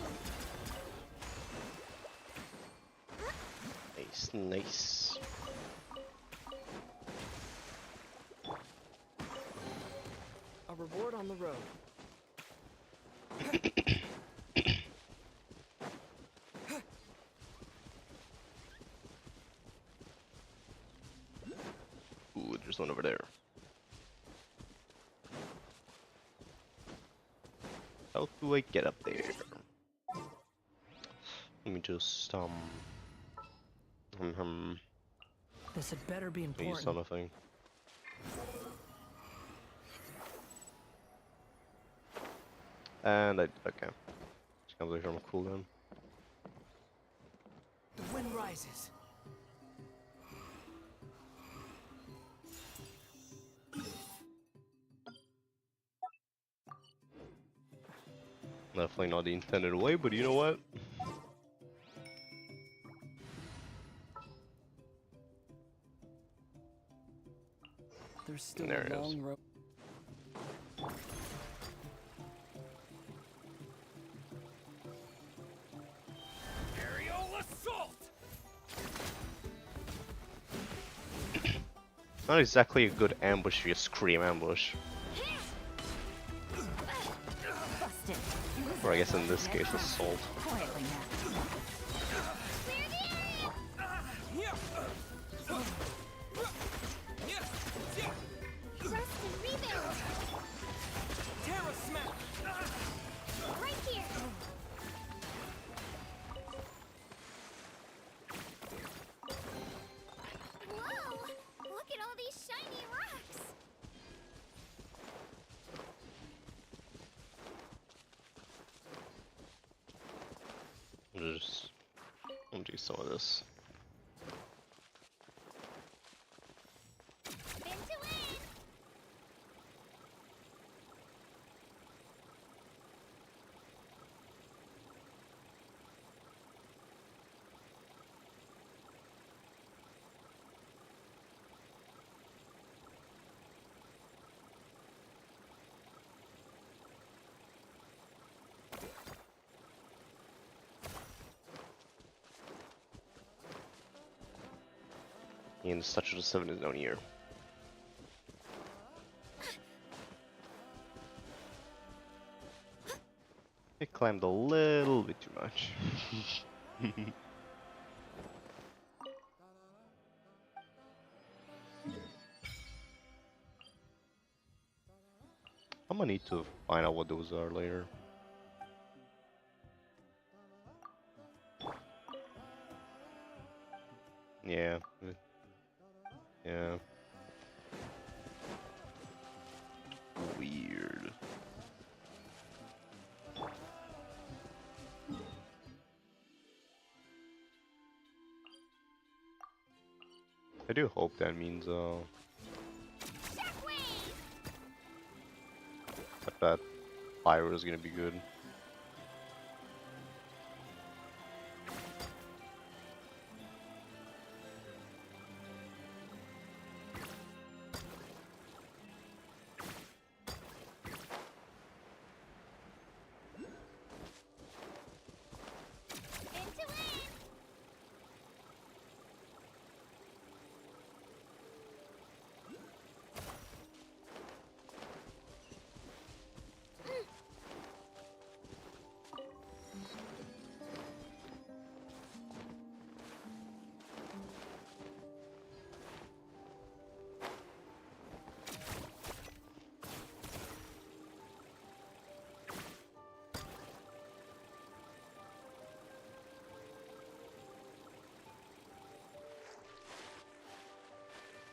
Nice, nice. A reward on the road. Ooh, there's one over there. How do I get up there? Let me just This had better be use important. something. And okay. Just comes away from a cooldown. The wind rises. Definitely not the intended way, but you know what? There's still There a it is. long road. Aerial assault! Not exactly a good ambush for your scream ambush. Busted. Or I guess in this case, assault. Quietly now. Rest and rebuild! Terra Smash! Right here! Whoa! Look at all these shiny rocks! I'll do some of this. Spin to win! And the statue of the 7 is down here. It climbed a little bit too much. I'm gonna need to find out what those are later. Yeah. Yeah. Weird. I do hope that means that fire is gonna be good.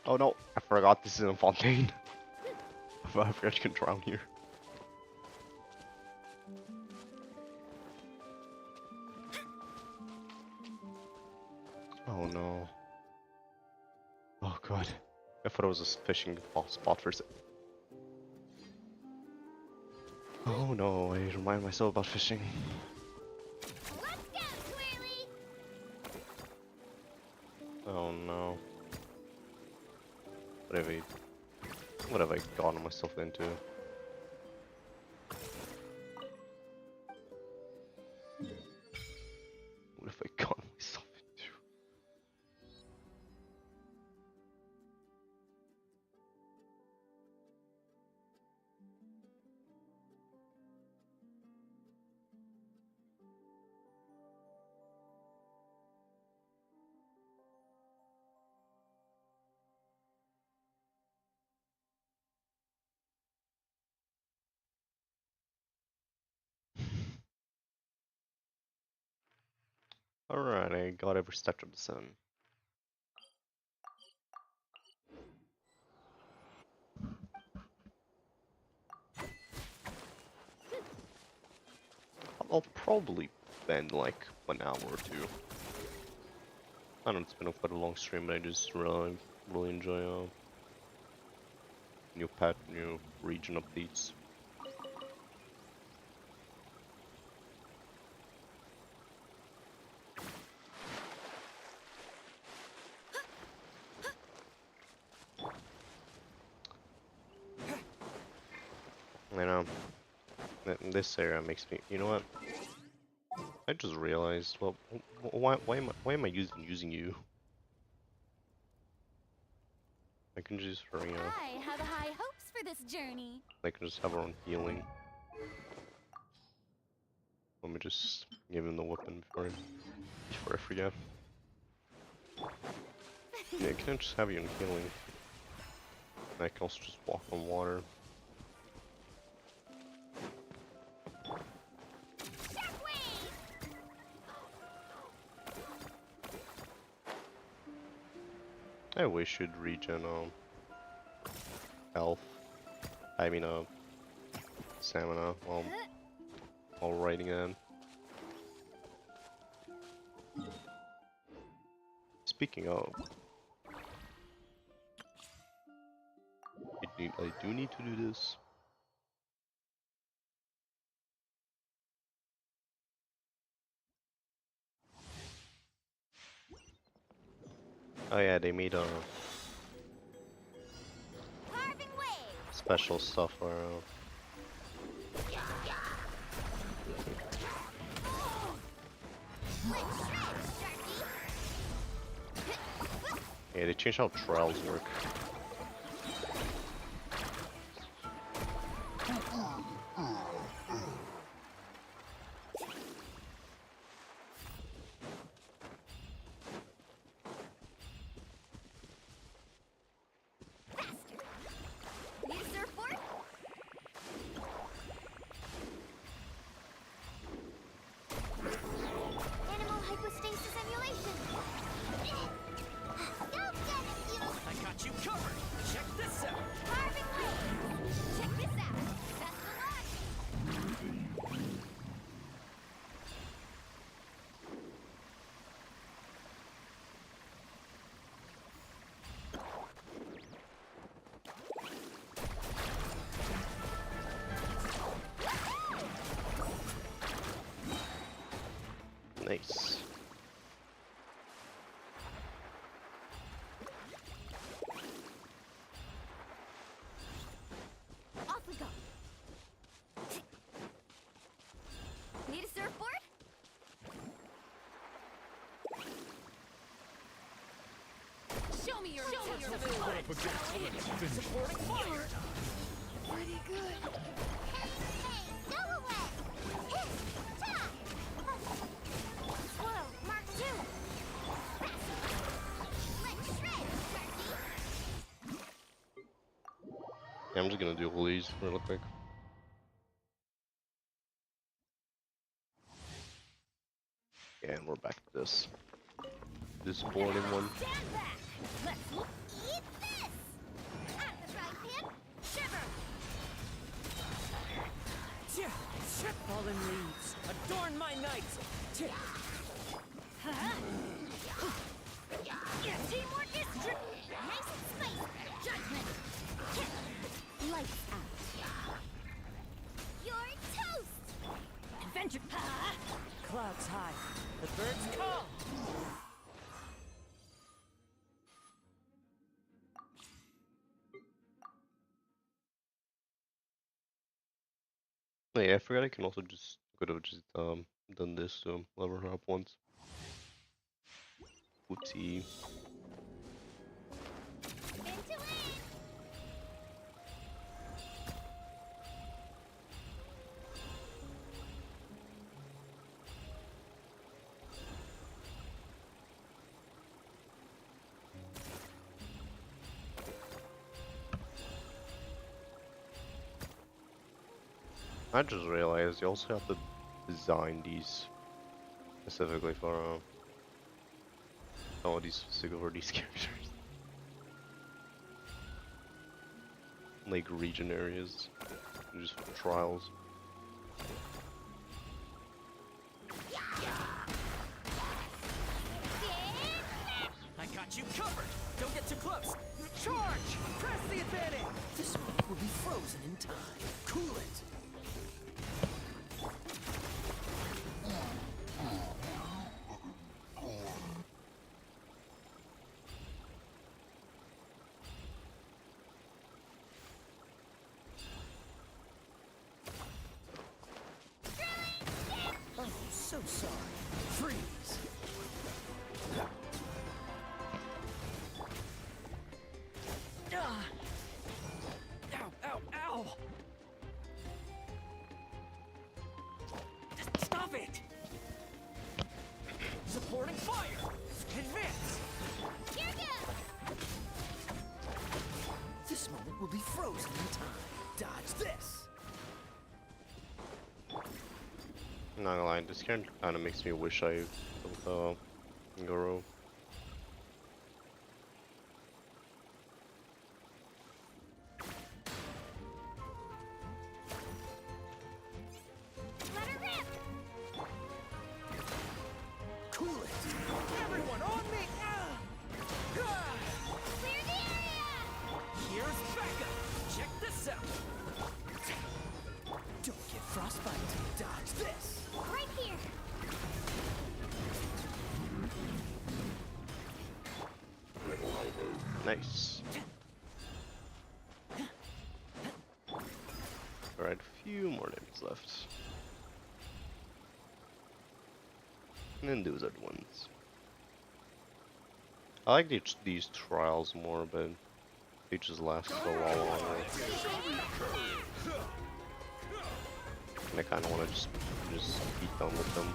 Oh no, I forgot this is a fontaine. I forgot you can drown here. Oh no. Oh god. I thought it was a fishing spot for a sec. Oh no, I remind myself about fishing. Oh no. What have I gotten myself into? What have I gotten myself into? Alright, I got every statue of the 7. I'll probably spend like an hour or two. I know it's been quite a long stream, but I just really enjoy new pet, new region updates. I know. This area makes me. You know what? I just realized. Well, why am I using you? I can just hurry up. I have high hopes for this journey. I can just have her on healing. Let me just give him the weapon before I forget. Yeah, can I just have you on healing? I can also just walk on water. I wish you'd regen health. I mean stamina while riding in. Speaking of, I do need to do this. Oh yeah, they made special stuff for Yeah, they changed how trials work. Need a surfboard? Animal hypostasis emulation. Go get it, you! I got you covered. Check this out. Carving blade! Check this out. That's the launch. Nice. Off we go. Need a surfboard? Show me your moves. Supporting fire. Pretty good. Hey, go away! Hit! Ta! Whoa, Mark 2! Let's shred, turkey! Yeah, I'm just gonna do all these real quick. Yeah, and we're back to this. This boring one. Stand back! Let's eat this! Out of the frying pan, shiver! Fallen leaves, adorn my night. Teamwork is true! Nice and spicy! Judgment! Lights out! You're toast! Adventure. Clouds high, the birds call. Oh, yeah, I forgot I can also just could have just done this to level her up once. Whoopsie. I just realized you also have to design these specifically for all these specifically for these characters. Like region areas, just for trials. I got you covered. Don't get too close. Charge! Press the advantage. This one will be frozen in time. Cool it. Oh, so sorry. Freeze. Ow, ow, ow! Stop it! Supporting fire! Advance! Here goes! This moment will be frozen in time. Dodge this! I'm not gonna lie, this character kinda makes me wish I built Goro. Let her rip! Cool it! Everyone on me! Clear the area! Here's backup! Check this out! Don't get frostbite! Dodge this! Right here! Nice. Alright, a few more enemies left. And then those are the ones. I like these trials more, but they just last so long. And I kind of want to just be done with them.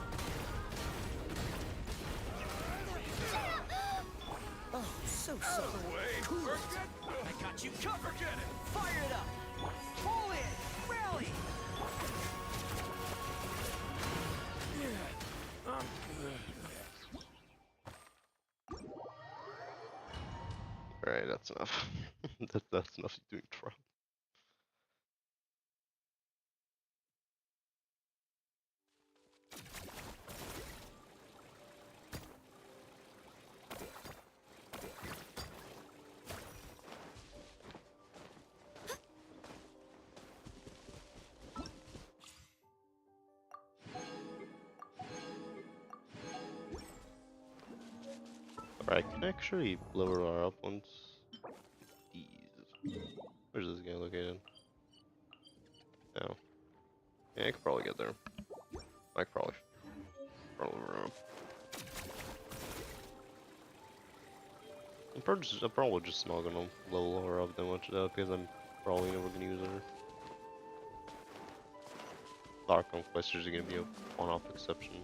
Oh, so sorry. I got you covered. Get it. Fire it up. Pull in. Rally. Alright, that's enough. That's enough doing trial. Alright, I can actually blow her up once. These. Where's this guy located? Oh. Yeah, I could probably get there. I could probably her up. I'm probably just not gonna level her up that much though, because I'm probably never gonna use her. Dark Conquest is gonna be a one-off exception.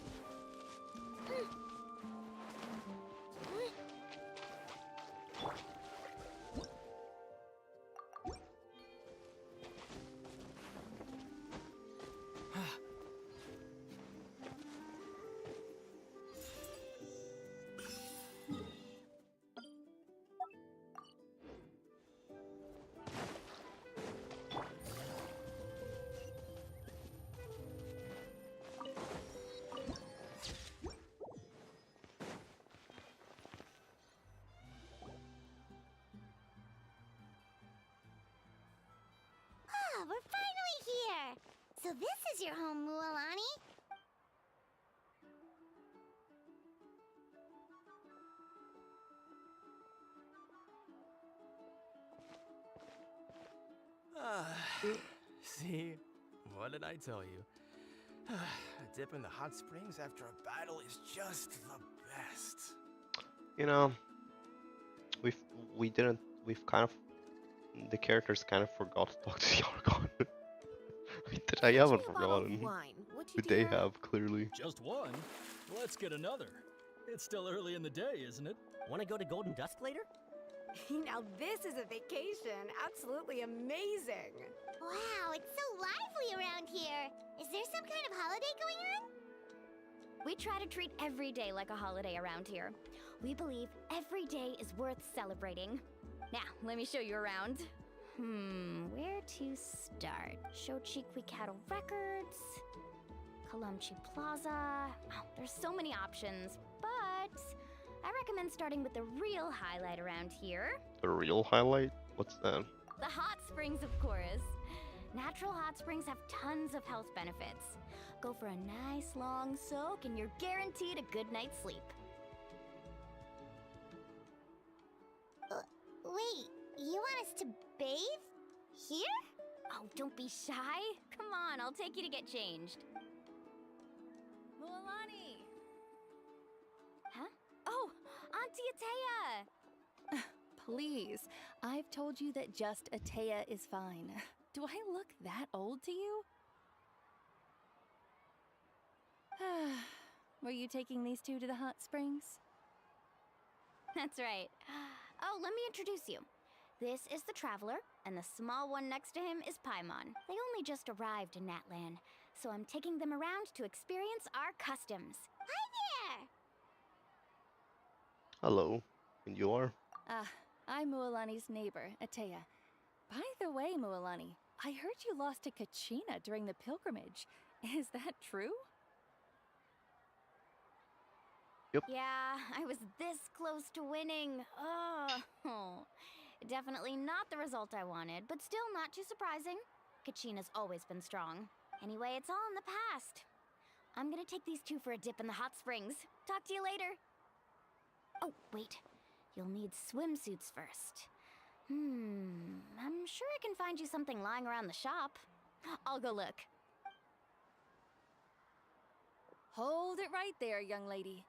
Ah, we're finally here! So this is your home, Mualani? See? What did I tell you? A dip in the hot springs after a battle is just the best. You know, we've kind of, the characters kind of forgot to talk to the Archon. I haven't forgotten. But they have, clearly. Just one? Let's get another. It's still early in the day, isn't it? Want to go to Golden Dusk later? Now this is a vacation. Absolutely amazing. Wow, it's so lively around here. Is there some kind of holiday going on? We try to treat every day like a holiday around here. We believe every day is worth celebrating. Now, let me show you around. Where to start? Shochiqui Cattle Records, Kalumchi Plaza. Oh, there's so many options, but I recommend starting with the real highlight around here. The real highlight? What's that? The hot springs, of course. Natural hot springs have tons of health benefits. Go for a nice long soak and you're guaranteed a good night's sleep. Wait, you want us to bathe? Here? Oh, don't be shy. Come on, I'll take you to get changed. Mualani! Huh? Oh, Auntie Atea! Please, I've told you that just Atea is fine. Do I look that old to you? Were you taking these two to the hot springs? That's right. Oh, let me introduce you. This is the Traveler, and the small one next to him is Paimon. They only just arrived in NATLAN, so I'm taking them around to experience our customs. Hi there! Hello. And you are? I'm Mualani's neighbor, Atea. By the way, Mualani, I heard you lost to Kachina during the pilgrimage. Is that true? Yep. Yeah, I was this close to winning. Oh, definitely not the result I wanted, but still not too surprising. Kachina's always been strong. Anyway, it's all in the past. I'm gonna take these two for a dip in the hot springs. Talk to you later. Oh, wait. You'll need swimsuits first. I'm sure I can find you something lying around the shop. I'll go look. Hold it right there, young lady.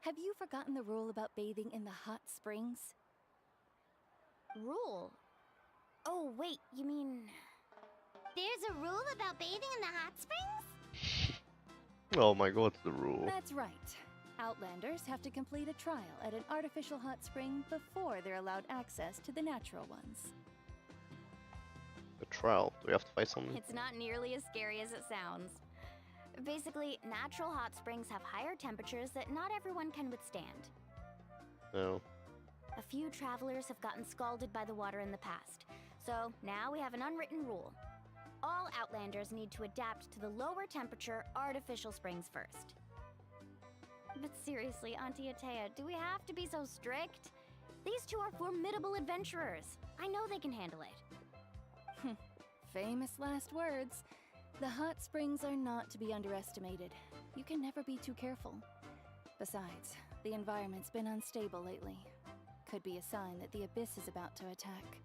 Have you forgotten the rule about bathing in the hot springs? Rule? Oh, wait, you mean... There's a rule about bathing in the hot springs? Oh my god, what's the rule? That's right. Outlanders have to complete a trial at an artificial hot spring before they're allowed access to the natural ones. The trial. Do we have to fight something? It's not nearly as scary as it sounds. Basically, natural hot springs have higher temperatures that not everyone can withstand. No. A few travelers have gotten scalded by the water in the past, so now we have an unwritten rule. All Outlanders need to adapt to the lower temperature artificial springs first. But seriously, Auntie Atea, do we have to be so strict? These two are formidable adventurers. I know they can handle it. Famous last words. The hot springs are not to be underestimated. You can never be too careful. Besides, the environment's been unstable lately. Could be a sign that the abyss is about to attack.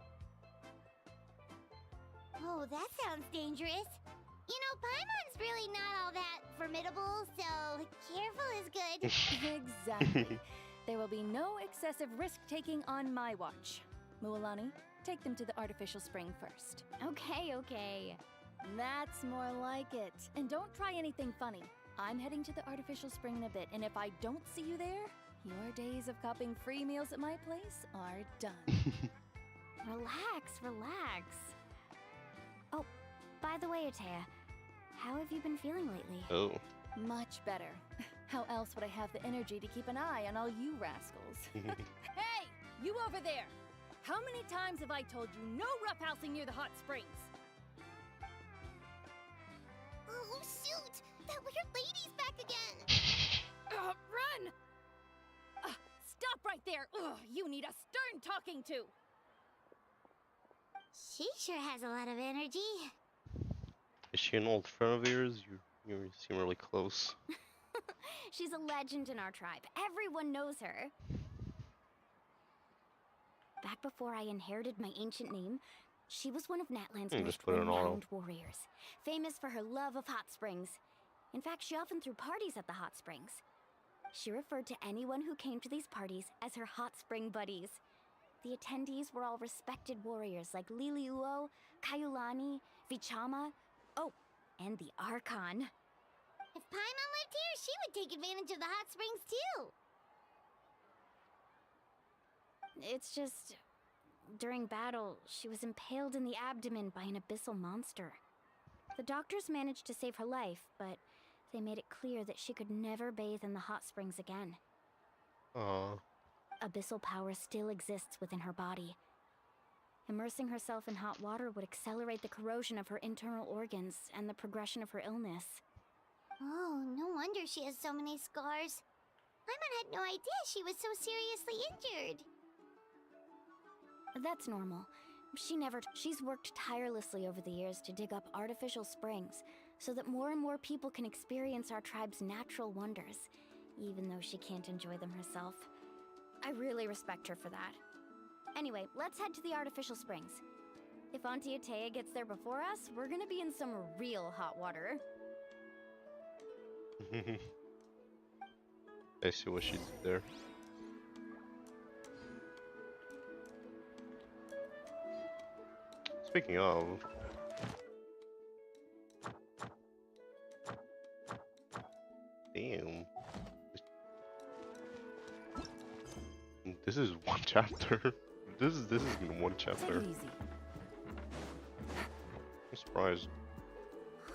Oh, that sounds dangerous. You know, Paimon's really not all that formidable, so careful is good. Exactly. There will be no excessive risk-taking on my watch. Mualani, take them to the artificial spring first. Okay. That's more like it. And don't try anything funny. I'm heading to the artificial spring in a bit, and if I don't see you there, your days of copping free meals at my place are done. Relax. Oh, by the way, Atea, how have you been feeling lately? Oh. Much better. How else would I have the energy to keep an eye on all you rascals? Hey, you over there! How many times have I told you no roughhousing near the hot springs? Oh, shoot! That weird lady's back again! Run! Stop right there! Ugh, you need a stern talking to! She sure has a lot of energy. Is she an old friend of yours? You seem really close. She's a legend in our tribe. Everyone knows her. Back before I inherited my ancient name, she was one of NATLAN's most renowned warriors, famous for her love of hot springs. In fact, she often threw parties at the hot springs. She referred to anyone who came to these parties as her hot spring buddies. The attendees were all respected warriors like Liliuo, Kaiulani, Vichama, oh, and the Archon. If Paimon lived here, she would take advantage of the hot springs too. It's just... during battle, she was impaled in the abdomen by an abyssal monster. The doctors managed to save her life, but they made it clear that she could never bathe in the hot springs again. Abyssal power still exists within her body. Immersing herself in hot water would accelerate the corrosion of her internal organs and the progression of her illness. Oh, no wonder she has so many scars. Paimon had no idea she was so seriously injured. That's normal. She's worked tirelessly over the years to dig up artificial springs so that more and more people can experience our tribe's natural wonders, even though she can't enjoy them herself. I really respect her for that. Anyway, let's head to the artificial springs. If Auntie Atea gets there before us, we're gonna be in some real hot water. I see what she did there. Speaking of... Damn. This is one chapter. This is one chapter. Take it easy. I'm surprised.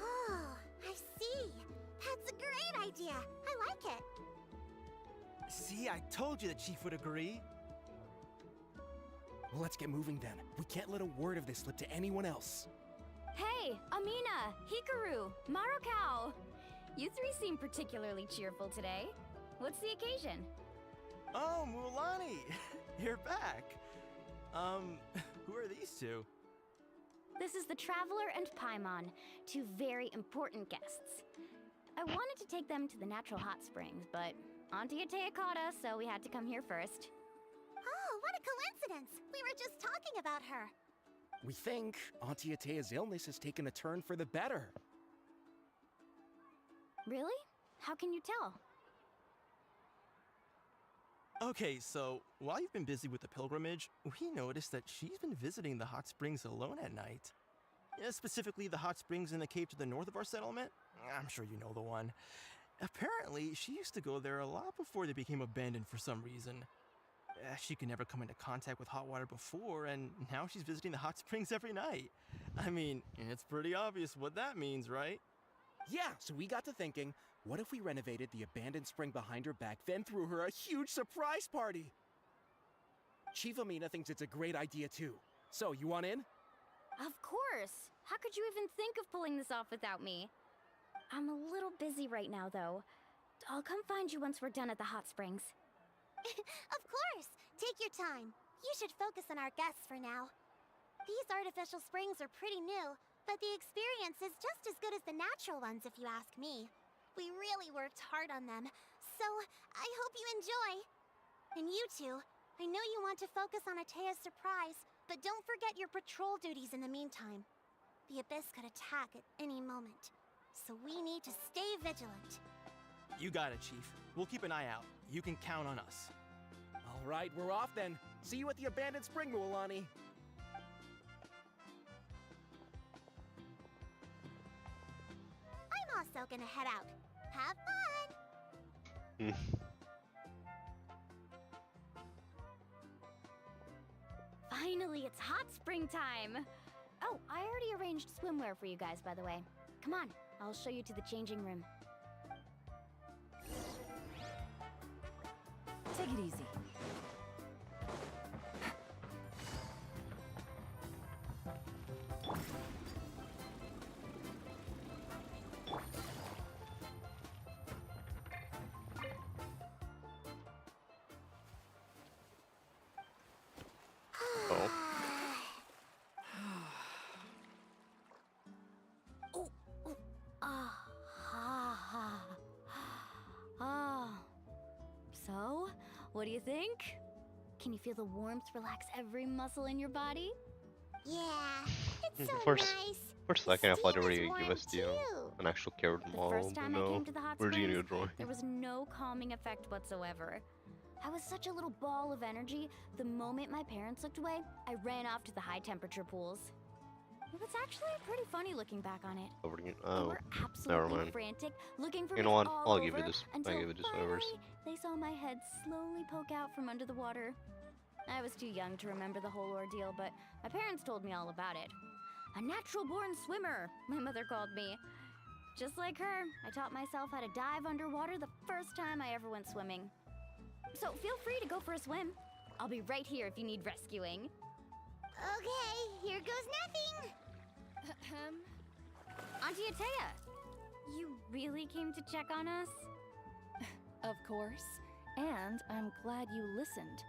Oh, I see. That's a great idea. I like it. See, I told you the chief would agree. Well, let's get moving then. We can't let a word of this slip to anyone else. Hey, Amina, Hikaru, Marukao. You three seem particularly cheerful today. What's the occasion? Oh, Mualani, you're back. Who are these two? This is the Traveler and Paimon, two very important guests. I wanted to take them to the natural hot springs, but Auntie Atea caught us, so we had to come here first. Oh, what a coincidence! We were just talking about her. We think Auntie Atea's illness has taken a turn for the better. Really? How can you tell? Okay, so while you've been busy with the pilgrimage, we noticed that she's been visiting the hot springs alone at night. Specifically, the hot springs in the cave to the north of our settlement. I'm sure you know the one. Apparently, she used to go there a lot before they became abandoned for some reason. She could never come into contact with hot water before, and now she's visiting the hot springs every night. I mean, it's pretty obvious what that means, right? Yeah, so we got to thinking, what if we renovated the abandoned spring behind her back, then threw her a huge surprise party? Chief Amina thinks it's a great idea too. So, you want in? Of course! How could you even think of pulling this off without me? I'm a little busy right now, though. I'll come find you once we're done at the hot springs. Of course! Take your time. You should focus on our guests for now. These artificial springs are pretty new, but the experience is just as good as the natural ones if you ask me. We really worked hard on them, so I hope you enjoy. And you two, I know you want to focus on Atea's surprise, but don't forget your patrol duties in the meantime. The Abyss could attack at any moment, so we need to stay vigilant. You got it, Chief. We'll keep an eye out. You can count on us. All right, we're off then. See you at the abandoned spring, Mualani. I'm also gonna head out. Have fun! Finally, it's hot spring time! Oh, I already arranged swimwear for you guys, by the way. Come on, I'll show you to the changing room. Take it easy. So, what do you think? Can you feel the warmth relax every muscle in your body? Yeah, it's so First, nice. for a second, I thought they were Steam is gonna give warm us the an actual carrot The model, first but time I no. came to the hot Where's the springs, new drawing? there was no calming effect whatsoever. I was such a little ball of energy, the moment my parents looked away, I ran off to the high temperature pools. It was actually pretty funny looking back on it. Over again. They Oh, were never absolutely mind. frantic, looking for You me know what? all I'll give you over, this. until I'll give it this finally HoYoverse. they saw my head slowly poke out from under the water. I was too young to remember the whole ordeal, but my parents told me all about it. A natural-born swimmer, my mother called me. Just like her, I taught myself how to dive underwater the first time I ever went swimming. So feel free to go for a swim. I'll be right here if you need rescuing. Okay, here goes nothing. Auntie Atea, you really came to check on us? Of course. And I'm glad you listened.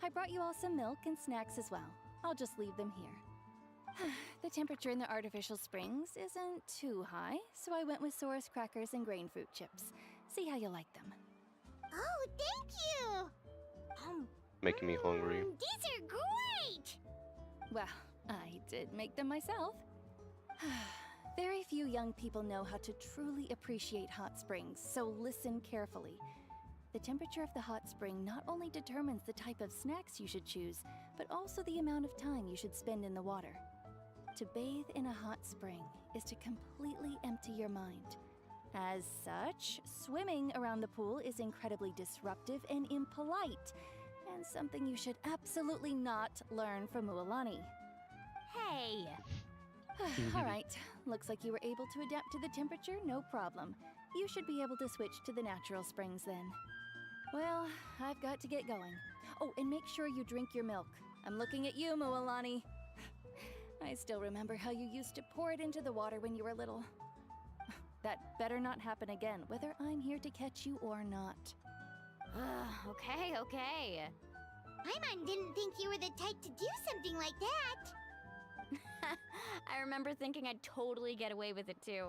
I brought you all some milk and snacks as well. I'll just leave them here. The temperature in the artificial springs isn't too high, so I went with Saurus crackers and grain fruit chips. See how you like them. Oh, thank you. Making me hungry. These are great. Well, I did make them myself. Very few young people know how to truly appreciate hot springs, so listen carefully. The temperature of the hot spring not only determines the type of snacks you should choose, but also the amount of time you should spend in the water. To bathe in a hot spring is to completely empty your mind. As such, swimming around the pool is incredibly disruptive and impolite, and something you should absolutely not learn from Mualani. Hey! All right, looks like you were able to adapt to the temperature, no problem. You should be able to switch to the natural springs then. Well, I've got to get going. Oh, and make sure you drink your milk. I'm looking at you, Mualani. I still remember how you used to pour it into the water when you were little. That better not happen again, whether I'm here to catch you or not. Okay. Paimon didn't think you were the type to do something like that. I remember thinking I'd totally get away with it too.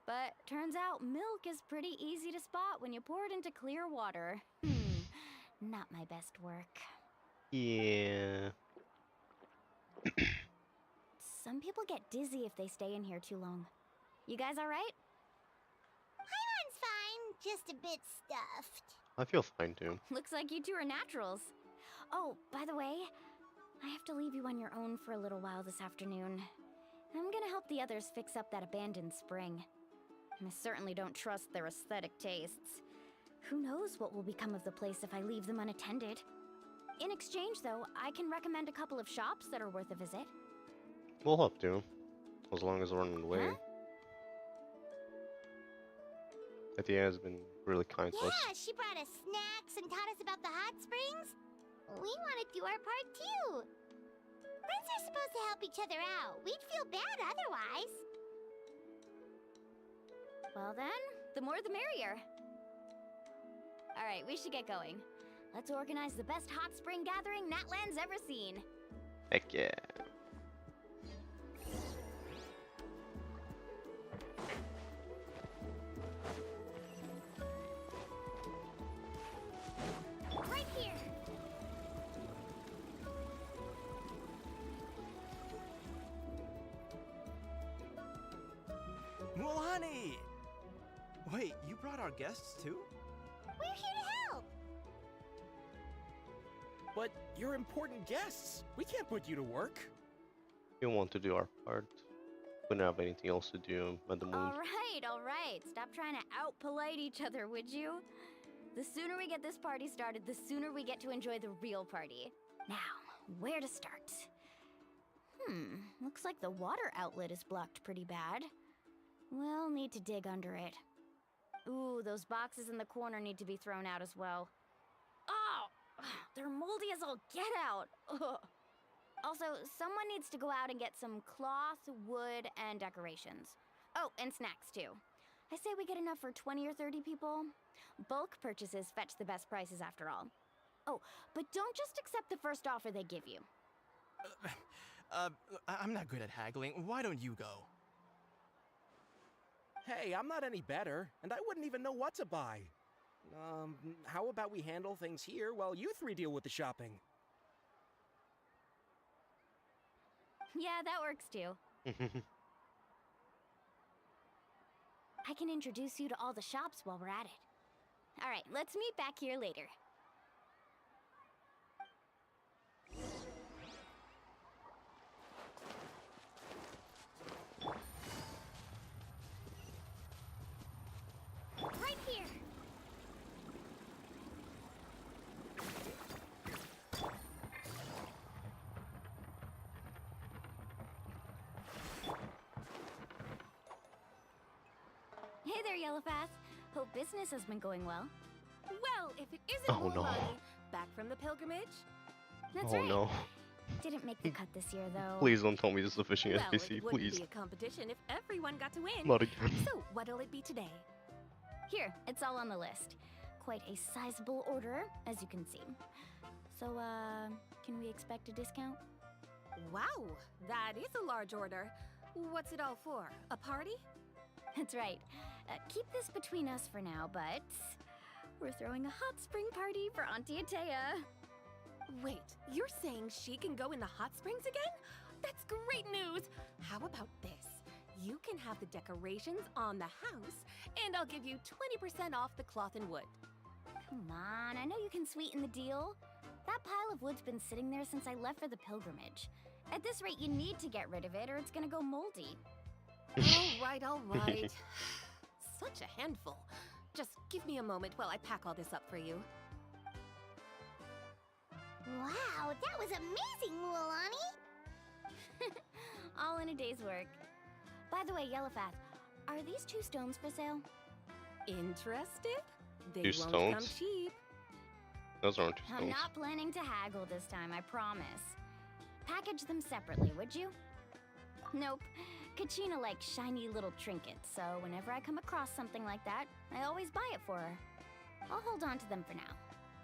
But turns out milk is pretty easy to spot when you pour it into clear water. Not my best work. Yeah. Some people get dizzy if they stay in here too long. You guys alright? Paimon's fine, just a bit stuffed. I feel fine too. Looks like you two are naturals. Oh, by the way, I have to leave you on your own for a little while this afternoon. I'm gonna help the others fix up that abandoned spring. I certainly don't trust their aesthetic tastes. Who knows what will become of the place if I leave them unattended. In exchange, though, I can recommend a couple of shops that are worth a visit. We'll help to, as long as we're on the way. Huh? Atia has been really kind to us. Yeah, she brought us snacks and taught us about the hot springs. We want to do our part too. Friends are supposed to help each other out. We'd feel bad otherwise. Well then, the more the merrier. Alright, we should get going. Let's organize the best hot spring gathering NATLAN's ever seen. Heck yeah. Right here. Well, honey! Wait, you brought our guests too? We're here to help. But you're important guests. We can't put you to work. We want to do our part. We don't have anything else to do at the moment. Alright. Stop trying to out-polite each other, would you? The sooner we get this party started, the sooner we get to enjoy the real party. Now, where to start? Looks like the water outlet is blocked pretty bad. We'll need to dig under it. Ooh, those boxes in the corner need to be thrown out as well. Oh! They're moldy as all get out! Ugh. Also, someone needs to go out and get some cloth, wood, and decorations. Oh, and snacks too. I say we get enough for 20 or 30 people. Bulk purchases fetch the best prices after all. Oh, but don't just accept the first offer they give you. I'm not good at haggling. Why don't you go? Hey, I'm not any better, and I wouldn't even know what to buy. How about we handle things here while you three deal with the shopping? Yeah, that works too. I can introduce you to all the shops while we're at it. All right, let's meet back here later. Right here. Hey there, Yellowfast. Hope business has been going well. Well, if it isn't Oh, no. Mulan, back from the pilgrimage. That's Oh right. no. Didn't make the cut this year, though. Please don't tell me this is a fishing Well, NPC, it wouldn't please. be a competition if everyone got to win. Not again. So, what'll it be today? Here, it's all on the list. Quite a sizable order, as you can see. So, can we expect a discount? Wow, that is a large order. What's it all for? A party? That's right. Keep this between us for now, but we're throwing a hot spring party for Auntie Atea. Wait, you're saying she can go in the hot springs again? That's great news! How about this? You can have the decorations on the house, and I'll give you 20% off the cloth and wood. Come on, I know you can sweeten the deal. That pile of wood's been sitting there since I left for the pilgrimage. At this rate, you need to get rid of it or it's gonna go moldy. All right. Such a handful. Just give me a moment while I pack all this up for you. Wow, that was amazing, Mulani. All in a day's work. By the way, Yellowfast, are these 2 stones for sale? Interested? They 2 won't stones? come cheap. Those aren't 2 I'm stones. not planning to haggle this time, I promise. Package them separately, would you? Nope. Kachina likes shiny little trinkets, so whenever I come across something like that, I always buy it for her. I'll hold on to them for now.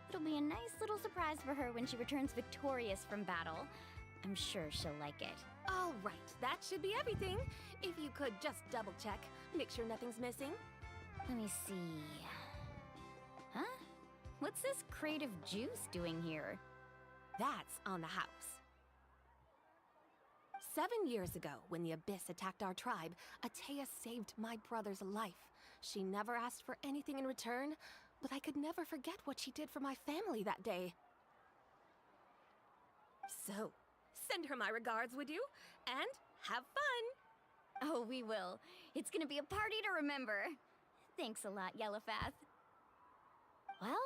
It'll be a nice little surprise for her when she returns victorious from battle. I'm sure she'll like it. All right, that should be everything. If you could just double check, make sure nothing's missing. Let me see. Huh? What's this crate of juice doing here? That's on the house. 7 years ago, when the Abyss attacked our tribe, Atea saved my brother's life. She never asked for anything in return. but I could never forget what she did for my family that day. So, send her my regards, would you? And have fun! Oh, we will. It's gonna be a party to remember. Thanks a lot, Yellowfath. Well,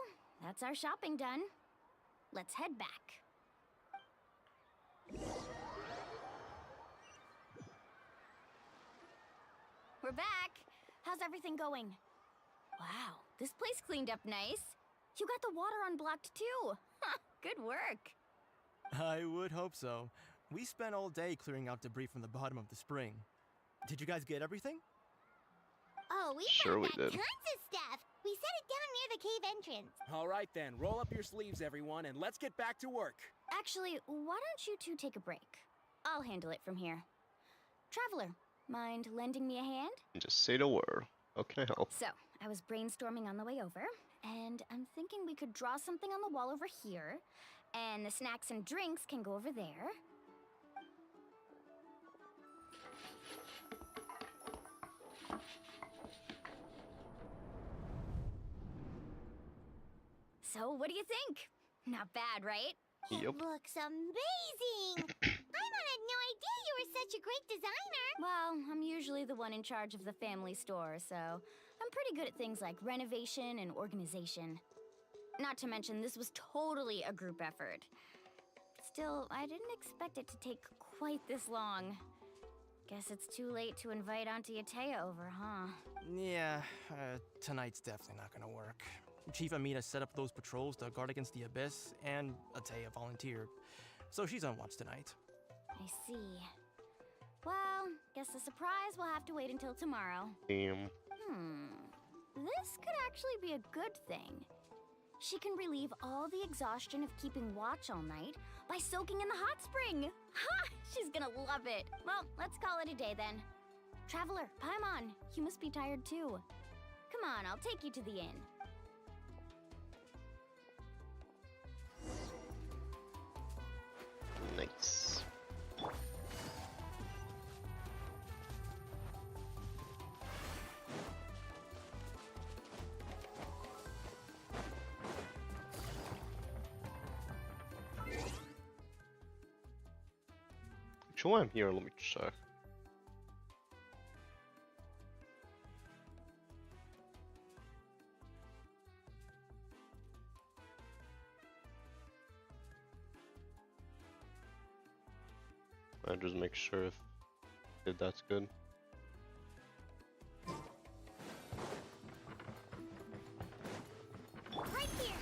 that's our shopping done. Let's head back. We're back. How's everything going? Wow, this place cleaned up nice. You got the water unblocked too. Good work. I would hope so. We spent all day clearing out debris from the bottom of the spring. Did you guys get everything? Oh, we Sure we got did. tons of stuff. We set it down near the cave entrance. All right then, roll up your sleeves, everyone, and let's get back to work. Actually, why don't you two take a break? I'll handle it from here. Traveler, mind lending me a hand? Just say the word. How can I help? So, I was brainstorming on the way over, and I'm thinking we could draw something on the wall over here, and the snacks and drinks can go over there. So, what do you think? Not bad, right? It Yep. looks amazing! Paimon had no idea you were such a great designer! Well, I'm usually the one in charge of the family store, so I'm pretty good at things like renovation and organization. Not to mention, this was totally a group effort. Still, I didn't expect it to take quite this long. Guess it's too late to invite Auntie Atea over, huh? Yeah, tonight's definitely not gonna work. Chief Amina set up those patrols to guard against the Abyss, and Atea volunteered. So she's on watch tonight. I see. Well, guess the surprise will have to wait until tomorrow. Damn. This could actually be a good thing. She can relieve all the exhaustion of keeping watch all night by soaking in the hot spring. Ha! She's gonna love it. Well, let's call it a day then. Traveler, Paimon, you must be tired too. Come on, I'll take you to the inn. Nice. Actually, while I'm here, let me check. I just make sure if that's good. Right here!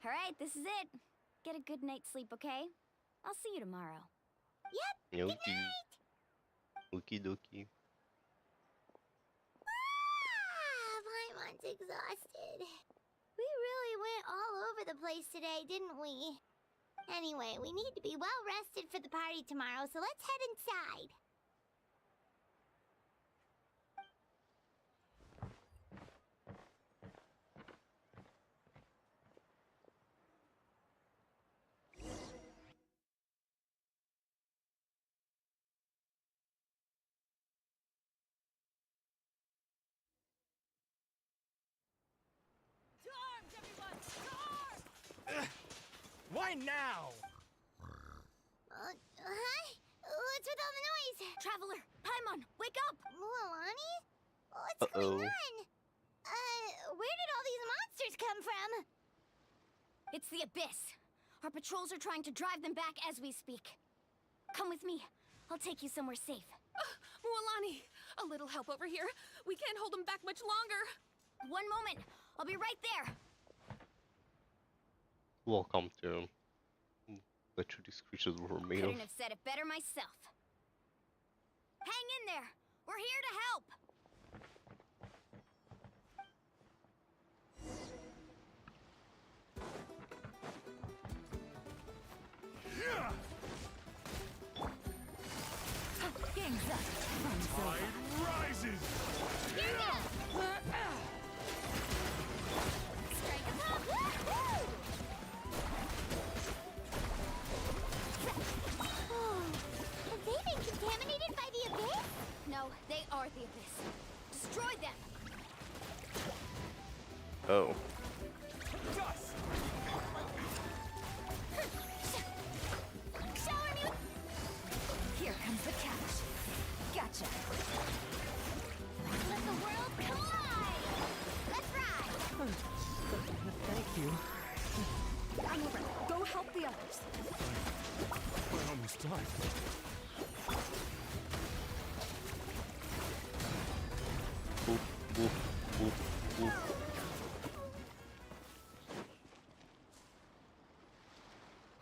All right, this is it. Get a good night's sleep, okay? I'll see you tomorrow. Yep, good Okie. night! Okie dokie. Paimon's exhausted. We really went all over the place today, didn't we? Anyway, we need to be well rested for the party tomorrow, so let's head inside. To arms, everyone! To arms! Why now? Huh? What's with all the noise? Traveler, Paimon, wake up! Mualani? What's going on? Where did all these monsters come from? It's the Abyss. Our patrols are trying to drive them back as we speak. Come with me. I'll take you somewhere safe. Mualani, a little help over here. We can't hold them back much longer. One moment. I'll be right there. Welcome to what these creatures were made of. Couldn't have said it better myself. Hang in there. We're here to help. Tide rises! Oh. Here comes the catch. Gotcha. Let the world collide! Let's ride! Thank you. I'm over. Go help the others. We're almost done. Boop, boop, boop, boop.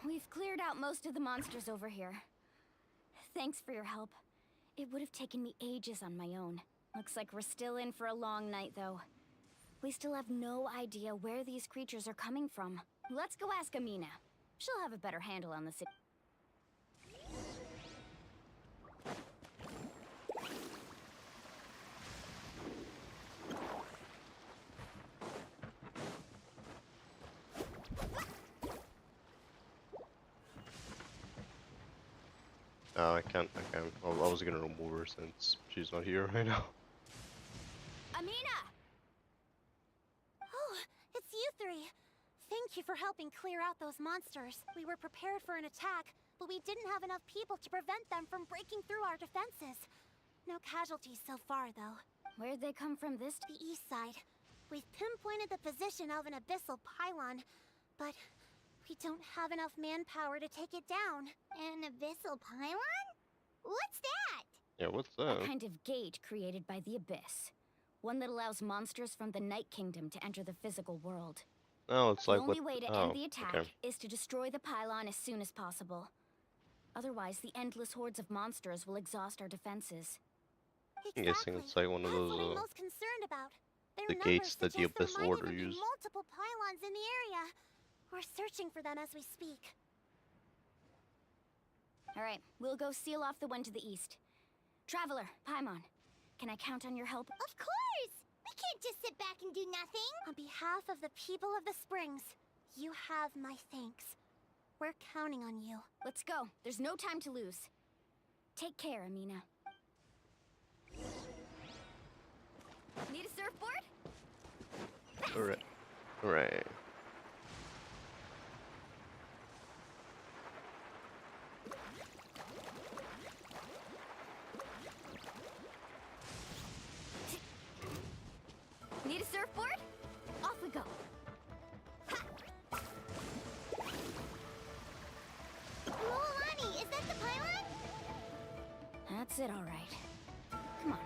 We've cleared out most of the monsters over here. Thanks for your help. It would have taken me ages on my own. Looks like we're still in for a long night, though. We still have no idea where these creatures are coming from. Let's go ask Amina. She'll have a better handle on the situation. No, I can't. Well, I was gonna remove her since she's not here right now. Amina! Oh, it's you three. Thank you for helping clear out those monsters. We were prepared for an attack, but we didn't have enough people to prevent them from breaking through our defenses. No casualties so far, though. Where'd they come from this? The east side. We've pinpointed the position of an abyssal pylon, but we don't have enough manpower to take it down. An abyssal pylon? What's that? Yeah, what's that? A kind of gate created by the Abyss. One that allows monsters from the Night Kingdom to enter the physical world. Oh, it's like the only what? way to Oh, end the attack okay. is to destroy the pylon as soon as possible. Otherwise, the endless hordes of monsters will exhaust our defenses. I'm guessing it's like one of That's those what I'm most concerned about. Their the numbers gates that the suggest there Abyss might Order even be used. multiple pylons in the area. We're searching for them as we speak. All right, we'll go seal off the one to the east. Traveler, Paimon, can I count on your help? Of course! We can't just sit back and do nothing! On behalf of the people of the Springs, you have my thanks. We're counting on you. Let's go. There's no time to lose. Take care, Amina. Need a surfboard? Alright. Alright. Need a surfboard? Off we go. Luolani, is that the pylon? That's it, all right. Come on,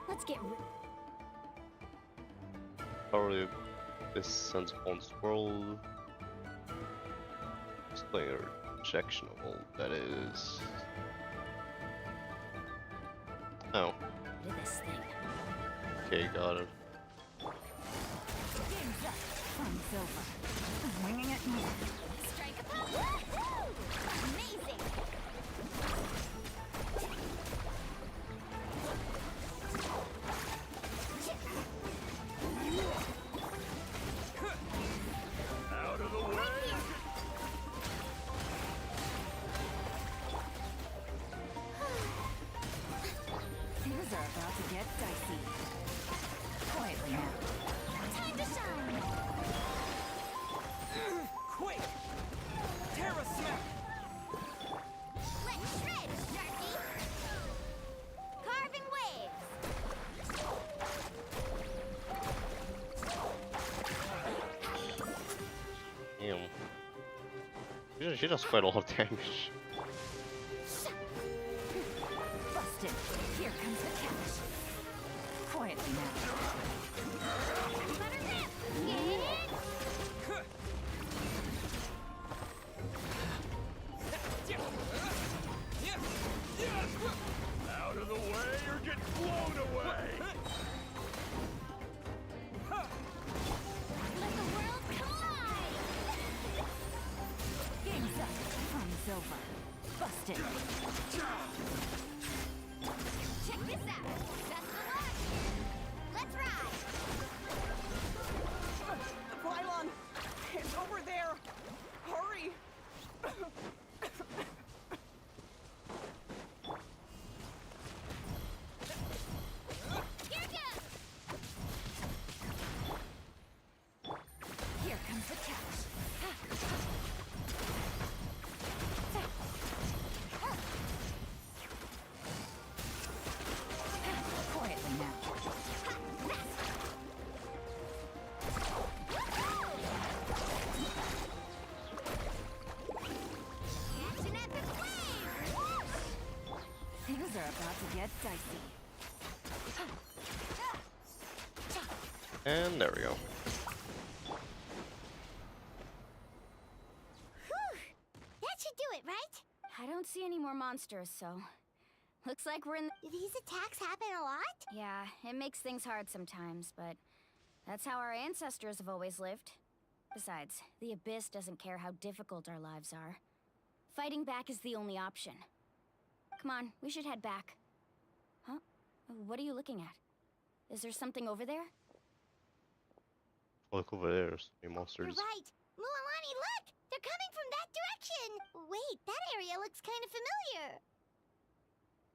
let's get Probably this sends upon swirl. Display a rejection of all that is. Oh. rid of this thing. Okay, got it. Game's up. From silver. Winging it more. Strike a pose! Woohoo! Amazing! Out of the way! Things are about to get dicey. Quietly now. Time to shine! Quick! Terra Smack! Let's shred, Sharky! Carving waves! Damn. She does quite a lot of damage. Busted. Here comes the catch. Quietly now. Out of the way or get blown away! Let the world collide! Game's up. From silver. Busted. Check this out! Best of luck! Let's ride! gets dicey. And there we go. Whew! That should do it, right? I don't see any more monsters, so looks like we're in. Do these attacks happen a lot? Yeah, it makes things hard sometimes, but that's how our ancestors have always lived. Besides, the Abyss doesn't care how difficult our lives are. Fighting back is the only option. Come on, we should head back. Huh? What are you looking at? Is there something over there? Look over there, there's new monsters. You're right. Mualani, look! They're coming from that direction! Wait, that area looks kind of familiar.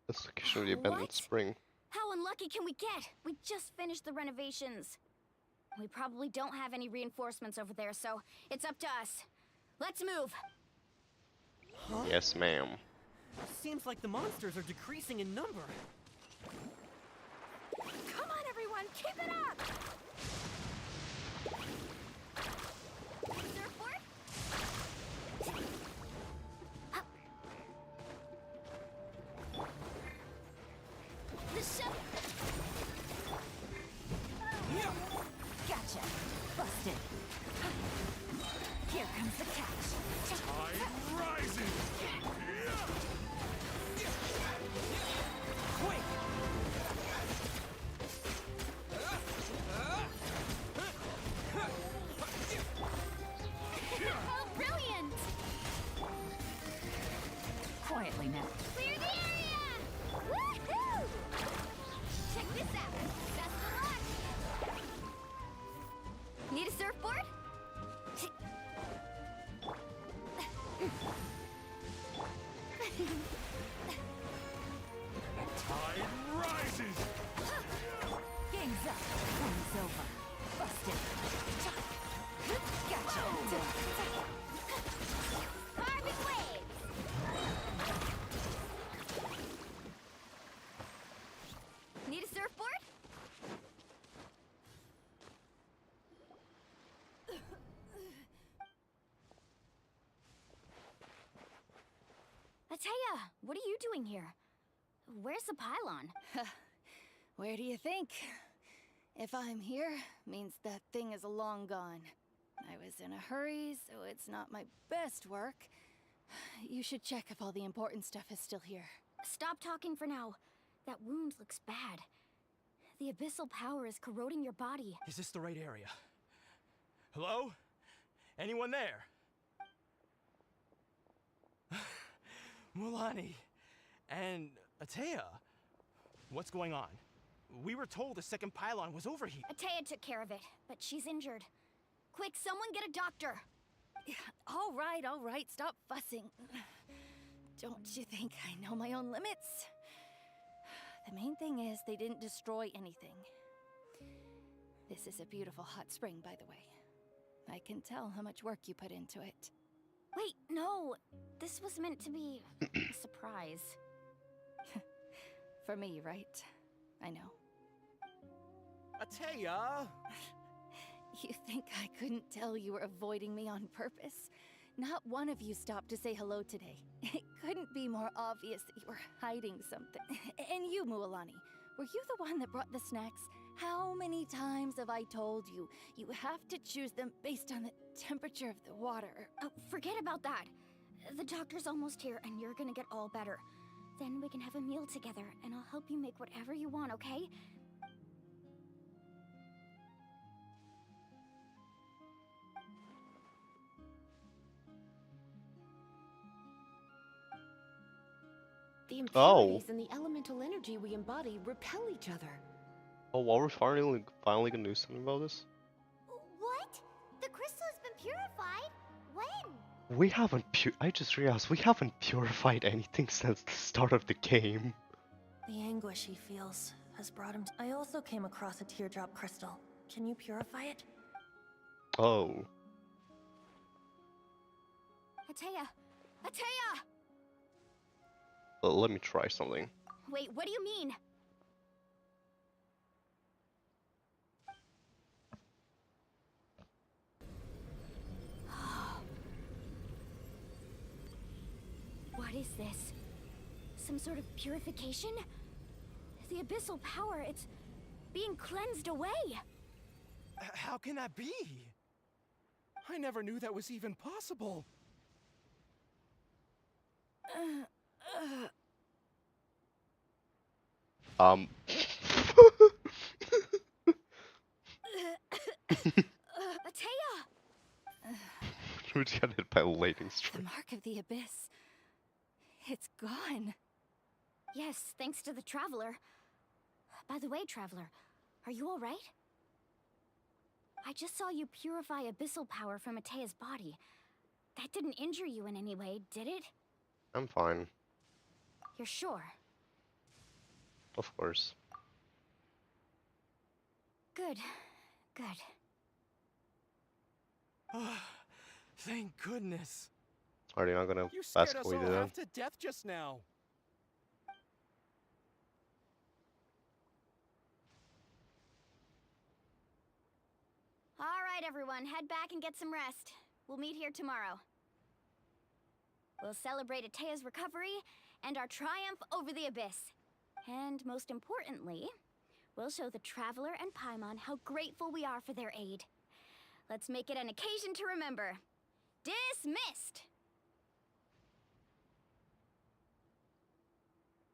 That's the location of the abandoned spring. How unlucky can we get? We just finished the renovations. We probably don't have any reinforcements over there, so it's up to us. Let's move. Huh? Yes, ma'am. Seems like the monsters are decreasing in number. Come on, everyone, keep it up! Surfboard? Up. The ship. Gotcha. Busted. Here comes the catch. Tide rises! Quick! Oh, brilliant! Quietly now. Clear the area! Woohoo! Check this out. Best of luck. Need a surfboard? Tide rises! Game's up. Game's over. Busted. Gotcha. Carving waves! Need a surfboard? Ataya, what are you doing here? Where's the pylon? Where do you think? If I'm here, means that thing is long gone. I was in a hurry, so it's not my best work. You should check if all the important stuff is still here. Stop talking for now. That wound looks bad. The abyssal power is corroding your body. Is this the right area? Hello? Anyone there? Mualani and Ataya, what's going on? We were told the second pylon was overheated. Ataya took care of it, but she's injured. Quick, someone get a doctor! All right, stop fussing. Don't you think I know my own limits? The main thing is they didn't destroy anything. This is a beautiful hot spring, by the way. I can tell how much work you put into it. Wait, no! This was meant to be a surprise. For me, right? I know. Ataya! You think I couldn't tell you were avoiding me on purpose? Not one of you stopped to say hello today. It couldn't be more obvious that you were hiding something. And you, Mualani, were you the one that brought the snacks? How many times have I told you, you have to choose them based on the temperature of the water? Oh, forget about that. The doctor's almost here and you're gonna get all better. Then we can have a meal together and I'll help you make whatever you want, okay? The impurities and the elemental energy we embody repel each other. Oh, well, we're finally gonna do something about this? What? The crystal has been purified? When? We haven't I just realized we haven't purified anything since the start of the game. The anguish he feels has brought him. I also came across a teardrop crystal. Can you purify it? Oh. Ataya! Ataya! Let me try something. Wait, what do you mean? What is this? Some sort of purification? The abyssal power, it's being cleansed away. How can that be? I never knew that was even possible. Atea! We just got hit by a lightning The strike. mark of the abyss. It's gone. Yes, thanks to the Traveler. By the way, Traveler, are you alright? I just saw you purify abyssal power from Atea's body. That didn't injure you in any way, did it? I'm fine, You're sure? of course. Good. Good. Thank goodness. Are they not gonna You scared ask us away all to them? half to death just now. Alright, everyone, head back and get some rest. We'll meet here tomorrow. We'll celebrate Atea's recovery and our triumph over the abyss. And most importantly, we'll show the Traveler and Paimon how grateful we are for their aid. Let's make it an occasion to remember. Dismissed!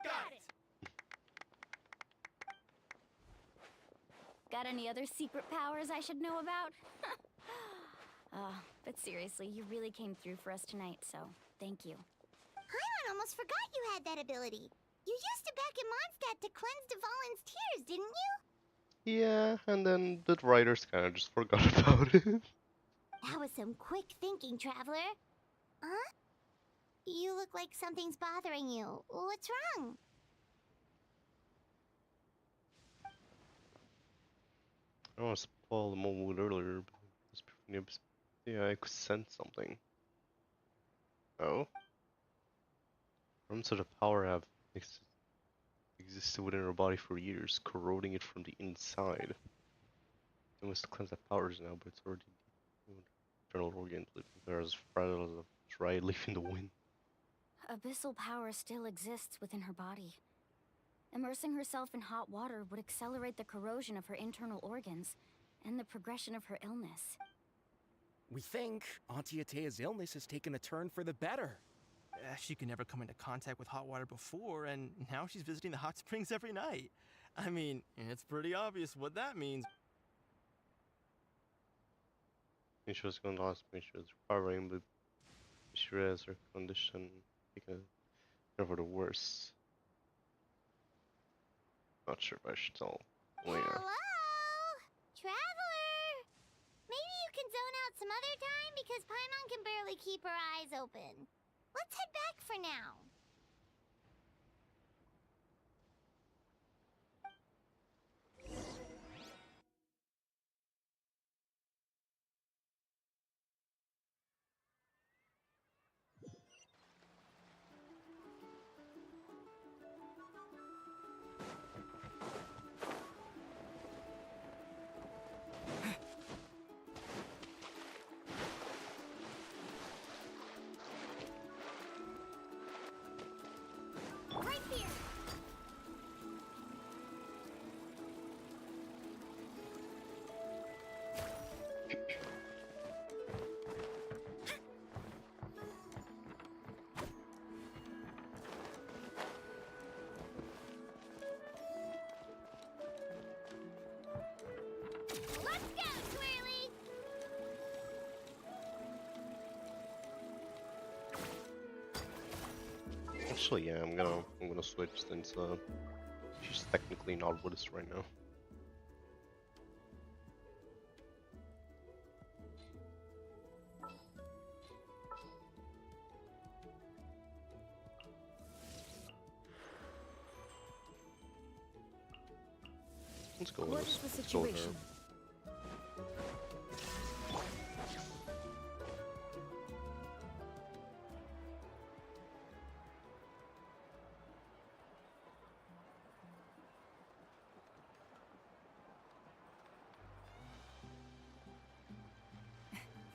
Got it! Got any other secret powers I should know about? But seriously, you really came through for us tonight, so thank you. Paimon almost forgot you had that ability. You used it back in Mondstadt to cleanse Dvalin's tears, didn't you? Yeah, and then the writers kind of just forgot about it. That was some quick thinking, Traveler. Huh? You look like something's bothering you. What's wrong? I don't want to spoil the moment earlier, but yeah, I could sense something. Oh? Remnants of the power have existed within her body for years, corroding it from the inside. It must cleanse that powers now, but it's already internal organs living there as fragile as a dry leaf in the wind. Abyssal power still exists within her body. Immersing herself in hot water would accelerate the corrosion of her internal organs and the progression of her illness. We think Auntie Atea's illness has taken a turn for the better. She could never come into contact with hot water before, and now she's visiting the hot springs every night. I mean, it's pretty obvious what that means. She was going to last me, she was recovering, but she realized her condition because for the worse. Not sure if I should tell. Hello? Traveler? Maybe you can zone out some other time because Paimon can barely keep her eyes open. Let's head back for now. Right here! Let's go, Twirly! Actually, yeah, I'm gonna switch since she's technically not with us right now. Let's go with What this. is the Let's go with her. situation?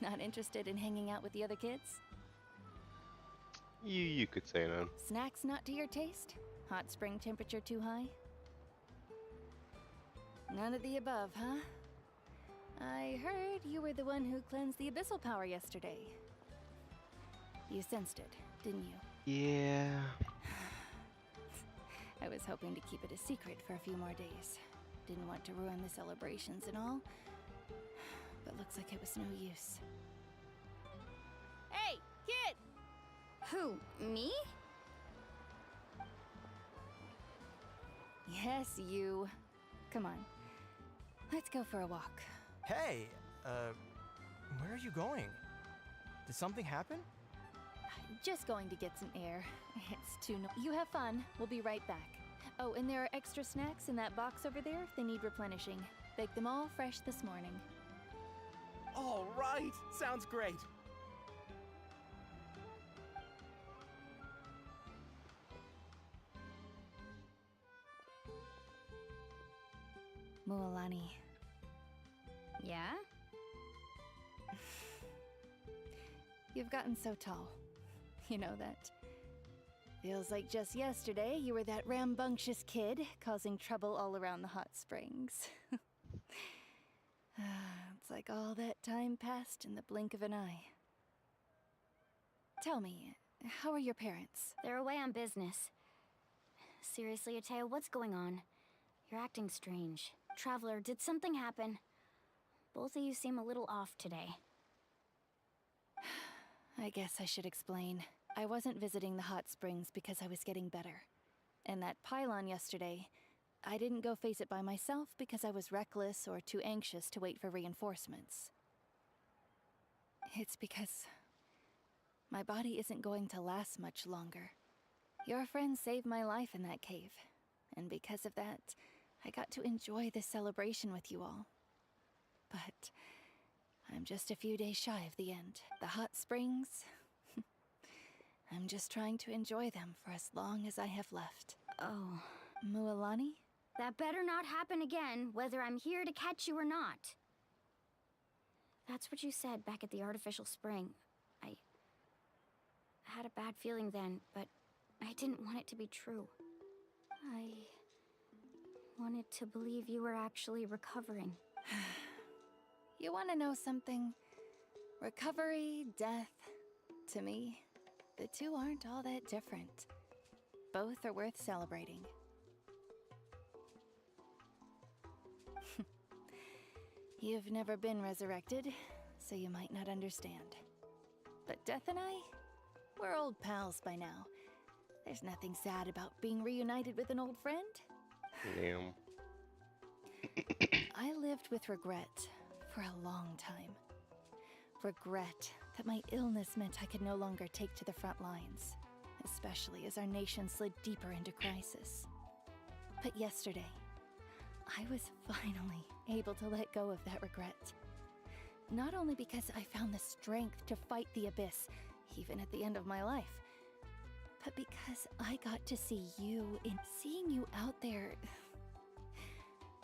Not interested in hanging out with the other kids? You could say that. Snacks not to your taste? Hot spring temperature too high? None of the above, huh? I heard you were the one who cleansed the abyssal power yesterday. You sensed it, didn't you? Yeah. I was hoping to keep it a secret for a few more days. Didn't want to ruin the celebrations and all. But looks like it was no use. Hey, kid! Who, me? Yes, you. Come on. Let's go for a walk. Hey, where are you going? Did something happen? Just going to get some air. It's too You have fun. We'll be right back. Oh, and there are extra snacks in that box over there if they need replenishing. Baked them all fresh this morning. All right, sounds great. Mualani. Yeah? You've gotten so tall. You know that. Feels like just yesterday you were that rambunctious kid causing trouble all around the hot springs. It's like all that time passed in the blink of an eye. Tell me, how are your parents? They're away on business. Seriously, Ateo, what's going on? You're acting strange. Traveler, did something happen? Both of you seem a little off today. I guess I should explain. I wasn't visiting the hot springs because I was getting better. And that pylon yesterday, I didn't go face it by myself because I was reckless or too anxious to wait for reinforcements. It's because my body isn't going to last much longer. Your friend saved my life in that cave, and because of that, I got to enjoy this celebration with you all. But I'm just a few days shy of the end. The hot springs, I'm just trying to enjoy them for as long as I have left. Oh. Mualani? That better not happen again, whether I'm here to catch you or not. That's what you said back at the artificial spring. I had a bad feeling then, but I didn't want it to be true. I wanted to believe you were actually recovering. You want to know something? Recovery, death, to me, the two aren't all that different. Both are worth celebrating. You've never been resurrected, so you might not understand. But Death and I, we're old pals by now. There's nothing sad about being reunited with an old friend. Damn. I lived with regret for a long time. Regret that my illness meant I could no longer take to the front lines, especially as our nation slid deeper into crisis. But yesterday, I was finally able to let go of that regret. Not only because I found the strength to fight the abyss, even at the end of my life, but because I got to see you, and seeing you out there,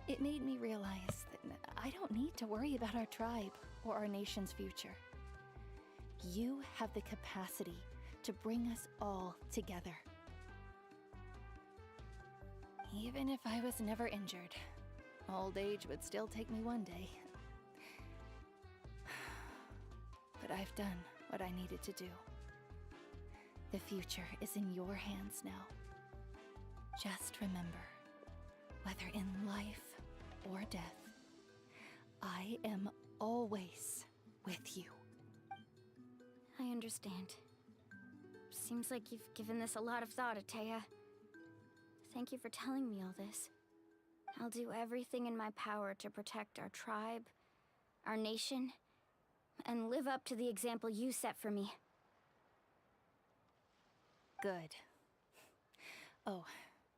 it made me realize that I don't need to worry about our tribe or our nation's future. You have the capacity to bring us all together. Even if I was never injured, old age would still take me one day. But I've done what I needed to do. The future is in your hands now. Just remember, whether in life or death, I am always with you. I understand. Seems like you've given this a lot of thought, Atea. Thank you for telling me all this. I'll do everything in my power to protect our tribe, our nation, and live up to the example you set for me. Good. Oh,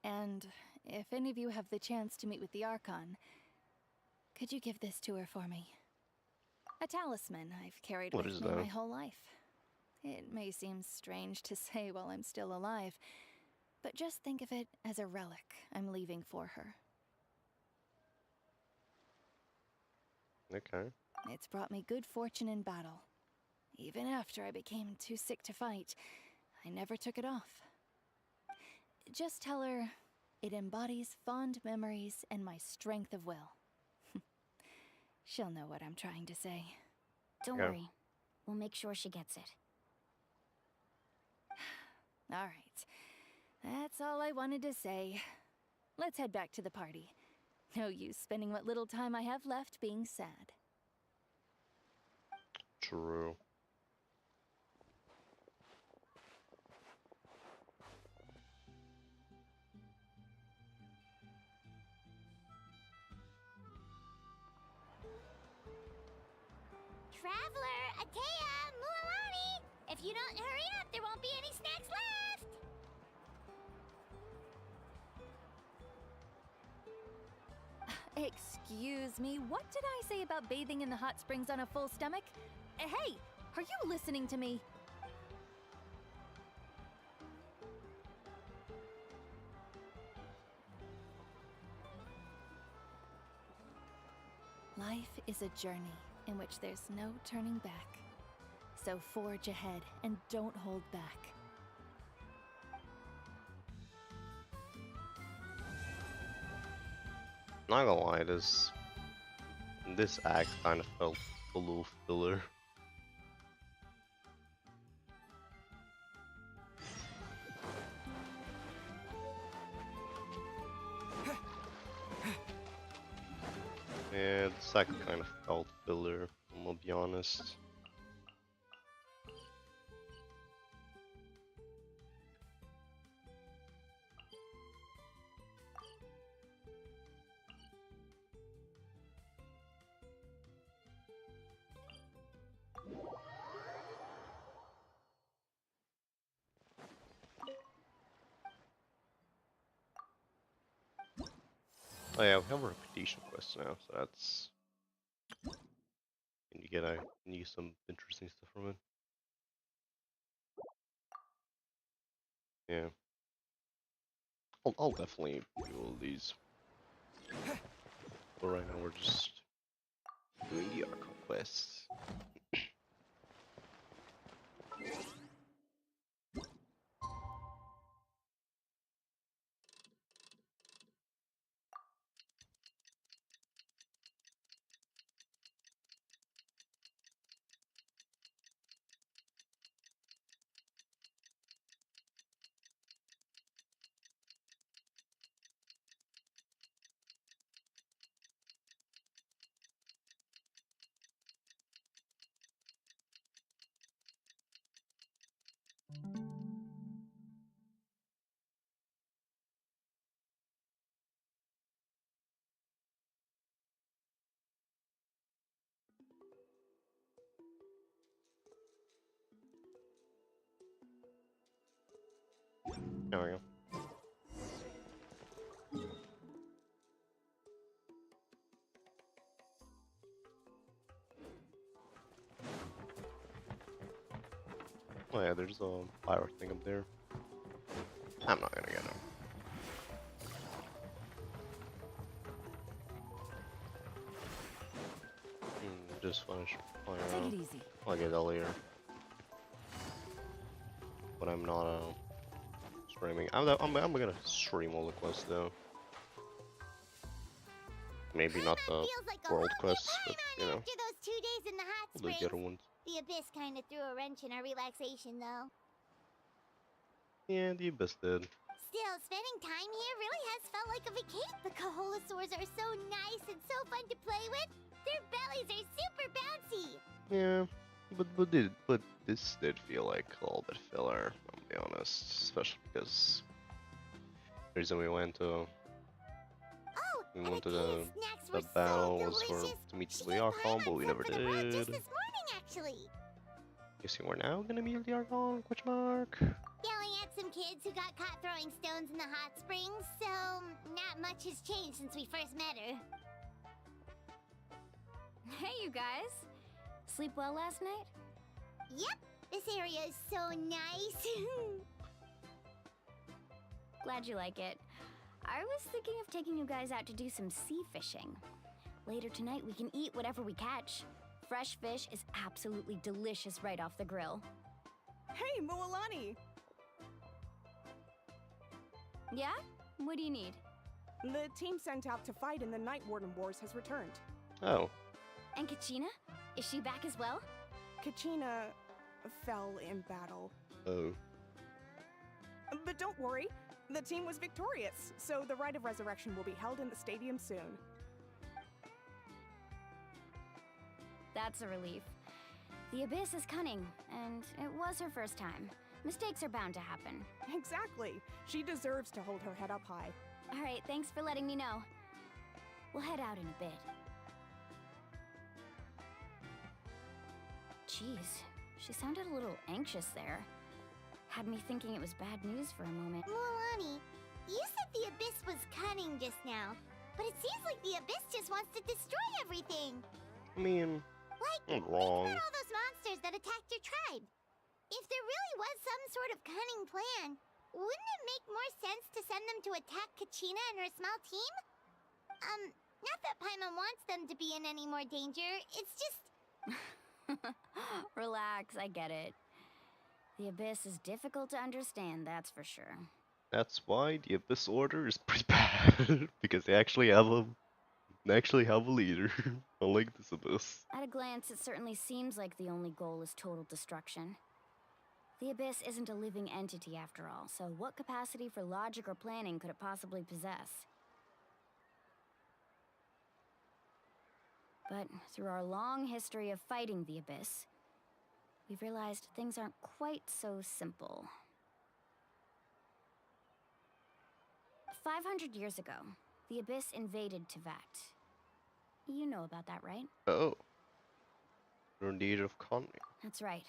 and if any of you have the chance to meet with the Archon, could you give this to her for me? A talisman I've carried with me my whole life. It may seem strange to say while I'm still alive, but just think of it as a relic I'm leaving for her. Okay. It's brought me good fortune in battle. Even after I became too sick to fight, I never took it off. Just tell her it embodies fond memories and my strength of will. She'll know what I'm trying to say. Don't Yeah. worry. We'll make sure she gets it. All right. That's all I wanted to say. Let's head back to the party. No use spending what little time I have left being sad. True. Traveler, Atea, Mualani! If you don't hurry up, there won't be any snacks left! Excuse me, what did I say about bathing in the hot springs on a full stomach? Hey, are you listening to me? Life is a journey in which there's no turning back. So forge ahead and don't hold back. Not gonna lie, this act kind of felt a little filler. Yeah, this act kind of felt filler, I'm gonna be honest. Oh yeah, we have a repetition quest now, so that's... And you get some interesting stuff from it. Yeah. I'll definitely do all these. But right now we're just doing the Archon quests. There we go. Oh yeah, there's a fire thing up there. I'm not gonna get it. Just finish playing around. Take it easy. I'll get that later. But I'm not streaming. I'm gonna stream all the quests though. Maybe not the world quests, but you know, After those 2 days in the hot the springs, other ones. the Abyss kind of threw a wrench in our relaxation, though. Yeah, the Abyss did. Still, spending time here really has felt like a vacation. The Kaholasaurs are so nice and so fun to play with. Their bellies are super bouncy. Yeah, but this did feel like a little bit filler. I'll be honest, especially because the reason we went to the battle was to meet the Archon, but we never Just did. this morning, actually. Guessing we're now gonna meet the Archon? Question mark. Yelling at some kids who got caught throwing stones in the hot springs, so not much has changed since we first met her. Hey, you guys. Sleep well last night? Yep, this area is so nice. Glad you like it. I was thinking of taking you guys out to do some sea fishing. Later tonight, we can eat whatever we catch. Fresh fish is absolutely delicious right off the grill. Hey, Mualani! Yeah? What do you need? The team sent out to fight in the Night Warden Wars has returned. Oh. And Kachina? Is she back as well? Kachina fell in battle. Oh. But don't worry, the team was victorious, so the rite of resurrection will be held in the stadium soon. That's a relief. The Abyss is cunning, and it was her first time. Mistakes are bound to happen. Exactly. She deserves to hold her head up high. All right, thanks for letting me know. We'll head out in a bit. Jeez, she sounded a little anxious there. Had me thinking it was bad news for a moment. Mualani, you said the Abyss was cunning just now, but it seems like the Abyss just wants to destroy everything. I mean, like, I'm wrong. think about all those monsters that attacked your tribe. If there really was some sort of cunning plan, wouldn't it make more sense to send them to attack Kachina and her small team? Not that Paimon wants them to be in any more danger, it's just... Relax, I get it. The Abyss is difficult to understand, that's for sure. That's why the Abyss Order is pretty bad, because they actually have a leader. Unlike this Abyss. At a glance, it certainly seems like the only goal is total destruction. The Abyss isn't a living entity after all, so what capacity for logic or planning could it possibly possess? But through our long history of fighting the Abyss, we've realized things aren't quite so simple. 500 years ago, the Abyss invaded Teyvat. You know about that, right? Oh. During the Age of Conria. That's right.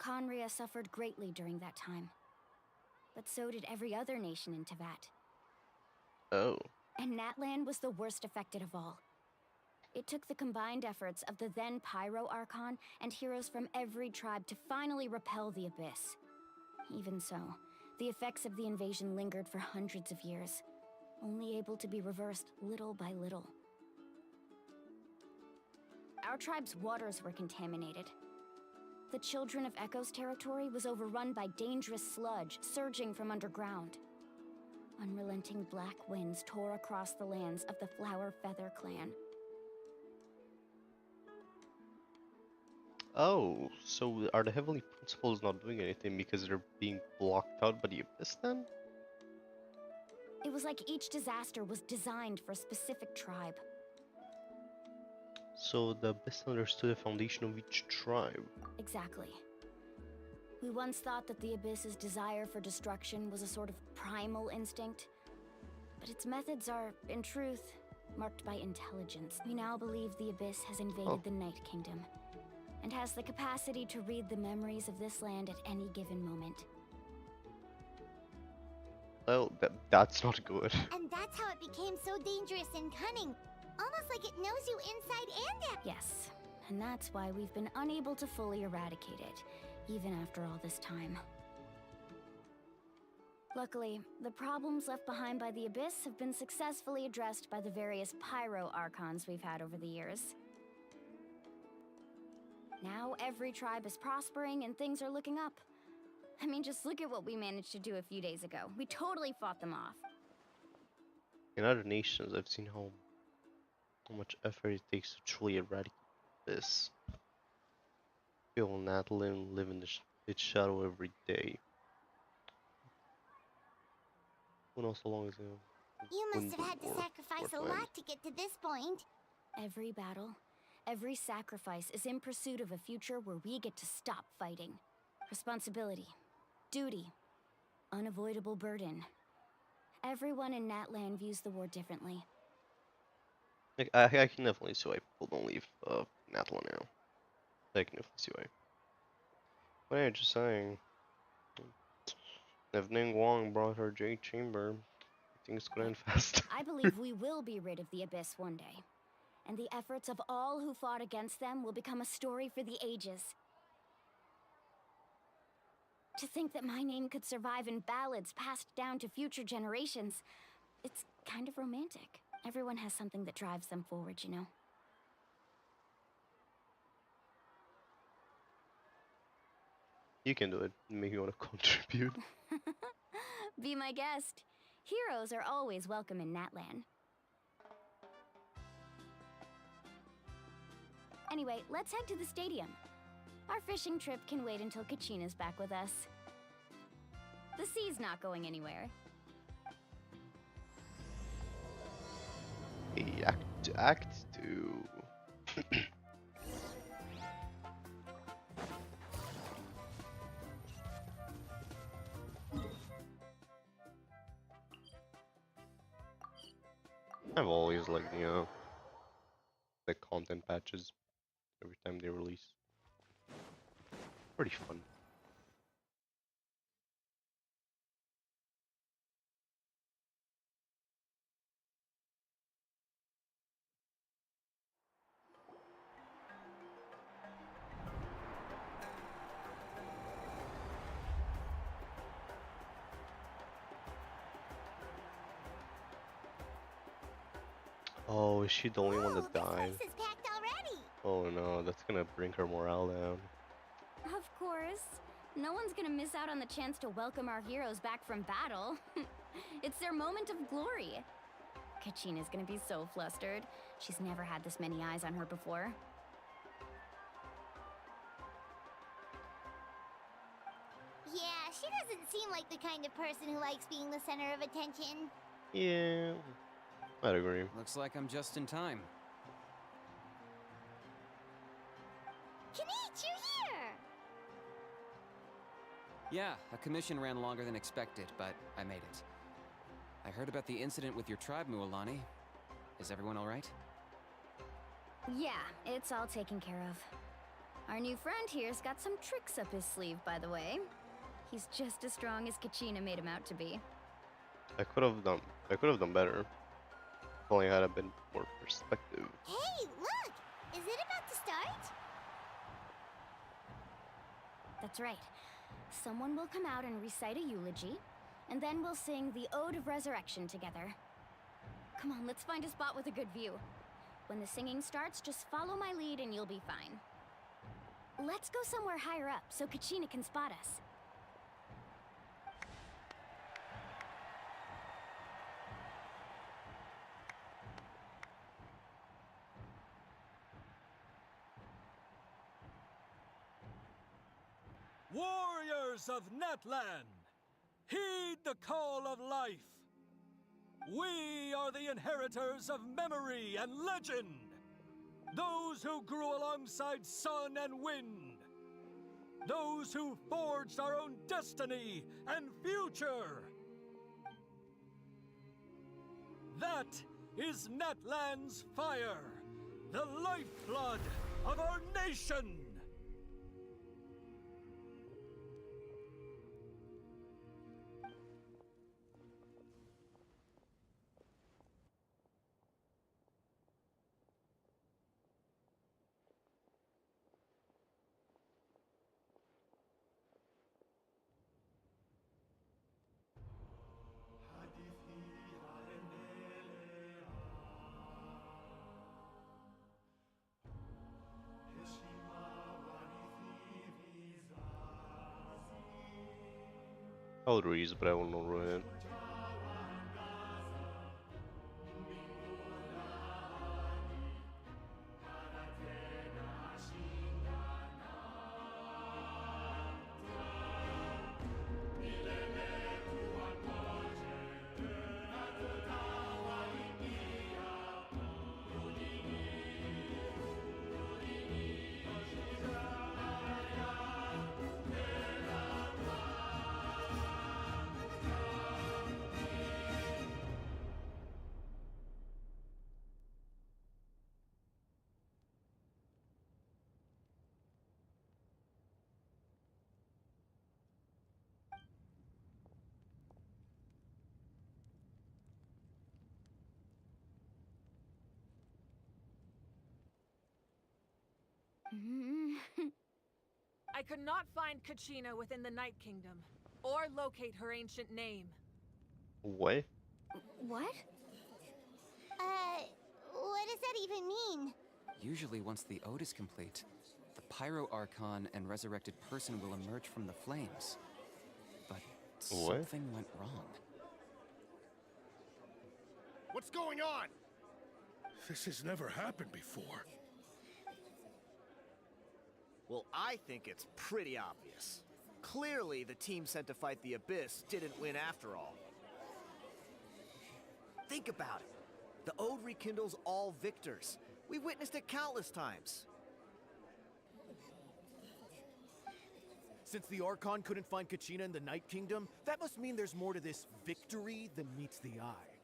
Conria suffered greatly during that time. But so did every other nation in Teyvat. Oh. And NATLAN was the worst affected of all. It took the combined efforts of the then Pyro Archon and heroes from every tribe to finally repel the Abyss. Even so, the effects of the invasion lingered for hundreds of years, only able to be reversed little by little. Our tribe's waters were contaminated. The Children of Echo's territory was overrun by dangerous sludge surging from underground. Unrelenting black winds tore across the lands of the Flower Feather clan. Oh, so are the Heavenly Principles not doing anything because they're being blocked out by the Abyss then? It was like each disaster was designed for a specific tribe. So the Abyss understood the foundation of each tribe. Exactly. We once thought that the Abyss's desire for destruction was a sort of primal instinct. But its methods are, in truth, marked by intelligence. We now believe the Abyss has invaded the Night Kingdom, and has the capacity to read the memories of this land at any given moment. Well, that's not good. And that's how it became so dangerous and cunning. Almost like it knows you inside and out. Yes, and that's why we've been unable to fully eradicate it, even after all this time. Luckily, the problems left behind by the Abyss have been successfully addressed by the various Pyro Archons we've had over the years. Now every tribe is prospering and things are looking up. I mean, just look at what we managed to do a few days ago. We totally fought them off. In other nations, I've seen how much effort it takes to truly eradicate this. People in NATLAN live in its shadow every day. Who knows how long it's going to... You must have had to sacrifice a lot to get to this point. Every battle, every sacrifice is in pursuit of a future where we get to stop fighting. Responsibility, duty, unavoidable burden. Everyone in NATLAN views the war differently. I can definitely see why people don't leave NATLAN now. I can definitely see why. But yeah, just saying. If Ning Wang brought her Jade Chamber, things could end fast. I believe we will be rid of the Abyss one day. And the efforts of all who fought against them will become a story for the ages. To think that my name could survive in ballads passed down to future generations, it's kind of romantic. Everyone has something that drives them forward, you know? You can do it. Maybe you want to contribute. Be my guest. Heroes are always welcome in NATLAN. Anyway, let's head to the stadium. Our fishing trip can wait until Kachina's back with us. The sea's not going anywhere. Act 2. I've always liked, you know, the content patches every time they release. Pretty fun. Oh, is she the only one that died? This is packed already. Oh no, that's gonna bring her morale down. Of course. No one's gonna miss out on the chance to welcome our heroes back from battle. It's their moment of glory. Kachina's gonna be so flustered. She's never had this many eyes on her before. Yeah, she doesn't seem like the kind of person who likes being the center of attention. Yeah, I'd agree. Looks like I'm just in time. Kanich, you're here! Yeah, a commission ran longer than expected, but I made it. I heard about the incident with your tribe, Mualani. Is everyone alright? Yeah, it's all taken care of. Our new friend here's got some tricks up his sleeve, by the way. He's just as strong as Kachina made him out to be. I could have done better. If only I had a bit more perspective. Hey, look! Is it about to start? That's right. Someone will come out and recite a eulogy, and then we'll sing the Ode of Resurrection together. Come on, let's find a spot with a good view. When the singing starts, just follow my lead and you'll be fine. Let's go somewhere higher up so Kachina can spot us. Warriors of NATLAN, heed the call of life. We are the inheritors of memory and legend. Those who grew alongside sun and wind. Those who forged our own destiny and future. That is NATLAN's fire, the lifeblood of our nation. I'll reuse, but I will not ruin it. I could not find Kachina within the Night Kingdom, or locate her ancient name. What? What? What does that even mean? Usually once the ode is complete, the Pyro Archon and resurrected person will emerge from the flames. But something went wrong. What's going on? This has never happened before. Well, I think it's pretty obvious. Clearly, the team sent to fight the Abyss didn't win after all. Think about it. The Ode rekindles all victors. We've witnessed it countless times. Since the Archon couldn't find Kachina in the Night Kingdom, that must mean there's more to this victory than meets the eye.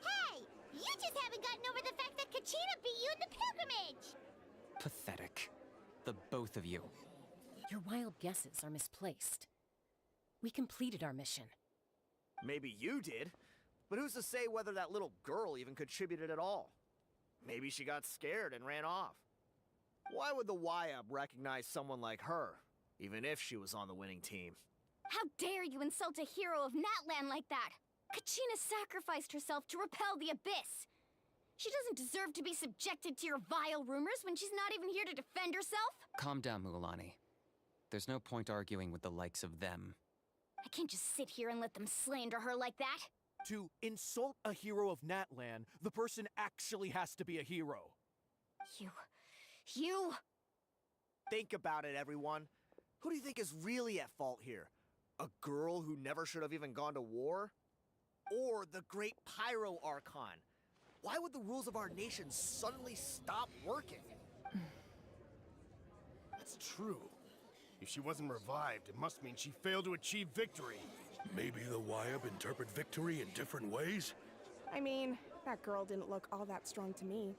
Hey! You just haven't gotten over the fact that Kachina beat you in the pilgrimage! Pathetic. The both of you. Your wild guesses are misplaced. We completed our mission. Maybe you did, but who's to say whether that little girl even contributed at all? Maybe she got scared and ran off. Why would the YUB recognize someone like her, even if she was on the winning team? How dare you insult a hero of NATLAN like that? Kachina sacrificed herself to repel the Abyss. She doesn't deserve to be subjected to your vile rumors when she's not even here to defend herself. Calm down, Mualani. There's no point arguing with the likes of them. I can't just sit here and let them slander her like that. To insult a hero of NATLAN, the person actually has to be a hero. You... Think about it, everyone. Who do you think is really at fault here? A girl who never should have even gone to war? Or the great Pyro Archon? Why would the rules of our nation suddenly stop working? That's true. If she wasn't revived, it must mean she failed to achieve victory. Maybe the YUB interpret victory in different ways? I mean, that girl didn't look all that strong to me.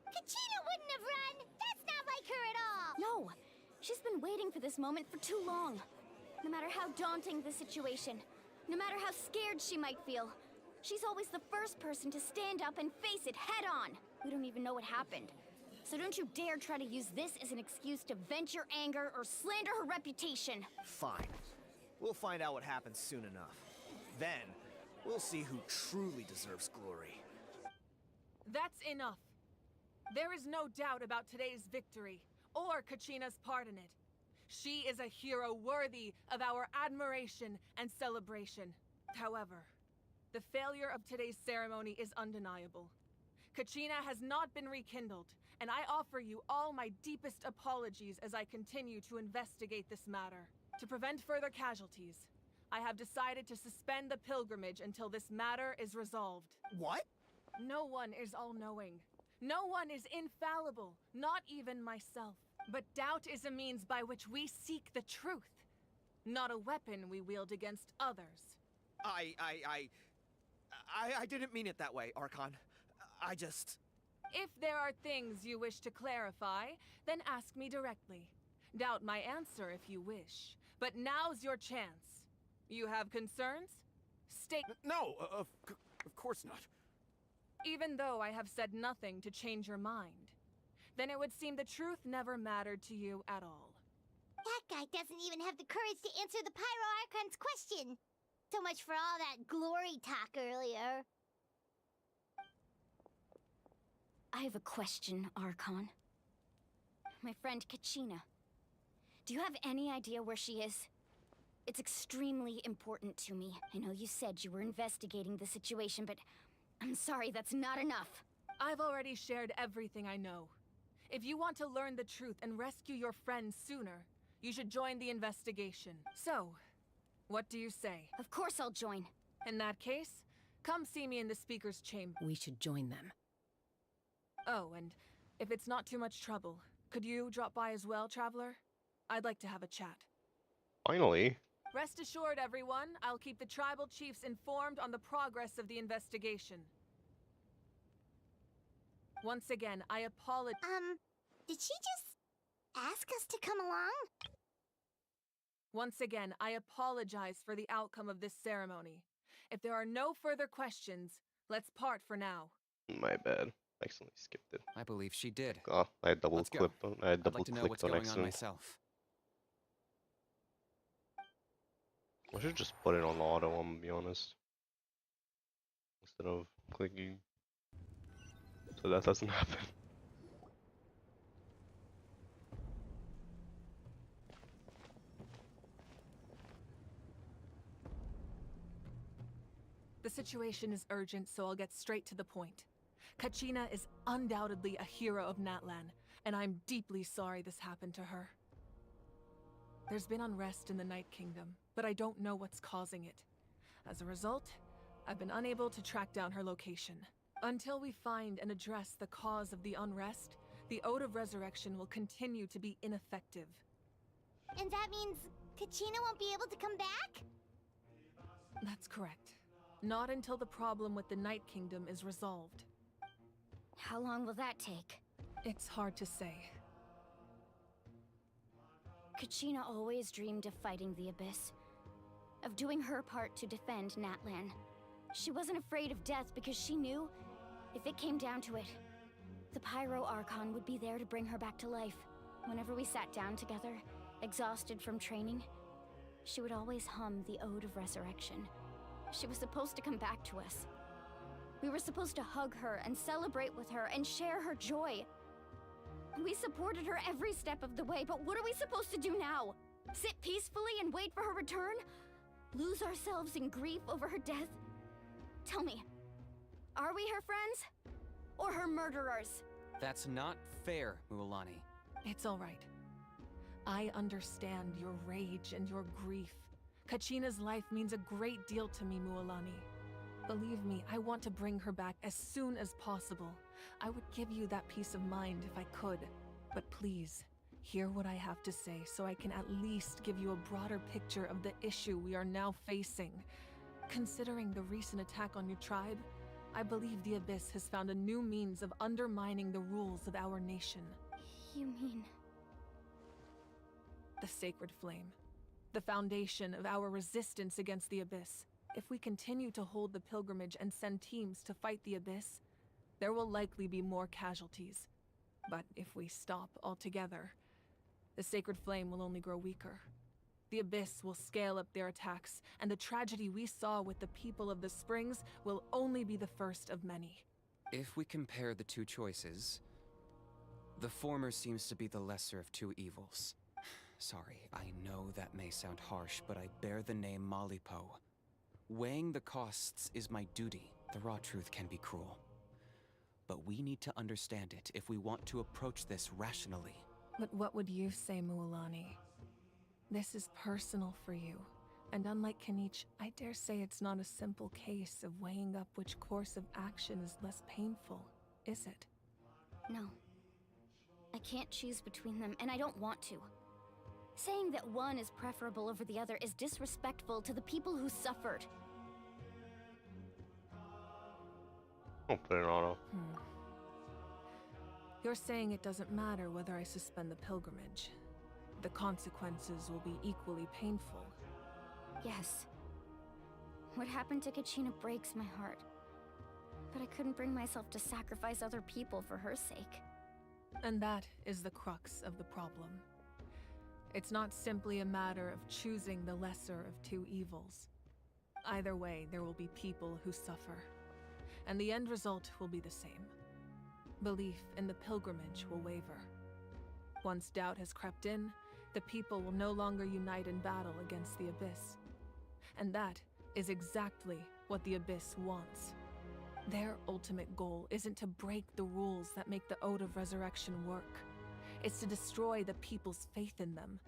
Kachina wouldn't have run! That's not like her at all! No! She's been waiting for this moment for too long. No matter how daunting the situation, no matter how scared she might feel, she's always the first person to stand up and face it head on. We don't even know what happened. So don't you dare try to use this as an excuse to vent your anger or slander her reputation. Fine. We'll find out what happens soon enough. Then, we'll see who truly deserves glory. That's enough. There is no doubt about today's victory, or Kachina's part in it. She is a hero worthy of our admiration and celebration. However, the failure of today's ceremony is undeniable. Kachina has not been rekindled, and I offer you all my deepest apologies as I continue to investigate this matter. To prevent further casualties, I have decided to suspend the pilgrimage until this matter is resolved. What? No one is all-knowing. No one is infallible, not even myself. But doubt is a means by which we seek the truth, not a weapon we wield against others. I didn't mean it that way, Archon. I just... If there are things you wish to clarify, then ask me directly. Doubt my answer if you wish. But now's your chance. You have concerns? State... No, of course not. Even though I have said nothing to change your mind, then it would seem the truth never mattered to you at all. That guy doesn't even have the courage to answer the Pyro Archon's question. So much for all that glory talk earlier. I have a question, Archon. My friend Kachina. Do you have any idea where she is? It's extremely important to me. I know you said you were investigating the situation, but I'm sorry, that's not enough. I've already shared everything I know. If you want to learn the truth and rescue your friend sooner, you should join the investigation. So, what do you say? Of course I'll join. In that case, come see me in the speaker's chamber. We should join them. Oh, and if it's not too much trouble, could you drop by as well, Traveler? I'd like to have a chat. Finally. Rest assured, everyone, I'll keep the tribal chiefs informed on the progress of the investigation. Once again, I apologize. Did she just ask us to come along? Once again, I apologize for the outcome of this ceremony. If there are no further questions, let's part for now. My bad. Accidentally skipped it. I believe she did. Oh, I double Let's go. clicked on. I I'd double like to know clicked what's on going on accident. myself. I should just put it on auto. I'm gonna be honest, instead of clicking, so that doesn't happen. The situation is urgent, so I'll get straight to the point. Kachina is undoubtedly a hero of NATLAN, and I'm deeply sorry this happened to her. There's been unrest in the Night Kingdom, but I don't know what's causing it. As a result, I've been unable to track down her location. Until we find and address the cause of the unrest, the Ode of Resurrection will continue to be ineffective. And that means Kachina won't be able to come back? That's correct. Not until the problem with the Night Kingdom is resolved. How long will that take? It's hard to say. Kachina always dreamed of fighting the Abyss, of doing her part to defend NATLAN. She wasn't afraid of death because she knew, if it came down to it, the Pyro Archon would be there to bring her back to life. Whenever we sat down together, exhausted from training, she would always hum the Ode of Resurrection. She was supposed to come back to us. We were supposed to hug her and celebrate with her and share her joy. We supported her every step of the way, but what are we supposed to do now? Sit peacefully and wait for her return? Lose ourselves in grief over her death? Tell me, are we her friends? Or her murderers? That's not fair, Mualani. It's all right. I understand your rage and your grief. Kachina's life means a great deal to me, Mualani. Believe me, I want to bring her back as soon as possible. I would give you that peace of mind if I could. But please, hear what I have to say so I can at least give you a broader picture of the issue we are now facing. Considering the recent attack on your tribe, I believe the Abyss has found a new means of undermining the rules of our nation. You mean... the Sacred Flame. The foundation of our resistance against the Abyss. If we continue to hold the pilgrimage and send teams to fight the Abyss, there will likely be more casualties. But if we stop altogether, the Sacred Flame will only grow weaker. The Abyss will scale up their attacks, and the tragedy we saw with the people of the Springs will only be the first of many. If we compare the two choices, the former seems to be the lesser of two evils. Sorry, I know that may sound harsh, but I bear the name Malipo. Weighing the costs is my duty. The raw truth can be cruel. But we need to understand it if we want to approach this rationally. But what would you say, Mualani? This is personal for you. And unlike Kanich, I dare say it's not a simple case of weighing up which course of action is less painful, is it? No. I can't choose between them, and I don't want to. Saying that one is preferable over the other is disrespectful to the people who suffered. Don't put it on auto. You're saying it doesn't matter whether I suspend the pilgrimage. The consequences will be equally painful. Yes. What happened to Kachina breaks my heart. But I couldn't bring myself to sacrifice other people for her sake. And that is the crux of the problem. It's not simply a matter of choosing the lesser of two evils. Either way, there will be people who suffer. And the end result will be the same. Belief in the pilgrimage will waver. Once doubt has crept in, the people will no longer unite in battle against the Abyss. And that is exactly what the Abyss wants. Their ultimate goal isn't to break the rules that make the Ode of Resurrection work. It's to destroy the people's faith in them.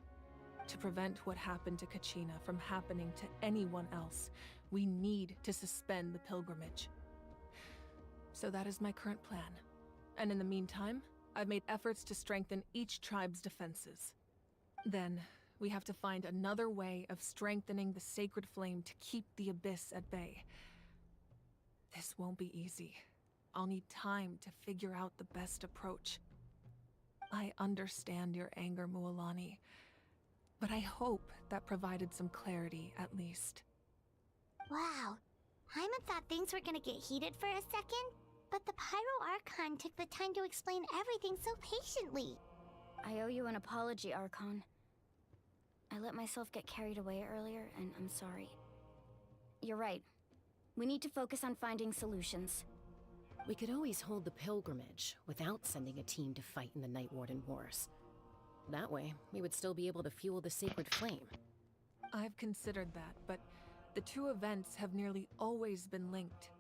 To prevent what happened to Kachina from happening to anyone else, we need to suspend the pilgrimage. So that is my current plan. And in the meantime, I've made efforts to strengthen each tribe's defenses. Then, we have to find another way of strengthening the Sacred Flame to keep the Abyss at bay. This won't be easy. I'll need time to figure out the best approach. I understand your anger, Mualani, but I hope that provided some clarity at least. Wow. Hyman thought things were gonna get heated for a second, but the Pyro Archon took the time to explain everything so patiently. I owe you an apology, Archon. I let myself get carried away earlier, and I'm sorry. You're right. We need to focus on finding solutions. We could always hold the pilgrimage without sending a team to fight in the Night Warden Wars. That way, we would still be able to fuel the Sacred Flame. I've considered that, but The two events have nearly always been linked.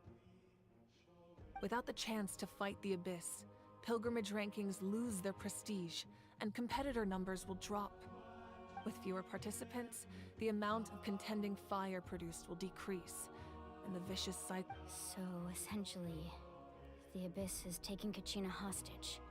Without the chance to fight the Abyss, pilgrimage rankings lose their prestige, and competitor numbers will drop. With fewer participants, the amount of contending fire produced will decrease, and the vicious cycle... So, essentially, the Abyss is taking Kachina hostage.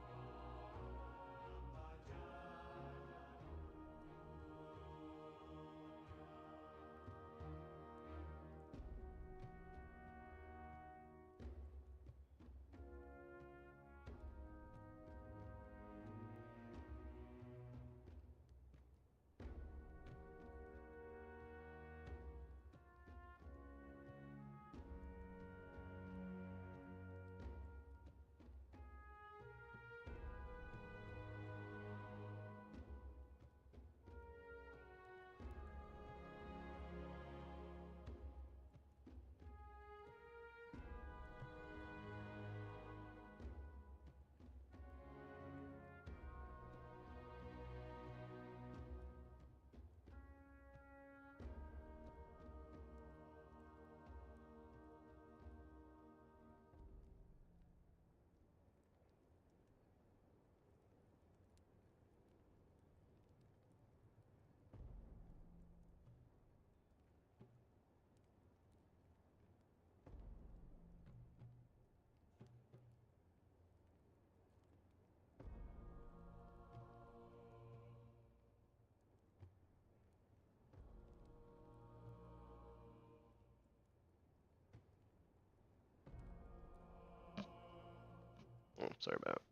Oh, sorry about it.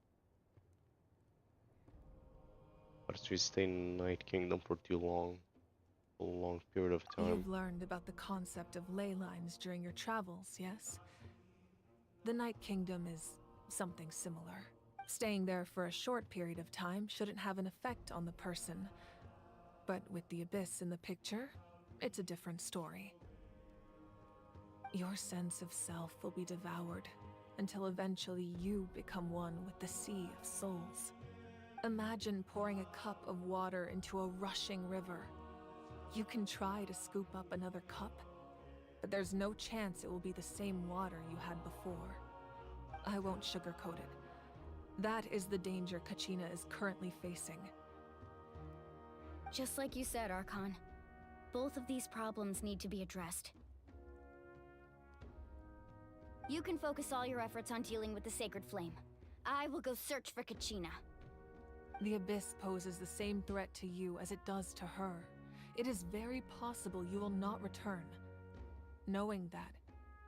But if we stay in Night Kingdom for too long, a long period of time. You've learned about the concept of ley lines during your travels, yes? The Night Kingdom is something similar. Staying there for a short period of time shouldn't have an effect on the person. But with the Abyss in the picture, it's a different story. Your sense of self will be devoured, until eventually you become one with the Sea of Souls. Imagine pouring a cup of water into a rushing river. You can try to scoop up another cup, but there's no chance it will be the same water you had before. I won't sugarcoat it. That is the danger Kachina is currently facing. Just like you said, Archon. Both of these problems need to be addressed. You can focus all your efforts on dealing with the Sacred Flame. I will go search for Kachina. The Abyss poses the same threat to you as it does to her. It is very possible you will not return. Knowing that,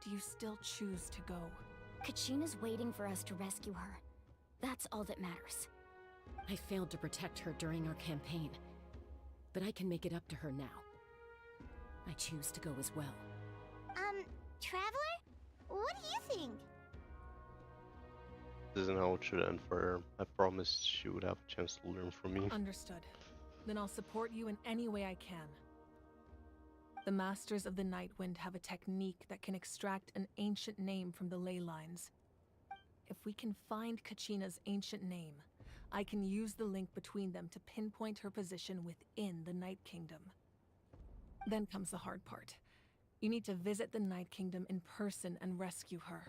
do you still choose to go? Kachina's waiting for us to rescue her. That's all that matters. I failed to protect her during our campaign, but I can make it up to her now. I choose to go as well. Traveler? What do you think? This isn't how it should end for her. I promised she would have a chance to learn from me. Understood. Then I'll support you in any way I can. The Masters of the Nightwind have a technique that can extract an ancient name from the ley lines. If we can find Kachina's ancient name, I can use the link between them to pinpoint her position within the Night Kingdom. Then comes the hard part. You need to visit the Night Kingdom in person and rescue her.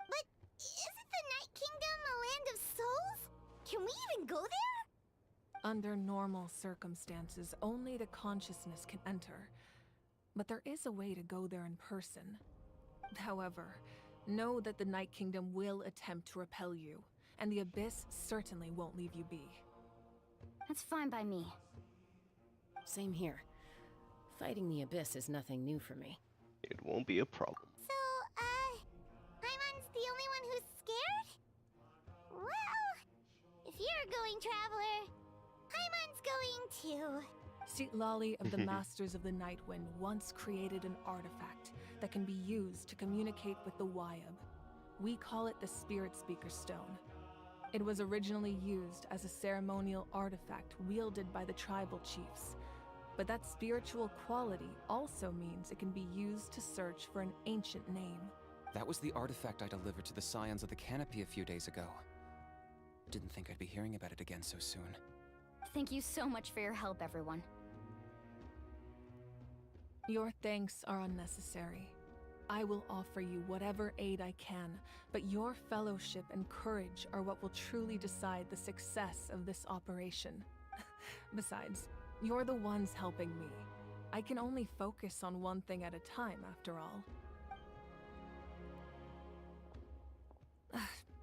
But isn't the Night Kingdom a land of souls? Can we even go there? Under normal circumstances, only the consciousness can enter. But there is a way to go there in person. However, know that the Night Kingdom will attempt to repel you, and the Abyss certainly won't leave you be. That's fine by me. Same here. Fighting the Abyss is nothing new for me. It won't be a problem. So, Paimon's the only one who's scared? Well, if you're going, Traveler, Paimon's going too. Citlali of the Masters of the Nightwind once created an artifact that can be used to communicate with the Wyab. We call it the Spirit Speaker Stone. It was originally used as a ceremonial artifact wielded by the tribal chiefs. But that spiritual quality also means it can be used to search for an ancient name. That was the artifact I delivered to the Scions of the Canopy a few days ago. Didn't think I'd be hearing about it again so soon. Thank you so much for your help, everyone. Your thanks are unnecessary. I will offer you whatever aid I can, but your fellowship and courage are what will truly decide the success of this operation. Besides, you're the ones helping me. I can only focus on one thing at a time, after all.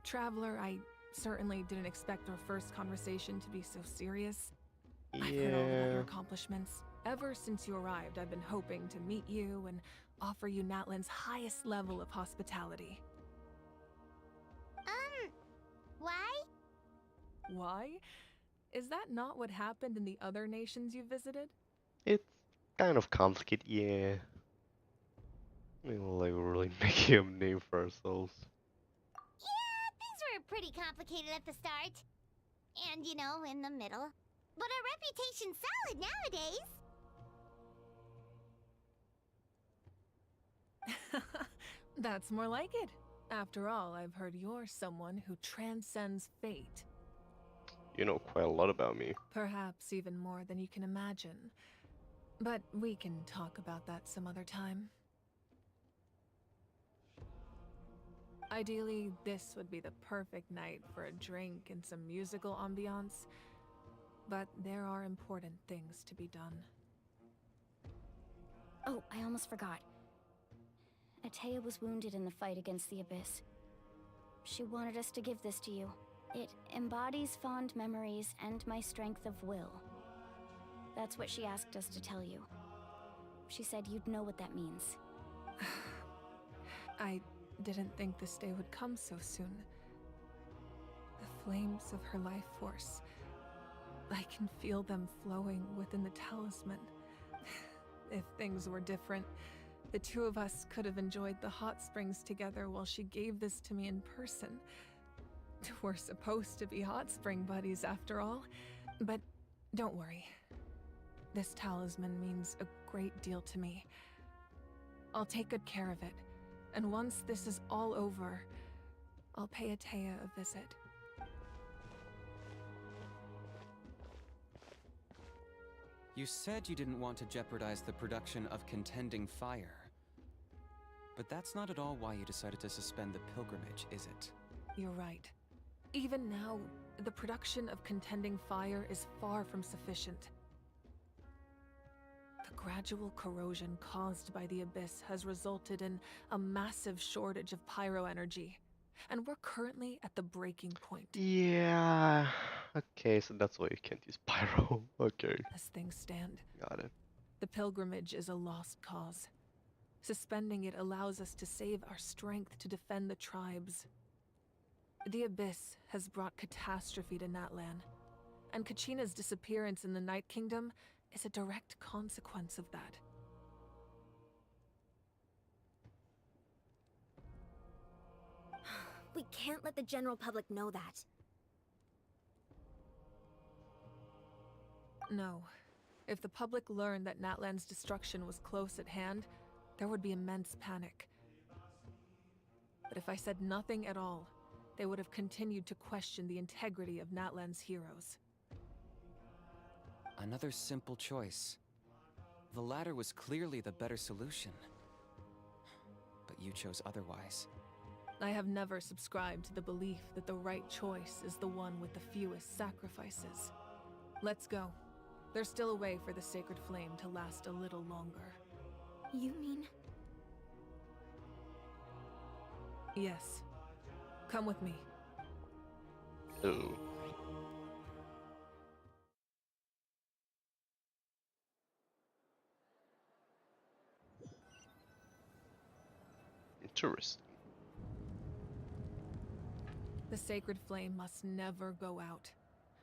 Traveler, I certainly didn't expect our first conversation to be so serious. Yeah. I've heard all about your accomplishments. Ever since you arrived, I've been hoping to meet you and offer you NATLAN's highest level of hospitality. Why? Why? Is that not what happened in the other nations you visited? It's kind of complicated, yeah. We'll like really making a name for ourselves. Yeah, things were pretty complicated at the start. And, you know, in the middle. But our reputation's solid nowadays. That's more like it. After all, I've heard you're someone who transcends fate. You know quite a lot about me. Perhaps even more than you can imagine. But we can talk about that some other time. Ideally, this would be the perfect night for a drink and some musical ambiance. But there are important things to be done. Oh, I almost forgot. Atea was wounded in the fight against the Abyss. She wanted us to give this to you. It embodies fond memories and my strength of will. That's what she asked us to tell you. She said you'd know what that means. I didn't think this day would come so soon. The flames of her life force. I can feel them flowing within the talisman. If things were different, the two of us could have enjoyed the hot springs together while she gave this to me in person. We're supposed to be hot spring buddies after all. But don't worry. This talisman means a great deal to me. I'll take good care of it. And once this is all over, I'll pay Atea a visit. You said you didn't want to jeopardize the production of Contending Fire. But that's not at all why you decided to suspend the pilgrimage, is it? You're right. Even now, the production of Contending Fire is far from sufficient. The gradual corrosion caused by the Abyss has resulted in a massive shortage of pyro energy, and we're currently at the breaking point. Yeah. Okay, so that's why you can't use pyro. Okay. As things stand, Got it. the pilgrimage is a lost cause. Suspending it allows us to save our strength to defend the tribes. The Abyss has brought catastrophe to NATLAN, and Kachina's disappearance in the Night Kingdom is a direct consequence of that. We can't let the general public know that. No. If the public learned that NATLAN's destruction was close at hand, there would be immense panic. But if I said nothing at all, they would have continued to question the integrity of NATLAN's heroes. Another simple choice. The latter was clearly the better solution. But you chose otherwise. I have never subscribed to the belief that the right choice is the one with the fewest sacrifices. Let's go. There's still a way for the sacred flame to last a little longer. You mean? Yes. Come with me. Ooh. Interesting. The sacred flame must never go out.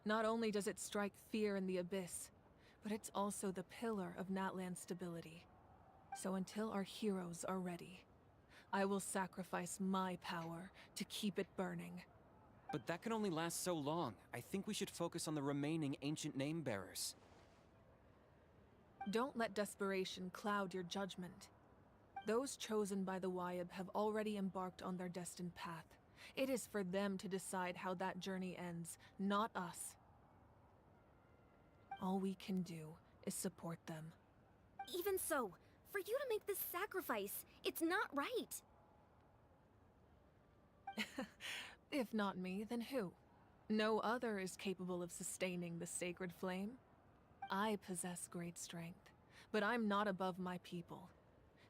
Not only does it strike fear in the Abyss, but it's also the pillar of NATLAN's stability. So until our heroes are ready, I will sacrifice my power to keep it burning. But that can only last so long. I think we should focus on the remaining ancient name bearers. Don't let desperation cloud your judgment. Those chosen by the Wyab have already embarked on their destined path. It is for them to decide how that journey ends, not us. All we can do is support them. Even so, For you to make this sacrifice, it's not right. If not me, then who? No other is capable of sustaining the sacred flame. I possess great strength, but I'm not above my people.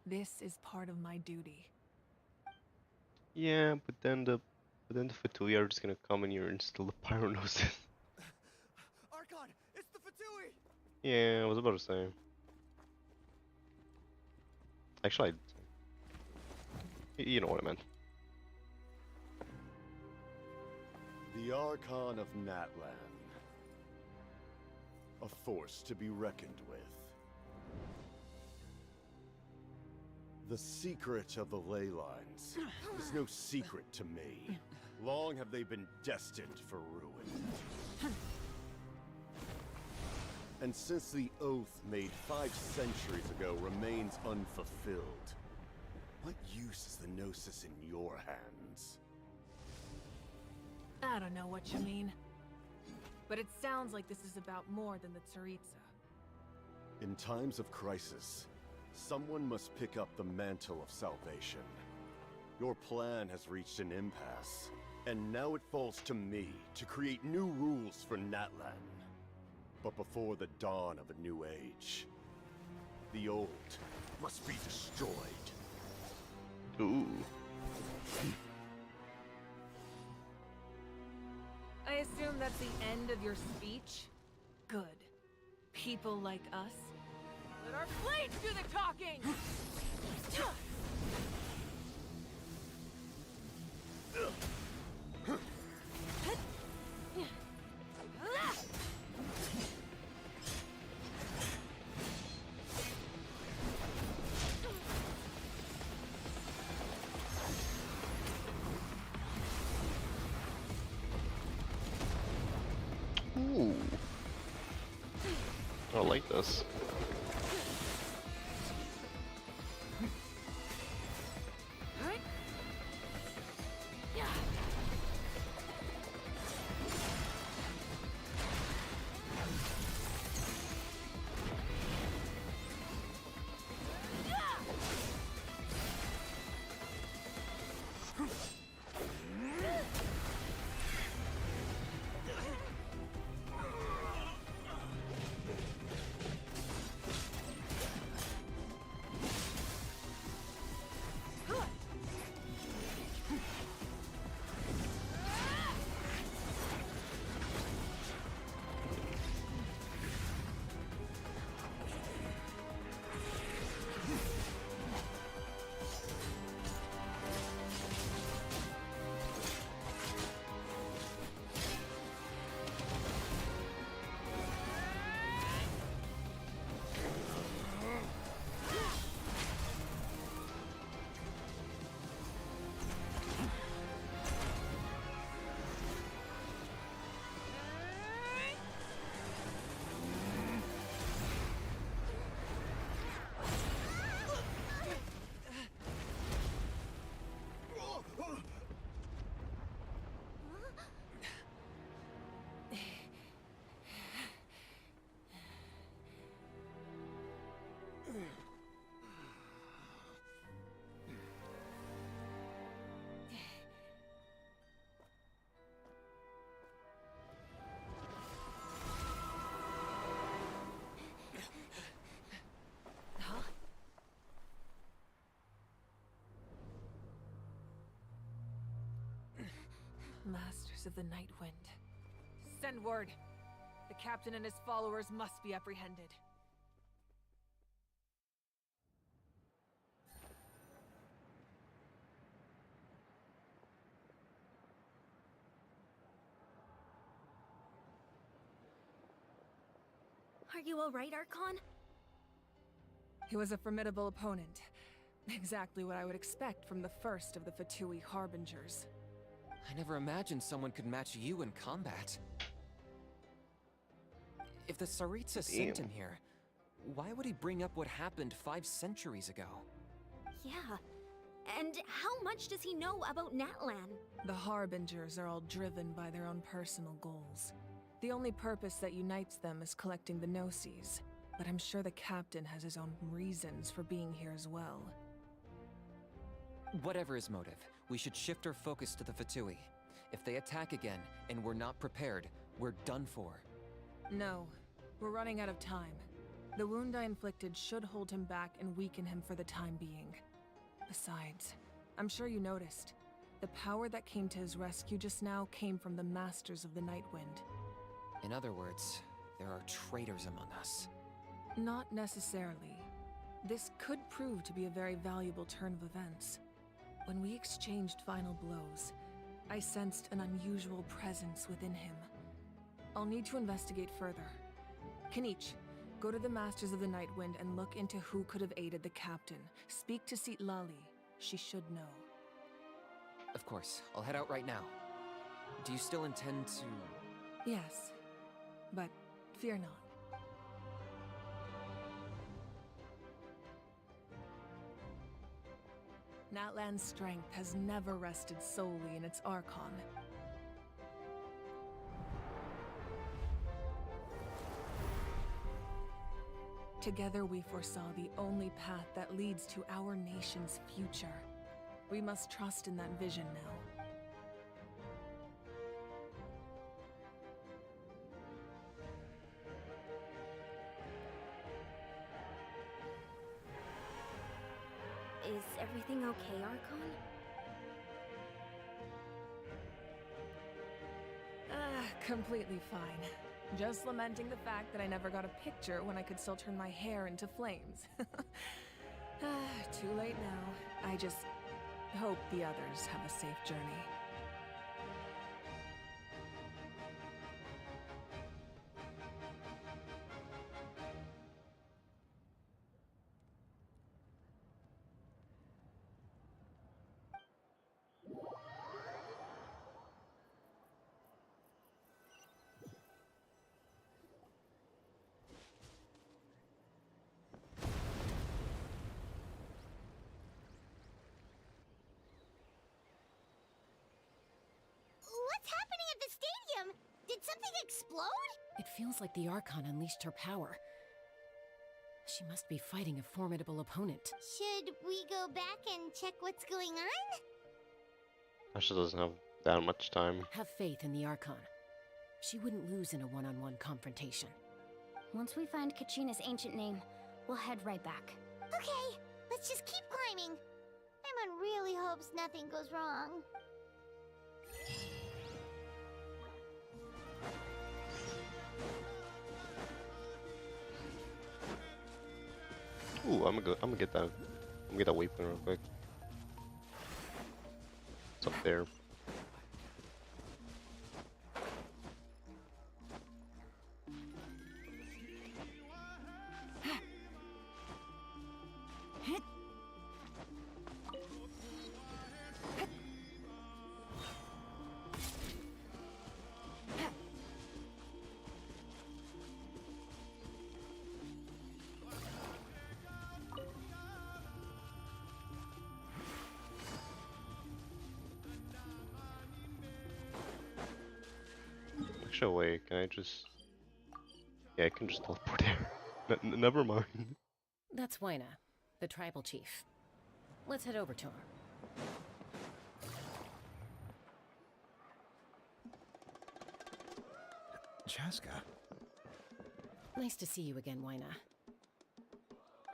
This is part of my duty. Yeah, but then the Fatui are just gonna come in here and steal the Pyronosis. Archon, it's the Fatui! Yeah, I was about to say. Actually, you know what I meant. The Archon of NATLAN. A force to be reckoned with. The secret of the ley lines is no secret to me. Long have they been destined for ruin. And since the oath made 5 centuries ago remains unfulfilled, what use is the Gnosis in your hands? I don't know what you mean. But it sounds like this is about more than the Tsaritsa. In times of crisis, someone must pick up the mantle of salvation. Your plan has reached an impasse, and now it falls to me to create new rules for NATLAN. But before the dawn of a new age, the old must be destroyed. Ooh. I assume that's the end of your speech? Good. People like us? Let our blades do the talking! Ooh. I like this. Masters of the Night Wind. Send word. The captain and his followers must be apprehended. Are you alright, Archon? He was a formidable opponent. Exactly what I would expect from the first of the Fatui Harbingers. I never imagined someone could match you in combat. If the Tsaritsa sent him here, why would he bring up what happened 5 centuries ago? Yeah. And how much does he know about NATLAN? The Harbingers are all driven by their own personal goals. The only purpose that unites them is collecting the Gnosis. but I'm sure the captain has his own reasons for being here as well. Whatever his motive, we should shift our focus to the Fatui. If they attack again, and we're not prepared, we're done for. No, we're running out of time. The wound I inflicted should hold him back and weaken him for the time being. Besides, I'm sure you noticed, the power that came to his rescue just now came from the Masters of the Nightwind. In other words, there are traitors among us. Not necessarily. This could prove to be a very valuable turn of events. When we exchanged final blows, I sensed an unusual presence within him. I'll need to investigate further. Kenichi, go to the Masters of the Nightwind and look into who could have aided the captain. Speak to Lali. She should know. Of course, I'll head out right now. Do you still intend to... Yes, but fear not. NATLAN's strength has never rested solely in its Archon. Together we foresaw the only path that leads to our nation's future. We must trust in that vision now. Is everything okay, Archon? Completely fine. Just lamenting the fact that I never got a picture when I could still turn my hair into flames. Too late now. I just hope the others have a safe journey. What's happening at the stadium? Did something explode? It feels like the Archon unleashed her power. She must be fighting a formidable opponent. Should we go back and check what's going on? Asha doesn't have that much time. Have faith in the Archon. She wouldn't lose in a one-on-one confrontation. Once we find Kachina's ancient name, we'll head right back. Okay, let's just keep climbing. Paimon really hopes nothing goes wrong. Ooh, I'm gonna get that. I'm gonna get that waypoint real quick. It's up there. Actually, wait, can I just... Yeah, I can just teleport there. Never mind. That's Waina, the tribal chief. Let's head over to her. Chaska. Nice to see you again, Waina.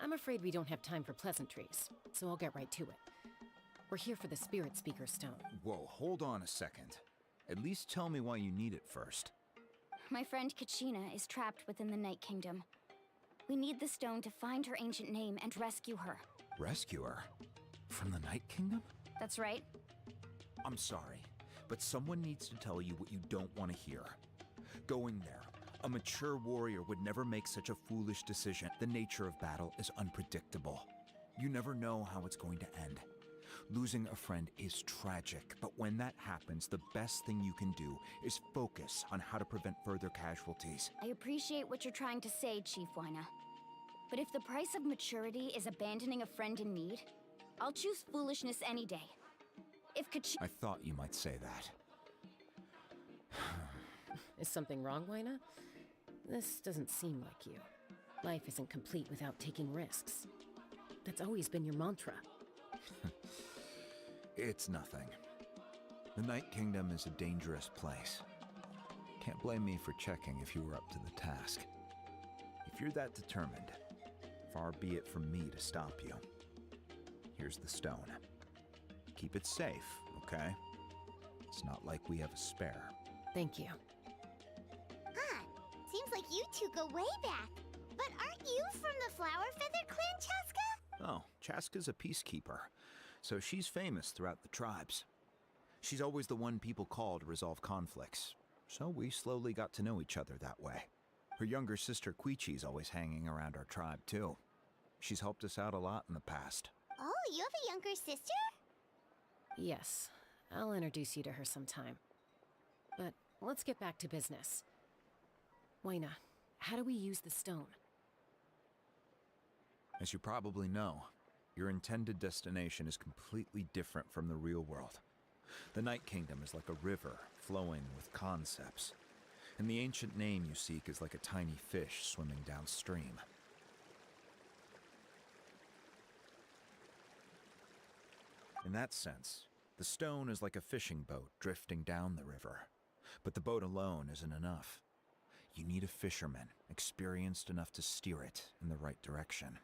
I'm afraid we don't have time for pleasantries, so I'll get right to it. We're here for the Spirit Speaker Stone. Whoa, hold on a second. At least tell me why you need it first. My friend Kachina is trapped within the Night Kingdom. We need the stone to find her ancient name and rescue her. Rescue her? From the Night Kingdom? That's right. I'm sorry, but someone needs to tell you what you don't want to hear. Going there, a mature warrior would never make such a foolish decision. The nature of battle is unpredictable. You never know how it's going to end. Losing a friend is tragic, but when that happens, the best thing you can do is focus on how to prevent further casualties. I appreciate what you're trying to say, Chief Waina. But if the price of maturity is abandoning a friend in need, I'll choose foolishness any day. If I thought you might say that. Is something wrong, Waina? This doesn't seem like you. Life isn't complete without taking risks. That's always been your mantra. It's nothing. The Night Kingdom is a dangerous place. Can't blame me for checking if you were up to the task. If you're that determined, far be it from me to stop you. Here's the stone. Keep it safe, okay? It's not like we have a spare. Thank you. Huh. Seems like you two go way back. But aren't you from the Flower Feather Clan, Chaska? Oh, Chaska's a peacekeeper, so she's famous throughout the tribes. She's always the one people call to resolve conflicts, so we slowly got to know each other that way. Her younger sister Quichi's always hanging around our tribe, too. She's helped us out a lot in the past. Oh, you have a younger sister? Yes, I'll introduce you to her sometime. But let's get back to business. Waina, how do we use the stone? As you probably know, your intended destination is completely different from the real world. The Night Kingdom is like a river flowing with concepts, and the ancient name you seek is like a tiny fish swimming downstream. In that sense, the stone is like a fishing boat drifting down the river, but the boat alone isn't enough. You need a fisherman experienced enough to steer it in the right direction.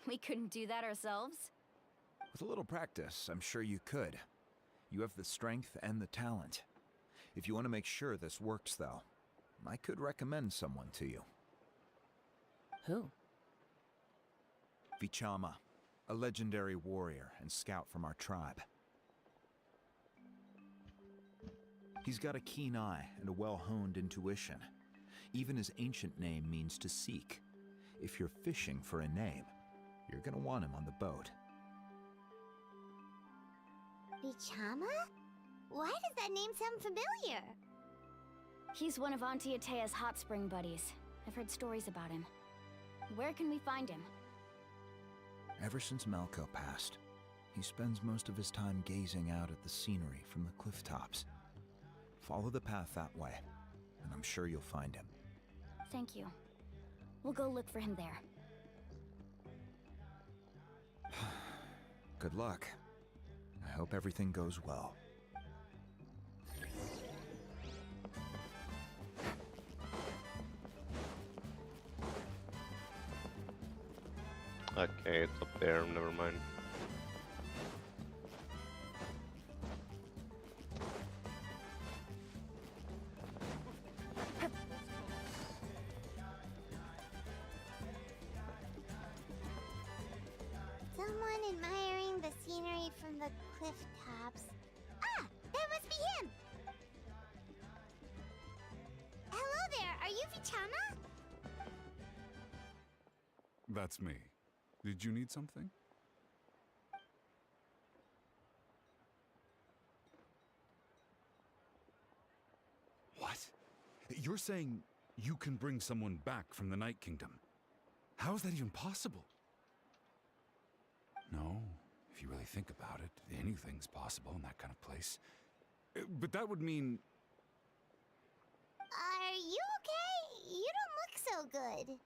We couldn't do that ourselves? With a little practice, I'm sure you could. You have the strength and the talent. If you want to make sure this works, though, I could recommend someone to you. Who? Vichama, a legendary warrior and scout from our tribe. He's got a keen eye and a well-honed intuition. Even his ancient name means to seek. If you're fishing for a name, you're gonna want him on the boat. Vichama? Why does that name sound familiar? He's one of Auntie Atea's hot spring buddies. I've heard stories about him. Where can we find him? Ever since Malko passed, he spends most of his time gazing out at the scenery from the cliff tops. Follow the path that way, and I'm sure you'll find him. Thank you. We'll go look for him there. Good luck. I hope everything goes well. Okay, it's up there, never mind. Someone admiring the scenery from the cliff tops. Ah! That must be him! Hello there, are you Vichama? That's me. Did you need something? What? You're saying you can bring someone back from the Night Kingdom? How is that even possible? No, if you really think about it, anything's possible in that kind of place. But that would mean... Are you okay? You don't look so good.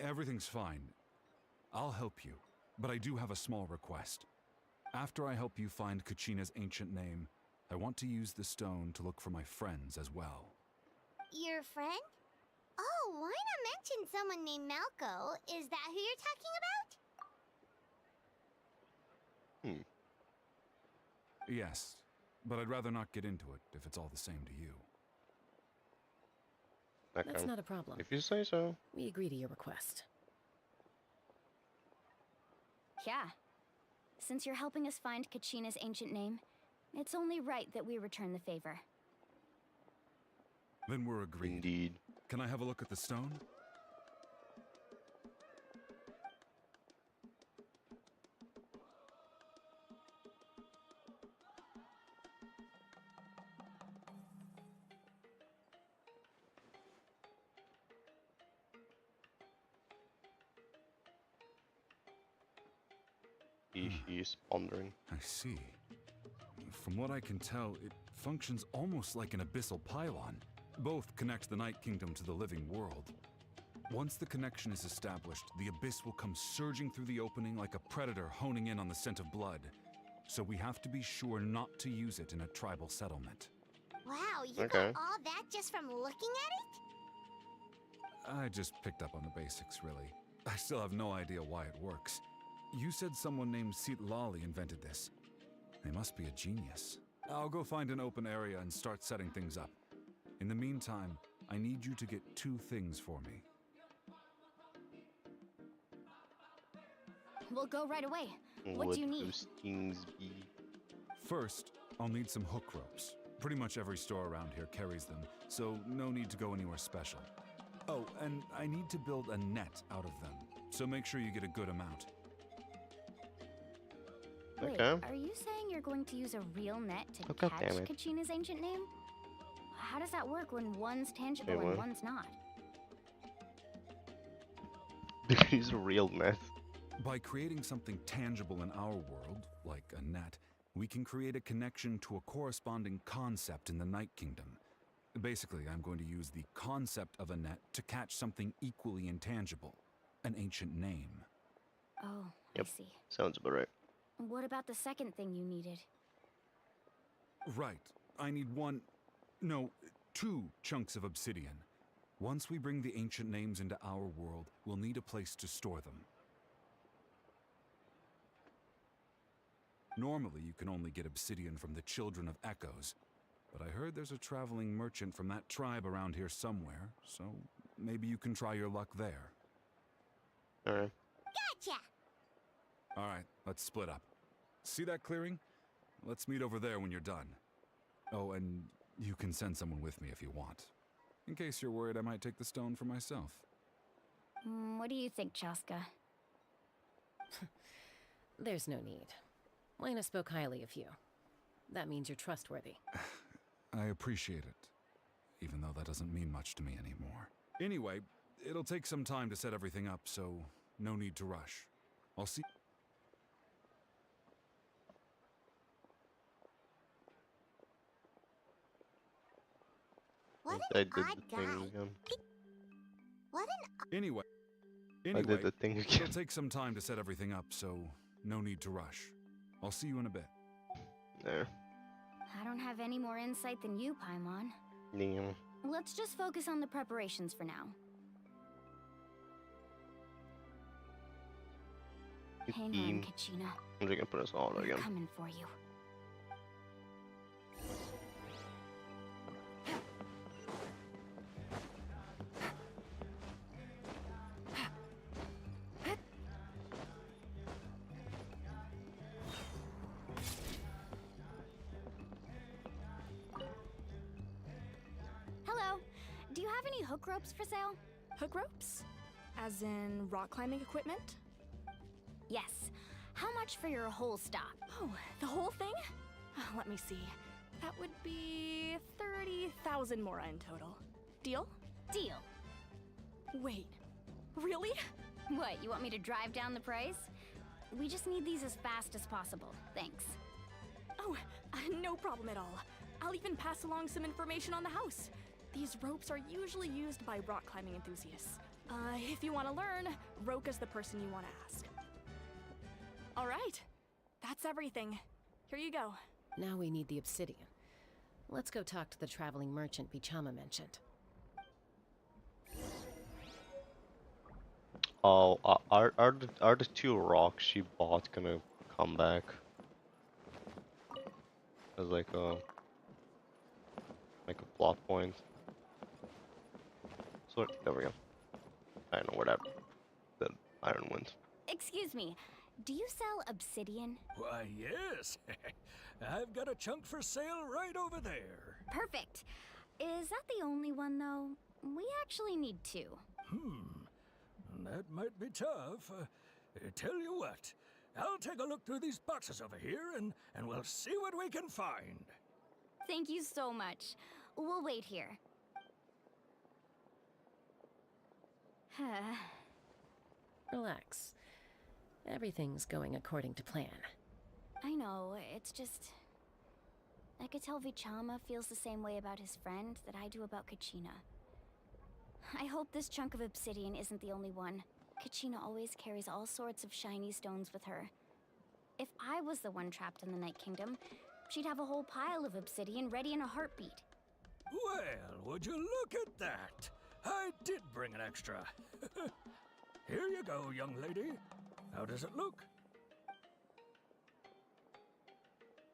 Everything's fine. I'll help you, but I do have a small request. After I help you find Kachina's ancient name, I want to use the stone to look for my friends as well. Your friend? Oh, why not mention someone named Malko? Is that who you're talking about? Yes, but I'd rather not get into it if it's all the same to you. Okay. That's not a problem. If you say so. We agree to your request. Yeah. Since you're helping us find Kachina's ancient name, it's only right that we return the favor. Then we're agreed. Indeed. Can I have a look at the stone? He's pondering. I see. From what I can tell, it functions almost like an abyssal pylon. Both connect the Night Kingdom to the living world. Once the connection is established, the abyss will come surging through the opening like a predator honing in on the scent of blood. So we have to be sure not to use it in a tribal settlement. Wow, you got all that just from looking at it? I just picked up on the basics, really. I still have no idea why it works. You said someone named Lali invented this. They must be a genius. I'll go find an open area and start setting things up. In the meantime, I need you to get 2 things for me. We'll go right away. What do you need? Those things be? First, I'll need some hook ropes. Pretty much every store around here carries them, so no need to go anywhere special. Oh, and I need to build a net out of them, so make sure you get a good amount. Wait, are you saying you're going to use a real net to catch Kachina's ancient name? How does that work when one's tangible and one's not? Use a real net. By creating something tangible in our world, like a net, we can create a connection to a corresponding concept in the Night Kingdom. Basically, I'm going to use the concept of a net to catch something equally intangible, an ancient name. Oh, yep. I see. Sounds about right. What about the second thing you needed? Right. I need 2 chunks of obsidian. Once we bring the ancient names into our world, we'll need a place to store them. Normally, you can only get obsidian from the Children of Echoes, but I heard there's a traveling merchant from that tribe around here somewhere, so maybe you can try your luck there. Alright. Gotcha! Alright, let's split up. See that clearing? Let's meet over there when you're done. Oh, and you can send someone with me if you want. In case you're worried I might take the stone for myself. What do you think, Chaska? There's no need. Lena spoke highly of you. That means you're trustworthy. I appreciate it, even though that doesn't mean much to me anymore. Anyway, it'll take some time to set everything up, so no need to rush. I'll see. What I an did the odd thing guy. again. What an Anyway, I did the thing again. It'll take some time to set everything up, so no need to rush. I'll see you in a bit. There. I don't have any more insight than you, Paimon. Damn. Let's just focus on the preparations for now. Hang on, Kachina. I'm just gonna put us all We're again. coming for you. Hello. Do you have any hook ropes for sale? Hook ropes? As in rock climbing equipment? Yes. How much for your whole stock? Oh, the whole thing? Let me see. That would be 30,000 mora in total. Deal? Deal. Wait, really? What, you want me to drive down the price? We just need these as fast as possible. Thanks. Oh, no problem at all. I'll even pass along some information on the house. These ropes are usually used by rock climbing enthusiasts. If you want to learn, Roka's the person you want to ask. All right, that's everything. Here you go. Now we need the obsidian. Let's go talk to the traveling merchant Bichama mentioned. Oh, are the 2 rocks she bought gonna come back? As like a plot point. So there we go. I don't know where that iron went. Excuse me, do you sell obsidian? Why, yes. I've got a chunk for sale right over there. Perfect. Is that the only one, though? We actually need 2. That might be tough. Tell you what, I'll take a look through these boxes over here and we'll see what we can find. Thank you so much. We'll wait here. Relax. Everything's going according to plan. I know, it's just... I could tell Vichama feels the same way about his friend that I do about Kachina. I hope this chunk of obsidian isn't the only one. Kachina always carries all sorts of shiny stones with her. If I was the one trapped in the Night Kingdom, she'd have a whole pile of obsidian ready in a heartbeat. Well, would you look at that? I did bring an extra. Here you go, young lady. How does it look?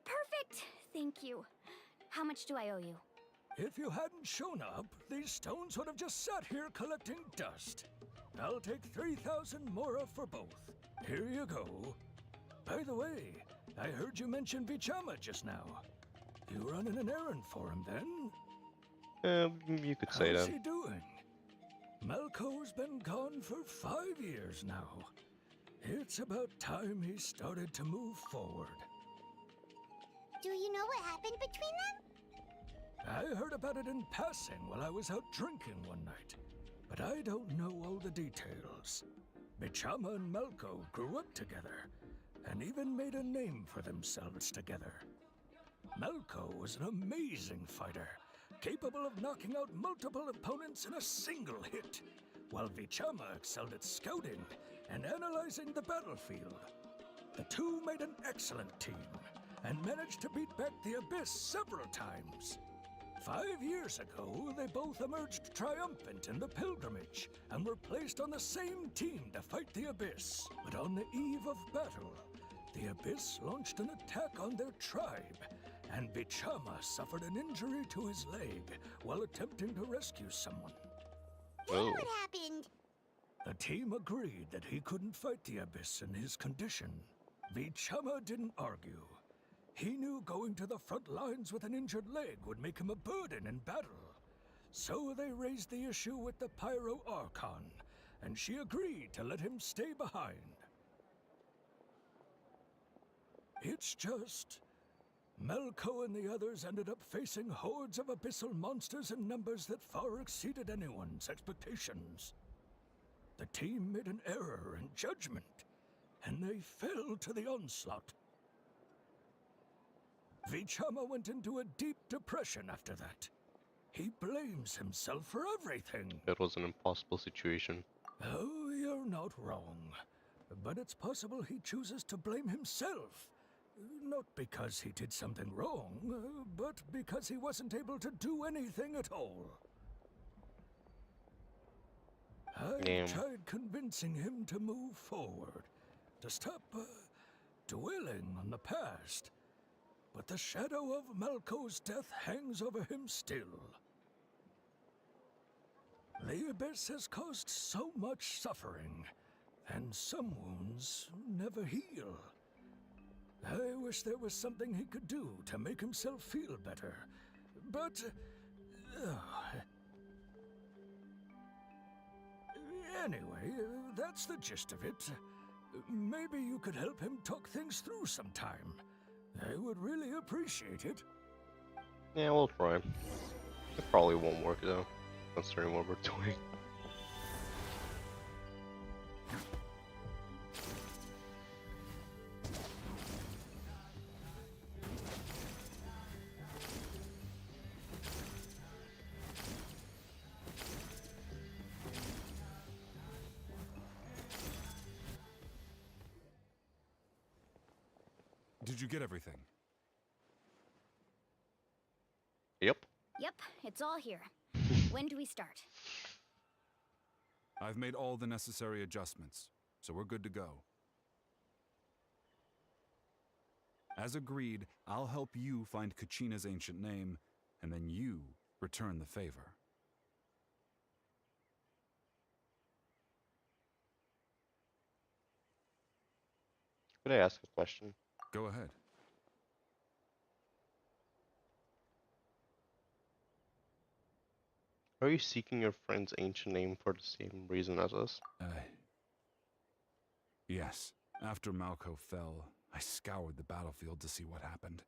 Perfect! Thank you. How much do I owe you? If you hadn't shown up, these stones would have just sat here collecting dust. I'll take 3,000 mora for both. Here you go. By the way, I heard you mention Vichama just now. You running an errand for him then? You could say How's that. he doing? Malco's been gone for 5 years now. It's about time he started to move forward. Do you know what happened between them? I heard about it in passing while I was out drinking one night, but I don't know all the details. Vichama and Malco grew up together, and even made a name for themselves together. Malco was an amazing fighter, capable of knocking out multiple opponents in a single hit, while Vichama excelled at scouting and analyzing the battlefield. The two made an excellent team, and managed to beat back the Abyss several times. 5 years ago, they both emerged triumphant in the pilgrimage, and were placed on the same team to fight the Abyss. But on the eve of battle, the Abyss launched an attack on their tribe, and Vichama suffered an injury to his leg while attempting to rescue someone. Then what happened? The team agreed that he couldn't fight the Abyss in his condition. Vichama didn't argue. He knew going to the front lines with an injured leg would make him a burden in battle. So they raised the issue with the Pyro Archon, and she agreed to let him stay behind. It's just, Malco and the others ended up facing hordes of abyssal monsters in numbers that far exceeded anyone's expectations. The team made an error in judgment, and they fell to the onslaught. Vichama went into a deep depression after that. He blames himself for everything. It was an impossible situation. Oh, you're not wrong. But it's possible he chooses to blame himself. Not because he did something wrong, but because he wasn't able to do anything at all. I tried convincing him to move forward, to stop dwelling on the past. But the shadow of Malco's death hangs over him still. The Abyss has caused so much suffering, and some wounds never heal. I wish there was something he could do to make himself feel better, but... Anyway, that's the gist of it. Maybe you could help him talk things through sometime. I would really appreciate it. Yeah, we'll try. It probably won't work though, considering what we're doing. Did you get everything? Yep. Yep, it's all here. When do we start? I've made all the necessary adjustments, so we're good to go. As agreed, I'll help you find Kachina's ancient name, and then you return the favor. Could I ask a question? Go ahead. Are you seeking your friend's ancient name for the same reason as us? Yes. After Malco fell, I scoured the battlefield to see what happened.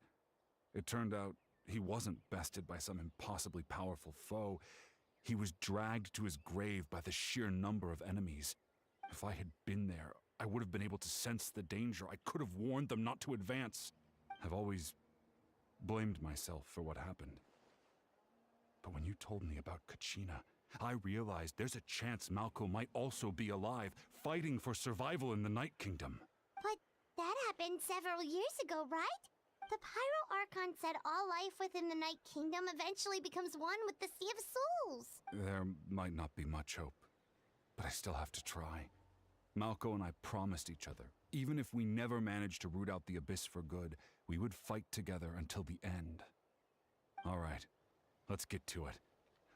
It turned out he wasn't bested by some impossibly powerful foe. He was dragged to his grave by the sheer number of enemies. If I had been there, I would have been able to sense the danger. I could have warned them not to advance. I've always blamed myself for what happened. But when you told me about Kachina, I realized there's a chance Malco might also be alive, fighting for survival in the Night Kingdom. But that happened several years ago, right? The Pyro Archon said all life within the Night Kingdom eventually becomes one with the Sea of Souls. There might not be much hope, but I still have to try. Malco and I promised each other, even if we never managed to root out the Abyss for good, we would fight together until the end. All right, let's get to it.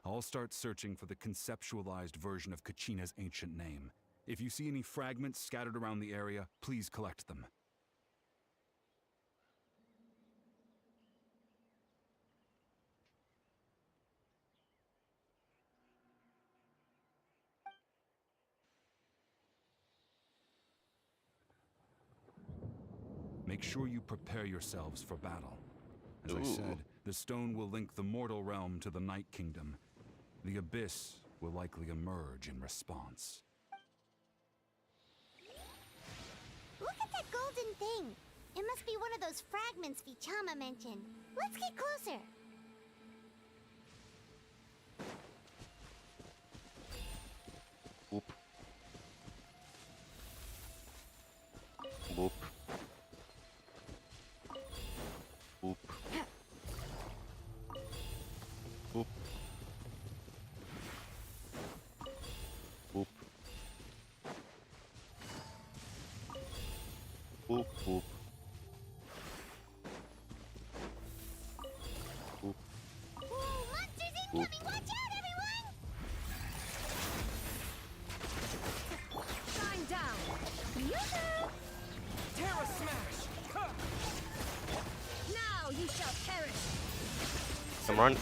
I'll start searching for the conceptualized version of Kachina's ancient name. If you see any fragments scattered around the area, please collect them. Make sure you prepare yourselves for battle. As I said, the stone will link the mortal realm to the Night Kingdom. The Abyss will likely emerge in response. Look at that golden thing. It must be one of those fragments Vichama mentioned. Let's get closer. Whoop. Whoop. Whoop. Whoop. Whoop. Whoop, whoop. Whoop. Whoa, monsters incoming! Watch out, everyone! Shine down! Yoo-hoo! Terra Smash! Now you shall perish!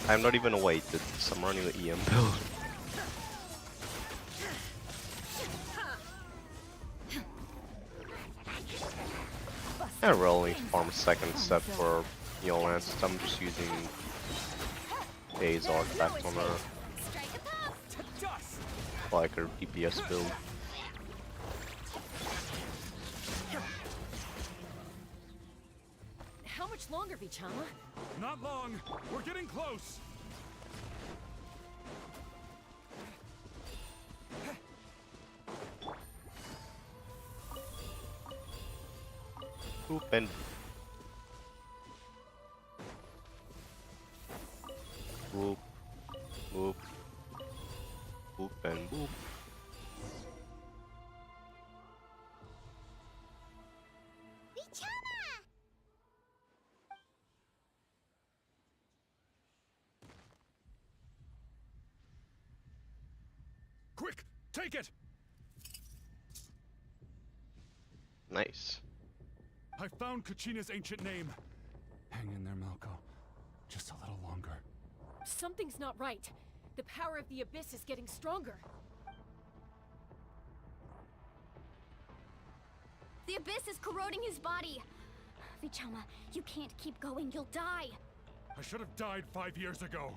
I'm not even awaited, so I'm running the EM build. I really farm a second set for Yolance. I'm just using A's artifact on her. Like her DPS build. How much longer, Vichama? Not long. We're getting close. Boop and boop, boop, boop and boop. Vichama! Quick, take it! Nice. I found Kachina's ancient name. Hang in there, Malco. Just a little longer. Something's not right. The power of the Abyss is getting stronger. The Abyss is corroding his body. Vichama, you can't keep going. You'll die. I should have died 5 years ago.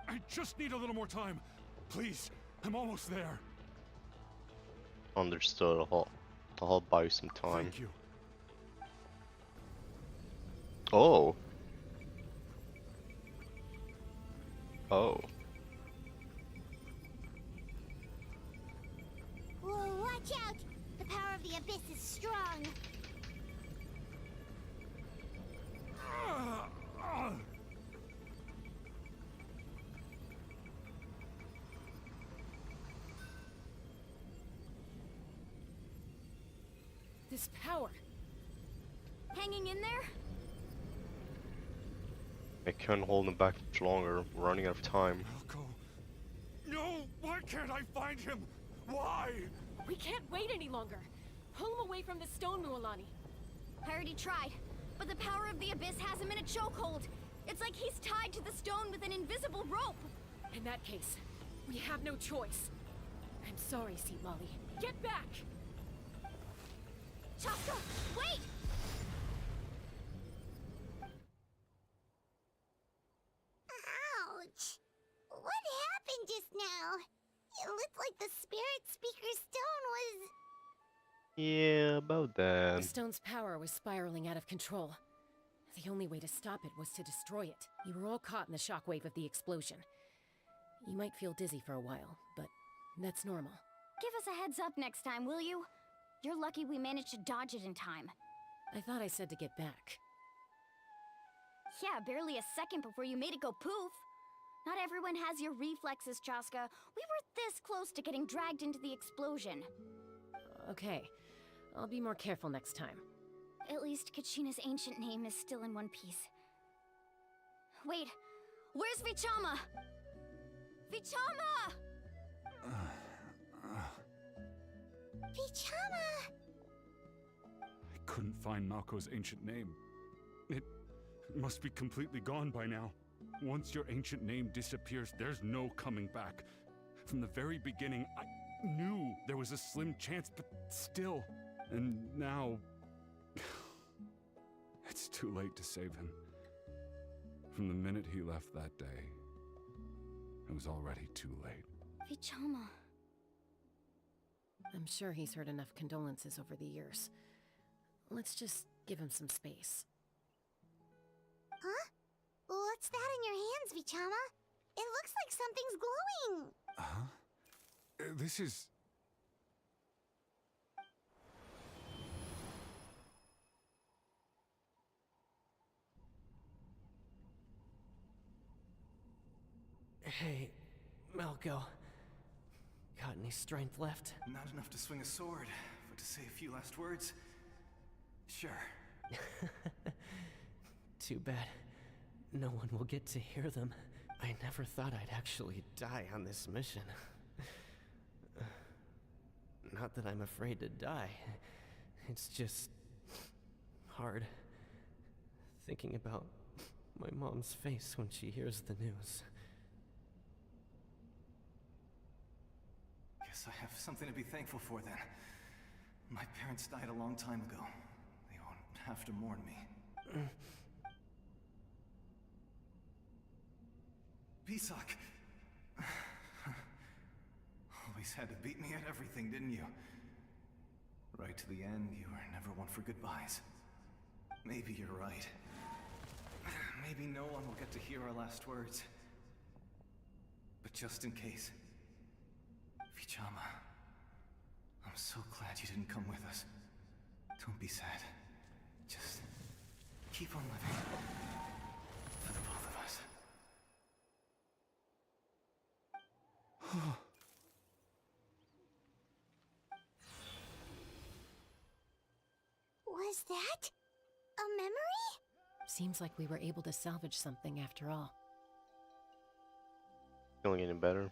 I just need a little more time. Please, I'm almost there. Understood. I'll buy you some time. Thank you. Oh. Oh. Whoa, watch out! The power of the Abyss is strong. This power. Hanging in there? I can't hold him back much longer. We're running out of time. Malco. No! Why can't I find him? Why? We can't wait any longer. Pull him away from the stone, Mualani. I already tried, but the power of the Abyss has him in a chokehold. It's like he's tied to the stone with an invisible rope. In that case, we have no choice. I'm sorry, Seat Molly. Get back! Chaska, wait! Ouch! What happened just now? It looked like the Spirit Speaker stone was... Yeah, about that. The stone's power was spiraling out of control. The only way to stop it was to destroy it. You were all caught in the shockwave of the explosion. You might feel dizzy for a while, but that's normal. Give us a heads up next time, will you? You're lucky we managed to dodge it in time. I thought I said to get back. Yeah, barely a second before you made it go poof. Not everyone has your reflexes, Chaska. We were this close to getting dragged into the explosion. Okay, I'll be more careful next time. At least Kachina's ancient name is still in one piece. Wait, where's Vichama? Vichama! Vichama! I couldn't find Malko's ancient name. It must be completely gone by now. Once your ancient name disappears, there's no coming back. From the very beginning, I knew there was a slim chance, but still. And now... it's too late to save him. From the minute he left that day, it was already too late. Vichama. I'm sure he's heard enough condolences over the years. Let's just give him some space. Huh? What's that in your hands, Vichama? It looks like something's glowing! Huh? This is... Hey, Malco. Got any strength left? Not enough to swing a sword, but to say a few last words? Sure. Too bad. No one will get to hear them. I never thought I'd actually die on this mission. Not that I'm afraid to die. It's just... hard. Thinking about my mom's face when she hears the news. Guess I have something to be thankful for then. My parents died a long time ago. They won't have to mourn me. Pisak! Always had to beat me at everything, didn't you? Right to the end, you were never one for goodbyes. Maybe you're right. Maybe no one will get to hear our last words. But just in case... Vichama, I'm so glad you didn't come with us. Don't be sad. Just keep on living. For the both of us. Was that a memory? Seems like we were able to salvage something after all. Feeling any better?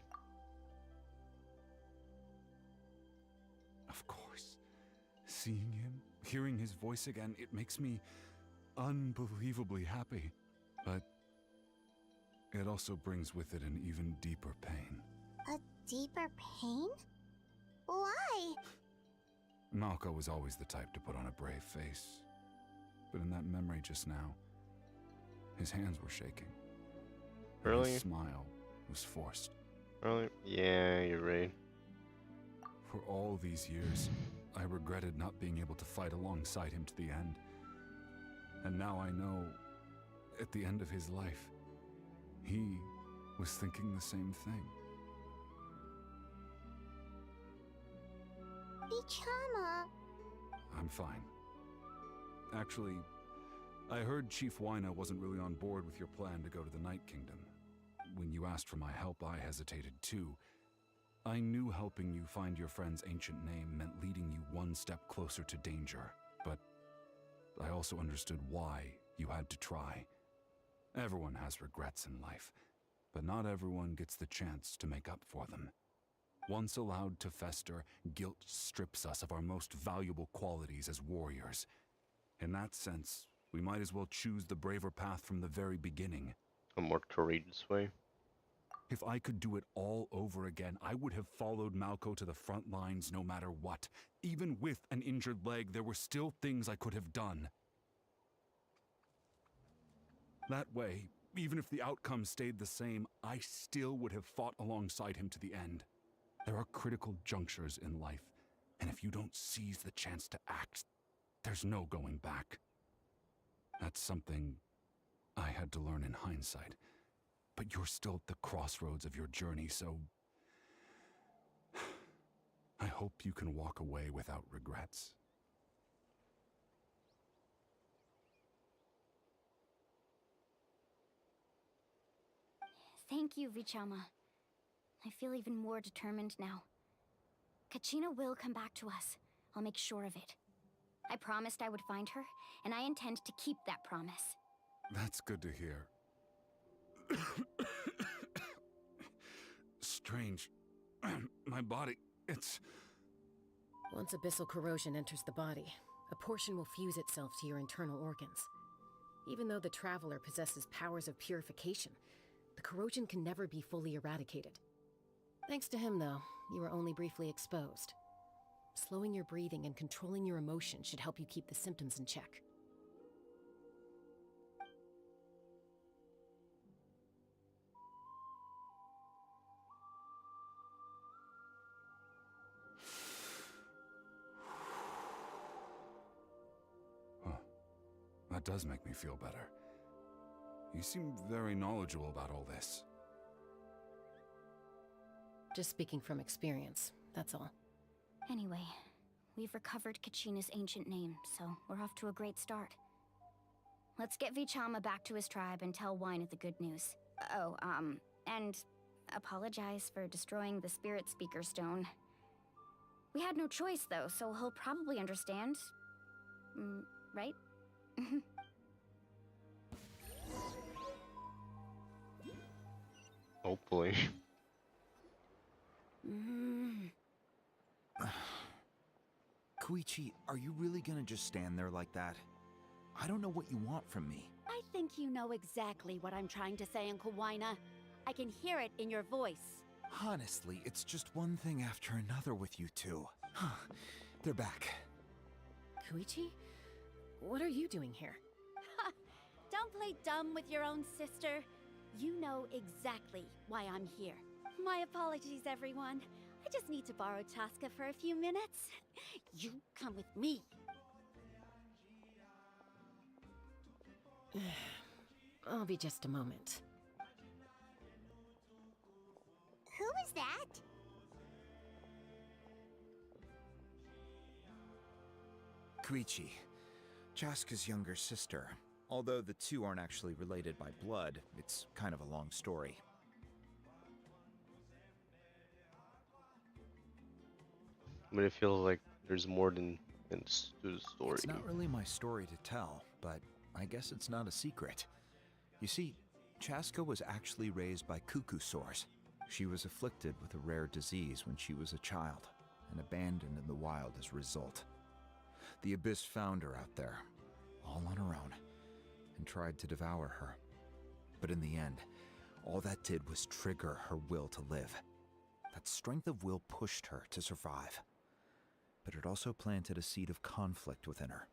Of course. Seeing him, hearing his voice again, it makes me unbelievably happy. But it also brings with it an even deeper pain. A deeper pain? Why? Malco was always the type to put on a brave face. But in that memory just now, his hands were shaking. Really? His smile was forced. Really? Yeah, you're right. For all these years, I regretted not being able to fight alongside him to the end. And now I know, at the end of his life, he was thinking the same thing. Vichama. I'm fine. Actually, I heard Chief Wyna wasn't really on board with your plan to go to the Night Kingdom. When you asked for my help, I hesitated too. I knew helping you find your friend's ancient name meant leading you one step closer to danger, but I also understood why you had to try. Everyone has regrets in life, but not everyone gets the chance to make up for them. Once allowed to fester, guilt strips us of our most valuable qualities as warriors. In that sense, we might as well choose the braver path from the very beginning. A more courageous way. If I could do it all over again, I would have followed Malco to the front lines no matter what. Even with an injured leg, there were still things I could have done. That way, even if the outcome stayed the same, I still would have fought alongside him to the end. There are critical junctures in life, and if you don't seize the chance to act, there's no going back. That's something I had to learn in hindsight. But you're still at the crossroads of your journey, so I hope you can walk away without regrets. Thank you, Vichama. I feel even more determined now. Kachina will come back to us. I'll make sure of it. I promised I would find her, and I intend to keep that promise. That's good to hear. Strange. My body, it's... Once abyssal corrosion enters the body, a portion will fuse itself to your internal organs. Even though the Traveler possesses powers of purification, the corrosion can never be fully eradicated. Thanks to him, though, you were only briefly exposed. Slowing your breathing and controlling your emotions should help you keep the symptoms in check. That does make me feel better. You seem very knowledgeable about all this. Just speaking from experience, that's all. Anyway, we've recovered Kachina's ancient name, so we're off to a great start. Let's get Vichama back to his tribe and tell Wina the good news. Oh, and apologize for destroying the Spirit Speaker Stone. We had no choice, though, so he'll probably understand. Right? Hopefully. Koichi, are you really gonna just stand there like that? I don't know what you want from me. I think you know exactly what I'm trying to say, Uncle Wina. I can hear it in your voice. Honestly, it's just one thing after another with you two. They're back. Koichi? What are you doing here? Don't play dumb with your own sister. You know exactly why I'm here. My apologies, everyone. I just need to borrow Chaska for a few minutes. You come with me. I'll be just a moment. Who was that? Koichi, Chaska's younger sister. Although the two aren't actually related by blood, it's kind of a long story. But it feels like there's more than to the story. It's not really my story to tell, but I guess it's not a secret. You see, Chaska was actually raised by cuckoo sores. She was afflicted with a rare disease when she was a child, and abandoned in the wild as a result. The Abyss found her out there, all on her own, and tried to devour her. But in the end, all that did was trigger her will to live. That strength of will pushed her to survive. But it also planted a seed of conflict within her.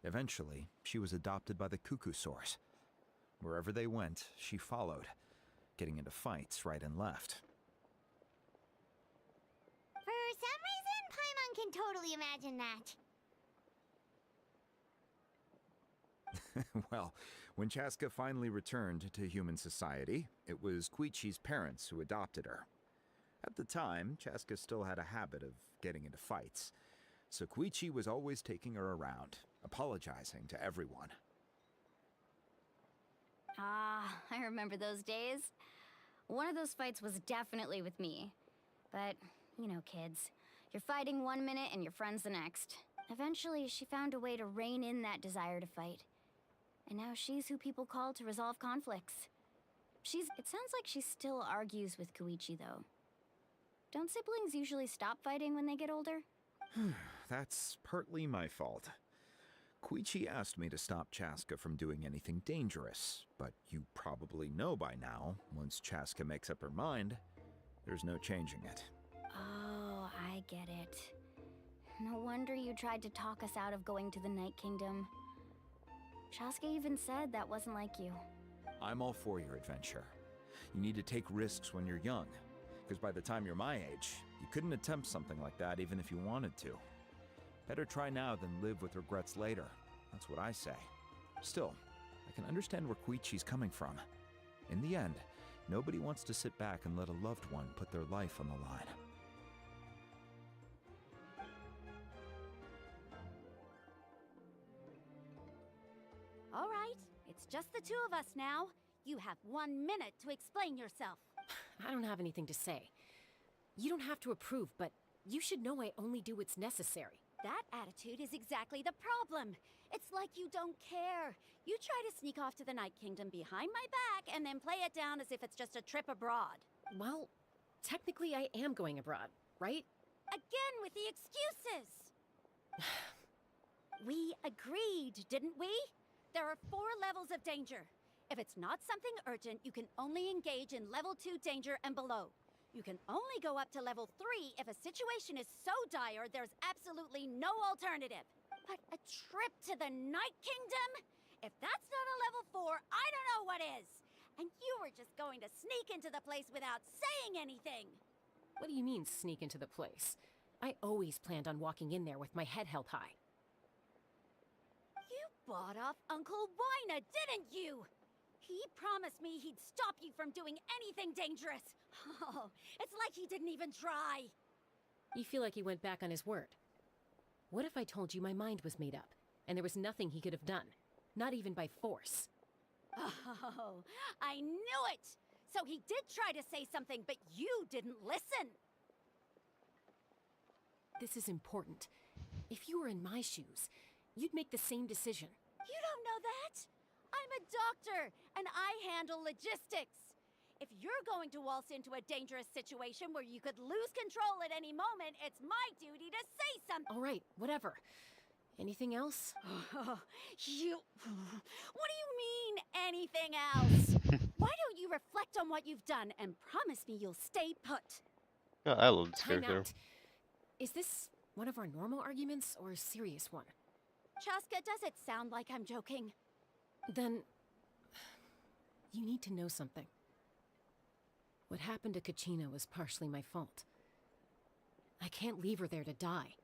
Eventually, she was adopted by the cuckoo source. Wherever they went, she followed, getting into fights right and left. For some reason, Paimon can totally imagine that. Well, when Chaska finally returned to human society, it was Koichi's parents who adopted her. At the time, Chaska still had a habit of getting into fights, so Koichi was always taking her around, apologizing to everyone. Ah, I remember those days. One of those fights was definitely with me. But, you know, kids. You're fighting one minute and your friend's the next. Eventually, she found a way to rein in that desire to fight. And now she's who people call to resolve conflicts. It sounds like she still argues with Koichi, though. Don't siblings usually stop fighting when they get older? That's partly my fault. Koichi asked me to stop Chaska from doing anything dangerous, but you probably know by now, once Chaska makes up her mind, there's no changing it. Oh, I get it. No wonder you tried to talk us out of going to the Night Kingdom. Chaska even said that wasn't like you. I'm all for your adventure. You need to take risks when you're young, because by the time you're my age, you couldn't attempt something like that even if you wanted to. Better try now than live with regrets later. That's what I say. Still, I can understand where Koichi's coming from. In the end, nobody wants to sit back and let a loved one put their life on the line. All right, it's just the two of us now. You have 1 minute to explain yourself. I don't have anything to say. You don't have to approve, but you should know I only do what's necessary. That attitude is exactly the problem. It's like you don't care. You try to sneak off to the Night Kingdom behind my back and then play it down as if it's just a trip abroad. Well, technically I am going abroad, right? Again with the excuses! We agreed, didn't we? There are 4 levels of danger. If it's not something urgent, you can only engage in level 2 danger and below. You can only go up to level 3 if a situation is so dire there's absolutely no alternative. But a trip to the Night Kingdom? If that's not a level 4, I don't know what is. And you were just going to sneak into the place without saying anything. What do you mean, sneak into the place? I always planned on walking in there with my head held high. You bought off Uncle Wina, didn't you? He promised me he'd stop you from doing anything dangerous. Oh, it's like he didn't even try. You feel like he went back on his word. What if I told you my mind was made up, and there was nothing he could have done? Not even by force. Oh, I knew it! So he did try to say something, but you didn't listen. This is important. If you were in my shoes, you'd make the same decision. You don't know that? I'm a doctor, and I handle logistics. If you're going to waltz into a dangerous situation where you could lose control at any moment, it's my duty to say something. All right, whatever. Anything else? You... What do you mean, anything else? Why don't you reflect on what you've done and promise me you'll stay put? Yeah, I love this Time character. out. Is this one of our normal arguments or a serious one? Chaska, does it sound like I'm joking? Then... you need to know something. What happened to Kachina was partially my fault. I can't leave her there to die.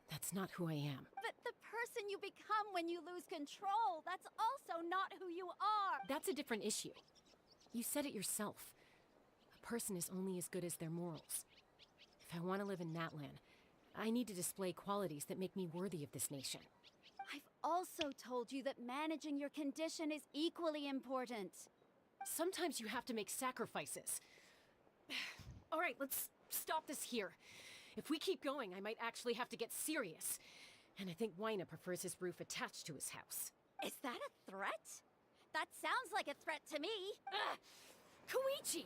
That's not who I am. But the person you become when you lose control, that's also not who you are. That's a different issue. You said it yourself. A person is only as good as their morals. If I want to live in NATLAN, I need to display qualities that make me worthy of this nation. I've also told you that managing your condition is equally important. Sometimes you have to make sacrifices. All right, let's stop this here. If we keep going, I might actually have to get serious. And I think Wina prefers his roof attached to his house. Is that a threat? That sounds like a threat to me. Koichi!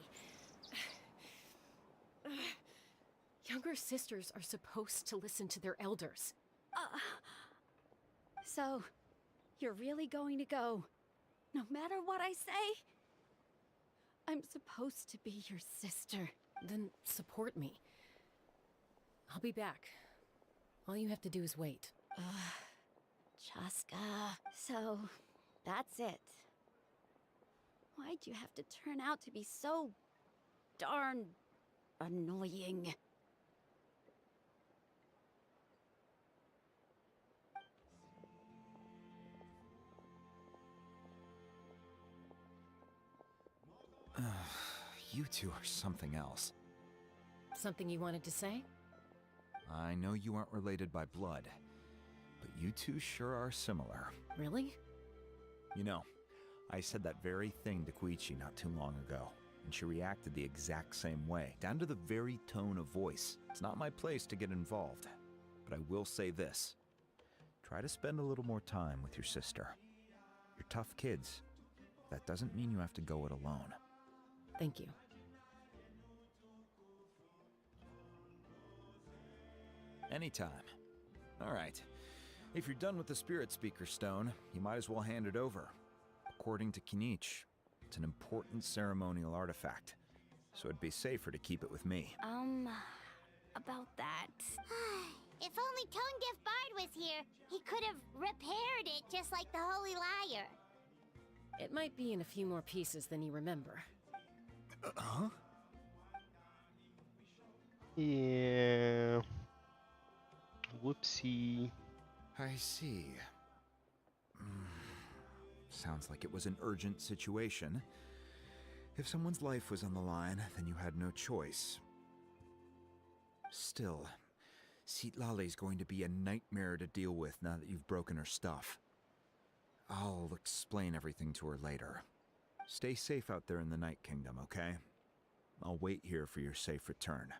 Younger sisters are supposed to listen to their elders. So, you're really going to go, no matter what I say? I'm supposed to be your sister. Then support me. I'll be back. All you have to do is wait. Chaska. So, that's it. Why'd you have to turn out to be so darn annoying? You two are something else. Something you wanted to say? I know you aren't related by blood, but you two sure are similar. Really? You know, I said that very thing to Koichi not too long ago, and she reacted the exact same way, down to the very tone of voice. It's not my place to get involved, but I will say this. Try to spend a little more time with your sister. You're tough kids. That doesn't mean you have to go it alone. Thank you. Anytime. All right. If you're done with the Spirit Speaker Stone, you might as well hand it over. According to Kinich, it's an important ceremonial artifact, so it'd be safer to keep it with me. About that. If only Tone-Deaf Bard was here, he could have repaired it just like the Holy Liar. It might be in a few more pieces than you remember. Huh? Yeah. Whoopsie. I see. Sounds like it was an urgent situation. If someone's life was on the line, then you had no choice. Still, Citlali's going to be a nightmare to deal with now that you've broken her stuff. I'll explain everything to her later. Stay safe out there in the Night Kingdom, okay? I'll wait here for your safe return.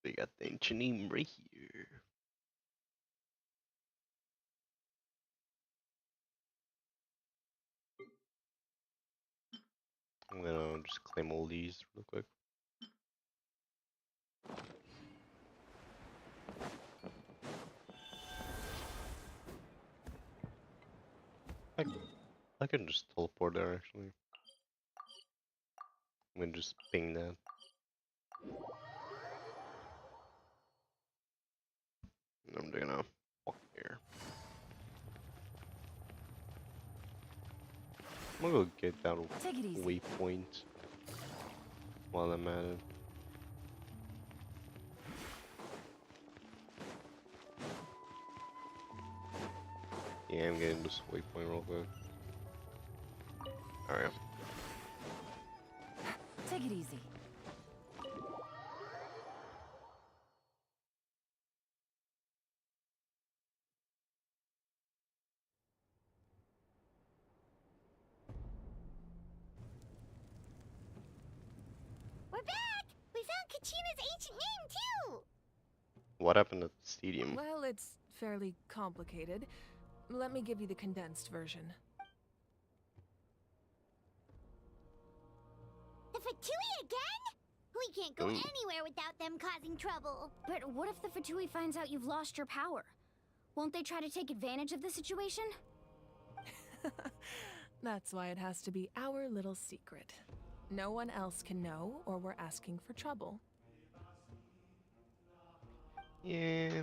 We got the ancient name right here. I'm gonna just claim all these real quick. I can just teleport there actually. I'm gonna just ping that. And I'm gonna walk here. I'm gonna go get that waypoint while I'm at it. Yeah, I'm getting this waypoint real quick. Alright. Take it easy. We're back! We found Kachina's ancient name, too! What happened at the stadium? Well, it's fairly complicated. Let me give you the condensed version. The Fatui again? We can't go Ooh. anywhere without them causing trouble. But what if the Fatui finds out you've lost your power? Won't they try to take advantage of the situation? That's why it has to be our little secret. No one else can know, or we're asking for trouble. Yeah.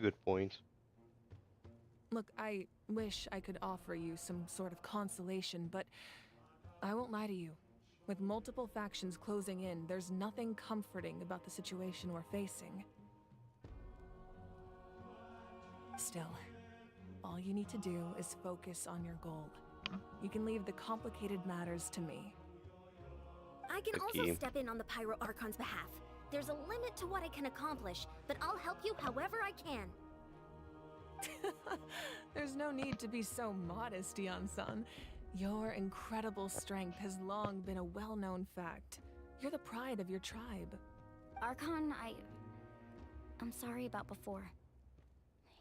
Good point. Look, I wish I could offer you some sort of consolation, but I won't lie to you. With multiple factions closing in, there's nothing comforting about the situation we're facing. Still, all you need to do is focus on your goal. You can leave the complicated matters to me. I can also step in on the Pyro Archon's behalf. There's a limit to what I can accomplish, but I'll help you however I can. There's no need to be so modest, Yan-san. Your incredible strength has long been a well-known fact. You're the pride of your tribe. Archon, I'm sorry about before.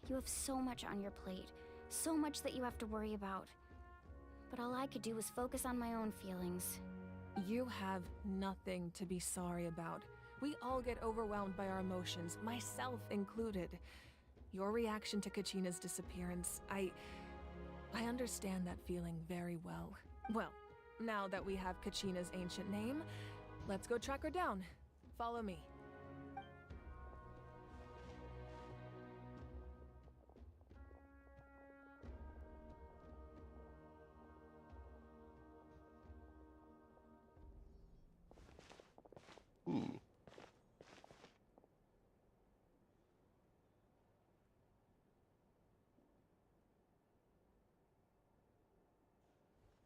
You have so much on your plate, so much that you have to worry about. But all I could do was focus on my own feelings. You have nothing to be sorry about. We all get overwhelmed by our emotions, myself included. Your reaction to Kachina's disappearance, I understand that feeling very well. Well, now that we have Kachina's ancient name, let's go track her down. Follow me. Ooh.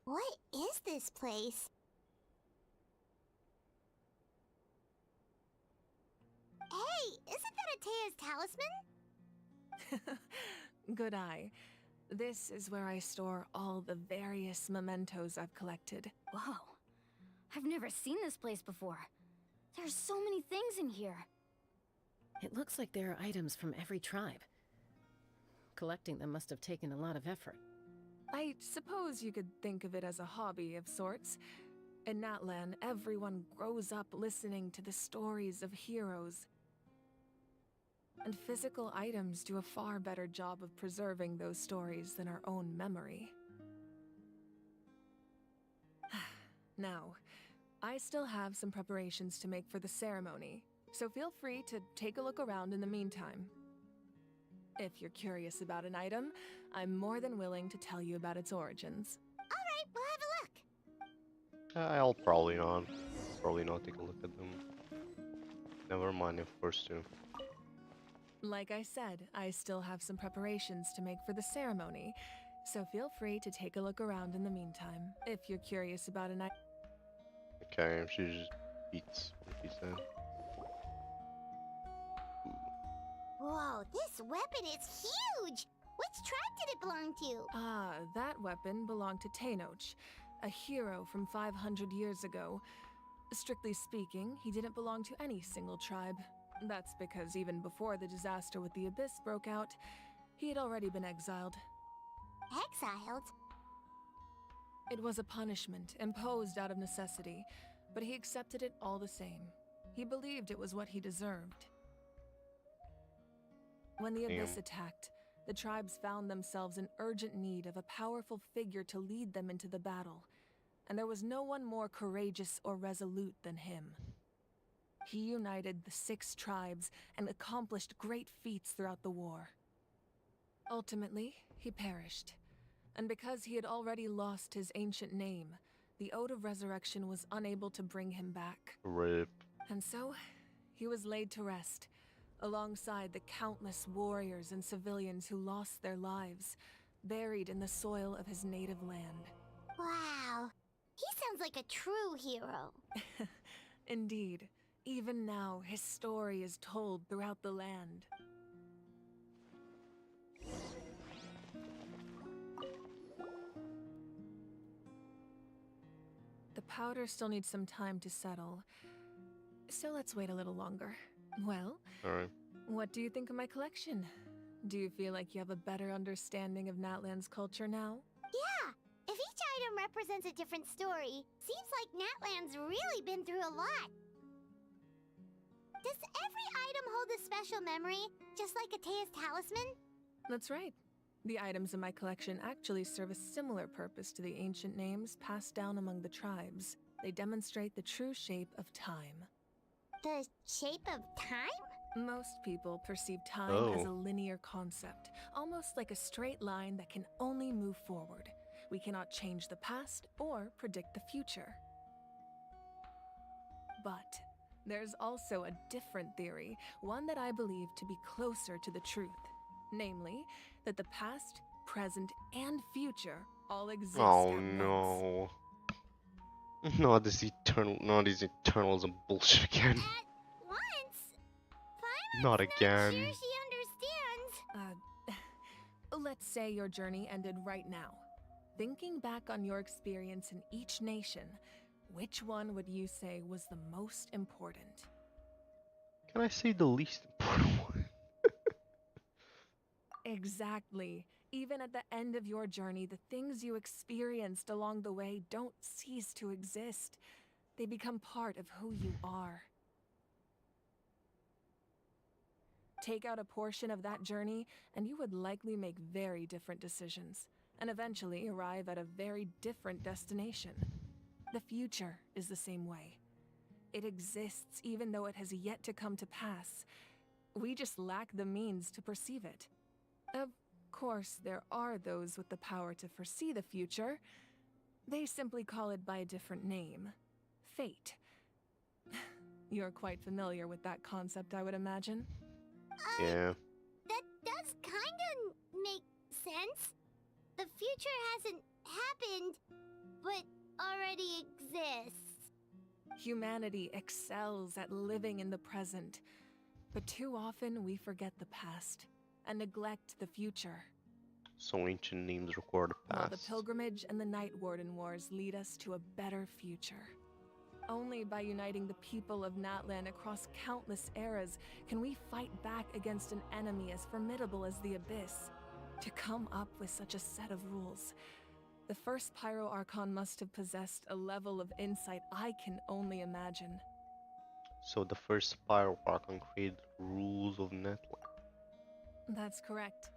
What is this place? Hey, isn't that Atea's talisman? Good eye. This is where I store all the various mementos I've collected. Whoa. I've never seen this place before. There's so many things in here. It looks like there are items from every tribe. Collecting them must have taken a lot of effort. I suppose you could think of it as a hobby of sorts. In NATLAN, everyone grows up listening to the stories of heroes. And physical items do a far better job of preserving those stories than our own memory. Now, I still have some preparations to make for the ceremony, so feel free to take a look around in the meantime. If you're curious about an item, I'm more than willing to tell you about its origins. Alright, we'll have a look. I'll probably not. probably not take a look at them. Never mind, of course too. Like I said, I still have some preparations to make for the ceremony, so feel free to take a look around in the meantime, if you're curious about an Okay, she just beats what she said. Whoa, this weapon is huge! Which tribe did it belong to? Ah, that weapon belonged to Tenoch, a hero from 500 years ago. Strictly speaking, he didn't belong to any single tribe. That's because even before the disaster with the Abyss broke out, he had already been exiled. Exiled? It was a punishment imposed out of necessity, but he accepted it all the same. He believed it was what he deserved. When the Abyss attacked, the tribes found themselves in urgent need of a powerful figure to lead them into the battle, and there was no one more courageous or resolute than him. He united the 6 tribes and accomplished great feats throughout the war. Ultimately, he perished, and because he had already lost his ancient name, the Ode of Resurrection was unable to bring him back. RIP. And so, he was laid to rest, alongside the countless warriors and civilians who lost their lives, buried in the soil of his native land. Wow, he sounds like a true hero. Indeed, even now his story is told throughout the land. The powder still needs some time to settle, so let's wait a little longer. Well, Alright. what do you think of my collection? Do you feel like you have a better understanding of Natlan's culture now? Yeah, if each item represents a different story, seems like Natlan's really been through a lot. Does every item hold a special memory, just like Atea's talisman? That's right. The items in my collection actually serve a similar purpose to the ancient names passed down among the tribes. They demonstrate the true shape of time. The shape of time? Most people perceive time as a linear concept, almost like a straight line that can only move forward. We cannot change the past or predict the future. But there's also a different theory, one that I believe to be closer to the truth. Namely, that the past, present, and future all exist at once. Not these eternals and bullshit again. At once? Paimon's Not not again. sure she understands. Let's say your journey ended right now. Thinking back on your experience in each nation, which one would you say was the most important? Can I say the least important one? Exactly. Even at the end of your journey, the things you experienced along the way don't cease to exist. They become part of who you are. Take out a portion of that journey, and you would likely make very different decisions, and eventually arrive at a very different destination. The future is the same way. It exists even though it has yet to come to pass. We just lack the means to perceive it. Of course, there are those with the power to foresee the future. They simply call it by a different name. Fate. You're quite familiar with that concept, I would imagine. Yeah. That does kinda make sense. The future hasn't happened, but already exists. Humanity excels at living in the present, but too often we forget the past and neglect the future. So ancient names record the While past. the Pilgrimage and the Night Warden Wars lead us to a better future. Only by uniting the people of Natlan across countless eras can we fight back against an enemy as formidable as the Abyss. To come up with such a set of rules, the first Pyro Archon must have possessed a level of insight I can only imagine. So the first Spyro Archon created rules of NATLAN. That's correct.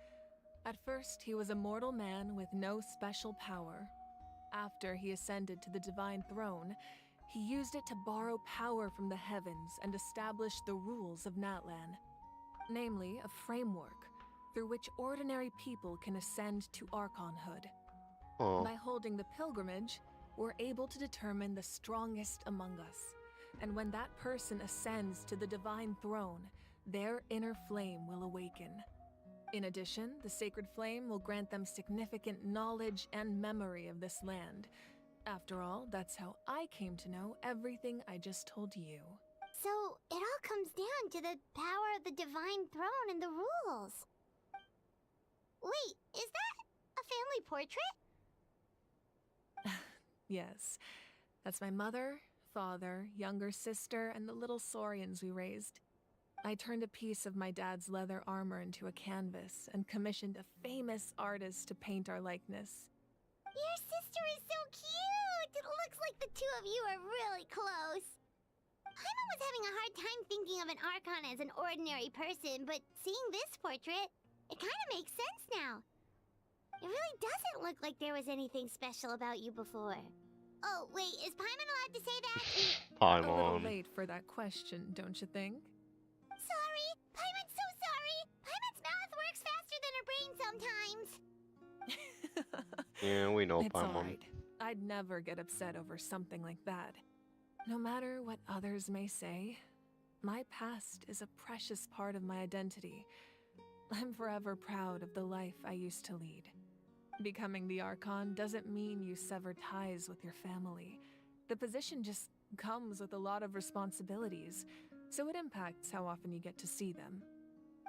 At first, he was a mortal man with no special power. After he ascended to the Divine Throne, he used it to borrow power from the heavens and establish the rules of Natlan. Namely, a framework through which ordinary people can ascend to Archonhood. Oh. By holding the pilgrimage, we're able to determine the strongest among us, And when that person ascends to the divine throne, their inner flame will awaken. In addition, the sacred flame will grant them significant knowledge and memory of this land. After all, that's how I came to know everything I just told you. So, it all comes down to the power of the divine throne and the rules. Wait, is that a family portrait? Yes, that's my mother, father, younger sister, and the little saurians we raised. I turned a piece of my dad's leather armor into a canvas and commissioned a famous artist to paint our likeness. Your sister is so cute! It looks like the two of you are really close. Paimon was having a hard time thinking of an Archon as an ordinary person, but seeing this portrait, it kind of makes sense now. It really doesn't look like there was anything special about you before. Oh, wait, is Paimon allowed to say that? A little late for that question, don't you think? Sorry! Paimon's so sorry! Paimon's mouth works faster than her brain sometimes! Yeah, we know It's Paimon. alright. I'd never get upset over something like that. No matter what others may say, my past is a precious part of my identity. I'm forever proud of the life I used to lead. Becoming the Archon doesn't mean you sever ties with your family. The position just comes with a lot of responsibilities, so it impacts how often you get to see them.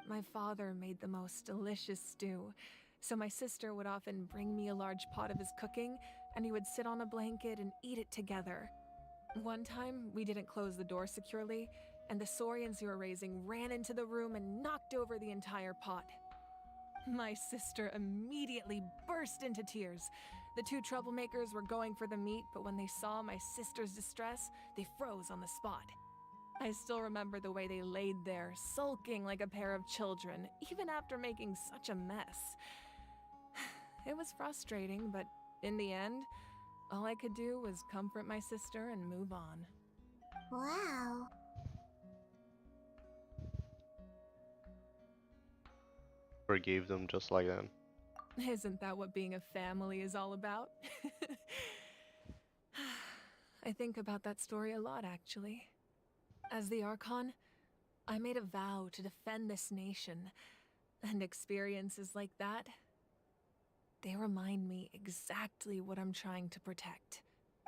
My father made the most delicious stew, so my sister would often bring me a large pot of his cooking, and we would sit on a blanket and eat it together. One time, we didn't close the door securely, and the saurians we were raising ran into the room and knocked over the entire pot. My sister immediately burst into tears. The two troublemakers were going for the meat, but when they saw my sister's distress, they froze on the spot. I still remember the way they laid there, sulking like a pair of children, even after making such a mess. It was frustrating, but in the end, all I could do was comfort my sister and move on. Wow. Forgave them just like that. Isn't that what being a family is all about? I think about that story a lot, actually. As the Archon, I made a vow to defend this nation, and experiences like that, they remind me exactly what I'm trying to protect.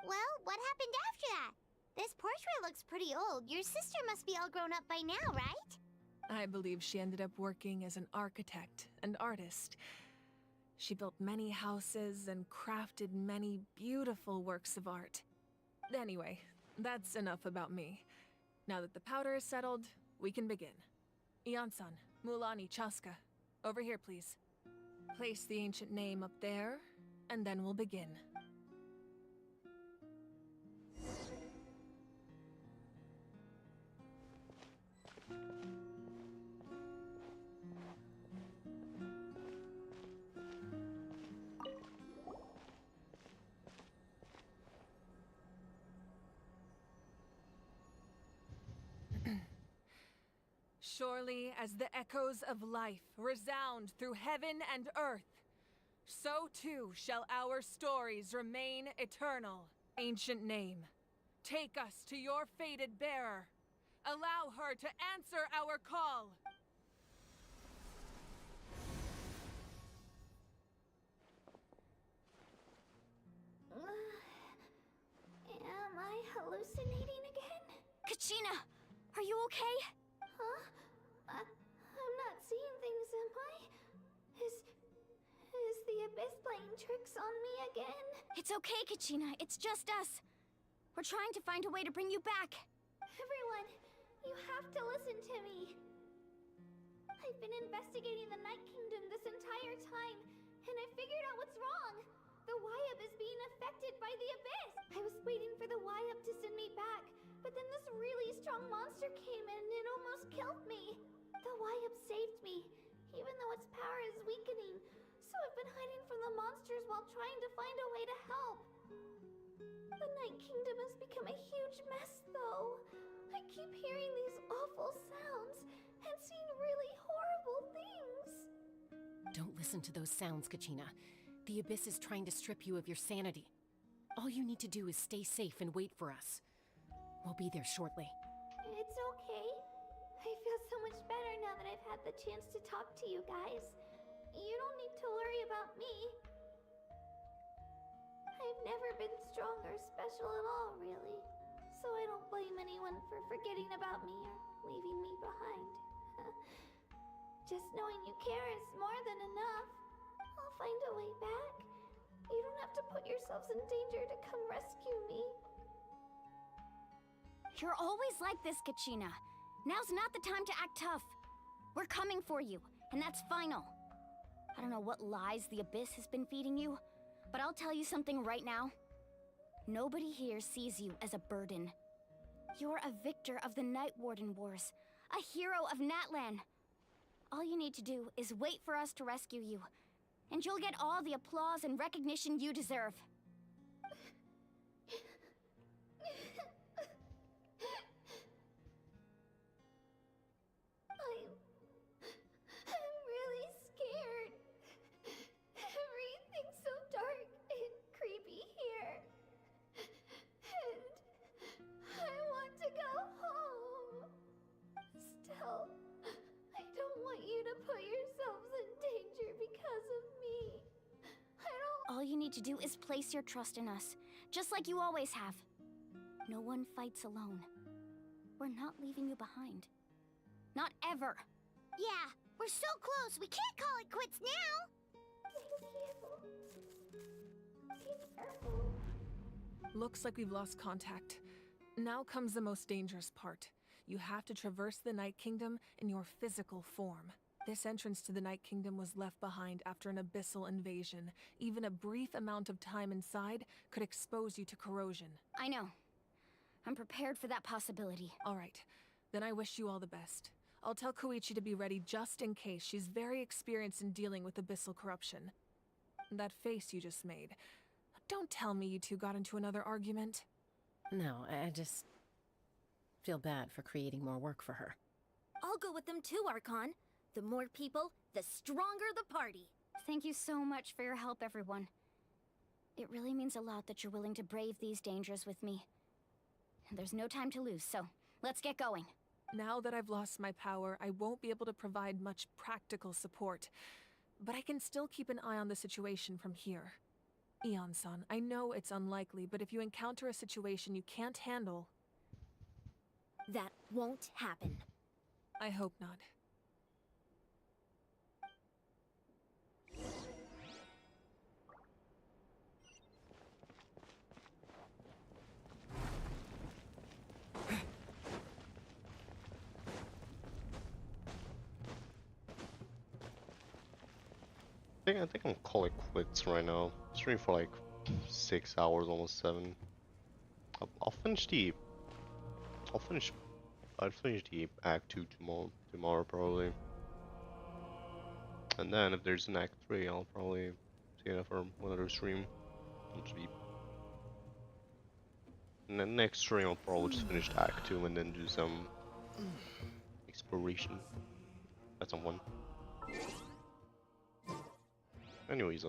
Well, what happened after that? This portrait looks pretty old. Your sister must be all grown up by now, right? I believe she ended up working as an architect and artist. She built many houses and crafted many beautiful works of art. Anyway, that's enough about me. Now that the powder is settled, we can begin. Ian-san, Mulani, Chaska, over here, please. Place the ancient name up there, and then we'll begin. Surely as the echoes of life resound through heaven and earth, so too shall our stories remain eternal. Ancient name, take us to your fated bearer. Allow her to answer our call. Am I hallucinating again? Kachina, are you okay? Huh? I'm not seeing things, am I? Is the Abyss playing tricks on me again? It's okay, Kachina. It's just us. We're trying to find a way to bring you back. Everyone, you have to listen to me. I've been investigating the Night Kingdom this entire time, and I figured out what's wrong. The YUP is being affected by the Abyss. I was waiting for the YUP to send me back, but then this really strong monster came in and it almost killed me. The YUP saved me, even though its power is weakening. So I've been hiding from the monsters while trying to find a way to help. The Night Kingdom has become a huge mess, though. I keep hearing these awful sounds and seeing really horrible things. Don't listen to those sounds, Kachina. The Abyss is trying to strip you of your sanity. All you need to do is stay safe and wait for us. We'll be there shortly. It's okay. I feel so much better now that I've had the chance to talk to you guys. You don't need to worry about me. I've never been strong or special at all, really. So I don't blame anyone for forgetting about me or leaving me behind. Just knowing you care is more than enough. I'll find a way back. You don't have to put yourselves in danger to come rescue me. You're always like this, Kachina. Now's not the time to act tough. We're coming for you, and that's final. I don't know what lies the Abyss has been feeding you, but I'll tell you something right now. Nobody here sees you as a burden. You're a victor of the Night Warden Wars, a hero of NATLAN. All you need to do is wait for us to rescue you, and you'll get all the applause and recognition you deserve. I'm really scared. Everything's so dark and creepy here. And I want to go home. Still, I don't want you to put yourselves in danger because of me. All you need to do is place your trust in us, just like you always have. No one fights alone. We're not leaving you behind. Not ever. Yeah, we're so close, we can't call it quits now! Looks like we've lost contact. Now comes the most dangerous part. You have to traverse the Night Kingdom in your physical form. This entrance to the Night Kingdom was left behind after an abyssal invasion. Even a brief amount of time inside could expose you to corrosion. I know. I'm prepared for that possibility. All right, then I wish you all the best. I'll tell Koichi to be ready just in case. She's very experienced in dealing with abyssal corruption. That face you just made. Don't tell me you two got into another argument. No, I just feel bad for creating more work for her. I'll go with them too, Archon. The more people, the stronger the party. Thank you so much for your help, everyone. It really means a lot that you're willing to brave these dangers with me. There's no time to lose, so let's get going. Now that I've lost my power, I won't be able to provide much practical support. But I can still keep an eye on the situation from here. Eon-san, I know it's unlikely, but if you encounter a situation you can't handle... That won't happen. I hope not. I think I'm calling it quits right now. Stream for like 6 hours, almost 7. I'll finish the Act 2 tomorrow probably. And then if there's an Act 3, I'll probably see it for another stream. And then next stream I'll probably just finish the Act 2 and then do some exploration at some point. Anyways,